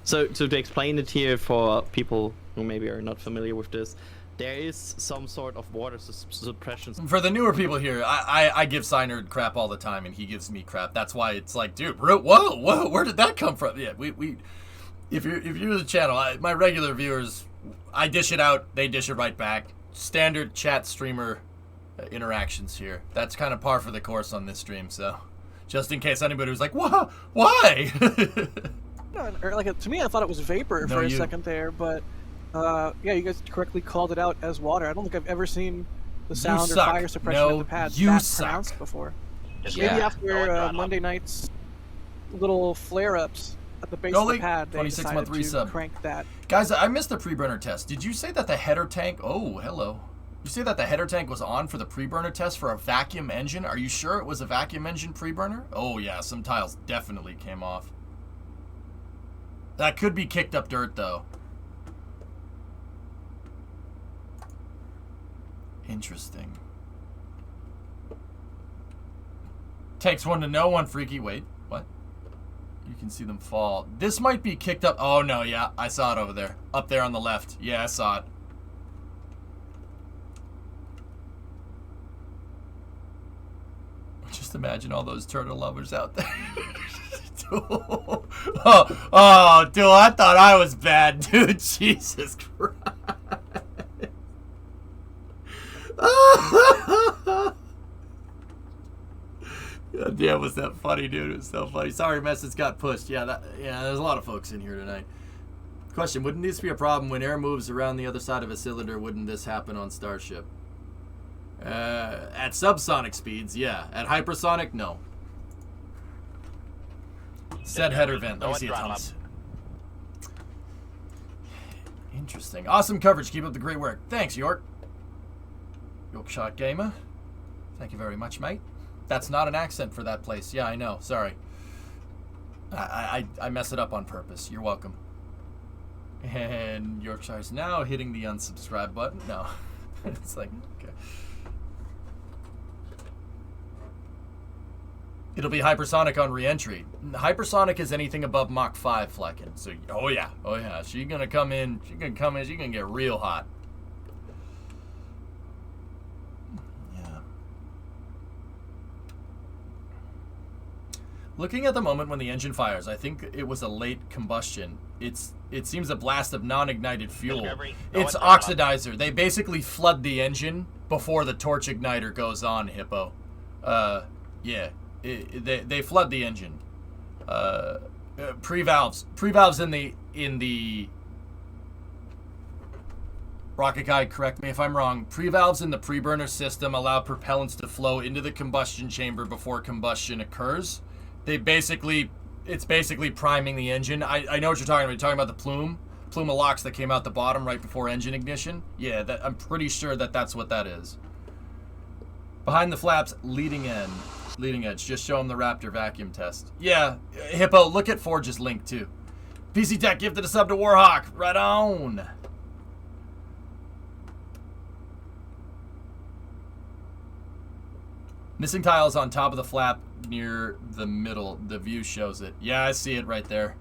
So to explain it here for people who maybe are not familiar with this, there is some sort of water suppression. For the newer people here, I give Synerd crap all the time, and he gives me crap. That's why it's like, dude, whoa, where did that come from? Yeah, we if you're the channel, my regular viewers, I dish it out, they dish it right back. Standard chat streamer interactions here. That's kind of par for the course on this stream. So, just in case anybody was like, "What? Why?" No, or like to me, I thought it was vapor No, for a you. second there, but yeah, you guys correctly called it out as water. I don't think I've ever seen the sound or suck. fire suppression No, at the pad you that suck. pronounced before. Discovery, Maybe go at after throttle up. Monday night's little flare-ups at the base Goalie, of the pad, they 26-month decided to resub. crank that. Guys, I missed the pre-burner test. Did you say that the header tank... Oh, hello. You say that the header tank was on for the pre-burner test for a vacuum engine? Are you sure it was a vacuum engine pre-burner? Oh, yeah, some tiles definitely came off. That could be kicked up dirt, though. Interesting. Takes one to know one, freaky. Wait, what? You can see them fall. This might be kicked up. Oh, no, yeah. I saw it over there. Up there on the left. Yeah, I saw it. Just imagine all those turtle lovers out there. oh, dude, I thought I was bad, dude. Jesus Christ. God damn, was that funny, dude? It was so funny. Sorry, message got pushed. Yeah, there's a lot of folks in here tonight. Question, wouldn't this be a problem when air moves around the other side of a cylinder? Wouldn't this happen on Starship? At subsonic speeds, yeah. At hypersonic, no. Said header vent. Let me see it, Thomas. Interesting. Awesome coverage. Keep up the great work. Thanks, York. Yorkshire Gamer. Thank you very much, mate. That's not an accent for that place. Yeah, I know. Sorry. I mess it up on purpose. You're welcome. And Yorkshire's now hitting the unsubscribe button. No. It's like, okay. It'll be hypersonic on re-entry. Hypersonic is anything above Mach 5, Flecken. So, oh yeah. She's gonna come in. She's gonna get real hot. Yeah. Looking at the moment when the engine fires, I think it was a late combustion. It seems a blast of non-ignited fuel. Discovery, It's go at oxidizer. They basically flood the engine before the torch igniter goes on, Hippo. Yeah. They flood the engine. Pre-valves in the Rocket Guy, correct me if I'm wrong. Pre-valves in the pre-burner system allow propellants to flow into the combustion chamber before combustion occurs. It's basically priming the engine. I know what you're talking about. You're talking about the plume. plume of locks that came out the bottom right before engine ignition. Yeah, I'm pretty sure that's what that is. Behind the flaps, leading edge. Just show them the Raptor vacuum test. Yeah, Hippo, look at Forge's link too. PC Tech gifted a sub to Warhawk. Right on. Missing tiles on top of the flap near the middle. The view shows it. Yeah, I see it right there.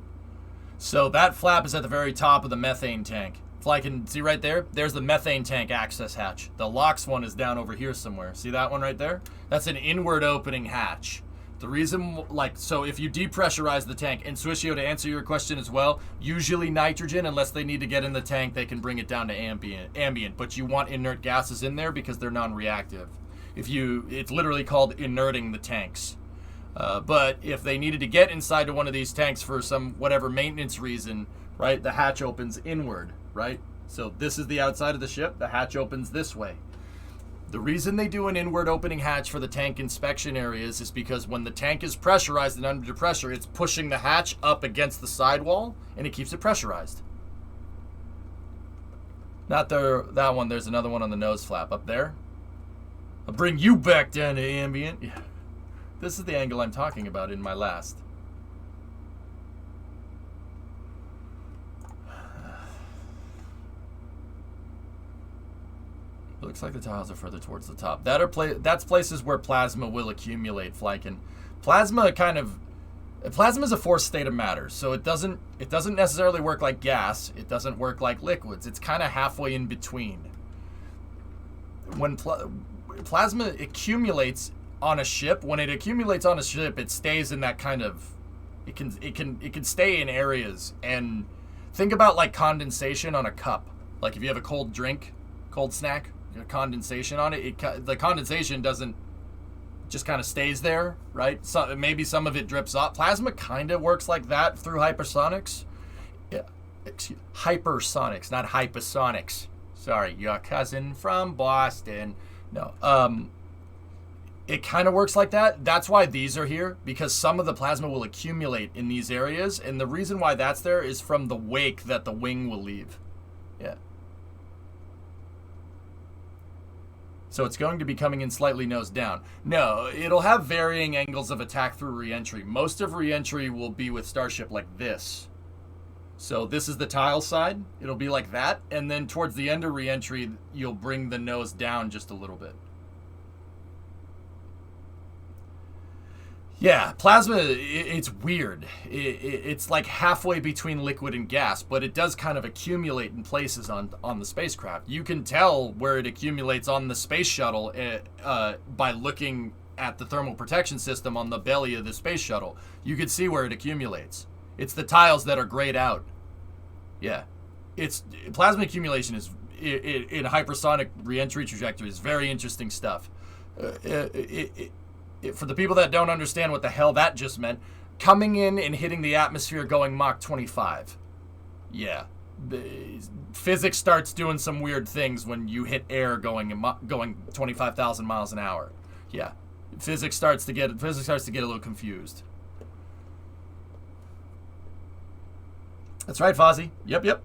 So that flap is at the very top of the methane tank. If I can see right there, there's the methane tank access hatch. The LOX one is down over here somewhere. See that one right there? That's an inward opening hatch. The reason, so if you depressurize the tank, and Swishio, to answer your question as well, usually nitrogen, unless they need to get in the tank, they can bring it down to ambient. But you want inert gases in there because they're non-reactive. It's literally called inerting the tanks. But if they needed to get inside of one of these tanks for some whatever maintenance reason, right, the hatch opens inward, right? So this is the outside of the ship. The hatch opens this way. The reason they do an inward opening hatch for the tank inspection areas is because when the tank is pressurized and under pressure, it's pushing the hatch up against the sidewall, and it keeps it pressurized. Not that one. There's another one on the nose flap up there. I'll bring you back down to ambient. Yeah. This is the angle I'm talking about in my last. It looks like the tiles are further towards the top. That's places where plasma will accumulate, Flykin. Plasma is a forced state of matter, so it doesn't necessarily work like gas. It doesn't work like liquids. It's kind of halfway in between. When plasma accumulates on a ship, it stays in that kind of, it can stay in areas. And think about like condensation on a cup. Like if you have a cold drink, cold snack, condensation on it, the condensation doesn't just kind of stays there, right? So maybe some of it drips off. Plasma kind of works like that through hypersonics. Yeah, hypersonics, not hypersonics. Sorry, your cousin from Boston. No, it kind of works like that. That's why these are here, because some of the plasma will accumulate in these areas, and the reason why that's there is from the wake that the wing will leave. Yeah. So it's going to be coming in slightly nose down. No, it'll have varying angles of attack through reentry. Most of reentry will be with Starship like this. So this is the tile side. It'll be like that. And then towards the end of reentry, you'll bring the nose down just a little bit. Yeah, plasma, it's weird. It's like halfway between liquid and gas, but it does kind of accumulate in places on the spacecraft. You can tell where it accumulates on the space shuttle by looking at the thermal protection system on the belly of the space shuttle. You can see where it accumulates. It's the tiles that are grayed out. Yeah. Plasma accumulation is, in hypersonic reentry trajectory, is very interesting stuff. For the people that don't understand what the hell that just meant, coming in and hitting the atmosphere going Mach 25. Yeah. Physics starts doing some weird things when you hit air going 25,000 miles an hour. Yeah. Physics starts to get a little confused. That's right, Fozzie. Yep.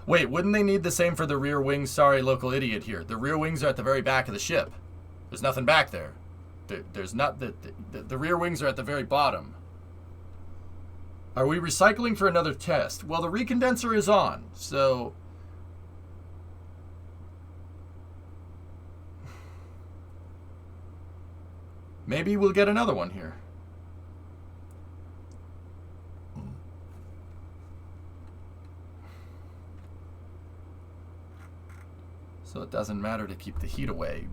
Wait, wouldn't they need the same for the rear wings? Sorry, local idiot here. The rear wings are at the very back of the ship. There's nothing back there. There's not the rear wings are at the very bottom. Are we recycling for another test? Well, the recondenser is on, so maybe we'll get another one here. So it doesn't matter to keep the heat away.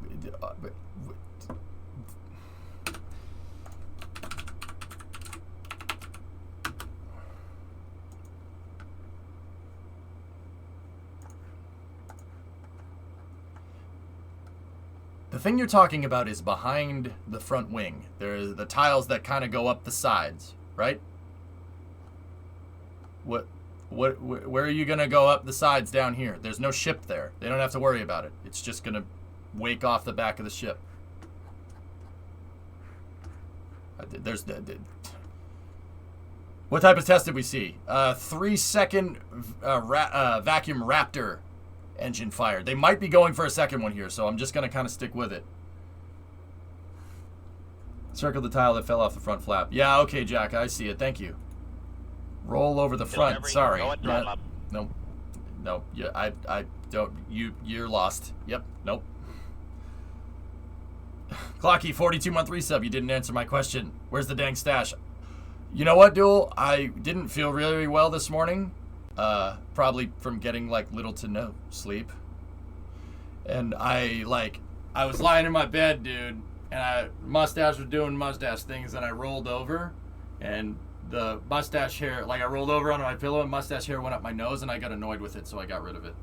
The thing you're talking about is behind the front wing. There's the tiles that kind of go up the sides, right? Where are you going to go up the sides down here? There's no ship there. They don't have to worry about it. It's just going to wake off the back of the ship. What type of test did we see? 3-second vacuum Raptor engine fire. They might be going for a second one here, so I'm just going to kind of stick with it. Circle the tile that fell off the front flap. Yeah, okay, Jack, I see it. Thank you. Roll over the front. Discovery, Sorry. go at throttle up. Nope. Nope. Yeah, I don't. You're lost. Yep. Nope. Clocky, 42-month resub. You didn't answer my question. Where's the dang stash? You know what, Duel? I didn't feel really well this morning. Probably from getting like little to no sleep. And I was lying in my bed, dude, and mustache was doing mustache things, and I rolled over, and the mustache hair, like I rolled over onto my pillow, and mustache hair went up my nose, and I got annoyed with it, so I got rid of it.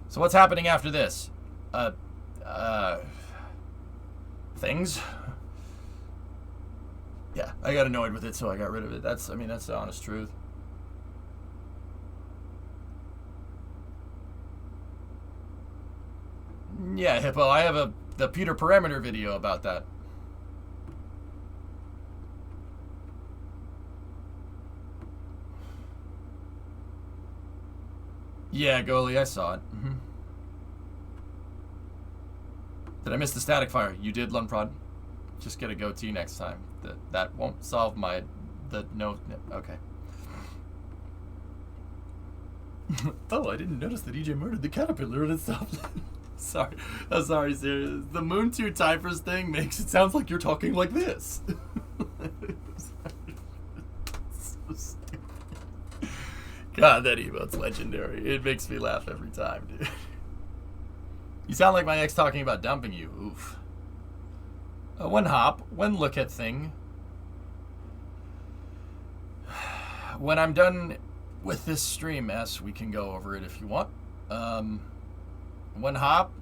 So what's happening after this? Things. Yeah, I got annoyed with it, so I got rid of it. That's the honest truth. Yeah, Hippo, I have the Peter Parameter video about that. Yeah, Goalie, I saw it. Mm-hmm. Did I miss the static fire? You did, Lunprod. Just get a goatee next time. That won't solve no. Okay. Oh, I didn't notice that EJ murdered the caterpillar and it stopped. Sorry. I'm sorry, serious. The Moon 2 Typhers thing makes it sound like you're talking like this. So stupid. God, that emote's legendary. It makes me laugh every time, dude. You sound like my ex talking about dumping you. Oof. One hop, one look at thing. When I'm done with this stream, S, we can go over it if you want. One hop,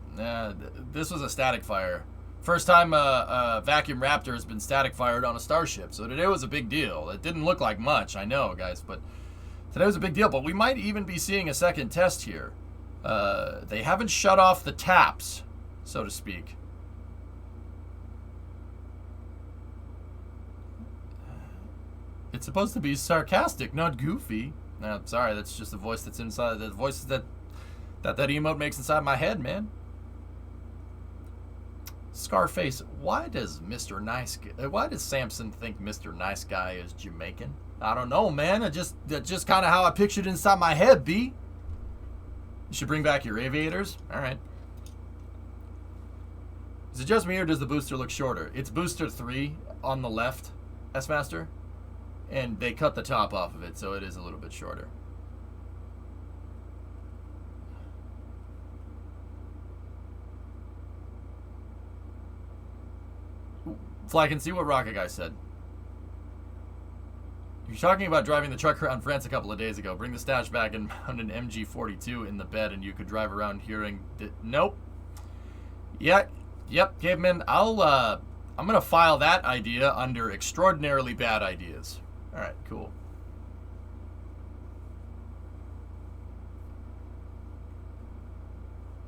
this was a static fire. First time a vacuum Raptor has been static fired on a Starship, so today was a big deal. It didn't look like much, I know, guys, but today was a big deal. But we might even be seeing a second test here. They haven't shut off the taps, so to speak. It's supposed to be sarcastic, not goofy. Sorry, that's just the voice that's inside. The voice that emote makes inside my head, man. Scarface, why does Samson think Mr. Nice Guy is Jamaican? I don't know, man. That's just kind of how I pictured it inside my head, B. You should bring back your aviators. All right. Is it just me or does the booster look shorter? It's booster 3 on the left, S-Master. And they cut the top off of it, so it is a little bit shorter. Fly can see what Rocket Guy said. You're talking about driving the truck around France a couple of days ago. Bring the stash back and mount an MG42 in the bed and you could drive around hearing... Nope. Yeah, yep, Caveman. I'm going to file that idea under extraordinarily bad ideas. All right, cool.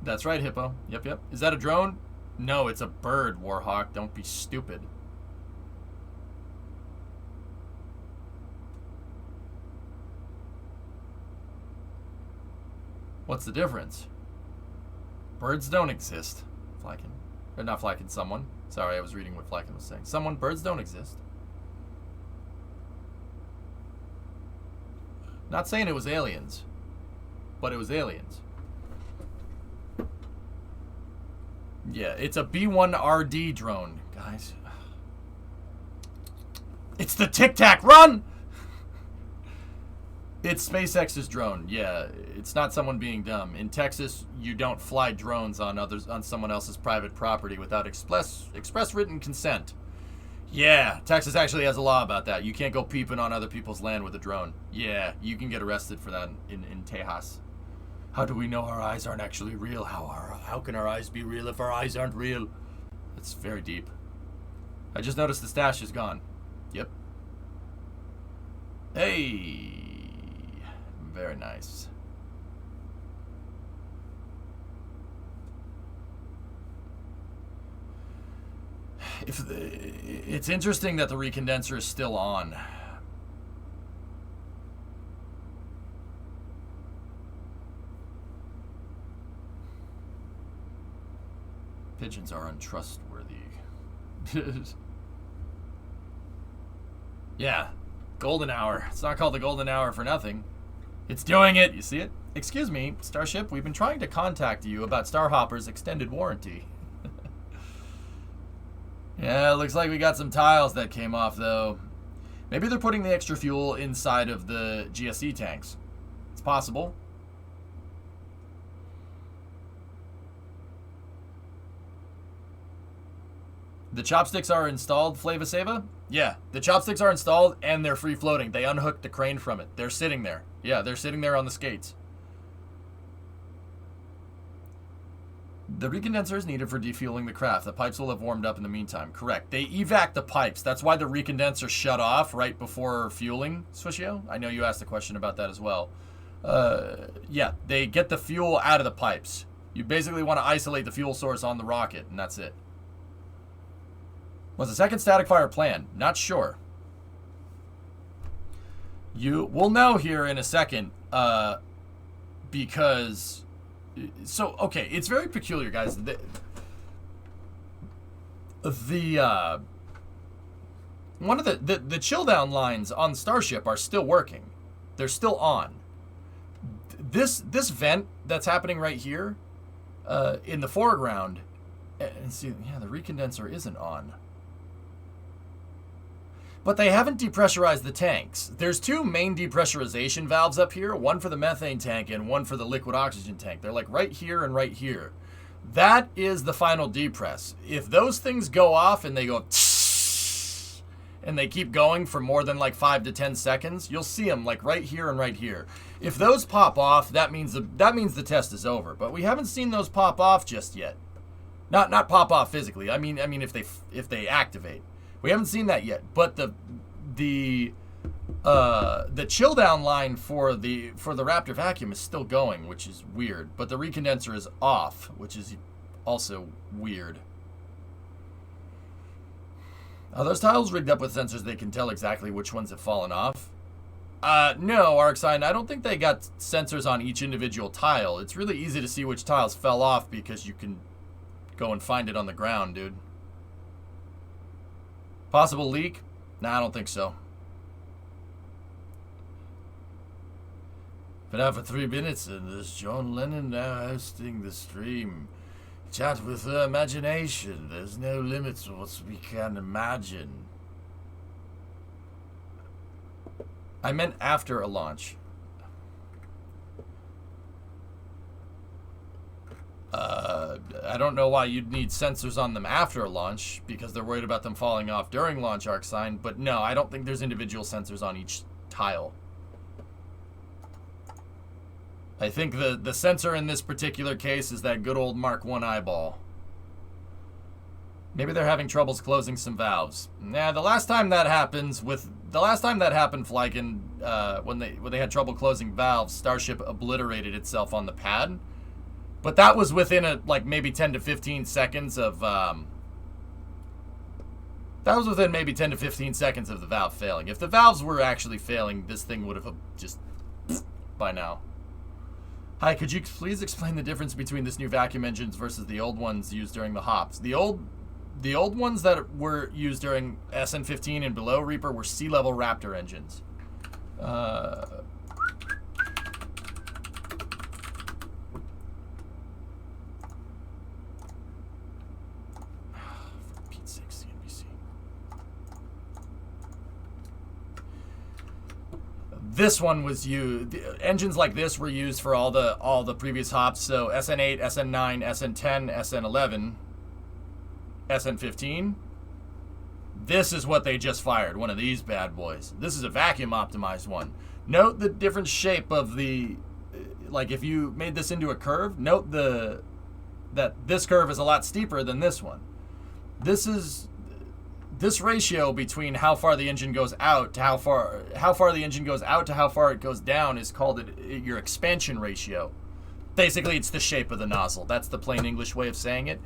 That's right, Hippo. Yep. Is that a drone? No, it's a bird, Warhawk. Don't be stupid. What's the difference? Birds don't exist. Flykin. Or not Flykin, someone. Sorry, I was reading what Flykin was saying. Birds don't exist. Not saying it was aliens, but it was aliens. Yeah, it's a B-1RD drone, guys. It's the Tic Tac, run! It's SpaceX's drone. Yeah, it's not someone being dumb. In Texas, you don't fly drones on someone else's private property without express written consent. Yeah, Texas actually has a law about that. You can't go peeping on other people's land with a drone. Yeah, you can get arrested for that in Tejas. How do we know our eyes aren't actually real? How can our eyes be real if our eyes aren't real? It's very deep. I just noticed the stash is gone. Yep. Hey. Very nice. It's interesting that the recondenser is still on. Pigeons are untrustworthy. Yeah, golden hour. It's not called the golden hour for nothing. It's doing it. You see it? Excuse me, Starship. We've been trying to contact you about Starhopper's extended warranty. Yeah, looks like we got some tiles that came off, though. Maybe they're putting the extra fuel inside of the GSE tanks. It's possible. The chopsticks are installed, Flava Sava? Yeah, the chopsticks are installed and they're free floating. They unhooked the crane from it. They're sitting there. Yeah, they're sitting there on the skates. The recondenser is needed for defueling the craft. The pipes will have warmed up in the meantime. Correct. They evac the pipes. That's why the recondenser shut off right before fueling, Swishio. I know you asked a question about that as well. Yeah, they get the fuel out of the pipes. You basically want to isolate the fuel source on the rocket, and that's it. Was the second static fire planned? Not sure. You will know here in a second, because... So, okay, it's very peculiar, guys. One of the chill down lines on Starship are still working. They're still on. This vent that's happening right here, in the foreground, and see, yeah, the recondenser isn't on. But they haven't depressurized the tanks. There's two main depressurization valves up here, one for the methane tank and one for the liquid oxygen tank. They're like right here and right here. That is the final depress. If those things go off and they go and they keep going for more than like 5 to 10 seconds, you'll see them like right here and right here. If those pop off, that means the test is over. But we haven't seen those pop off just yet. Not pop off physically. I mean if they activate. We haven't seen that yet, but the chill down line for the Raptor vacuum is still going, which is weird. But the recondenser is off, which is also weird. Are those tiles rigged up with sensors they can tell exactly which ones have fallen off? No, Arcsign, I don't think they got sensors on each individual tile. It's really easy to see which tiles fell off because you can go and find it on the ground, dude. Possible leak? Nah, I don't think so. Been out for 3 minutes and there's John Lennon now hosting the stream. Chat with her imagination. There's no limit to what we can imagine. I meant after a launch. I don't know why you'd need sensors on them after a launch, because they're worried about them falling off during launch, Arcsign, but no, I don't think there's individual sensors on each tile. I think the sensor in this particular case is that good old Mark 1 eyeball. Maybe they're having troubles closing some valves. Nah, the last time that happened, Flykin, when they had trouble closing valves, Starship obliterated itself on the pad. But that was within maybe 10 to 15 seconds of that was within maybe 10 to 15 seconds of the valve failing. If the valves were actually failing, this thing would have just by now. Hi, could you please explain the difference between this new vacuum engines versus the old ones used during the hops? The old ones that were used during SN15 and below Reaper were sea-level Raptor engines. This one was used. Engines like this were used for all the previous hops. So SN8, SN9, SN10, SN11, SN15. This is what they just fired. One of these bad boys. This is a vacuum optimized one. Note the different shape of the. Like if you made this into a curve, note that this curve is a lot steeper than this one. This ratio between how far the engine goes out to how far the engine goes out to how far it goes down is called your expansion ratio. Basically, it's the shape of the nozzle. That's the plain English way of saying it.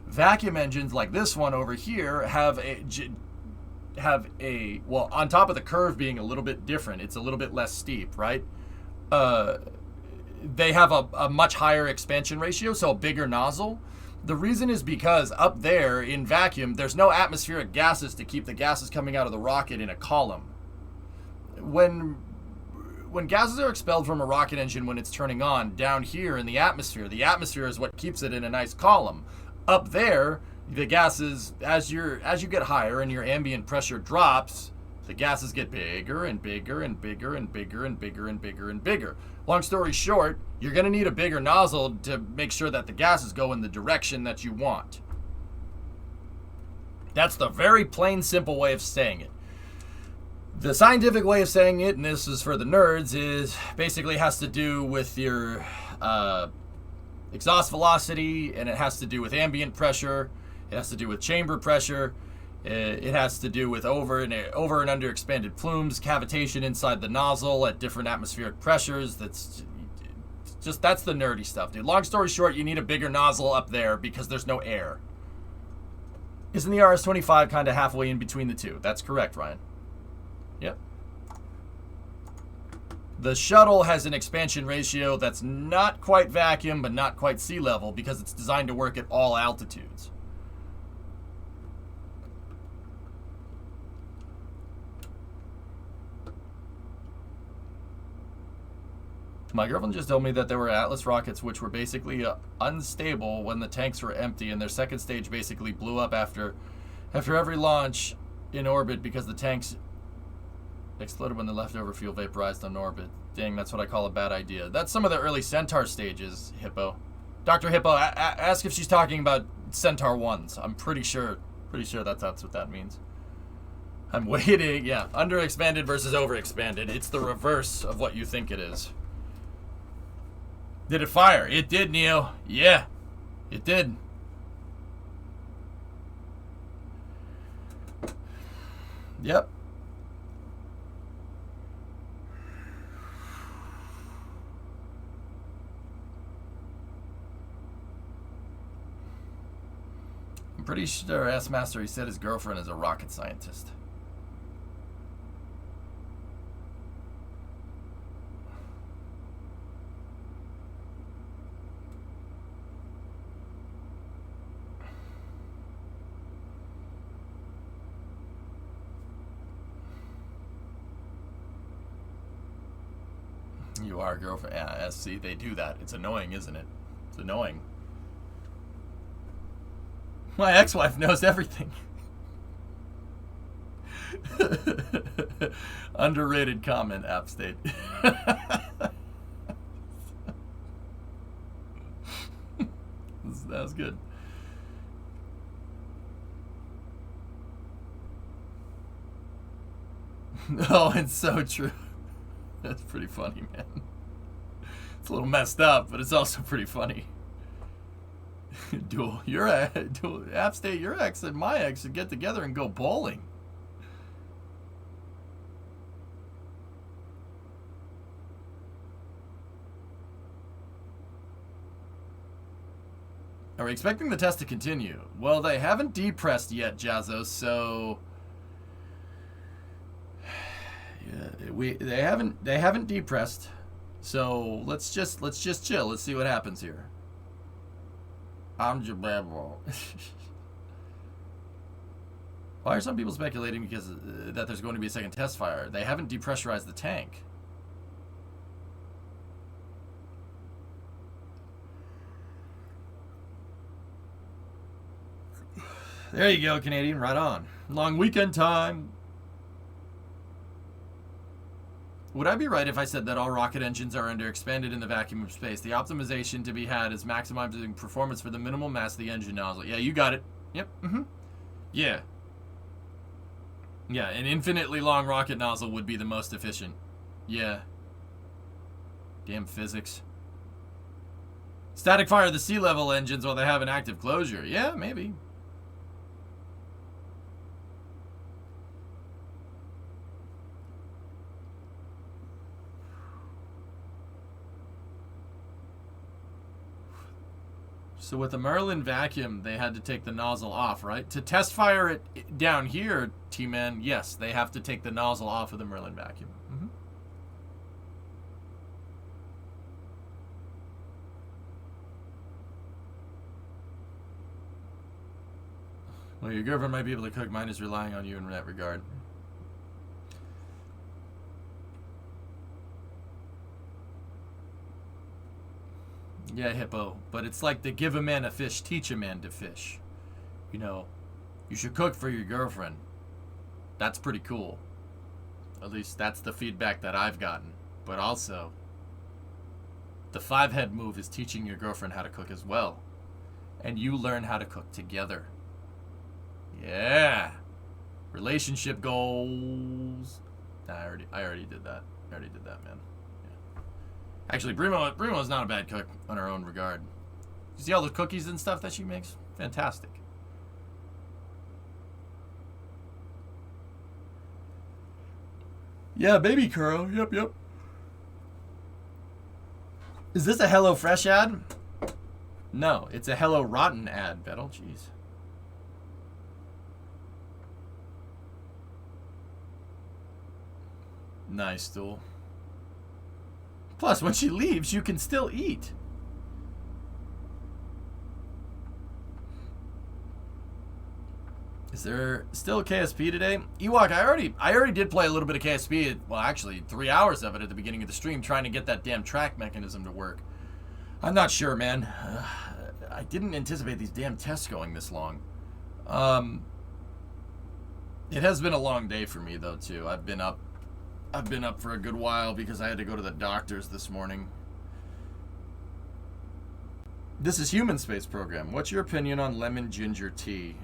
Vacuum engines like this one over here have a well, on top of the curve being a little bit different, it's a little bit less steep, right? They have a much higher expansion ratio, so a bigger nozzle. The reason is because up there in vacuum, there's no atmospheric gases to keep the gases coming out of the rocket in a column. When gases are expelled from a rocket engine when it's turning on, down here in the atmosphere is what keeps it in a nice column. Up there, the gases, as you get higher and your ambient pressure drops, the gases get bigger and bigger and bigger and bigger and bigger and bigger and bigger. Long story short, you're going to need a bigger nozzle to make sure that the gases go in the direction that you want. That's the very plain, simple way of saying it. The scientific way of saying it, and this is for the nerds, is basically has to do with your exhaust velocity, and it has to do with ambient pressure, it has to do with chamber pressure, it has to do with over and under expanded plumes, cavitation inside the nozzle at different atmospheric pressures. That's the nerdy stuff, dude. Long story short, you need a bigger nozzle up there because there's no air. Isn't the RS-25 kind of halfway in between the two? That's correct, Ryan. Yep. The shuttle has an expansion ratio that's not quite vacuum, but not quite sea level because it's designed to work at all altitudes. My girlfriend just told me that there were Atlas rockets which were basically unstable when the tanks were empty, and their second stage basically blew up after every launch in orbit because the tanks exploded when the leftover fuel vaporized on orbit. Dang, that's what I call a bad idea. That's some of the early Centaur stages, Hippo. Dr. Hippo, ask if she's talking about Centaur 1s. I'm pretty sure that's what that means. I'm waiting. Yeah, underexpanded versus overexpanded. It's the reverse of what you think it is. Did it fire? It did, Neo. Yeah, it did. Yep. I'm pretty sure S-Master, he said his girlfriend is a rocket scientist. You are a girlfriend. Yeah, SC, they do that. It's annoying, isn't it? It's annoying. My ex-wife knows everything. Underrated comment, App State. That was good. Oh, it's so true. That's pretty funny, man. It's a little messed up, but it's also pretty funny. Dual App State, your ex and my ex should get together and go bowling. Are we expecting the test to continue? Well, they haven't depressed yet, Jazzo, so yeah, they haven't depressed. So let's just chill. Let's see what happens here. I'm Jababo. Why are some people speculating because that there's going to be a second test fire? They haven't depressurized the tank. There you go, Canadian. Right on. Long weekend time. Would I be right if I said that all rocket engines are underexpanded in the vacuum of space? The optimization to be had is maximizing performance for the minimal mass of the engine nozzle. Yeah, you got it. Yep. Yeah. Yeah, an infinitely long rocket nozzle would be the most efficient. Yeah. Damn physics. Static fire the sea level engines while they have an active closure. Yeah, maybe. So with the Merlin vacuum, they had to take the nozzle off, right? To test fire it down here, T-Man, yes, they have to take the nozzle off of the Merlin vacuum. Well, your girlfriend might be able to cook. Mine is relying on you in that regard. Yeah, Hippo. But it's like the give a man a fish, teach a man to fish. You know, you should cook for your girlfriend. That's pretty cool. At least that's the feedback that I've gotten. But also, the 5-head move is teaching your girlfriend how to cook as well. And you learn how to cook together. Yeah. Relationship goals. Nah, I already did that. I already did that, man. Yeah. Actually, Brimo's not a bad cook on her own regard. You see all the cookies and stuff that she makes? Fantastic. Yeah, baby Kuro. Yep. Is this a Hello Fresh ad? No, it's a Hello Rotten ad, Bettel. Jeez. Nice, Stool. Plus, when she leaves, you can still eat. Is there still KSP today? Ewok, I already did play a little bit of KSP. Well, actually, 3 hours of it at the beginning of the stream, trying to get that damn track mechanism to work. I'm not sure, man. I didn't anticipate these damn tests going this long. It has been a long day for me, though, too. I've been up for a good while because I had to go to the doctor's this morning. This is Human Space Program. What's your opinion on lemon ginger tea?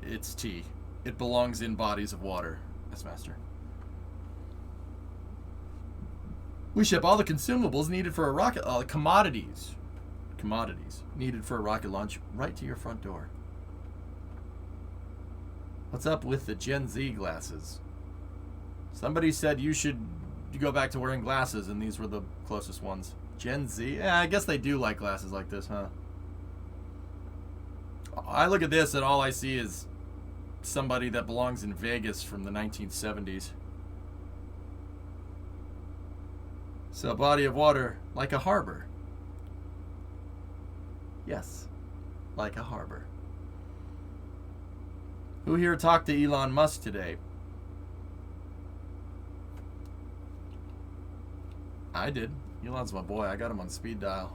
It's tea. It belongs in bodies of water. Yes, Master. We ship all the consumables needed for a rocket, commodities needed for a rocket launch right to your front door. What's up with the Gen Z glasses? Somebody said you should go back to wearing glasses, and these were the closest ones. Gen Z? Yeah, I guess they do like glasses like this, huh? I look at this, and all I see is somebody that belongs in Vegas from the 1970s. So, a body of water, like a harbor. Yes, like a harbor. Who here talked to Elon Musk today? I did. Elon's my boy. I got him on speed dial.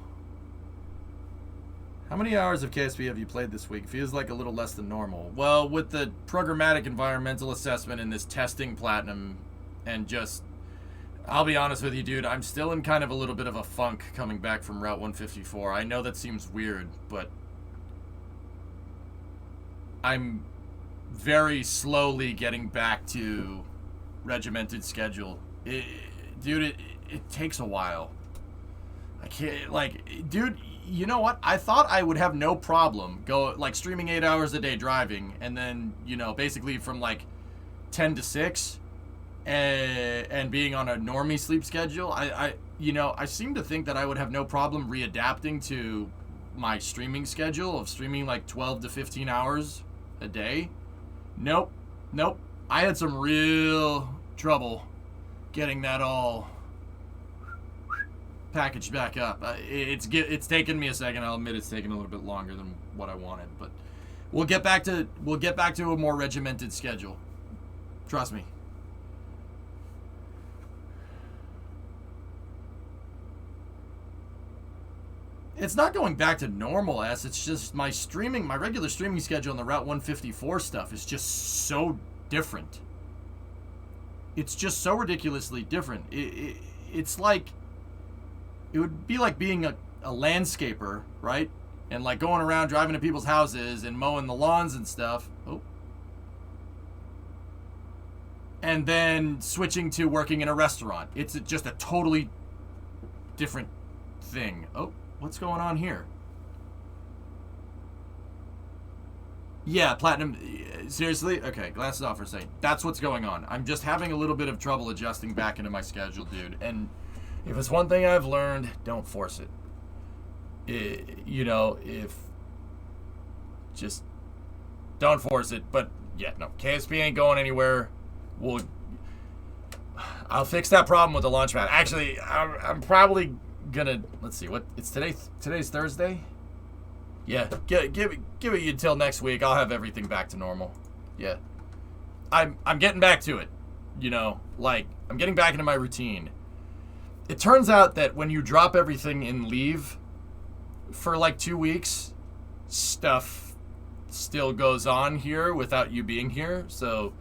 How many hours of KSP have you played this week? Feels like a little less than normal. Well, with the programmatic environmental assessment and this testing platinum, and just, I'll be honest with you, dude, I'm still in kind of a little bit of a funk coming back from Route 154. I know that seems weird, but I'm very slowly getting back to regimented schedule. Dude, it takes a while. I can't, like, dude, you know what? I thought I would have no problem streaming 8 hours a day driving, and then, you know, basically from like 10 to 6 and being on a normie sleep schedule. I seem to think that I would have no problem readapting to my streaming schedule of streaming like 12 to 15 hours a day. Nope. I had some real trouble getting that all packaged back up. It's taken me a second. I'll admit it's taken a little bit longer than what I wanted, but we'll get back to a more regimented schedule. Trust me. It's not going back to normal, it's just my regular streaming schedule and the Route 154 stuff is just so different. It's just so ridiculously different. It's like, it would be like being a landscaper, right? And like going around driving to people's houses and mowing the lawns and stuff. Oh. And then switching to working in a restaurant. It's just a totally different thing. Oh. What's going on here? Yeah, Platinum, seriously? Okay, glasses off for a second. That's what's going on. I'm just having a little bit of trouble adjusting back into my schedule, dude. And if it's one thing I've learned, don't force it. Just don't force it. But yeah, no, KSP ain't going anywhere. I'll fix that problem with the launchpad. Actually, I'm probably gonna, let's see, what, it's today's Thursday? Yeah, give it until next week. I'll have everything back to normal. Yeah. I'm getting back to it. You know, like, I'm getting back into my routine. It turns out that when you drop everything and leave for like 2 weeks, stuff still goes on here without you being here. So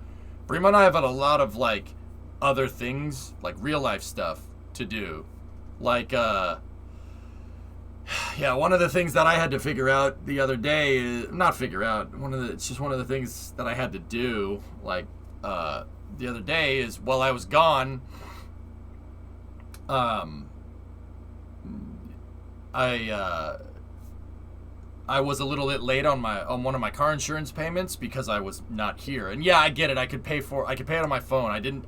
Brima and I have had a lot of like other things, like real life stuff to do. Like, yeah, one of the things that I had to figure out the other day is, not figure out, it's just one of the things that I had to do, like, the other day is while I was gone, I was a little bit late on one of my car insurance payments because I was not here. And yeah, I get it. I could pay it on my phone. I didn't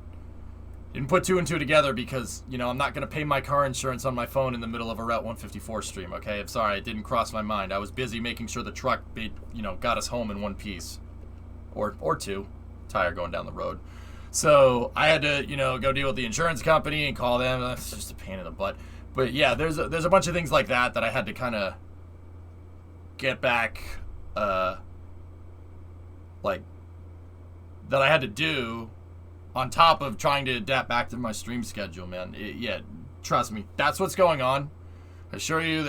put two and two together because, you know, I'm not going to pay my car insurance on my phone in the middle of a Route 154 stream, okay? I'm sorry, it didn't cross my mind. I was busy making sure the truck, got us home in one piece. Or two. Tire going down the road. So I had to, go deal with the insurance company and call them. That's just a pain in the butt. But yeah, there's a bunch of things like that I had to kind of get back, that I had to do on top of trying to adapt back to my stream schedule, man. Trust me, that's what's going on. I assure you,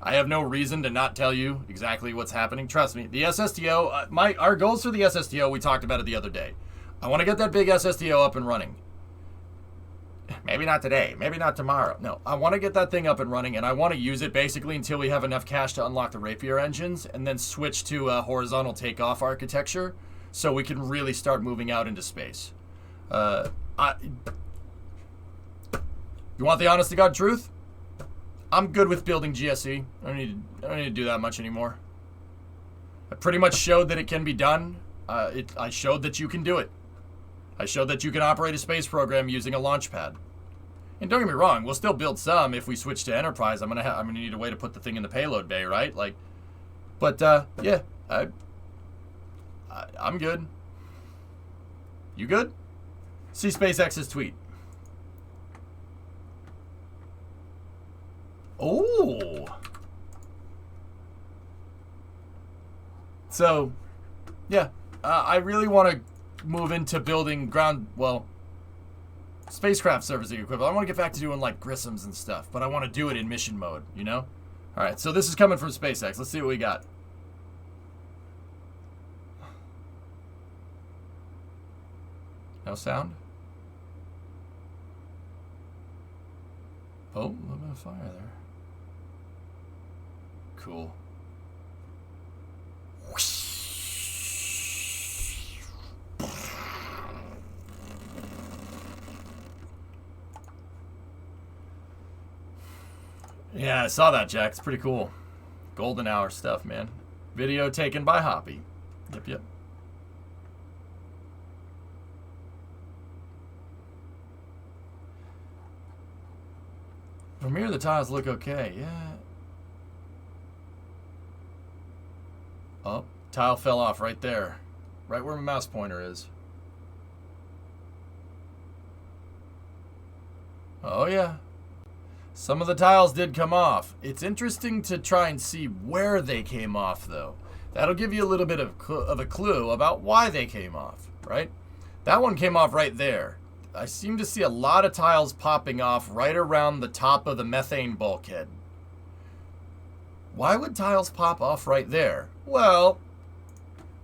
I have no reason to not tell you exactly what's happening. Trust me, the SSTO, our goals for the SSTO, we talked about it the other day. I want to get that big SSTO up and running. Maybe not today, maybe not tomorrow. No, I want to get that thing up and running, and I want to use it basically until we have enough cash to unlock the Rapier engines, and then switch to a horizontal takeoff architecture, so we can really start moving out into space. You want the honest to God truth? I'm good with building GSE. I don't need to do that much anymore. I pretty much showed that it can be done. I showed that you can do it. I showed that you can operate a space program using a launch pad. And don't get me wrong, we'll still build some if we switch to Enterprise. I'm gonna need a way to put the thing in the payload bay, right? Yeah, I'm good. You good? See SpaceX's tweet. Oh. So, yeah, I really want to move into building spacecraft servicing equipment. I want to get back to doing like Grissoms and stuff, but I want to do it in mission mode, you know? All right, so this is coming from SpaceX. Let's see what we got. No sound? Oh, a little bit of fire there. Cool. Yeah, I saw that, Jack. It's pretty cool. Golden hour stuff, man. Video taken by Hoppy. Yep. From here, the tiles look okay. Yeah. Oh, tile fell off right there. Right where my mouse pointer is. Oh, yeah. Some of the tiles did come off. It's interesting to try and see where they came off, though. That'll give you a little bit of a clue about why they came off, right? That one came off right there. I seem to see a lot of tiles popping off right around the top of the methane bulkhead. Why would tiles pop off right there? Well,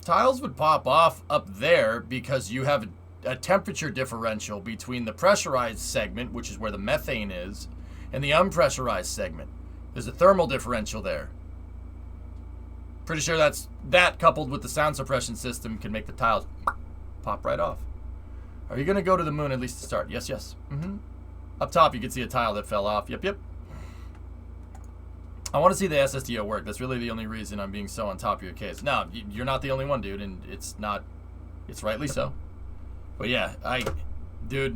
tiles would pop off up there because you have a temperature differential between the pressurized segment, which is where the methane is, and the unpressurized segment. There's a thermal differential there. Pretty sure that coupled with the sound suppression system can make the tiles pop right off. Are you going to go to the moon at least to start? Yes. Up top you can see a tile that fell off. Yep. I want to see the SSDO work. That's really the only reason I'm being so on top of your case. No, you're not the only one, dude, and it's rightly so. But yeah, the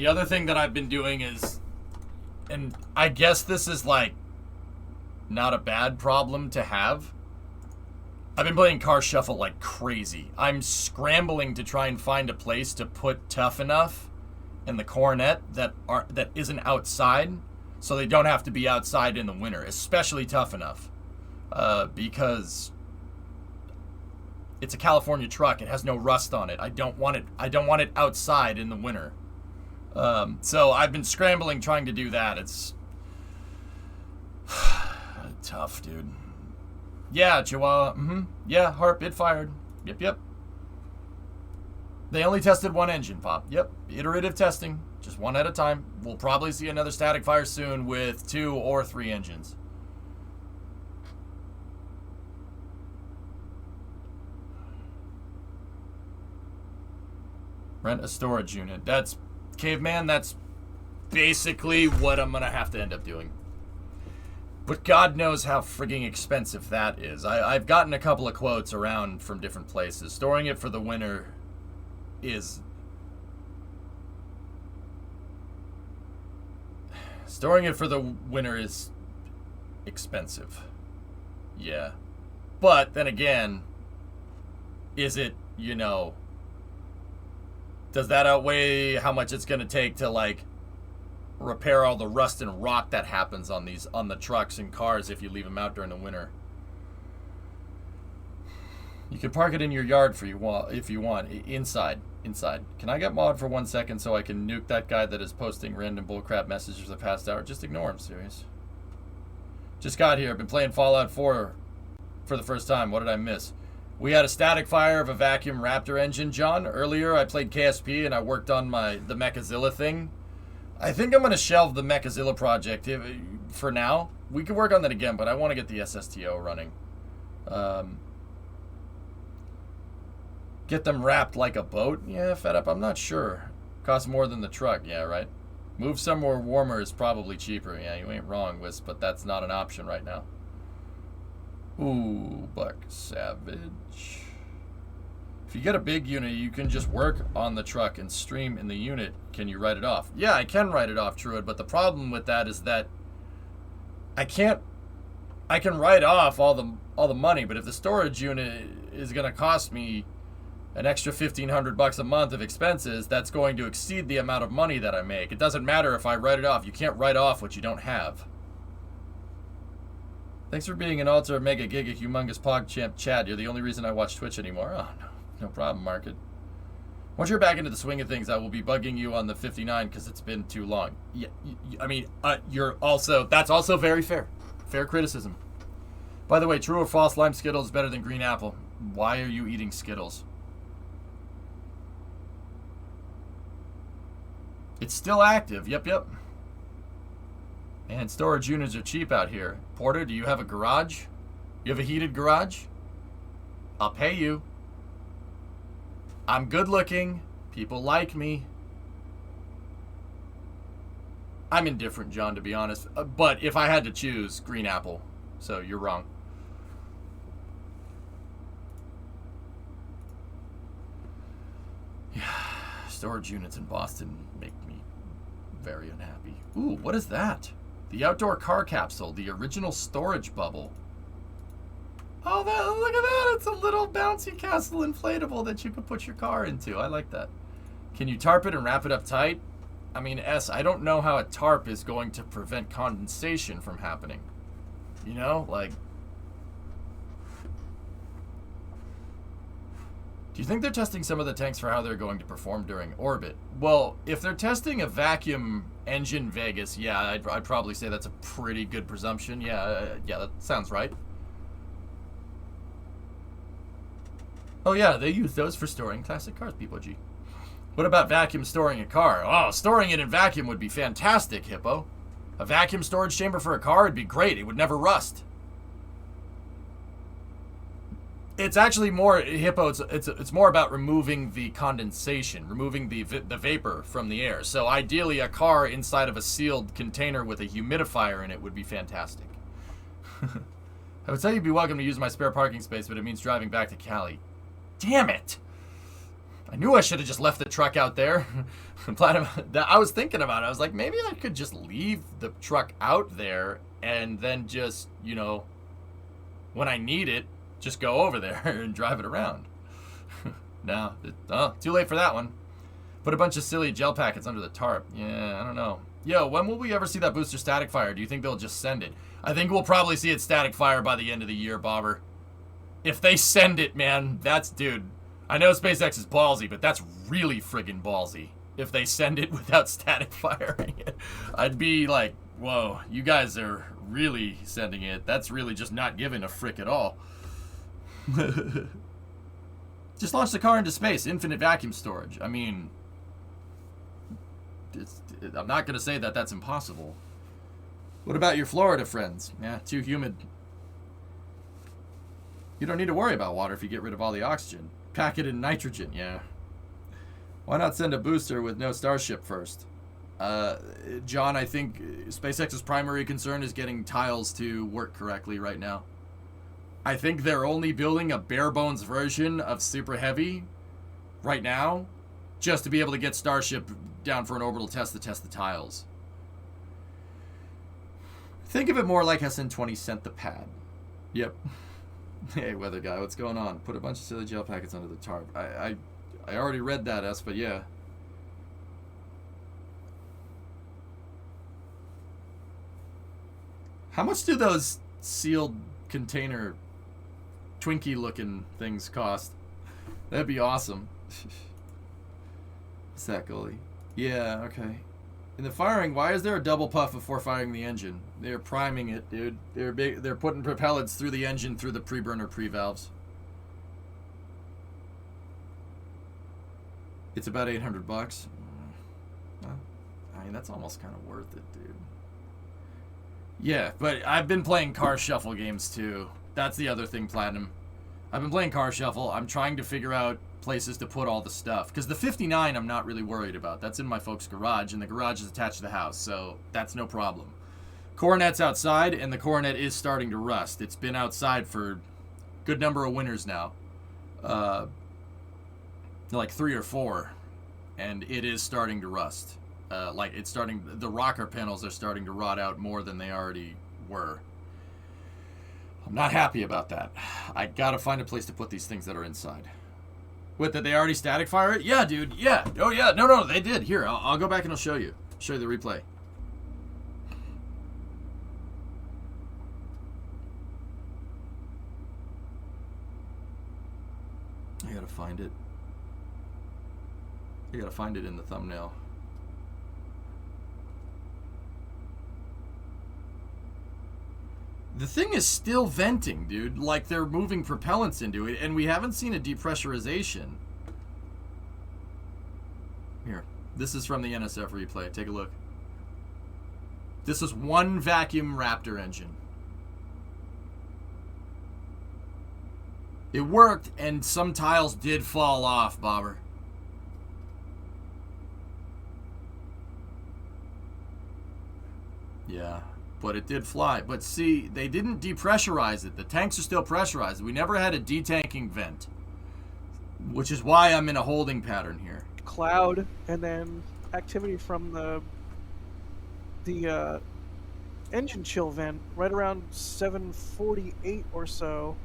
other thing that I've been doing is, and I guess this is like not a bad problem to have, I've been playing Car Shuffle like crazy. I'm scrambling to try and find a place to put Tough Enough and the Coronet that isn't outside, so they don't have to be outside in the winter, especially tough enough, because it's a California truck. It has no rust on it. I don't want it outside in the winter. So I've been scrambling trying to do that. It's tough, dude. Yeah, Chihuahua. Yeah, Harp, it fired. Yep. They only tested one engine, Pop. Yep, iterative testing, just one at a time. We'll probably see another static fire soon with 2 or 3 engines. Rent a storage unit. That's, Caveman, that's basically what I'm going to have to end up doing. But God knows how frigging expensive that is. I've gotten a couple of quotes around from different places. Storing it for the winter is... Storing it for the winter is expensive. Yeah. But then again, is it, you know... Does that outweigh how much it's going to take to, like, repair all the rust and rot that happens on the trucks and cars if you leave them out during the winter? You can park it in your yard if you want. Inside. Can I get mod for 1 second so I can nuke that guy that is posting random bullcrap messages the past hour? Just ignore him, serious. Just got here. Been playing Fallout 4 for the first time. What did I miss? We had a static fire of a vacuum Raptor engine, John. Earlier, I played KSP and I worked on the Mechazilla thing. I think I'm going to shelve the Mechazilla project for now. We could work on that again, but I want to get the SSTO running. Get them wrapped like a boat? Yeah, fed up. I'm not sure. Costs more than the truck. Yeah, right. Move somewhere warmer is probably cheaper. Yeah, you ain't wrong, Wisp, but that's not an option right now. Ooh, Buck Savage. If you get a big unit, you can just work on the truck and stream in the unit. Can you write it off? Yeah, I can write it off, Truid, but the problem with that is that I can write off all the money, but if the storage unit is going to cost me an extra $1,500 a month of expenses, that's going to exceed the amount of money that I make. It doesn't matter if I write it off. You can't write off what you don't have. Thanks for being an ultra mega giga humongous PogChamp Chad. You're the only reason I watch Twitch anymore. Oh, no problem, Market. Once you're back into the swing of things, I will be bugging you on the 59 because it's been too long. Yeah, I mean, that's also very fair. Fair criticism. By the way, true or false, lime Skittles is better than green apple. Why are you eating Skittles? It's still active. Yep. And storage units are cheap out here. Porter, do you have a garage? You have a heated garage? I'll pay you. I'm good looking. People like me. I'm indifferent, John, to be honest. But if I had to choose, green apple. So you're wrong. Yeah, storage units in Boston make me very unhappy. Ooh, what is that? The outdoor car capsule, the original storage bubble. Oh, look at that. It's a little bouncy castle inflatable that you can put your car into. I like that. Can you tarp it and wrap it up tight? I mean, I don't know how a tarp is going to prevent condensation from happening. You know, like... Do you think they're testing some of the tanks for how they're going to perform during orbit? Well, if they're testing a vacuum engine Vegas, yeah, I'd probably say that's a pretty good presumption. Yeah, that sounds right. Oh yeah, they use those for storing classic cars, People G. What about vacuum storing a car? Oh, storing it in vacuum would be fantastic, Hippo. A vacuum storage chamber for a car would be great. It would never rust. It's actually more, Hippo, it's more about removing the condensation, removing the vapor from the air. So ideally, a car inside of a sealed container with a humidifier in it would be fantastic. I would say you'd be welcome to use my spare parking space, but it means driving back to Cali. Damn it! I knew I should have just left the truck out there. I was thinking about it. I was like, maybe I could just leave the truck out there and then just, you know, when I need it, just go over there and drive it around. No, too late for that one. Put a bunch of silly gel packets under the tarp. Yeah, I don't know. Yo, when will we ever see that booster static fire? Do you think they'll just send it? I think we'll probably see it static fire by the end of the year, Bobber. If they send it, man, that's, dude. I know SpaceX is ballsy, but that's really friggin' ballsy. If they send it without static firing it, I'd be like, whoa, you guys are really sending it. That's really just not giving a frick at all. Just launch the car into space, infinite vacuum storage. I mean, I'm not going to say that that's impossible. What about your Florida friends? Yeah, too humid. You don't need to worry about water if you get rid of all the oxygen. Pack it in nitrogen, yeah. Why not send a booster with no Starship first? John, I think SpaceX's primary concern is getting tiles to work correctly right now. I think they're only building a bare bones version of Super Heavy right now just to be able to get Starship down for an orbital test to test the tiles. Think of it more like SN20 sent the pad. Yep. Hey, weather guy, what's going on? Put a bunch of silly gel packets under the tarp. I already read that, S, but yeah. How much do those sealed container Twinkie-looking things cost? That'd be awesome. What's that, goalie? Yeah, okay. In the firing, why is there a double puff before firing the engine? They're priming it, dude. They're putting propellants through the engine through the pre-burner pre-valves. It's about $800. Well, I mean, that's almost kind of worth it, dude. Yeah, but I've been playing car shuffle games too. That's the other thing, Platinum. I've been playing car shuffle. I'm trying to figure out places to put all the stuff. Because the 59 I'm not really worried about. That's in my folks' garage, and the garage is attached to the house, so that's no problem. Coronet's outside, and the Coronet is starting to rust. It's been outside for a good number of winters now. Like 3 or 4. And it is starting to rust. Like, it's starting... The rocker panels are starting to rot out more than they already were. I'm not happy about that. I gotta find a place to put these things that are inside. What, did they already static fire it? Yeah, dude. Yeah. Oh, yeah. No, they did. Here, I'll go back and I'll show you. Show you the replay. I gotta find it. I gotta find it in the thumbnail. The thing is still venting, dude. Like, they're moving propellants into it, and we haven't seen a depressurization. Here. This is from the NSF replay. Take a look. This is one vacuum Raptor engine. It worked, and some tiles did fall off, Bobber. Yeah. But it did fly. But see, they didn't depressurize it. The tanks are still pressurized. We never had a detanking vent. Which is why I'm in a holding pattern here. Cloud, and then activity from the engine chill vent right around 7:48 or so.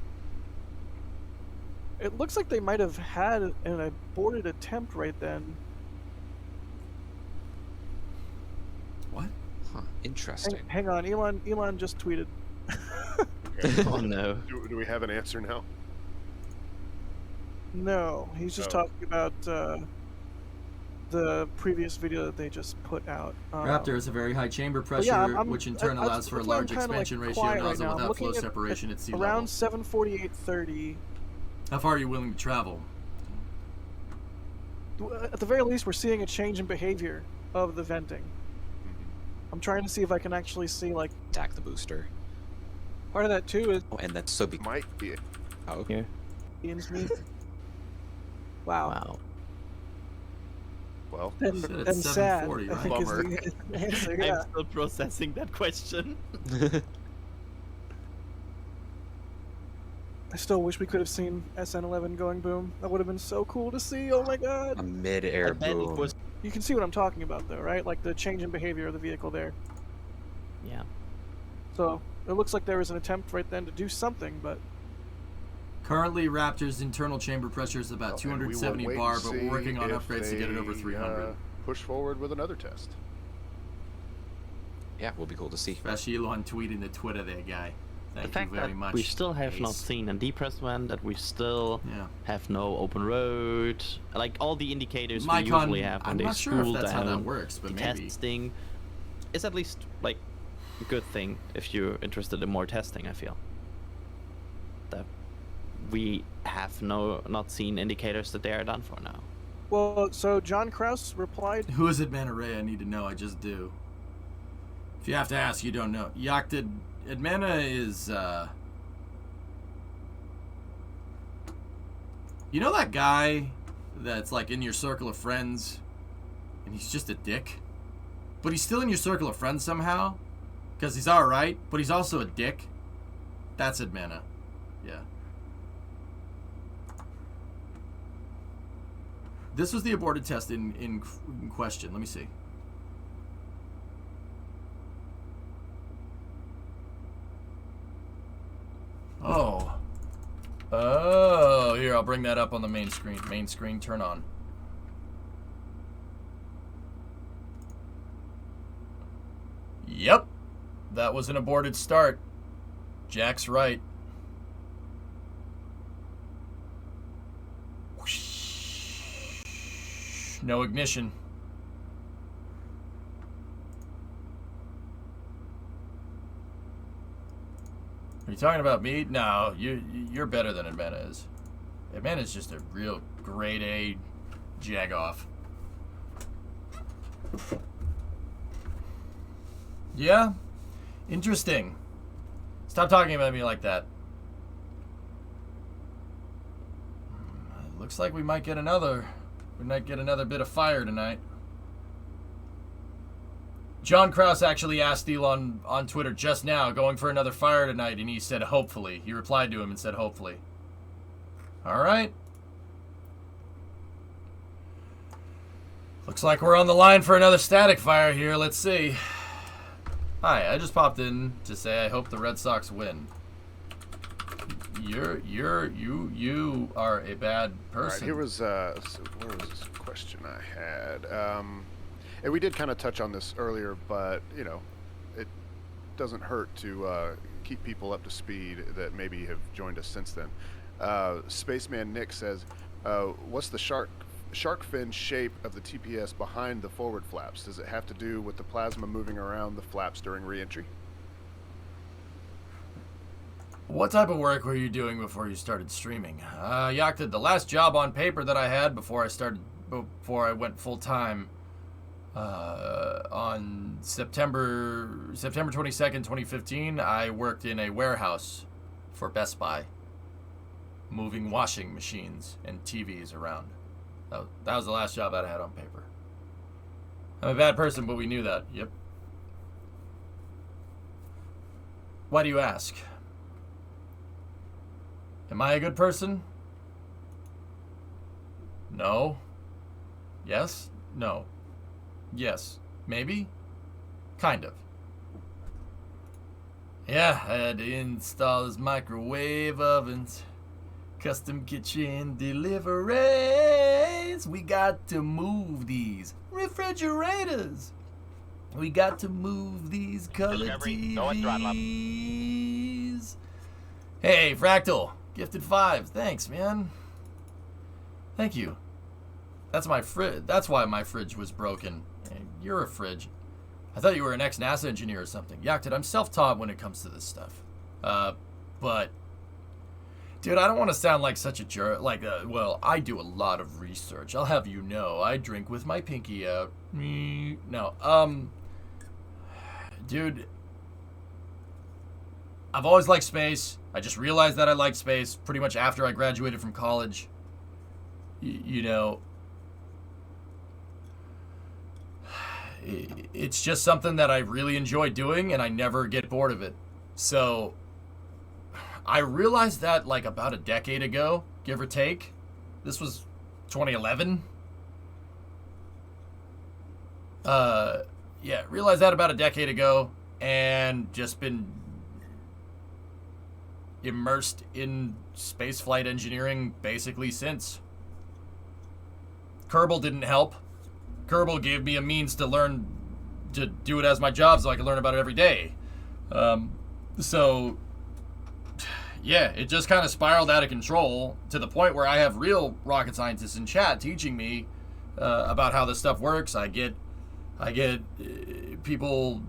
It looks like they might have had an aborted attempt right then. What? Huh, interesting. Hang on, Elon just tweeted. Okay. Oh no. Do we have an answer now? No, he's just talking about the previous video that they just put out. Raptor is a very high chamber pressure, yeah, which in turn allows for a large expansion ratio nozzle right without flow separation at sea level. Around 7:48:30. How far are you willing to travel? At the very least, we're seeing a change in behavior of the venting. I'm trying to see if I can actually see, like... Attack the booster. Part of that, too, is... Oh, and that's so... Might be it. Oh, okay. Ian's me. Wow. Wow. Well, and sad. Right? I think is the answer, yeah. I'm still processing that question. I still wish we could have seen SN11 going boom. That would have been so cool to see. Oh my god. A mid-air boom. You can see what I'm talking about, though, right? Like the change in behavior of the vehicle there. Yeah. So it looks like there was an attempt right then to do something, but... Currently, Raptor's internal chamber pressure is about 270 bar, but we're working on upgrades to get it over 300. Push forward with another test. yeah, will be cool to see. Especially Elon tweeting the Twitter there, guy. Thank The fact you very that much. we still have not Ace. seen a depressed one, that we still Yeah. have no open road, like all the indicators we Mycon, usually have when I'm they not sure if spool that's how that down works, but the maybe. testing is at least like a good thing if you're interested in more testing. I feel that we have not seen indicators that they are done for now. Well, so John Krause replied. Who is Admana Ray? I need to know. I just do. If you have to ask, you don't know. Yaktid Admana is, you know that guy that's like in your circle of friends and he's just a dick? But he's still in your circle of friends somehow? Because he's alright, but he's also a dick? That's Admana. Yeah. This was the aborted test in question. Let me see. Oh. Oh, here, I'll bring that up on the main screen. Main screen, turn on. Yep. That was an aborted start. Jack's right. No ignition. Are you talking about me? No, you're better than Admana is. Admana is just a real grade A jagoff. Yeah? Interesting. Stop talking about me like that. Looks like we might get another bit of fire tonight. John Krause actually asked Elon on Twitter just now, going for another fire tonight, and he said hopefully. He replied to him and said hopefully. Alright. Looks like we're on the line for another static fire here. Let's see. Hi, I just popped in to say I hope the Red Sox win. You are a bad person. All right, here was where was this question I had? And we did kind of touch on this earlier, but you know, it doesn't hurt to keep people up to speed that maybe have joined us since then. Spaceman Nick says, "What's the shark fin shape of the TPS behind the forward flaps? Does it have to do with the plasma moving around the flaps during re-entry?" What type of work were you doing before you started streaming? Yaktid, the last job on paper that I had before I went full time, on September 22nd, 2015, I worked in a warehouse for Best Buy, moving washing machines and TVs around. That was the last job that I had on paper. I'm a bad person, but we knew that. Yep. Why do you ask? Am I a good person? No. Yes? No. Yes. Maybe? Kind of. Yeah, I had to install his microwave ovens. Custom kitchen deliveries. We got to move these refrigerators. We got to move these color Discovery, go and throttle up. TVs. Hey, Fractal. Gifted 5. Thanks, man. Thank you. That's my fridge. That's why my fridge was broken. Hey, you're a fridge. I thought you were an ex-NASA engineer or something. Yaktid, I'm self-taught when it comes to this stuff. But... Dude, I don't want to sound like such a jerk. Well, I do a lot of research. I'll have you know. I drink with my pinky out. No, dude, I've always liked space. I just realized that I liked space pretty much after I graduated from college. You know, it's just something that I really enjoy doing, and I never get bored of it. So, I realized that like about a decade ago, give or take. This was 2011. Yeah, realized that about a decade ago, and just been immersed in spaceflight engineering basically since. Kerbal didn't help. Kerbal gave me a means to learn to do it as my job so I can learn about it every day. So, yeah, it just kind of spiraled out of control to the point where I have real rocket scientists in chat teaching me about how this stuff works. I get people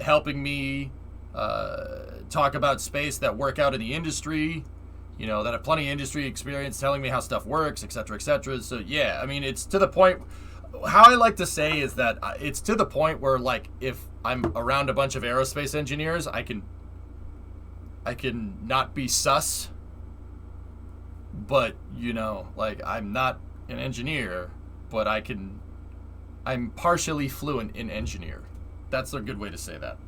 helping me talk about space that work out in the industry, you know, that have plenty of industry experience, telling me how stuff works, etc., etc. So yeah, I mean, it's to the point. How I like to say is that it's to the point where, like, if I'm around a bunch of aerospace engineers, I can not be sus, but, you know, like, I'm not an engineer, but I'm partially fluent in engineer. That's a good way to say that.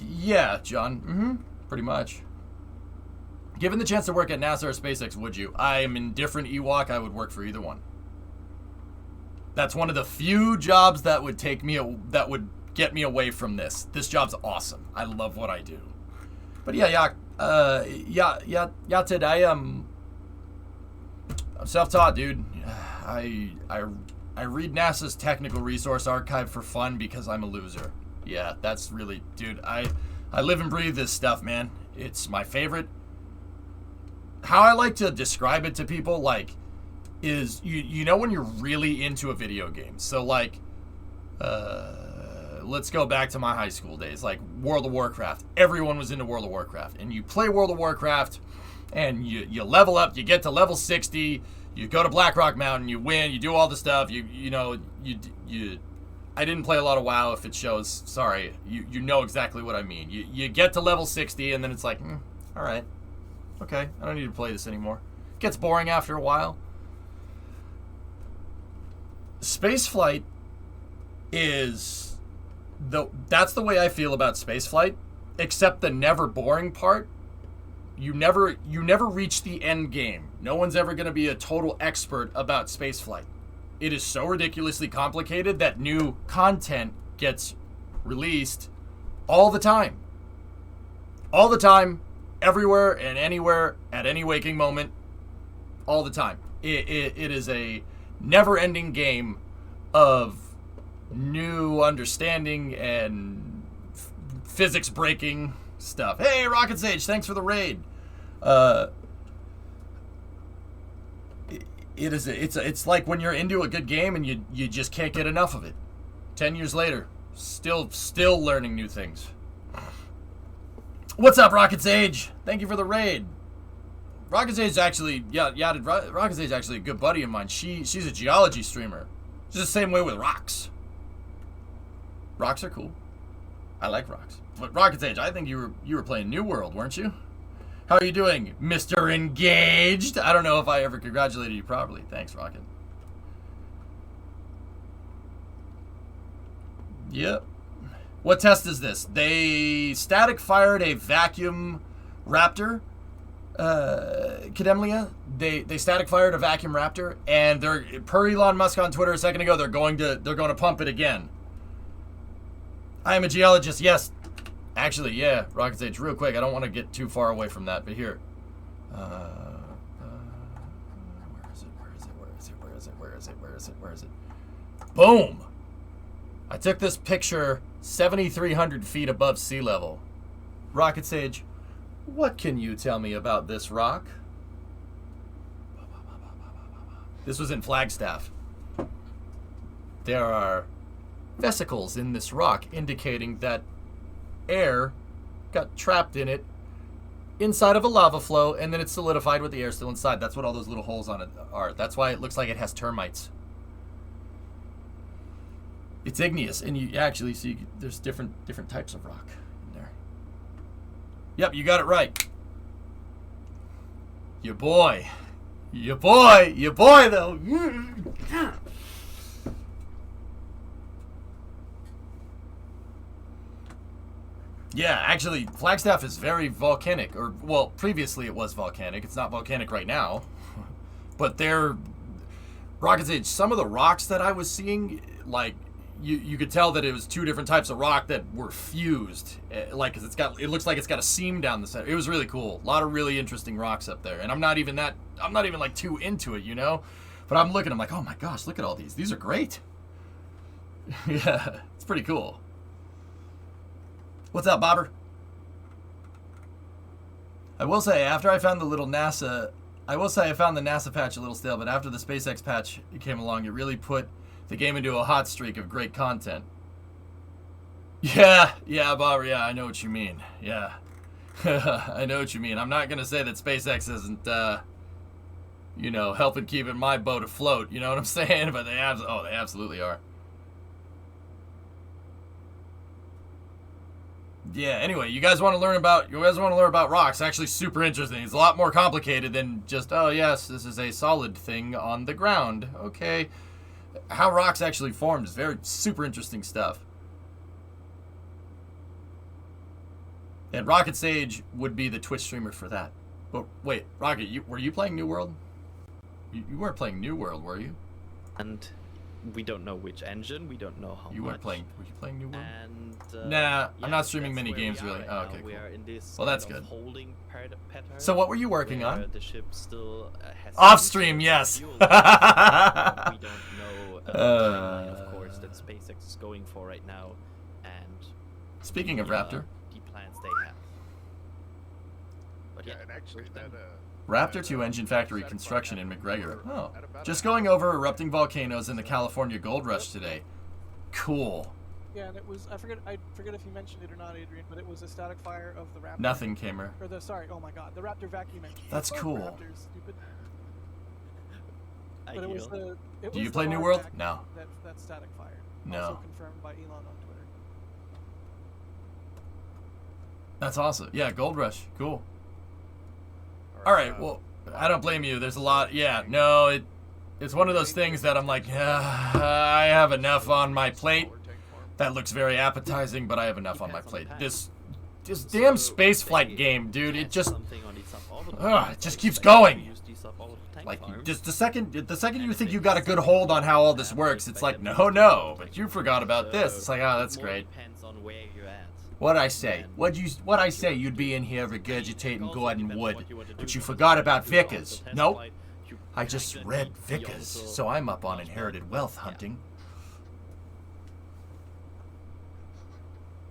Yeah, John. Pretty much. Given the chance to work at NASA or SpaceX, would you? I am indifferent Ewok. I would work for either one. That's one of the few jobs that would get me away from this. This job's awesome. I love what I do. But yeah, Yated, I'm self-taught, dude. I read NASA's technical resource archive for fun because I'm a loser. Yeah, that's really, dude, I live and breathe this stuff, man. It's my favorite. How I like to describe it to people, like, is you know when you're really into a video game. So, like, let's go back to my high school days, like World of Warcraft. Everyone was into World of Warcraft, and you play World of Warcraft, and you level up. You get to level 60. You go to Blackrock Mountain. You win. You do all the stuff. You know. I didn't play a lot of WoW. If it shows, sorry. You know exactly what I mean. You get to level 60, and then it's like, all right, okay, I don't need to play this anymore. It gets boring after a while. Spaceflight is that's the way I feel about spaceflight, except the never boring part. You never reach the end game. No one's ever going to be a total expert about spaceflight. It is so ridiculously complicated that new content gets released all the time. All the time, everywhere and anywhere, at any waking moment, all the time. It is a never-ending game of new understanding and physics-breaking stuff. Hey, Rocket Sage, thanks for the raid. It's like when you're into a good game and you just can't get enough of it. 10 years later, still learning new things. What's up, Rocket Sage? Thank you for the raid. Rocket Sage actually, Rocket Sage actually a good buddy of mine. She's a geology streamer. She's the same way with rocks. Rocks are cool. I like rocks. But Rocket Sage, I think you were playing New World, weren't you? How are you doing, Mr. Engaged? I don't know if I ever congratulated you properly. Thanks, Rocket. Yep. What test is this? They static fired a vacuum raptor. Kademlia. They static fired a vacuum raptor, and they're, per Elon Musk on Twitter a second ago, they're going to pump it again. I am a geologist. Yes. Actually, yeah, Rocket Sage, real quick. I don't want to get too far away from that, but here. Where is it? Boom! I took this picture 7,300 feet above sea level. Rocket Sage, what can you tell me about this rock? This was in Flagstaff. There are vesicles in this rock indicating that air got trapped in it inside of a lava flow, and then it's solidified with the air still inside. That's what all those little holes on it are. That's why it looks like it has termites. It's igneous, and you actually see there's different types of rock in there. Yep, you got it right. Your boy though. Yeah, actually, Flagstaff is very volcanic. Or, well, previously it was volcanic. It's not volcanic right now. But Rocket Sage, some of the rocks that I was seeing, like, you could tell that it was two different types of rock that were fused, like, 'cause it looks like it's got a seam down the center. It was really cool. A lot of really interesting rocks up there, and I'm not even like too into it, you know. But I'm like, oh my gosh, look at all these. These are great. Yeah, it's pretty cool. What's up, Bobber? I will say, after I found the NASA patch a little stale, but after the SpaceX patch came along, it really put the game into a hot streak of great content. Yeah, Bobber, yeah, I know what you mean. Yeah. I know what you mean. I'm not going to say that SpaceX isn't, you know, helping keeping my boat afloat, you know what I'm saying? But they absolutely are. Yeah, anyway, you guys want to learn about rocks. Actually super interesting. It's a lot more complicated than just, oh yes, this is a solid thing on the ground. Okay. How rocks actually formed is very super interesting stuff. And Rocket Sage would be the Twitch streamer for that. But wait, Rocket, were you playing New World? You weren't playing New World, were you? And we don't know which engine. We don't know how much. Were you playing New World? And nah, yeah, I'm not streaming that's mini where games we are really. right Oh, now. okay, We cool. are in this Well, that's kind of good. holding pattern. So what were you working where on? The ship still has Off some stream, sort of yes. fuel. We don't know the timeline, of course, that SpaceX is going for right now, and Speaking of Raptor, the plans they have. But Yeah, and actually that Raptor 2 engine factory construction in McGregor. Oh, just going over erupting volcanoes in the California gold rush today. Cool. Yeah, and it was I forget if you mentioned it or not, Adrian, but it was a static fire of the Raptor. Nothing, Kamer. Or oh my god, the Raptor vacuum engine. That's cool. Raptors, stupid. But it was Ideal. it Do was you the play New hard World? vac No. That static fire. No. Also confirmed by Elon on Twitter. That's awesome. Yeah, gold rush. Cool. All right, well, I don't blame you. There's a lot. Yeah, no, it's one of those things that I'm like, I have enough on my plate. That looks very appetizing, but I have enough on my plate. This damn spaceflight game, dude, it just keeps going. Like, just the second you think you got a good hold on how all this works, it's like, no, but you forgot about this. It's like, oh, that's great. What'd I say? What'd I say? You'd be in here regurgitating Gordon Wood, but you forgot about Vickers. Nope. I just read Vickers, so I'm up on inherited wealth hunting.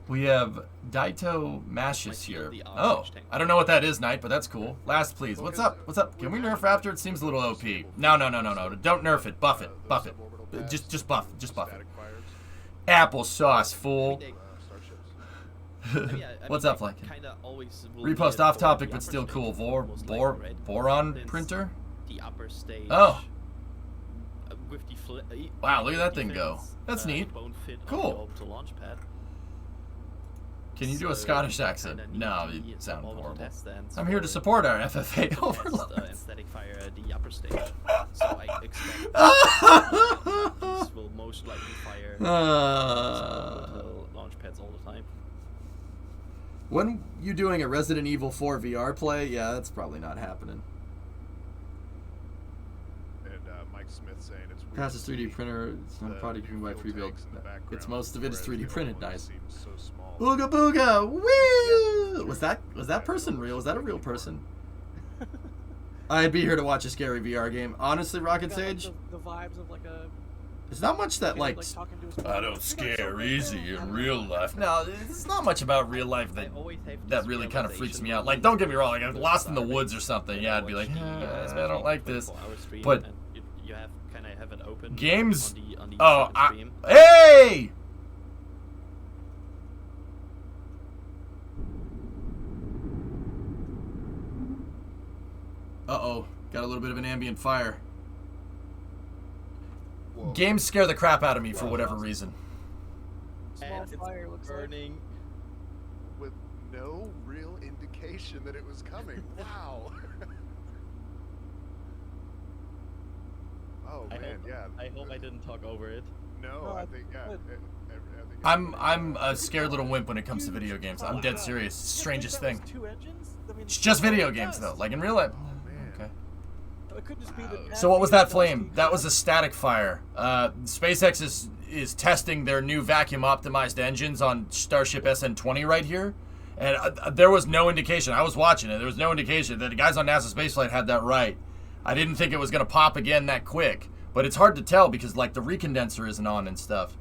We have Daito Mashis here. Oh, I don't know what that is, Knight, but that's cool. Last, please. What's up? What's up? Can we nerf Raptor? It seems a little OP. No. Don't nerf it. Buff it. Buff it. Just buff it. Applesauce, fool. What's up, Flank? Repost off topic, but still cool. Boron printer? The upper stage. Oh. With the wow, look at that thing go. That's neat. Cool. Can you do a Scottish accent? No, you sound horrible. I'm here to support our FFA overlords. The upper stage. So I expect these will most likely fire launch pads all the time. When you doing a Resident Evil 4 VR play? Yeah, that's probably not happening. And Mike Smith saying it's weird. Past a 3D printer, it's not a product you can buy pre-built. It's most of it is 3D printed. Nice. Booga booga! Woo! Was that person real? Was that a real person? I'd be here to watch a scary VR game. Honestly, Rocket Sage. The vibes of like a. There's not much that like. I don't scare easy in real life. No, there's not much about real life that really kind of freaks me out. Like, don't get me wrong. Like, I'm lost in the woods or something. Yeah, I'd be like, I don't like this. But you have it open games. On the Oh, stream. Hey! Uh-oh, got a little bit of an ambient fire. Whoa. Games scare the crap out of me for whatever reason. Small fire looks burning with no real indication that it was coming. Wow. Oh man, yeah. I hope I didn't talk over it. No, I think yeah. I'm a scared little wimp when it comes to video games. I'm dead serious. Strangest thing. It's just video games though. Like in real life. Okay. It could just be that So what was that flame? That was a static fire. SpaceX is testing their new vacuum optimized engines on Starship SN20 right here. And there was no indication. I was watching it. There was no indication that the guys on NASA spaceflight had that right. I didn't think it was going to pop again that quick. But it's hard to tell because, like, the recondenser isn't on and stuff.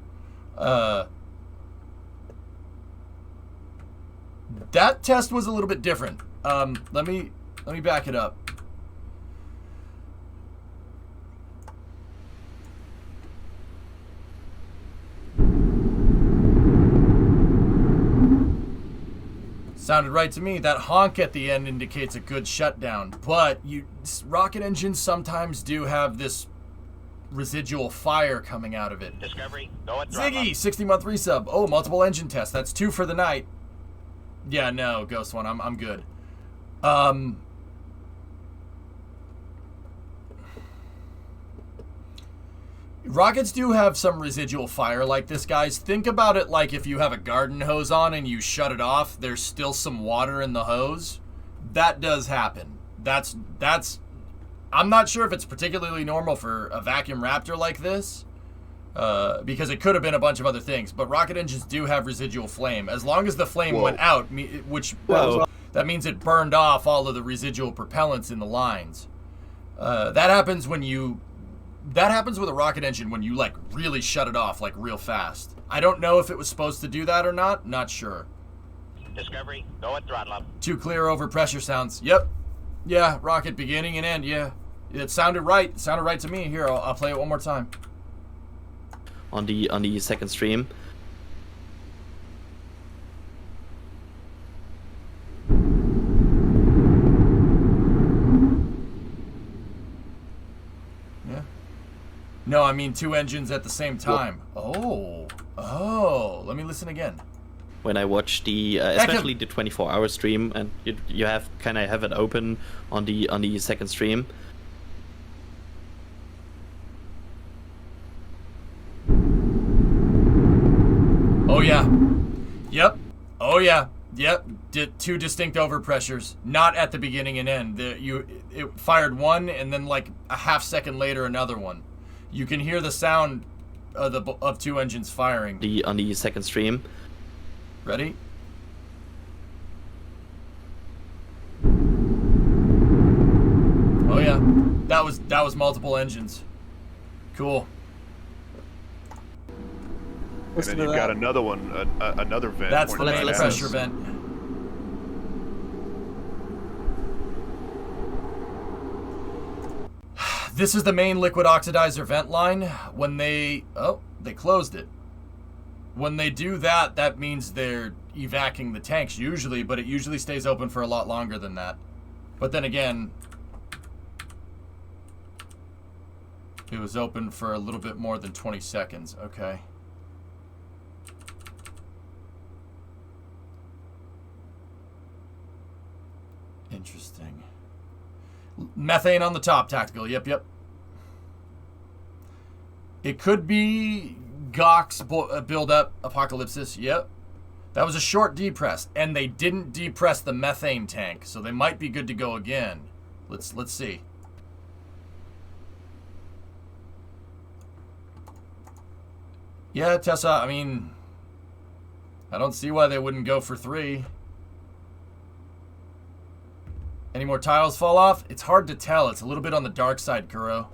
That test was a little bit different. Let me back it up. Sounded right to me. That honk at the end indicates a good shutdown. But rocket engines sometimes do have this residual fire coming out of it. Discovery, go at Ziggy, 60-month resub. Oh, multiple engine tests. That's 2 for the night. Yeah, no, Ghost One. I'm good. Rockets do have some residual fire like this, guys. Think about it like if you have a garden hose on and you shut it off, there's still some water in the hose. That does happen. That's I'm not sure if it's particularly normal for a vacuum Raptor like this, because it could have been a bunch of other things, but rocket engines do have residual flame. As long as the flame went out, that means it burned off all of the residual propellants in the lines. That happens with a rocket engine when you like really shut it off like real fast. I don't know if it was supposed to do that or not. Not sure. Discovery, go at throttle up. Too clear over pressure sounds. Yep. Yeah, rocket beginning and end. Yeah. It sounded right. It sounded right to me. Here, I'll play it one more time. On the second stream. Yeah. No, I mean 2 engines at the same time. Oh. Let me listen again. When I watch the especially the 24-hour stream, and you have have it open on the second stream. Oh yeah. Yep. Oh yeah. Yep. 2 distinct overpressures, not at the beginning and end. It fired one, and then like a half second later another one. You can hear the sound of 2 engines firing. On the second stream. Ready? Oh yeah, that was multiple engines. Cool. And then you've got another one, another vent. That's the main pressure vent. This is the main liquid oxidizer vent line. When they closed it. When they do that, that means they're evacuating the tanks usually, but it usually stays open for a lot longer than that. But then again, it was open for a little bit more than 20 seconds. Okay. Interesting. Methane on the top, tactical. Yep. It could be Gox build-up apocalypsis. Yep. That was a short depress, and they didn't depress the methane tank, so they might be good to go again. Let's see. Yeah, Tessa, I mean, I don't see why they wouldn't go for 3. Any more tiles fall off? It's hard to tell. It's a little bit on the dark side, Kuro.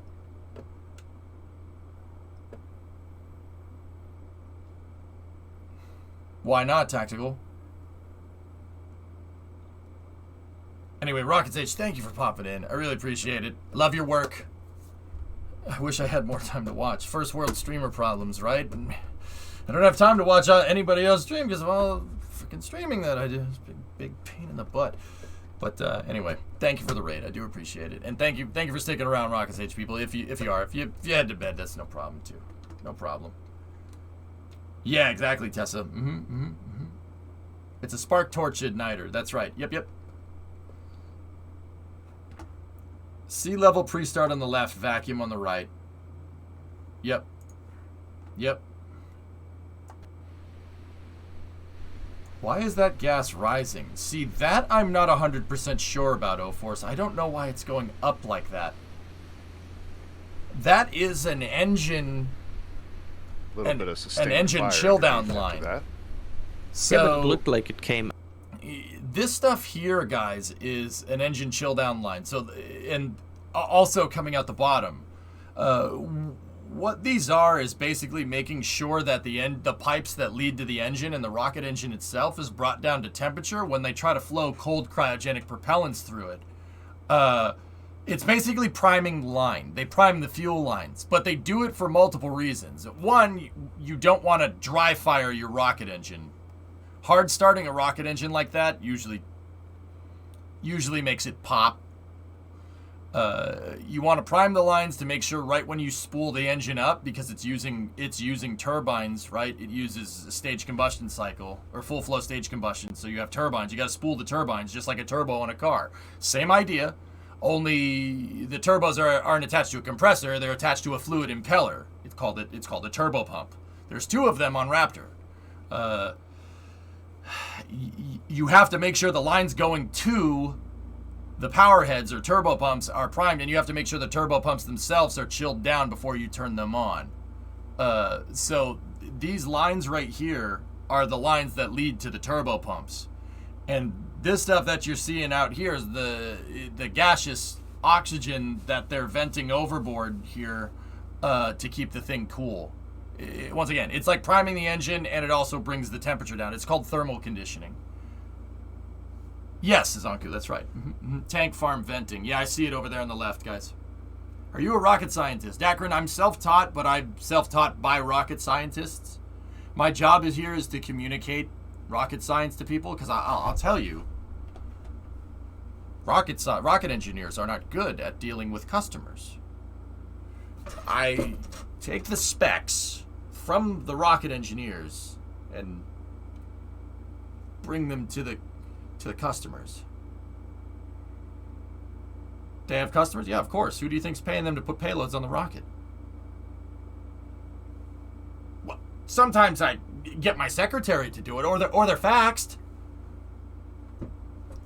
Why not, Tactical? Anyway, Rocket's Age, thank you for popping in. I really appreciate it. Love your work. I wish I had more time to watch. First world streamer problems, right? And I don't have time to watch anybody else stream because of all freaking streaming that I do. It's a big pain in the butt. But anyway, thank you for the raid. I do appreciate it, and thank you for sticking around, Rocket's Age people. If you head to bed, that's no problem too. No problem. Yeah, exactly, Tessa. It's a spark torch igniter. That's right. Yep. Sea level pre-start on the left, vacuum on the right. Yep. Why is that gas rising? See, that I'm not 100% sure about, O-Force. I don't know why it's going up like that. That is an engine. A little bit of sustained an engine fire chill down underneath after line. that. So Yeah, but it looked like it came. This stuff here, guys, is an engine chill down line. So, and also coming out the bottom. What these are is basically making sure that the pipes that lead to the engine and the rocket engine itself is brought down to temperature when they try to flow cold cryogenic propellants through it. It's basically priming line. They prime the fuel lines, but they do it for multiple reasons. One, you don't want to dry fire your rocket engine. Hard starting a rocket engine like that usually makes it pop. You want to prime the lines to make sure right when you spool the engine up, because it's using turbines, right? It uses a stage combustion cycle or full flow stage combustion. So you have turbines. You got to spool the turbines just like a turbo on a car. Same idea, only the turbos aren't attached to a compressor. They're attached to a fluid impeller. It's called a turbo pump. There's 2 of them on Raptor. You have to make sure the lines going to the power heads or turbo pumps are primed, and you have to make sure the turbo pumps themselves are chilled down before you turn them on. So these lines right here are the lines that lead to the turbo pumps. And this stuff that you're seeing out here is the gaseous oxygen that they're venting overboard here to keep the thing cool. Once again, it's like priming the engine, and it also brings the temperature down. It's called thermal conditioning. Yes, Zonku, that's right. Tank farm venting. Yeah, I see it over there on the left, guys. Are you a rocket scientist? Akron, I'm self-taught, but I'm self-taught by rocket scientists. My job is to communicate rocket science to people, because I'll tell you, rocket engineers are not good at dealing with customers. I take the specs from the rocket engineers and bring them to the customers. They have customers? Yeah, of course. Who do you think's paying them to put payloads on the rocket? Well, sometimes I get my secretary to do it, or they're faxed.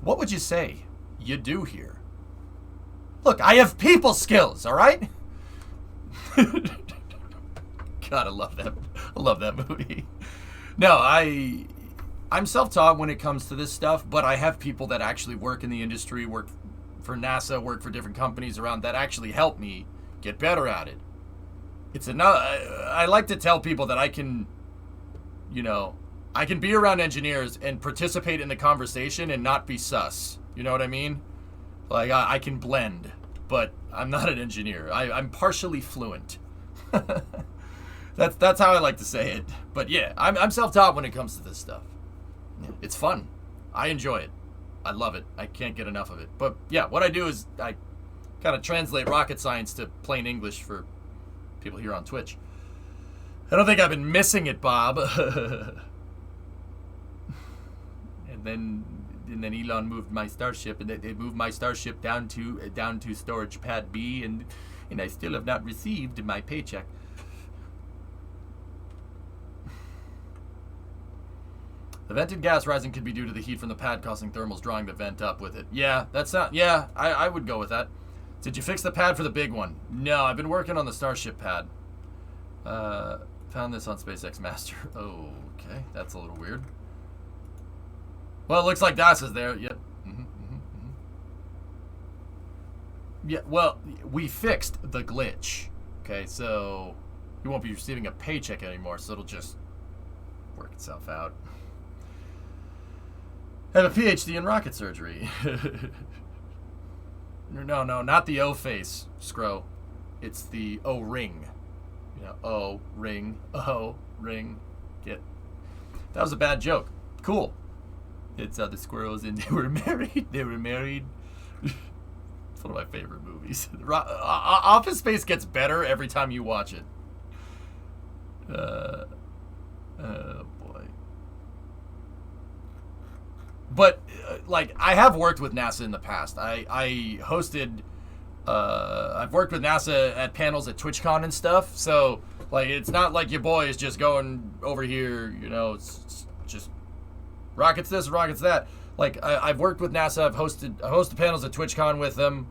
What would you say you do here? Look, I have people skills, all right? God, I love that movie. No, I'm self-taught when it comes to this stuff, but I have people that actually work in the industry, work for NASA, work for different companies around that actually help me get better at it. I like to tell people that I can be around engineers and participate in the conversation and not be sus. You know what I mean? Like, I can blend, but I'm not an engineer. I'm partially fluent. That's how I like to say it. But yeah, I'm self-taught when it comes to this stuff. It's fun. I enjoy it. I love it. I can't get enough of it. But yeah, what I do is I kind of translate rocket science to plain English for people here on Twitch. I don't think I've been missing it, Bob. and then Elon moved my Starship, and they moved my Starship down to storage pad B, and I still have not received my paycheck. The vented gas rising could be due to the heat from the pad causing thermals drawing the vent up with it. Yeah, I would go with that. Did you fix the pad for the big one? No, I've been working on the Starship pad. Found this on SpaceX Master. Okay, that's a little weird. Well, it looks like Das is there. Yep. Yeah, well, we fixed the glitch. Okay, so you won't be receiving a paycheck anymore, so it'll just work itself out. I have a PhD in rocket surgery. No, not the O face, Scro. It's the O ring. O ring, O ring. Get. That was a bad joke. Cool. It's the squirrels and they were married. It's one of my favorite movies. Office Space gets better every time you watch it. Oh boy. But like, I have worked with NASA in the past. I hosted. I've worked with NASA at panels at TwitchCon and stuff. So like, it's not like your boy is just going over here. It's just rockets this, rockets that. Like, I've worked with NASA. I hosted panels at TwitchCon with them.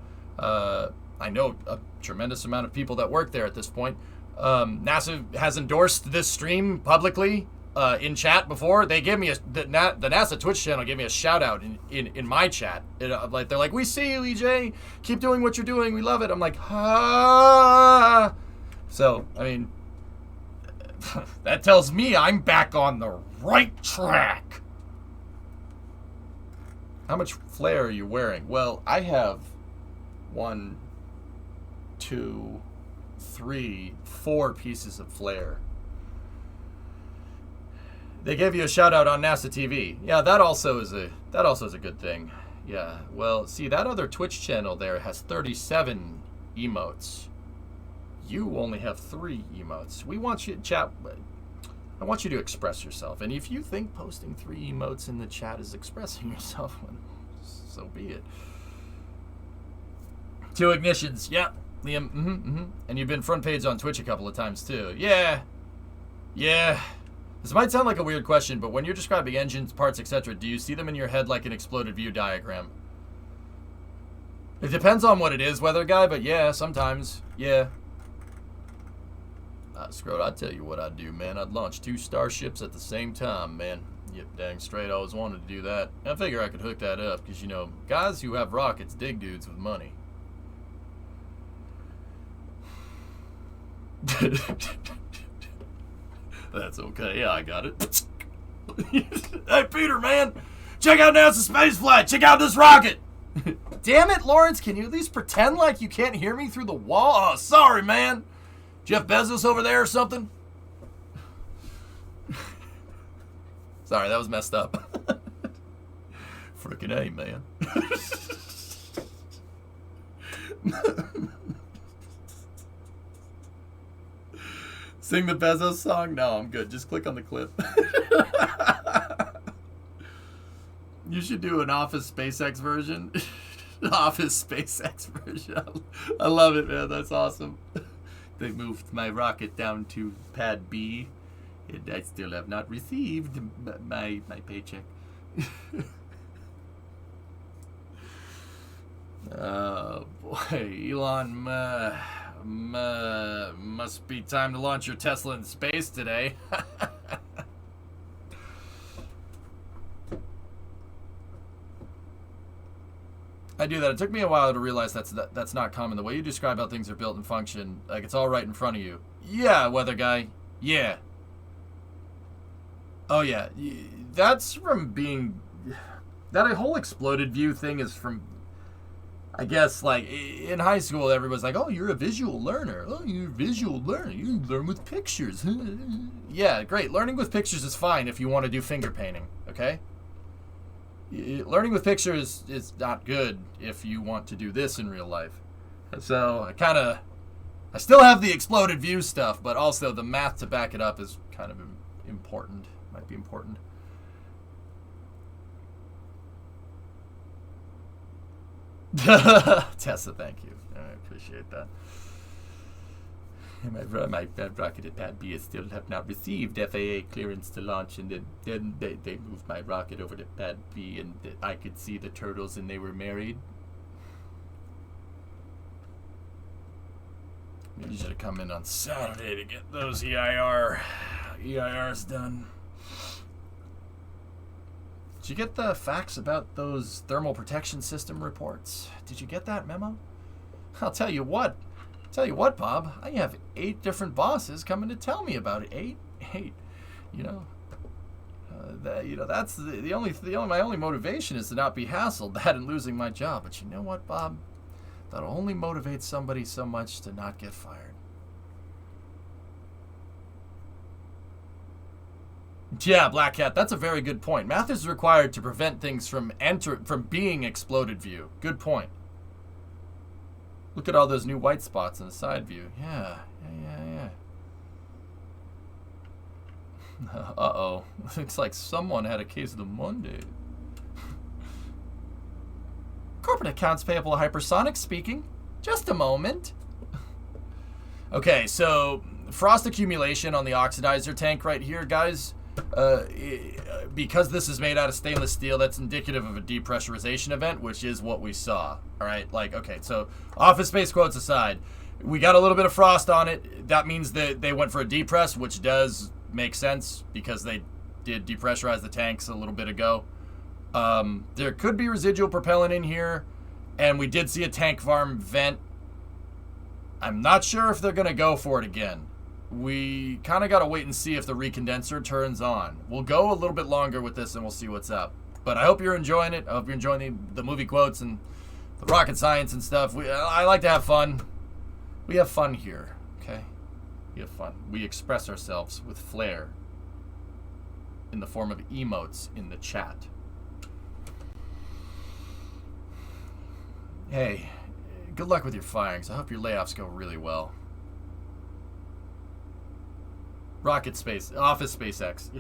I know a tremendous amount of people that work there at this point. NASA has endorsed this stream publicly in chat before. They gave me the NASA Twitch channel gave me a shout out in my chat. Like they're like, "We see you, EJ. Keep doing what you're doing. We love it." I'm like, "Ah." So I mean, that tells me I'm back on the right track. How much flare are you wearing? Well, I have 1, 2, 3, 4 pieces of flare. They gave you a shout out on NASA TV. Yeah, that also is a good thing. Yeah. Well, see, that other Twitch channel there has 37 emotes. You only have 3 emotes. We want you to chat. I want you to express yourself. And if you think posting 3 emotes in the chat is expressing yourself, so be it. 2 ignitions. Yeah. Liam. And you've been front page on Twitch a couple of times too. Yeah. This might sound like a weird question, but when you're describing engines, parts, etc., do you see them in your head like an exploded view diagram? It depends on what it is, weather guy, but yeah, sometimes. Yeah. Screwed, I'd tell you what I'd do, man. I'd launch 2 starships at the same time, man. Yep, dang straight, I always wanted to do that. I figure I could hook that up, because, you know, guys who have rockets dig dudes with money. That's okay, yeah, I got it. Hey, Peter, man! Check out NASA's space flight! Check out this rocket! Damn it, Lawrence, can you at least pretend like you can't hear me through the wall? Oh, sorry, man! Jeff Bezos over there or something? Sorry, that was messed up. Frickin' A, man. Sing the Bezos song? No, I'm good. Just click on the clip. You should do an Office SpaceX version. Office SpaceX version. I love it, man. That's awesome. They moved my rocket down to pad B, and I still have not received my paycheck. Oh boy, Elon, must be time to launch your Tesla in space today. I do that. It took me a while to realize that's not common. The way you describe how things are built and function, like it's all right in front of you. Yeah, weather guy. Yeah. Oh yeah. That's from being... That whole exploded view thing is from... I guess, like, in high school, everyone's like, oh, you're a visual learner. Oh, you're a visual learner. You learn with pictures. Yeah, great. Learning with pictures is fine if you want to do finger painting, okay? Learning with pictures is not good if you want to do this in real life. So I still have the exploded view stuff, but also the math to back it up is kind of important. Might be important. Tessa, thank you. I appreciate that. My rocket at pad B still have not received FAA clearance to launch, and then they moved my rocket over to pad B, and I could see the turtles, and they were married. Maybe you should have come in on Saturday to get those EIRs done. Did you get the facts about those thermal protection system reports? Did you get that memo? I'll tell you what. Bob. I have 8 different bosses coming to tell me about it. 8. You know. That's my only motivation is to not be hassled. That and losing my job. But you know what, Bob? That'll only motivate somebody so much to not get fired. Yeah, Black Cat, that's a very good point. Math is required to prevent things from being exploded view. Good point. Look at all those new white spots in the side view. Yeah. Uh-oh. Looks like someone had a case of the Monday. Corporate accounts payable hypersonic speaking. Just a moment. Okay, so frost accumulation on the oxidizer tank right here, guys. because this is made out of stainless steel, that's indicative of a depressurization event, which is what we saw. All right, like, okay, so Office Space quotes aside, we got a little bit of frost on it. That means that they went for a depress, which does make sense because they did depressurize the tanks a little bit ago. There could be residual propellant in here, and we did see a tank farm vent. I'm not sure if they're going to go for it again. We kind of got to wait and see if the recondenser turns on. We'll go a little bit longer with this and we'll see what's up. But I hope you're enjoying it. I hope you're enjoying the movie quotes and the rocket science and stuff. I like to have fun. We have fun here, okay? We have fun. We express ourselves with flair in the form of emotes in the chat. Hey, good luck with your firings. I hope your layoffs go really well. Rocket Space, Office SpaceX.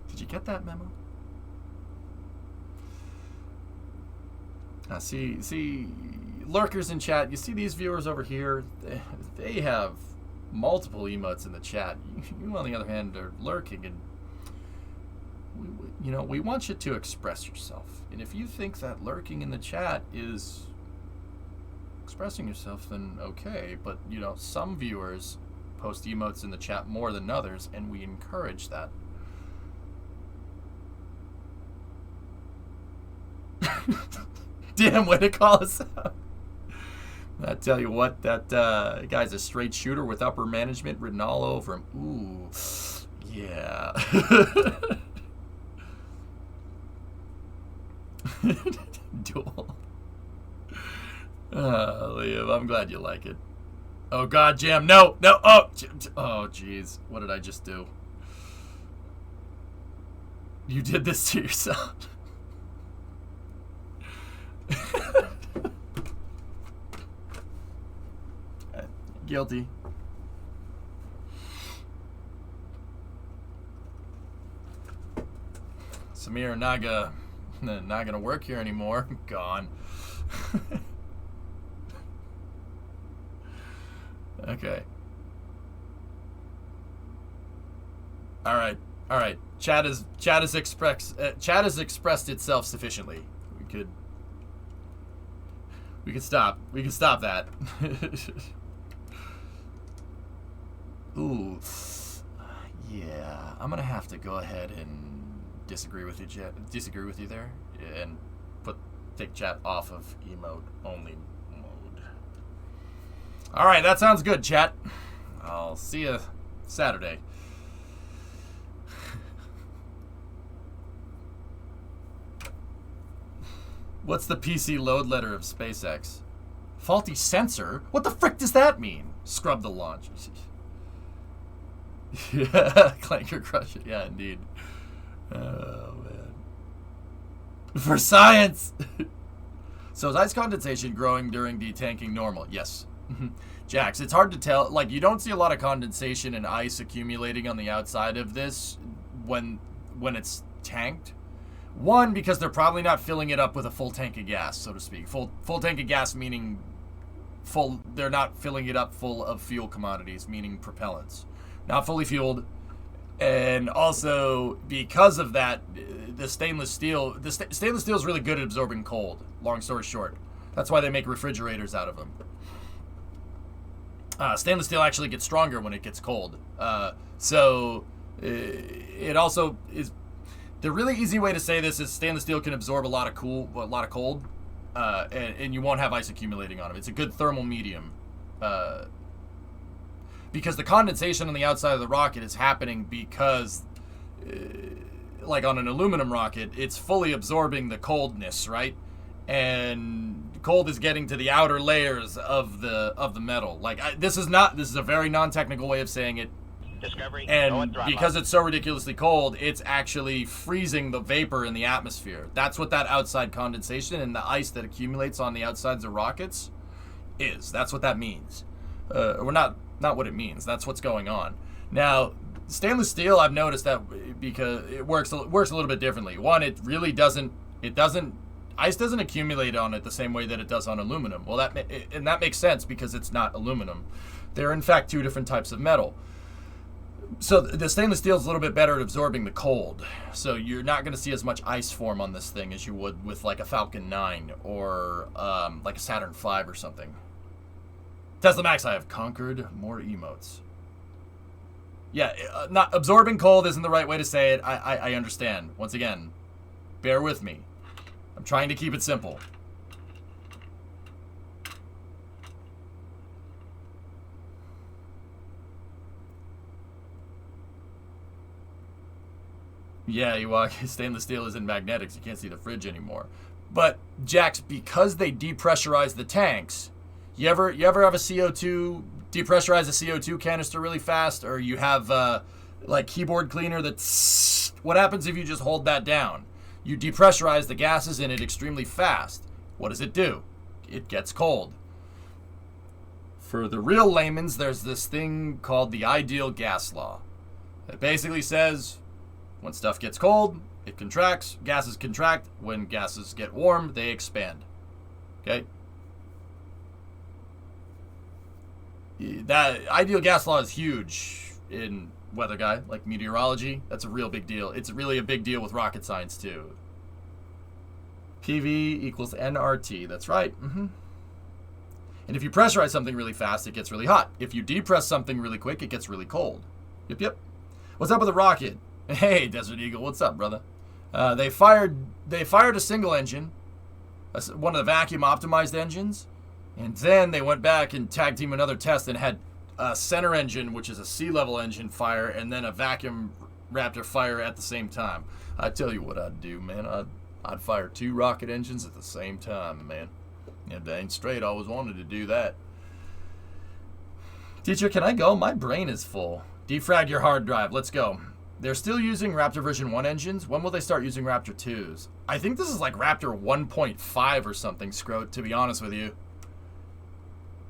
Did you get that memo? See, lurkers in chat. You see these viewers over here? They have multiple emotes in the chat. You, on the other hand, are lurking, and we want you to express yourself. And if you think that lurking in the chat is expressing yourself, then okay. But some viewers post emotes in the chat more than others, and we encourage that. Damn way to call us out. I tell you what, that guy's a straight shooter with upper management written all over him. Ooh, yeah. Duel. Liam, I'm glad you like it. Oh God, Jam, no. Oh, jeez, what did I just do? You did this to yourself. Guilty. Samir, not gonna work here anymore. Gone. Okay. All right. Chat has expressed itself sufficiently. We could stop. We can stop that. Ooh. Yeah, I'm gonna have to go ahead and disagree with you there, and take chat off of emote only mode. All right, that sounds good, chat. I'll see you Saturday. What's the PC load letter of SpaceX? Faulty sensor? What the frick does that mean? Scrub the launch. Yeah, Clanker crush it. Yeah, indeed. Oh, man. For science! So is ice condensation growing during detanking normal? Yes. Jax, it's hard to tell. Like, you don't see a lot of condensation and ice accumulating on the outside of this when it's tanked. One, because they're probably not filling it up with a full tank of gas, so to speak. Full tank of gas meaning full. They're not filling it up full of fuel commodities, meaning propellants. Not fully fueled. And also, because of that, the stainless steel is really good at absorbing cold, long story short. That's why they make refrigerators out of them. Stainless steel actually gets stronger when it gets cold. So it also is... The really easy way to say this is stainless steel can absorb a lot of cold, and you won't have ice accumulating on it. It's a good thermal medium. Because the condensation on the outside of the rocket is happening because, like on an aluminum rocket, it's fully absorbing the coldness, right? And cold is getting to the outer layers of the metal. Like this is a very non-technical way of saying it. Discovery, and because it's so ridiculously cold, it's actually freezing the vapor in the atmosphere. That's what that outside condensation and the ice that accumulates on the outsides of rockets is. That's what that means. Or not what it means. That's what's going on. Now, stainless steel, I've noticed that because it works a little bit differently. One, it really doesn't. Ice doesn't accumulate on it the same way that it does on aluminum. Well, that makes sense because it's not aluminum. They're in fact two different types of metal. So the stainless steel is a little bit better at absorbing the cold. So you're not going to see as much ice form on this thing as you would with like a Falcon 9 or like a Saturn V or something. Tesla Max, I have conquered more emotes. Yeah, not absorbing cold isn't the right way to say it. I understand. Once again, bear with me. I'm trying to keep it simple. Yeah, you walk. Stainless steel isn't magnetics. You can't see the fridge anymore. But Jax, because they depressurize the tanks, you ever have a CO2 depressurize a CO2 canister really fast, or you have like keyboard cleaner that's what happens if you just hold that down? You depressurize the gases in it extremely fast. What does it do? It gets cold. For the real layman's, there's this thing called the ideal gas law. It basically says when stuff gets cold, it contracts. Gases contract. When gases get warm, they expand. Okay? That ideal gas law is huge in weather guy, like meteorology. That's a real big deal. It's really a big deal with rocket science, too. PV equals nRT. That's right. And if you pressurize something really fast, it gets really hot. If you depress something really quick, it gets really cold. Yep. What's up with the rocket? Hey, Desert Eagle, what's up, brother? They fired a single engine, one of the vacuum optimized engines, and then they went back and tag team another test and had a center engine, which is a sea level engine, fire, and then a vacuum Raptor fire at the same time. I tell you what I'd do, man. I'd fire 2 rocket engines at the same time, man. Yeah, dang straight, I always wanted to do that. Teacher, can I go? My brain is full. Defrag your hard drive. Let's go. They're still using Raptor version 1 engines. When will they start using Raptor 2s? I think this is like Raptor 1.5 or something, Scroat, to be honest with you.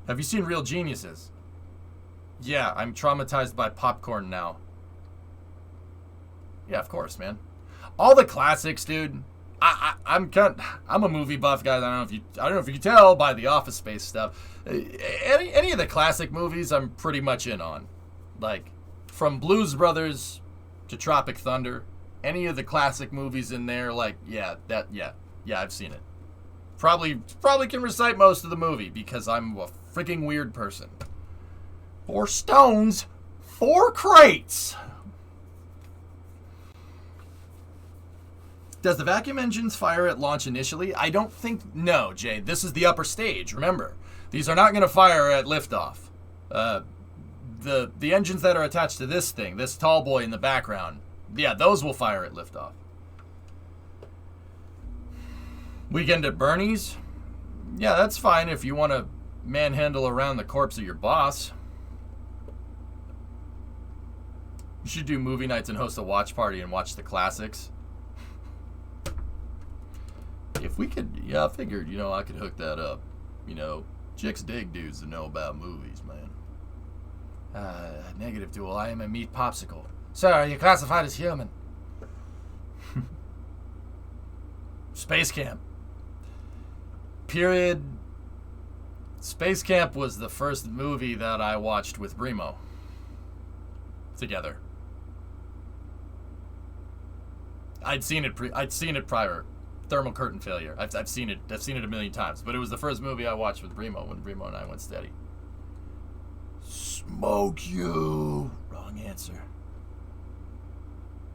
Have you seen Real Geniuses? Yeah, I'm traumatized by popcorn now. Yeah, of course, man. All the classics, dude. I'm a movie buff, guys. I don't know if you can tell by the Office Space stuff. Any of the classic movies, I'm pretty much in on. Like, from Blues Brothers to Tropic Thunder, any of the classic movies in there, like, yeah, I've seen it. Probably can recite most of the movie because I'm a freaking weird person. 4 stones, 4 crates. Does the vacuum engines fire at launch initially? I don't think. No, Jay. This is the upper stage. Remember, these are not going to fire at liftoff. The engines that are attached to this thing, this tall boy in the background, yeah, those will fire at liftoff. Weekend at Bernie's? Yeah, that's fine if you want to manhandle around the corpse of your boss. You should do movie nights and host a watch party and watch the classics. If we could, yeah, I figured, I could hook that up. Chicks dig dudes that know about movies, man. Negative dual, I am a meat popsicle. Sir, are you classified as human? Space Camp. Period. Space Camp was the first movie that I watched with Brimo. Together. I'd seen it prior. Thermal curtain failure. I've seen it. I've seen it a million times. But it was the first movie I watched with Brimo when Brimo and I went steady. Smoke you. Wrong answer.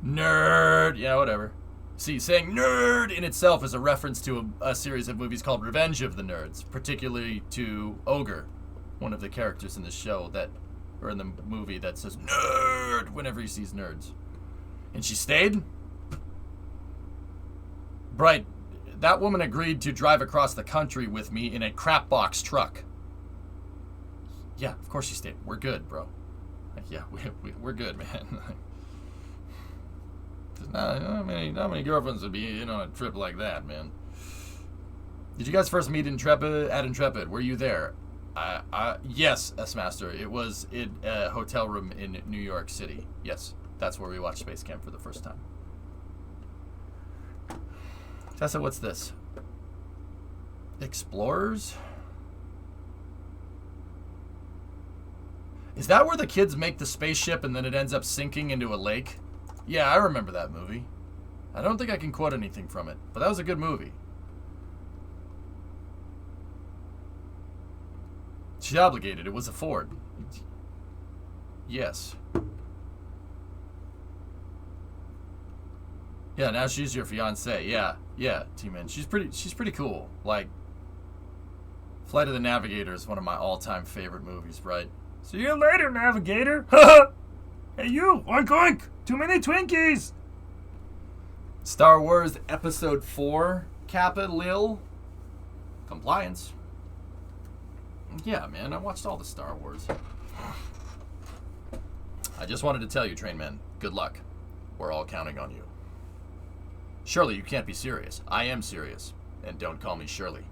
Nerd. Yeah, whatever. See, saying nerd in itself is a reference to a series of movies called Revenge of the Nerds, particularly to Ogre, one of the characters in the show or in the movie that says nerd whenever he sees nerds. And she stayed? Bright, that woman agreed to drive across the country with me in a crap box truck. Yeah, of course she stayed. We're good, bro. Yeah, we're good, man. Not many girlfriends would be in on a trip like that, man. Did you guys first meet at Intrepid? Were you there? Yes, S-Master. It was in a hotel room in New York City. Yes, that's where we watched Space Camp for the first time. Tessa, what's this? Explorers? Is that where the kids make the spaceship and then it ends up sinking into a lake? Yeah, I remember that movie. I don't think I can quote anything from it, but that was a good movie. She's obligated. It was a Ford. Yes. Yeah, now she's your fiance. Yeah, T-Man. She's pretty cool. Like, Flight of the Navigator is one of my all-time favorite movies, right? See you later, Navigator. Hey, you. Oink, oink. Too many Twinkies. Star Wars Episode 4, Kappa Lil. Compliance. Yeah, man, I watched all the Star Wars. I just wanted to tell you, Train Man, good luck. We're all counting on you. Surely you can't be serious. I am serious. And don't call me Shirley.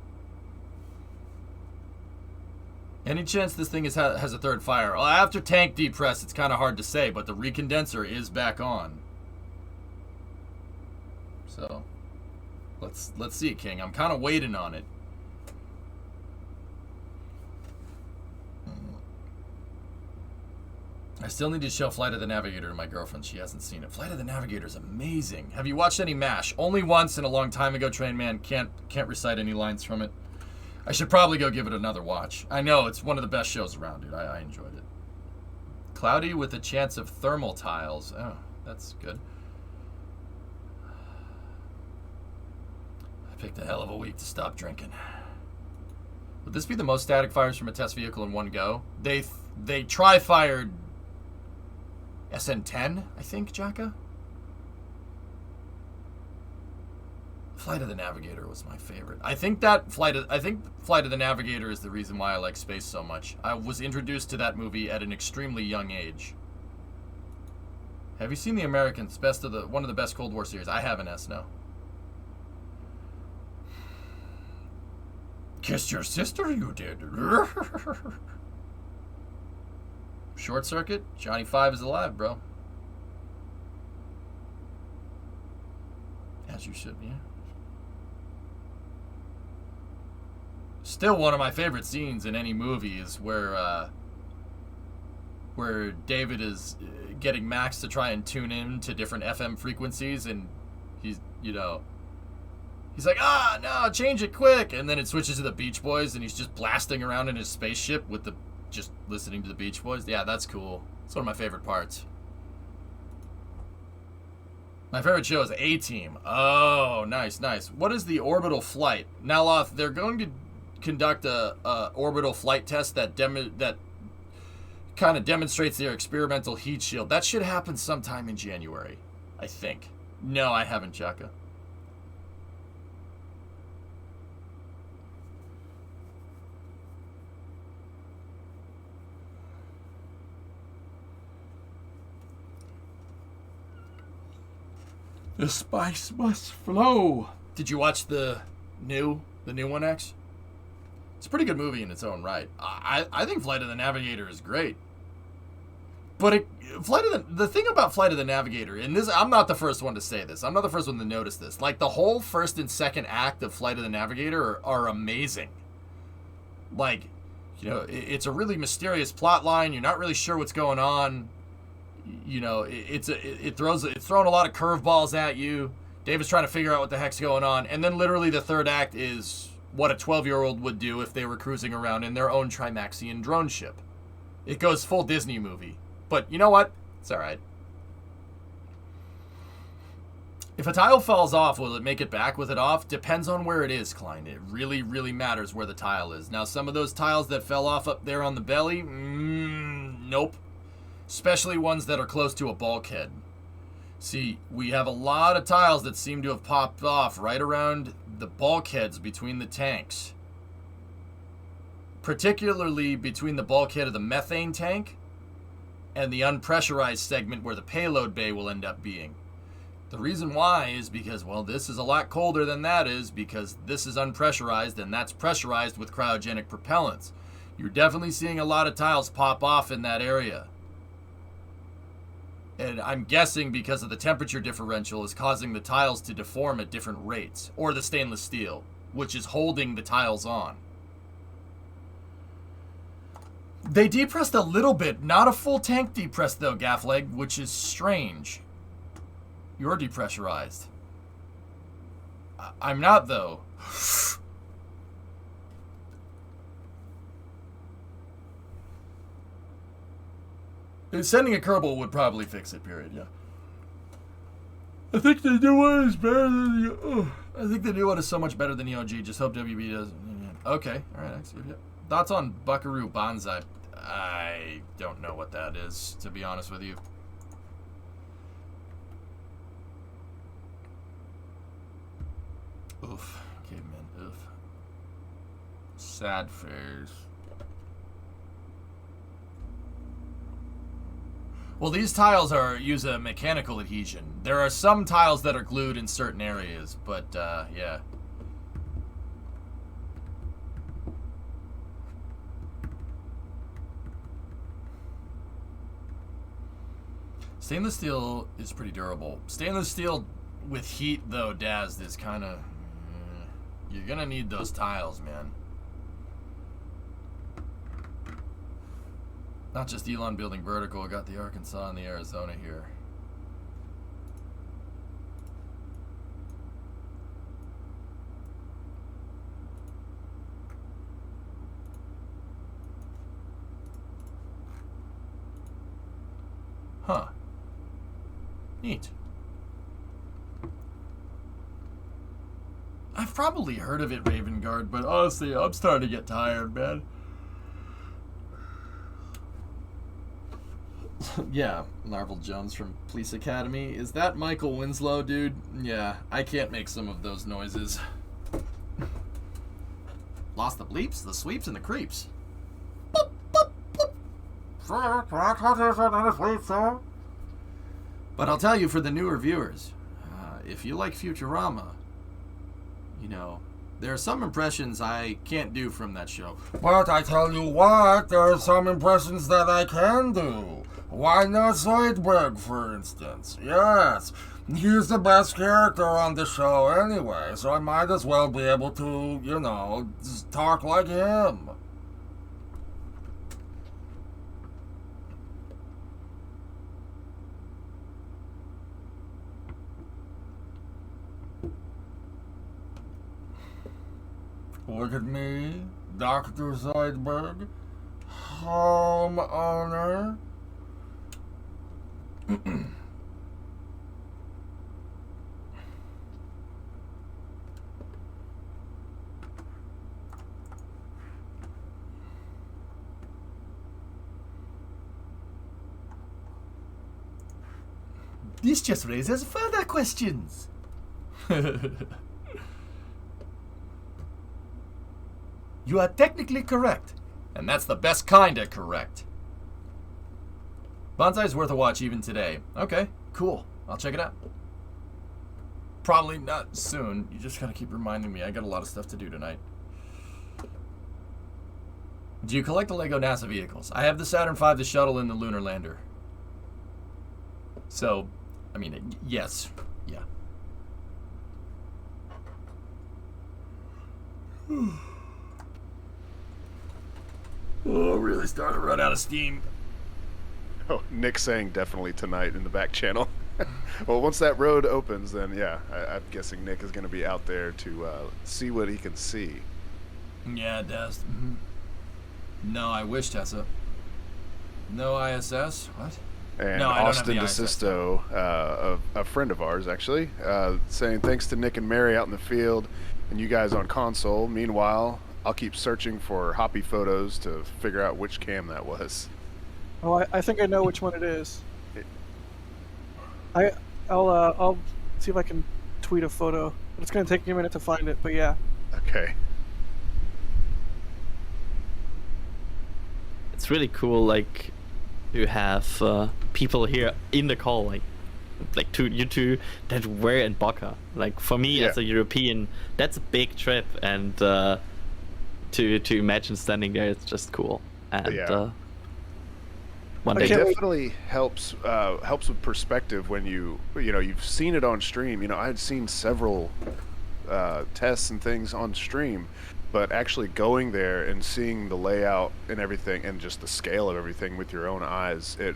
Any chance this thing has a third fire? Well, after tank depress, it's kind of hard to say, but the recondenser is back on. So, let's see, King. I'm kind of waiting on it. I still need to show Flight of the Navigator to my girlfriend. She hasn't seen it. Flight of the Navigator is amazing. Have you watched any MASH? Only once and a long time ago, Train Man. Can't recite any lines from it. I should probably go give it another watch. I know, it's one of the best shows around, dude. I enjoyed it. Cloudy with a chance of thermal tiles. Oh, that's good. I picked a hell of a week to stop drinking. Would this be the most static fires from a test vehicle in one go? They try-fired SN10, I think, Jacka? Flight of the Navigator was my favorite. I think Flight of the Navigator is the reason why I like space so much. I was introduced to that movie at an extremely young age. Have you seen The Americans? One of the best Cold War series. I haven't, no. Kissed your sister, you did. Short Circuit? Johnny 5 is alive, bro. As you should be. Still one of my favorite scenes in any movie is where David is getting Max to try and tune in to different FM frequencies, and he's like, no, change it quick, and then it switches to the Beach Boys, and he's just blasting around in his spaceship with just listening to the Beach Boys. Yeah, that's cool. It's one of my favorite parts. My favorite show is A-Team. Oh, nice. What is the orbital flight? Naloth, they're going to conduct a orbital flight test that kind of demonstrates their experimental heat shield. That should happen sometime in January, I think. No, I haven't, Chaka. The spice must flow. Did you watch the new one, X? It's a pretty good movie in its own right. I think Flight of the Navigator is great. But the thing about Flight of the Navigator, and this, I'm not the first one to say this. I'm not the first one to notice this. Like, the whole first and second act of Flight of the Navigator are amazing. Like, it's a really mysterious plot line. You're not really sure what's going on. It's throwing a lot of curveballs at you. David's trying to figure out what the heck's going on, and then literally the third act is what a 12-year-old would do if they were cruising around in their own Trimaxian drone ship. It goes full Disney movie, but you know what? It's all right. If a tile falls off, will it make it back with it off? Depends on where it is, Klein. It really, really matters where the tile is. Now, some of those tiles that fell off up there on the belly, nope. Especially ones that are close to a bulkhead. See, we have a lot of tiles that seem to have popped off right around the bulkheads between the tanks. Particularly between the bulkhead of the methane tank and the unpressurized segment where the payload bay will end up being. The reason why is because, well, this is a lot colder than that is, because this is unpressurized and that's pressurized with cryogenic propellants. You're definitely seeing a lot of tiles pop off in that area. And I'm guessing because of the temperature differential is causing the tiles to deform at different rates. Or the stainless steel, which is holding the tiles on. They depressed a little bit, not a full tank depress though, Gaffleg, which is strange. You're depressurized. I'm not though. Sending a Kerbal would probably fix it, period, yeah. I think the new one is better than the... I think the new one is so much better than the OG. Just hope WB does... Okay, alright, I see it. Thoughts on Buckaroo Banzai? I don't know what that is, to be honest with you. Oof. Caveman, oof. Sad face. Well, these tiles use a mechanical adhesion. There are some tiles that are glued in certain areas, but yeah. Stainless steel is pretty durable. Stainless steel with heat, though, Daz, is kind of... You're gonna need those tiles, man. Not just Elon building vertical, I got the Arkansas and the Arizona here. Huh. Neat. I've probably heard of it, Raven Guard, but honestly, I'm starting to get tired, man. Yeah, Marvel Jones from Police Academy. Is that Michael Winslow, dude? Yeah, I can't make some of those noises. Lost the bleeps, the sweeps, and the creeps. Boop, boop, boop. But I'll tell you, for the newer viewers, if you like Futurama, you know, there are some impressions I can't do from that show. But I tell you what, there are some impressions that I can do. Why not Zoidberg, for instance? Yes, he's the best character on the show anyway, so I might as well be able to, you know, just talk like him. Look at me, Dr. Zoidberg, homeowner. This just raises further questions. You are technically correct, and that's the best kind of correct. Bonsai's worth a watch even today. Okay, cool. I'll check it out. Probably not soon. You just gotta keep reminding me. I got a lot of stuff to do tonight. Do you collect the Lego NASA vehicles? I have the Saturn V, the shuttle, and the lunar lander. So, I mean, yes. Yeah. Oh, really starting to run out of steam. Oh, Nick saying definitely tonight in the back channel. Well, once that road opens, then yeah, I'm guessing Nick is going to be out there to see what he can see. Yeah, it does. Mm-hmm. No, I wish, Tessa. No ISS? What? And no, I Austin don't have the DeSisto, a friend of ours actually, saying thanks to Nick and Mary out in the field and you guys on console. Meanwhile, I'll keep searching for Hoppy photos to figure out which cam that was. Oh, I think I know which one it is. I'll see if I can tweet a photo. It's going to take me a minute to find it, but yeah. Okay. It's really cool, like, to have people here in the call, like you two that were in Boca. Like, for me as a European, that's a big trip, and to imagine standing there, it's just cool. And one day it definitely helps with perspective when you've seen it on stream. You know, I had seen several tests and things on stream, but actually going there and seeing the layout and everything and just the scale of everything with your own eyes, it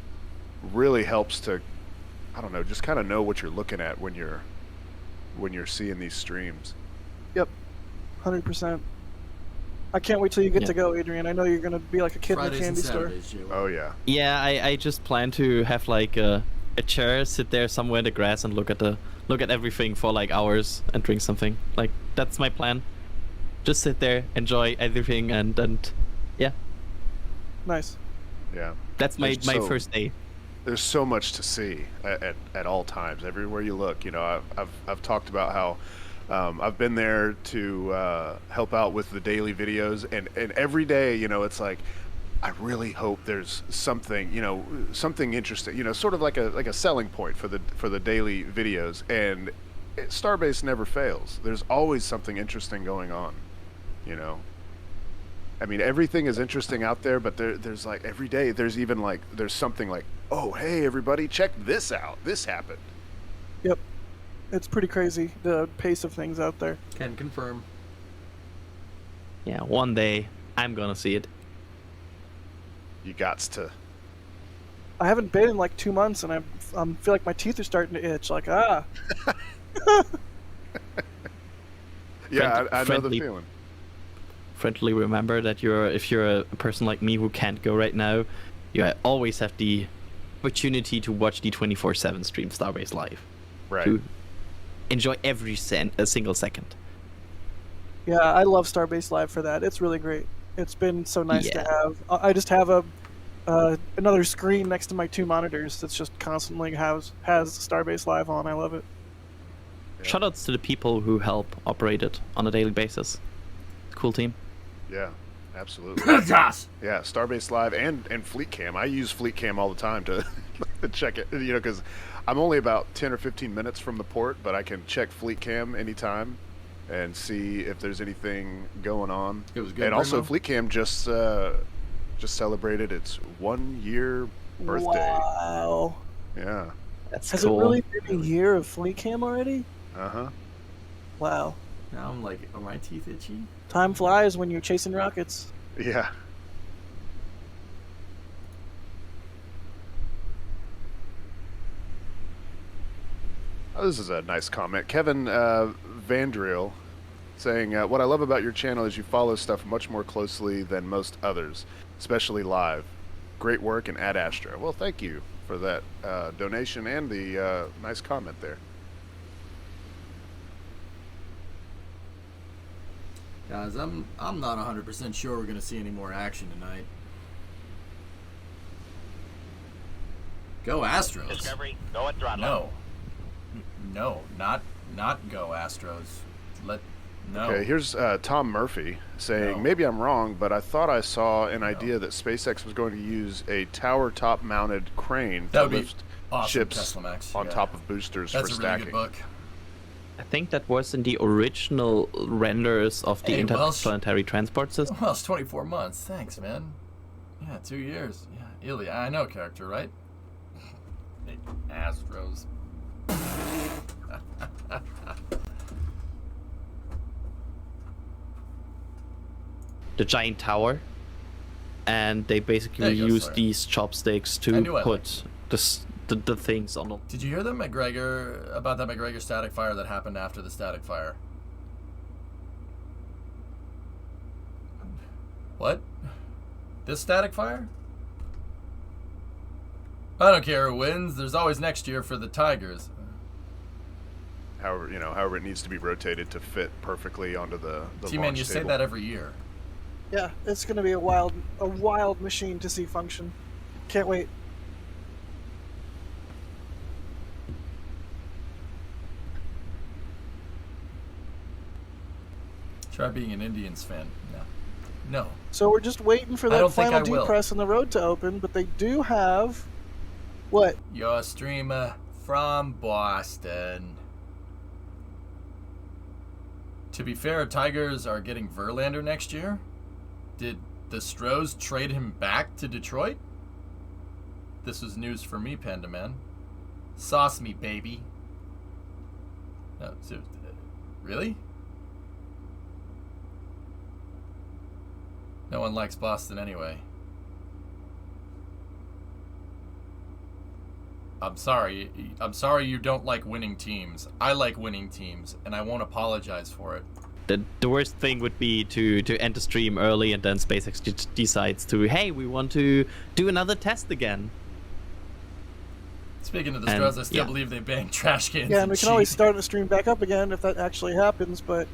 really helps to, I don't know, just kind of know what you're looking at when you're seeing these streams. Yep, 100%. I can't wait till you get to go, Adrian. I know you're gonna be like a kid Fridays in a and candy store. Saturdays, Jay. Oh yeah. Yeah, I just plan to have like a chair, sit there somewhere in the grass and look at everything for like hours and drink something. Like that's my plan. Just sit there, enjoy everything, and yeah. Nice. Yeah. That's my first day. There's so much to see at all times, everywhere you look. You know, I've talked about how I've been there to help out with the daily videos, and every day, you know, it's like, I really hope there's something, you know, something interesting, you know, sort of like a selling point for the daily videos, and Starbase never fails. There's always something interesting going on, you know. I mean, everything is interesting out there, but there's like every day there's even like there's something like, oh hey everybody, check this out, this happened. Yep. It's pretty crazy, the pace of things out there. Can confirm. Yeah, one day I'm gonna see it. You gots to. I haven't been in like 2 months, and I feel like my teeth are starting to itch. Like Yeah, I know the feeling. Friendly, remember that if you're a person like me who can't go right now, you always have the opportunity to watch the 24/7 stream Starbase Live. Right. To enjoy every single second. Yeah, I love Starbase Live for that. It's really great. It's been so nice to Yeah. have. I just have another screen next to my 2 monitors that's just constantly has Starbase Live on. I love it. Yeah. Shoutouts to the people who help operate it on a daily basis. Cool team. Yeah, absolutely. Yes. Yeah, Starbase Live and Fleet Cam. I use Fleet Cam all the time to check it, you know, because I'm only about 10 or 15 minutes from the port, but I can check Fleet Cam anytime and see if there's anything going on. It was good. And also, Bruno. Fleet Cam just celebrated its 1 year birthday. Wow. Yeah. That's Has cool. it really been a year of Fleet Cam already? Uh-huh. Wow. Now I'm like, are my teeth itchy? Time flies when you're chasing rockets. Yeah. Oh, this is a nice comment. Kevin Vandriel saying, what I love about your channel is you follow stuff much more closely than most others, especially live. Great work, and Ad Astra. Well, thank you for that donation and the nice comment there. Guys, I'm not 100% sure we're gonna see any more action tonight. Go Astros. Discovery, go at throttle. No, not go Astros. No. Okay, here's Tom Murphy saying, No. maybe I'm wrong, but I thought I saw an idea that SpaceX was going to use a tower top mounted crane That to would be lift awesome, ships Tesla Max. on Yeah. top of boosters That's for a stacking. really good book. I think that was in the original renders of the Hey, interplanetary transport system. Well, it's 24 months. Thanks, man. Yeah, 2 years. Yeah, Ilya, I know character, right? Hey, Astros. The giant tower, and they basically There you go, use sorry. these chopsticks I to knew I put the things on the. Did you hear that McGregor static fire that happened after the static fire? What? This static fire? I don't care who wins. There's always next year for the Tigers. However it needs to be rotated to fit perfectly onto the T-Man, launch you table. say that every year. Yeah, it's gonna be a wild machine to see function. Can't wait. Try being an Indians fan. No. So we're just waiting for I that don't think final I will. depress on the road to open, but they do have what? Your streamer from Boston. To be fair, Tigers are getting Verlander next year. Did the Stros trade him back to Detroit? This was news for me, Panda Man. Sauce me, baby. No, so, really? No one likes Boston anyway. I'm sorry. I'm sorry you don't like winning teams. I like winning teams, and I won't apologize for it. The worst thing would be to end the stream early and then SpaceX decides to, hey, we want to do another test again. Speaking of the straws, I still believe they bang trash cans. Yeah, and we can always start the stream back up again if that actually happens, but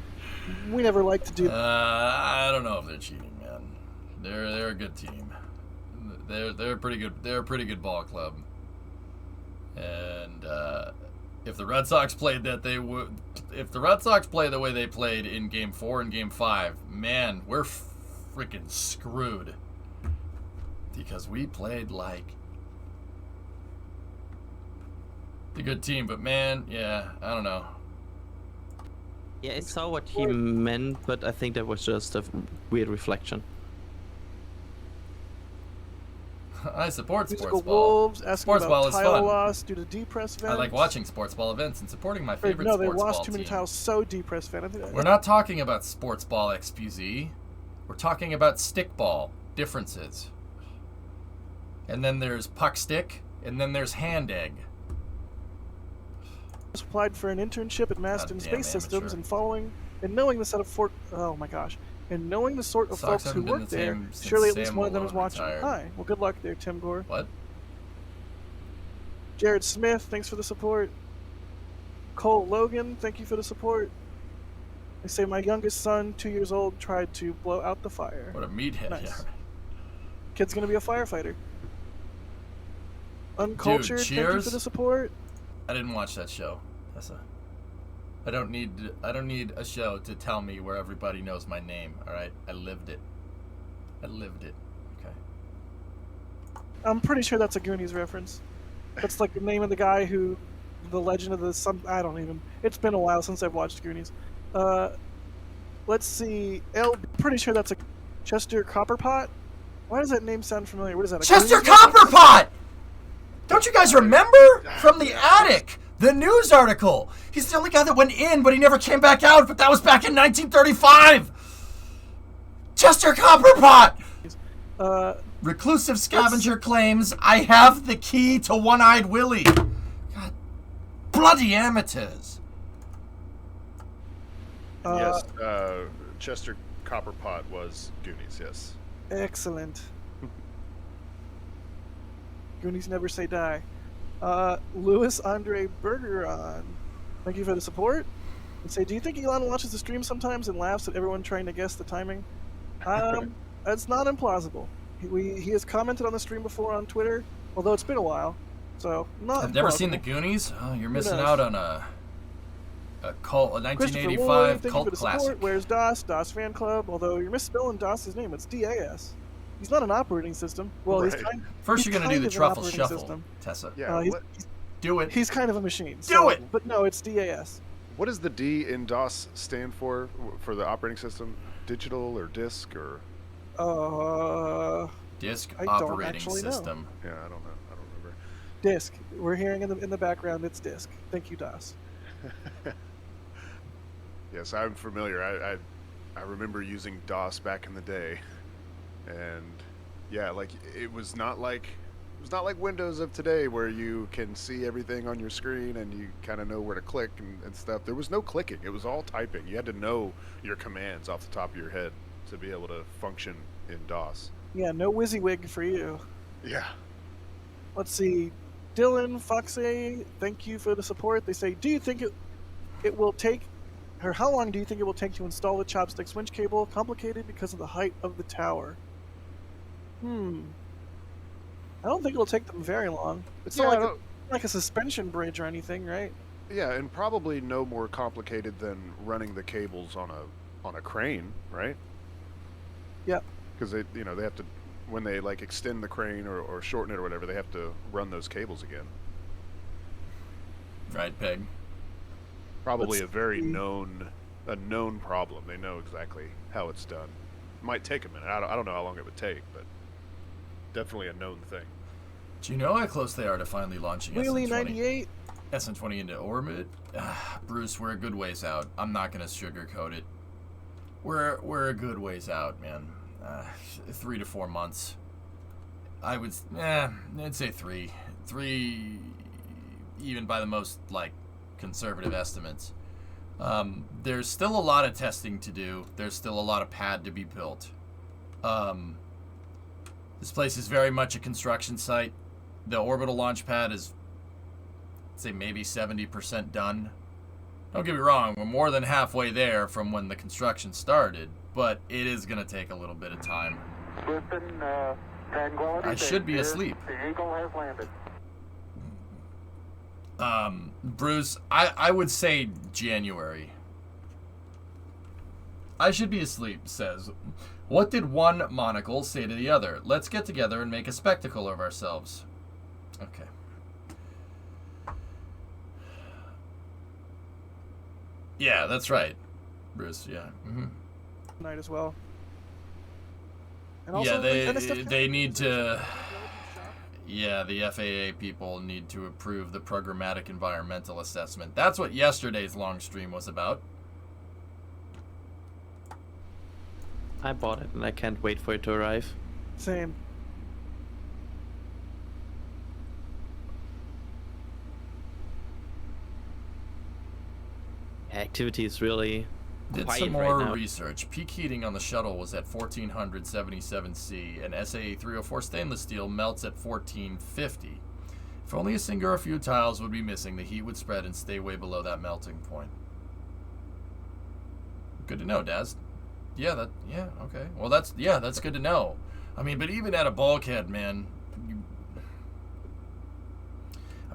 we never like to do that. I don't know if they're cheating, man. They're a good team. They're pretty good. They're a pretty good ball club. And if the Red Sox played if the Red Sox play the way they played in Game 4 and Game 5, man, we're freaking screwed. Because we played like a good team, but man, yeah, I don't know. Yeah, I saw what he meant, but I think that was just a weird reflection. I support Musical sports ball. Wolves asking Sports about ball is tile fun. loss due to depress events. I like watching sports ball events and supporting my favorite No, they sports lost ball too many team. tiles. So depressed fan. I think We're not talking about sports ball XPZ. We're talking about stick ball differences. And then there's puck stick, and then there's hand egg. applied for an internship at Maston Space Systems and knowing the set of and knowing the sort of Sox folks who haven't been work the there, same since surely at least Sam one of them is Malone watching. retired. Hi. Well, good luck there, Tim Gore. What? Jared Smith, thanks for the support. Cole Logan, thank you for the support. They say my youngest son, 2 years old, tried to blow out the fire. What a meathead. Nice. Yeah. Kid's gonna be a firefighter. Uncultured, thank you cheers. for the support. I didn't watch that show, Tessa. I don't need a show to tell me where everybody knows my name, alright? I lived it. Okay. I'm pretty sure that's a Goonies reference. That's like the name of the guy who, the legend of the I don't even. It's been a while since I've watched Goonies. Let's see. Pretty sure that's a Chester Copperpot. Why does that name sound familiar? What is that? Chester Copperpot! Don't you guys remember? From the attic! The news article! He's the only guy that went in, but he never came back out, but that was back in 1935! Chester Copperpot! Reclusive Scavenger claims, I have the key to One-Eyed Willie. God, bloody amateurs. Yes, Chester Copperpot was Goonies, yes. Excellent. Goonies never say die. Louis Andre Bergeron, thank you for the support. And say, do you think Elon watches the stream sometimes and laughs at everyone trying to guess the timing? It's not implausible. He has commented on the stream before on Twitter, although it's been a while. So not. I've never seen the Goonies. Oh, you're missing knows? out on a cult, a 1985 cult classic. Support. Where's DOS? DOS fan club. Although you're misspelling DOS's name, it's DAS. He's not an operating system. Well, Right. First, you're gonna do the kind of an truffle operating shuffle, system. Tessa. Yeah, Do it. He's kind of a machine. Do so- it! But no, it's DAS. what does the D in DOS stand for the operating system? Digital or disk or? Disk I don't operating actually know. system. Yeah, I don't know. I don't remember. Disk. We're hearing in the background. It's disk. Thank you, DOS. Yes, I'm familiar. I remember using DOS back in the day, and yeah, like it was not like Windows of today where you can see everything on your screen and you kind of know where to click and stuff. There was no clicking. It was all typing. You had to know your commands off the top of your head to be able to function in DOS. Yeah, no WYSIWYG for you. Yeah. Let's see. Dylan Foxay, thank you for the support. They say, do you think it will take, or how long do you think it will take to install the chopsticks winch cable? Complicated because of the height of the tower. I don't think it'll take them very long. It's not like a suspension bridge or anything, right? Yeah, and probably no more complicated than running the cables on a crane, right? Yeah. Because they have to, when they like extend the crane or shorten it or whatever, they have to run those cables again. Right, Peg? Probably a known problem. They know exactly how it's done. It might take a minute. I don't know how long it would take, but definitely a known thing. Do you know how close they are to finally launching Wheelie 98. SN20 into orbit? Bruce, we're a good ways out. I'm not gonna sugarcoat it. We're a good ways out, man. 3 to 4 months. I'd say 3. 3, even by the most, like, conservative estimates. There's still a lot of testing to do. There's still a lot of pad to be built. This place is very much a construction site. The orbital launch pad is, I'd say, maybe 70% done. Don't get me wrong, we're more than halfway there from when the construction started, but it is going to take a little bit of time. Listen, Tranquility I should be Base asleep. here. The Eagle has landed. Bruce, I would say January. I should be asleep says, what did one monocle say to the other? Let's get together and make a spectacle of ourselves. Okay. Yeah, that's right, Bruce. Yeah. Mm-hmm. Night as well. And Yeah, also, they need to. Yeah, the FAA people need to approve the programmatic environmental assessment. That's what yesterday's long stream was about. I bought it and I can't wait for it to arrive. Same. Activity is really Did quiet some right more now. research. Peak heating on the shuttle was at 1477 C, and SAE 304 stainless steel melts at 1450. If only a single or a few tiles would be missing, the heat would spread and stay way below that melting point. Good to know, Daz. Yeah, okay. Well, that's good to know. I mean, but even at a bulkhead, man,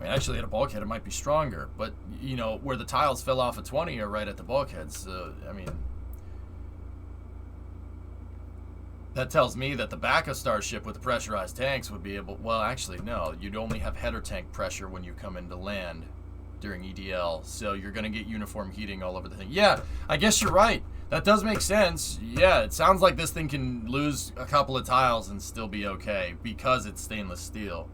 actually at a bulkhead it might be stronger, but you know, where the tiles fell off at 20 are right at the bulkheads. So, I mean, that tells me that the back of Starship with the pressurized tanks would be able, well, actually, no, you'd only have header tank pressure when you come into land during EDL, so you're going to get uniform heating all over the thing. Yeah, I guess you're right. That does make sense. Yeah, it sounds like this thing can lose a couple of tiles and still be okay because it's stainless steel.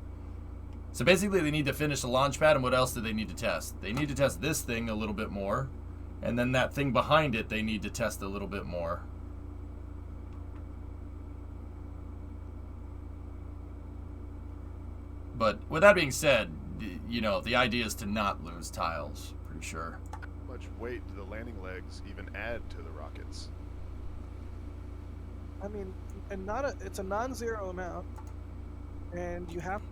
So basically they need to finish the launch pad, and what else do they need to test? They need to test this thing a little bit more, and then that thing behind it they need to test a little bit more. But with that being said, you know, the idea is to not lose tiles, pretty sure. How much weight do the landing legs even add to the rockets? I mean, and it's a non-zero amount, and you have.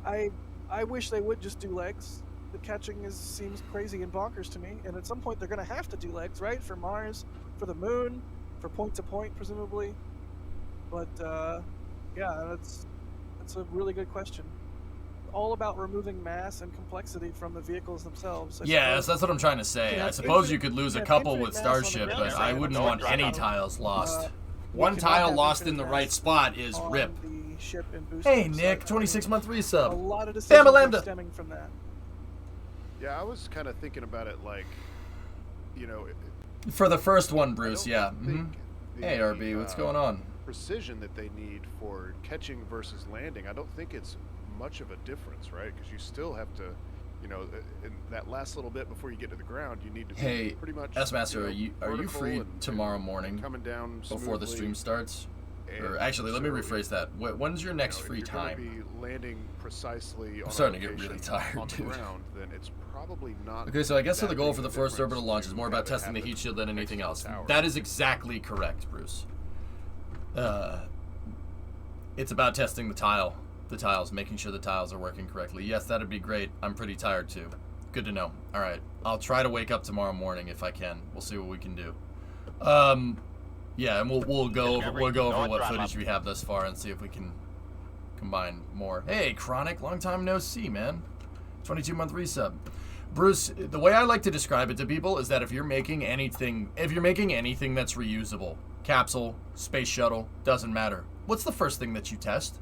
I wish they would just do legs. The catching seems crazy and bonkers to me, and at some point they're going to have to do legs, right? For Mars, for the moon, for point to point, presumably. But yeah, that's a really good question. All about removing mass and complexity from the vehicles themselves. Yes, that's what I'm trying to say. I suppose you could lose a couple with Starship, but I wouldn't want any tiles lost. One tile lost in the right spot is rip. Hey, Nick, 26-month resub. A lot of decisions Lambda. stemming from that. Yeah, I was kind of thinking about it like, you know... For the first one, Bruce, yeah. Hey, The, RB, what's going on? Precision that they need for catching versus landing, I don't think it's much of a difference, right? Because you still have to, you know, in that last little bit before you get to the ground, you need to be pretty much... S-Master, you know, are you free tomorrow morning coming down before the stream starts? Or And actually, let me so rephrase that. When's your next if free you're gonna time? be landing precisely I'm on starting a to get really location tired, on the dude. ground, then it's probably not. Okay, so I guess that the goal big for of the a first difference orbital launch is to more have about it testing the happen heat shield than next anything to the else. tower. That is exactly correct, Bruce. It's about testing the tiles, making sure the tiles are working correctly. Yes, that'd be great. I'm pretty tired too. Good to know. All right, I'll try to wake up tomorrow morning if I can. We'll see what we can do. Yeah, and we'll go over what footage we have thus far and see if we can combine more. Hey, Chronic, long time no see, man. 22-month resub. Bruce, the way I like to describe it to people is that if you're making anything that's reusable, capsule, space shuttle, doesn't matter. What's the first thing that you test?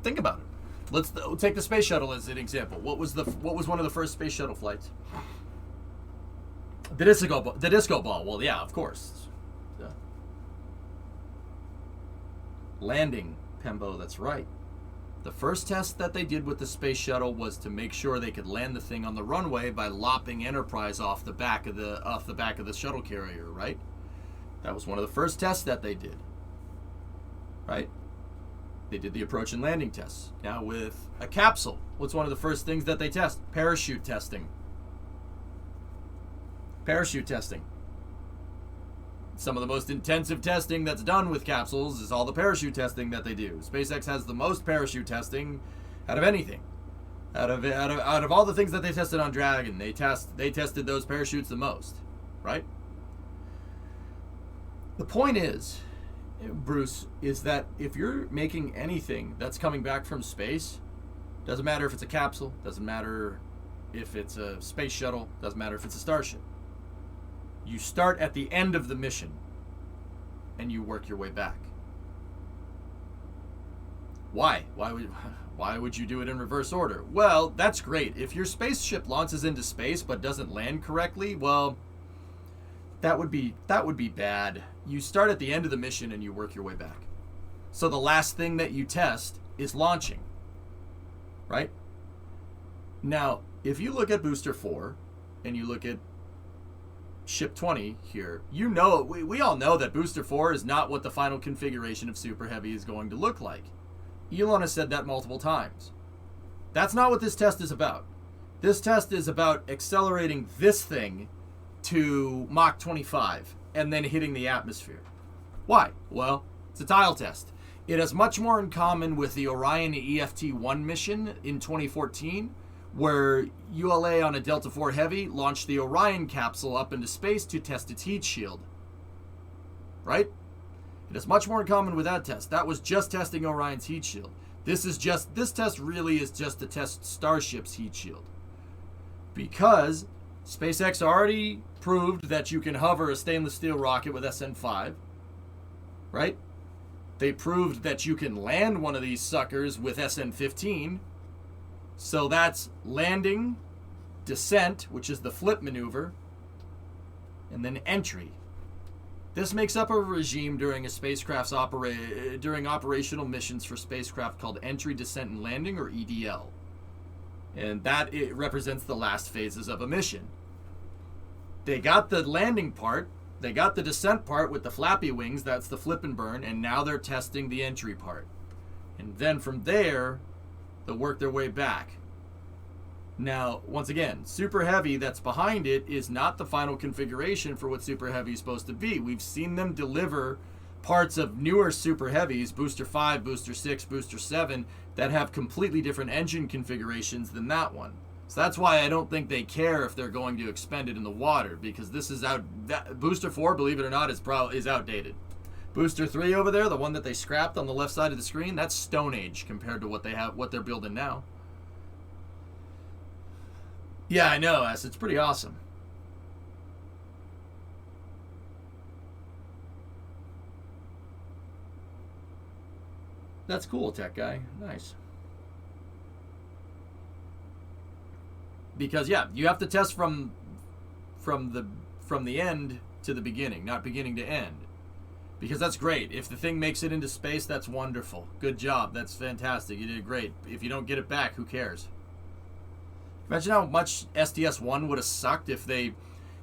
Think about it. Let's take the space shuttle as an example. What was one of the first space shuttle flights? The disco ball. Well, yeah, of course. Yeah. Landing, Pembo. That's right. The first test that they did with the space shuttle was to make sure they could land the thing on the runway by lopping Enterprise off the back of the shuttle carrier, right? That was one of the first tests that they did. Right? They did the approach and landing tests. Now with a capsule, what's one of the first things that they test? Parachute testing. Parachute testing. Some of the most intensive testing that's done with capsules is all the parachute testing that they do. SpaceX has the most parachute testing out of anything. Out of all the things that they tested on Dragon, they tested those parachutes the most, right? The point is, Bruce, is that if you're making anything that's coming back from space, doesn't matter if it's a capsule, doesn't matter if it's a space shuttle, doesn't matter if it's a Starship. You start at the end of the mission and you work your way back. Why? Why would you do it in reverse order? Well, that's great. If your spaceship launches into space but doesn't land correctly, well, that would be bad. You start at the end of the mission and you work your way back. So the last thing that you test is launching. Right? Now, if you look at Booster 4 and you look at Ship 20 here, you know, we all know that Booster 4 is not what the final configuration of Super Heavy is going to look like. Elon has said that multiple times. That's not what this test is about. This test is about accelerating this thing to Mach 25 and then hitting the atmosphere. Why? Well, it's a tile test. It has much more in common with the Orion EFT-1 mission in 2014, where ULA on a Delta IV Heavy launched the Orion capsule up into space to test its heat shield. Right? It has much more in common with that test. That was just testing Orion's heat shield. This test really is just to test Starship's heat shield. Because SpaceX already proved that you can hover a stainless steel rocket with SN5. Right? They proved that you can land one of these suckers with SN15. So that's landing, descent, which is the flip maneuver, and then entry. This makes up a regime during a spacecraft's during operational missions for spacecraft called entry, descent, and landing, or EDL. And that it represents the last phases of a mission. They got the landing part, they got the descent part with the flappy wings, that's the flip and burn, and now they're testing the entry part. And then from there, they'll work their way back. Now, once again, Super Heavy that's behind it is not the final configuration for what Super Heavy is supposed to be. We've seen them deliver parts of newer Super Heavies, Booster 5, Booster 6, Booster 7, that have completely different engine configurations than that one. So that's why I don't think they care if they're going to expend it in the water, because this is Booster 4, believe it or not, is outdated. Booster 3 over there, the one that they scrapped on the left side of the screen, that's Stone Age compared to what they're building now. Yeah, I know, it's pretty awesome. That's cool, tech guy. Nice. Because yeah, you have to test from the end to the beginning, not beginning to end. Because that's great. If the thing makes it into space, that's wonderful. Good job. That's fantastic. You did great. If you don't get it back, who cares? Imagine how much STS-1 would have sucked if they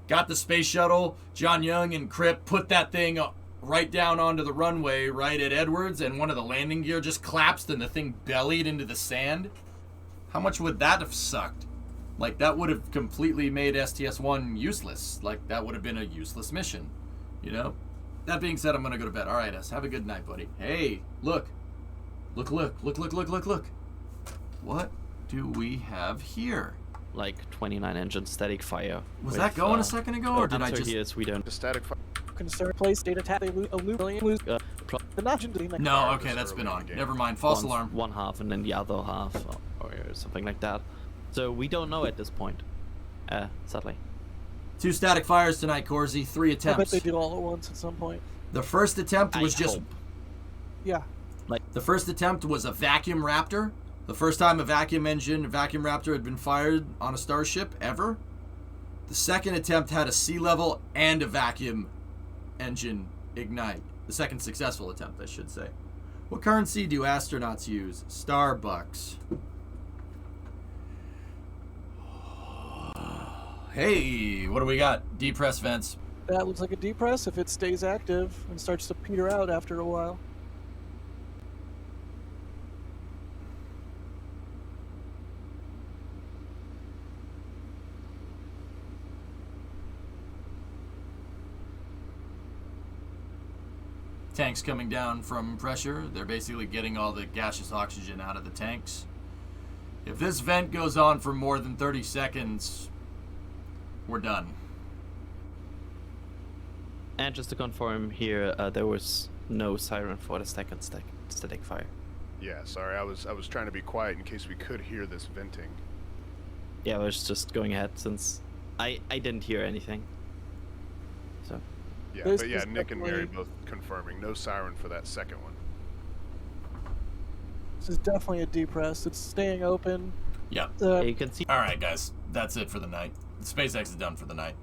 got the space shuttle, John Young and Crip put that thing right down onto the runway right at Edwards, and one of the landing gear just collapsed and the thing bellied into the sand. How much would that have sucked? Like, that would have completely made STS-1 useless. Like, that would have been a useless mission, you know? That being said, I'm going to go to bed. All right, S. Have a good night, buddy. Hey, look. Look. What do we have here? Like 29 engine static fire. Was that going a second ago, or did I just... Here is we don't... The static fire. Concern place data tap they lose the not No, okay, that's been on. Never mind. False alarm. One half and then the other half, or something like that. So we don't know at this point, sadly. 2 static fires tonight, Corsi. 3 attempts. I bet they did all at once at some point. The first attempt was Yeah. The first attempt was a vacuum Raptor. The first time a vacuum Raptor had been fired on a Starship ever. The second attempt had a sea level and a vacuum engine ignite. The second successful attempt, I should say. What currency do astronauts use? Starbucks. Hey, what do we got? Depress vents. That looks like a depress if it stays active and starts to peter out after a while. Tanks coming down from pressure. They're basically getting all the gaseous oxygen out of the tanks. If this vent goes on for more than 30 seconds, we're done. And just to confirm here, there was no siren for the second static fire. Yeah, sorry, I was trying to be quiet in case we could hear this venting. Yeah, I was just going ahead since I didn't hear anything. So. Yeah, This but yeah, is Nick and Mary definitely- both confirming no siren for that second one. This is definitely a depress. It's staying open. Yeah. You can see. All right, guys. That's it for the night. SpaceX is done for the night.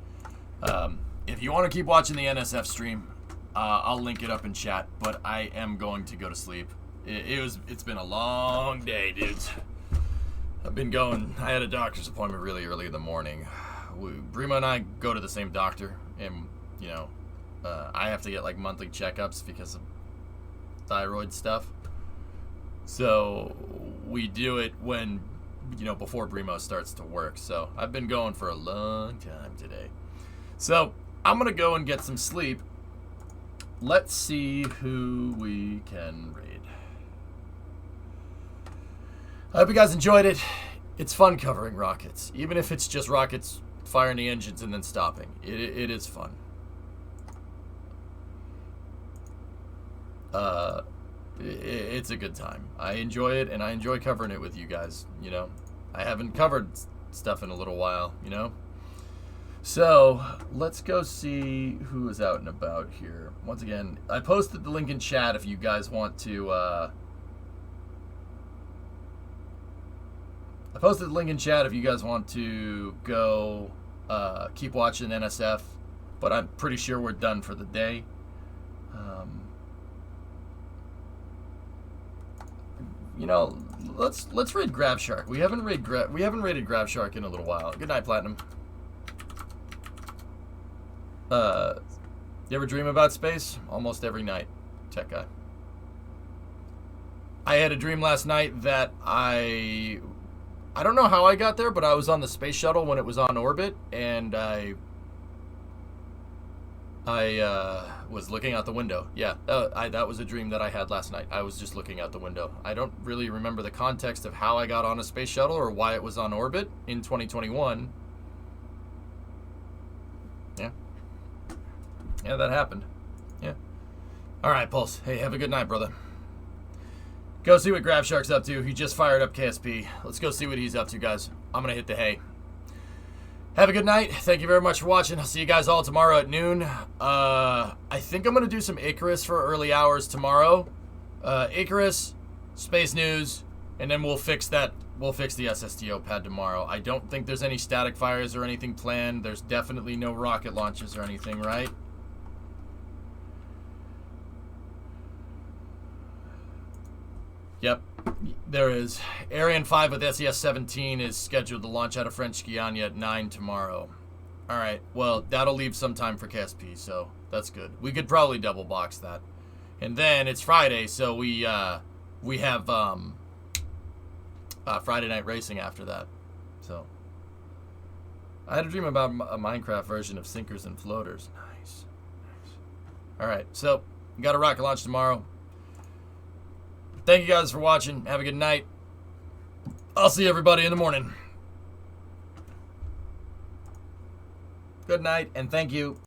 If you want to keep watching the NSF stream, I'll link it up in chat. But I am going to go to sleep. It's been a long day, dudes. I've been going. I had a doctor's appointment really early in the morning. Brima and I go to the same doctor, and you know, I have to get like monthly checkups because of thyroid stuff. So we do it when, you know, before Brimo starts to work. So I've been going for a long time today. So I'm going to go and get some sleep. Let's see who we can raid. I hope you guys enjoyed it. It's fun covering rockets. Even if it's just rockets firing the engines and then stopping. It is fun. It's a good time. I enjoy it, and I enjoy covering it with you guys, you know. I haven't covered stuff in a little while, you know. So, let's go see who is out and about here. Once again, I posted the link in chat if you guys want to, I posted the link in chat if you guys want to go keep watching NSF, but I'm pretty sure we're done for the day. You know, let's raid Grab Shark. We haven't raided Grab Shark in a little while. Good night, Platinum. You ever dream about space? Almost every night, tech guy. I had a dream last night that I don't know how I got there, but I was on the space shuttle when it was on orbit, and I was looking out the window. Yeah, that was a dream that I had last night. I was just looking out the window. I don't really remember the context of how I got on a space shuttle or why it was on orbit in 2021. Yeah, that happened. Yeah. All right, Pulse. Hey, have a good night, brother. Go see what Grab Shark's up to. He just fired up KSP. Let's go see what he's up to, guys. I'm going to hit the hay. Have a good night. Thank you very much for watching. I'll see you guys all tomorrow at noon. I think I'm going to do some Icarus for early hours tomorrow. Icarus, Space News, and then we'll fix that. We'll fix the SSTO pad tomorrow. I don't think there's any static fires or anything planned. There's definitely no rocket launches or anything, right? Yep, there is. Ariane 5 with SES-17 is scheduled to launch out of French Guiana at 9 tomorrow. All right, well, that'll leave some time for KSP, so that's good. We could probably double box that. And then it's Friday, so we have Friday Night Racing after that. So I had a dream about a Minecraft version of Sinkers and Floaters. Nice. All right, so we got a rocket launch tomorrow. Thank you guys for watching. Have a good night. I'll see everybody in the morning. Good night, and thank you.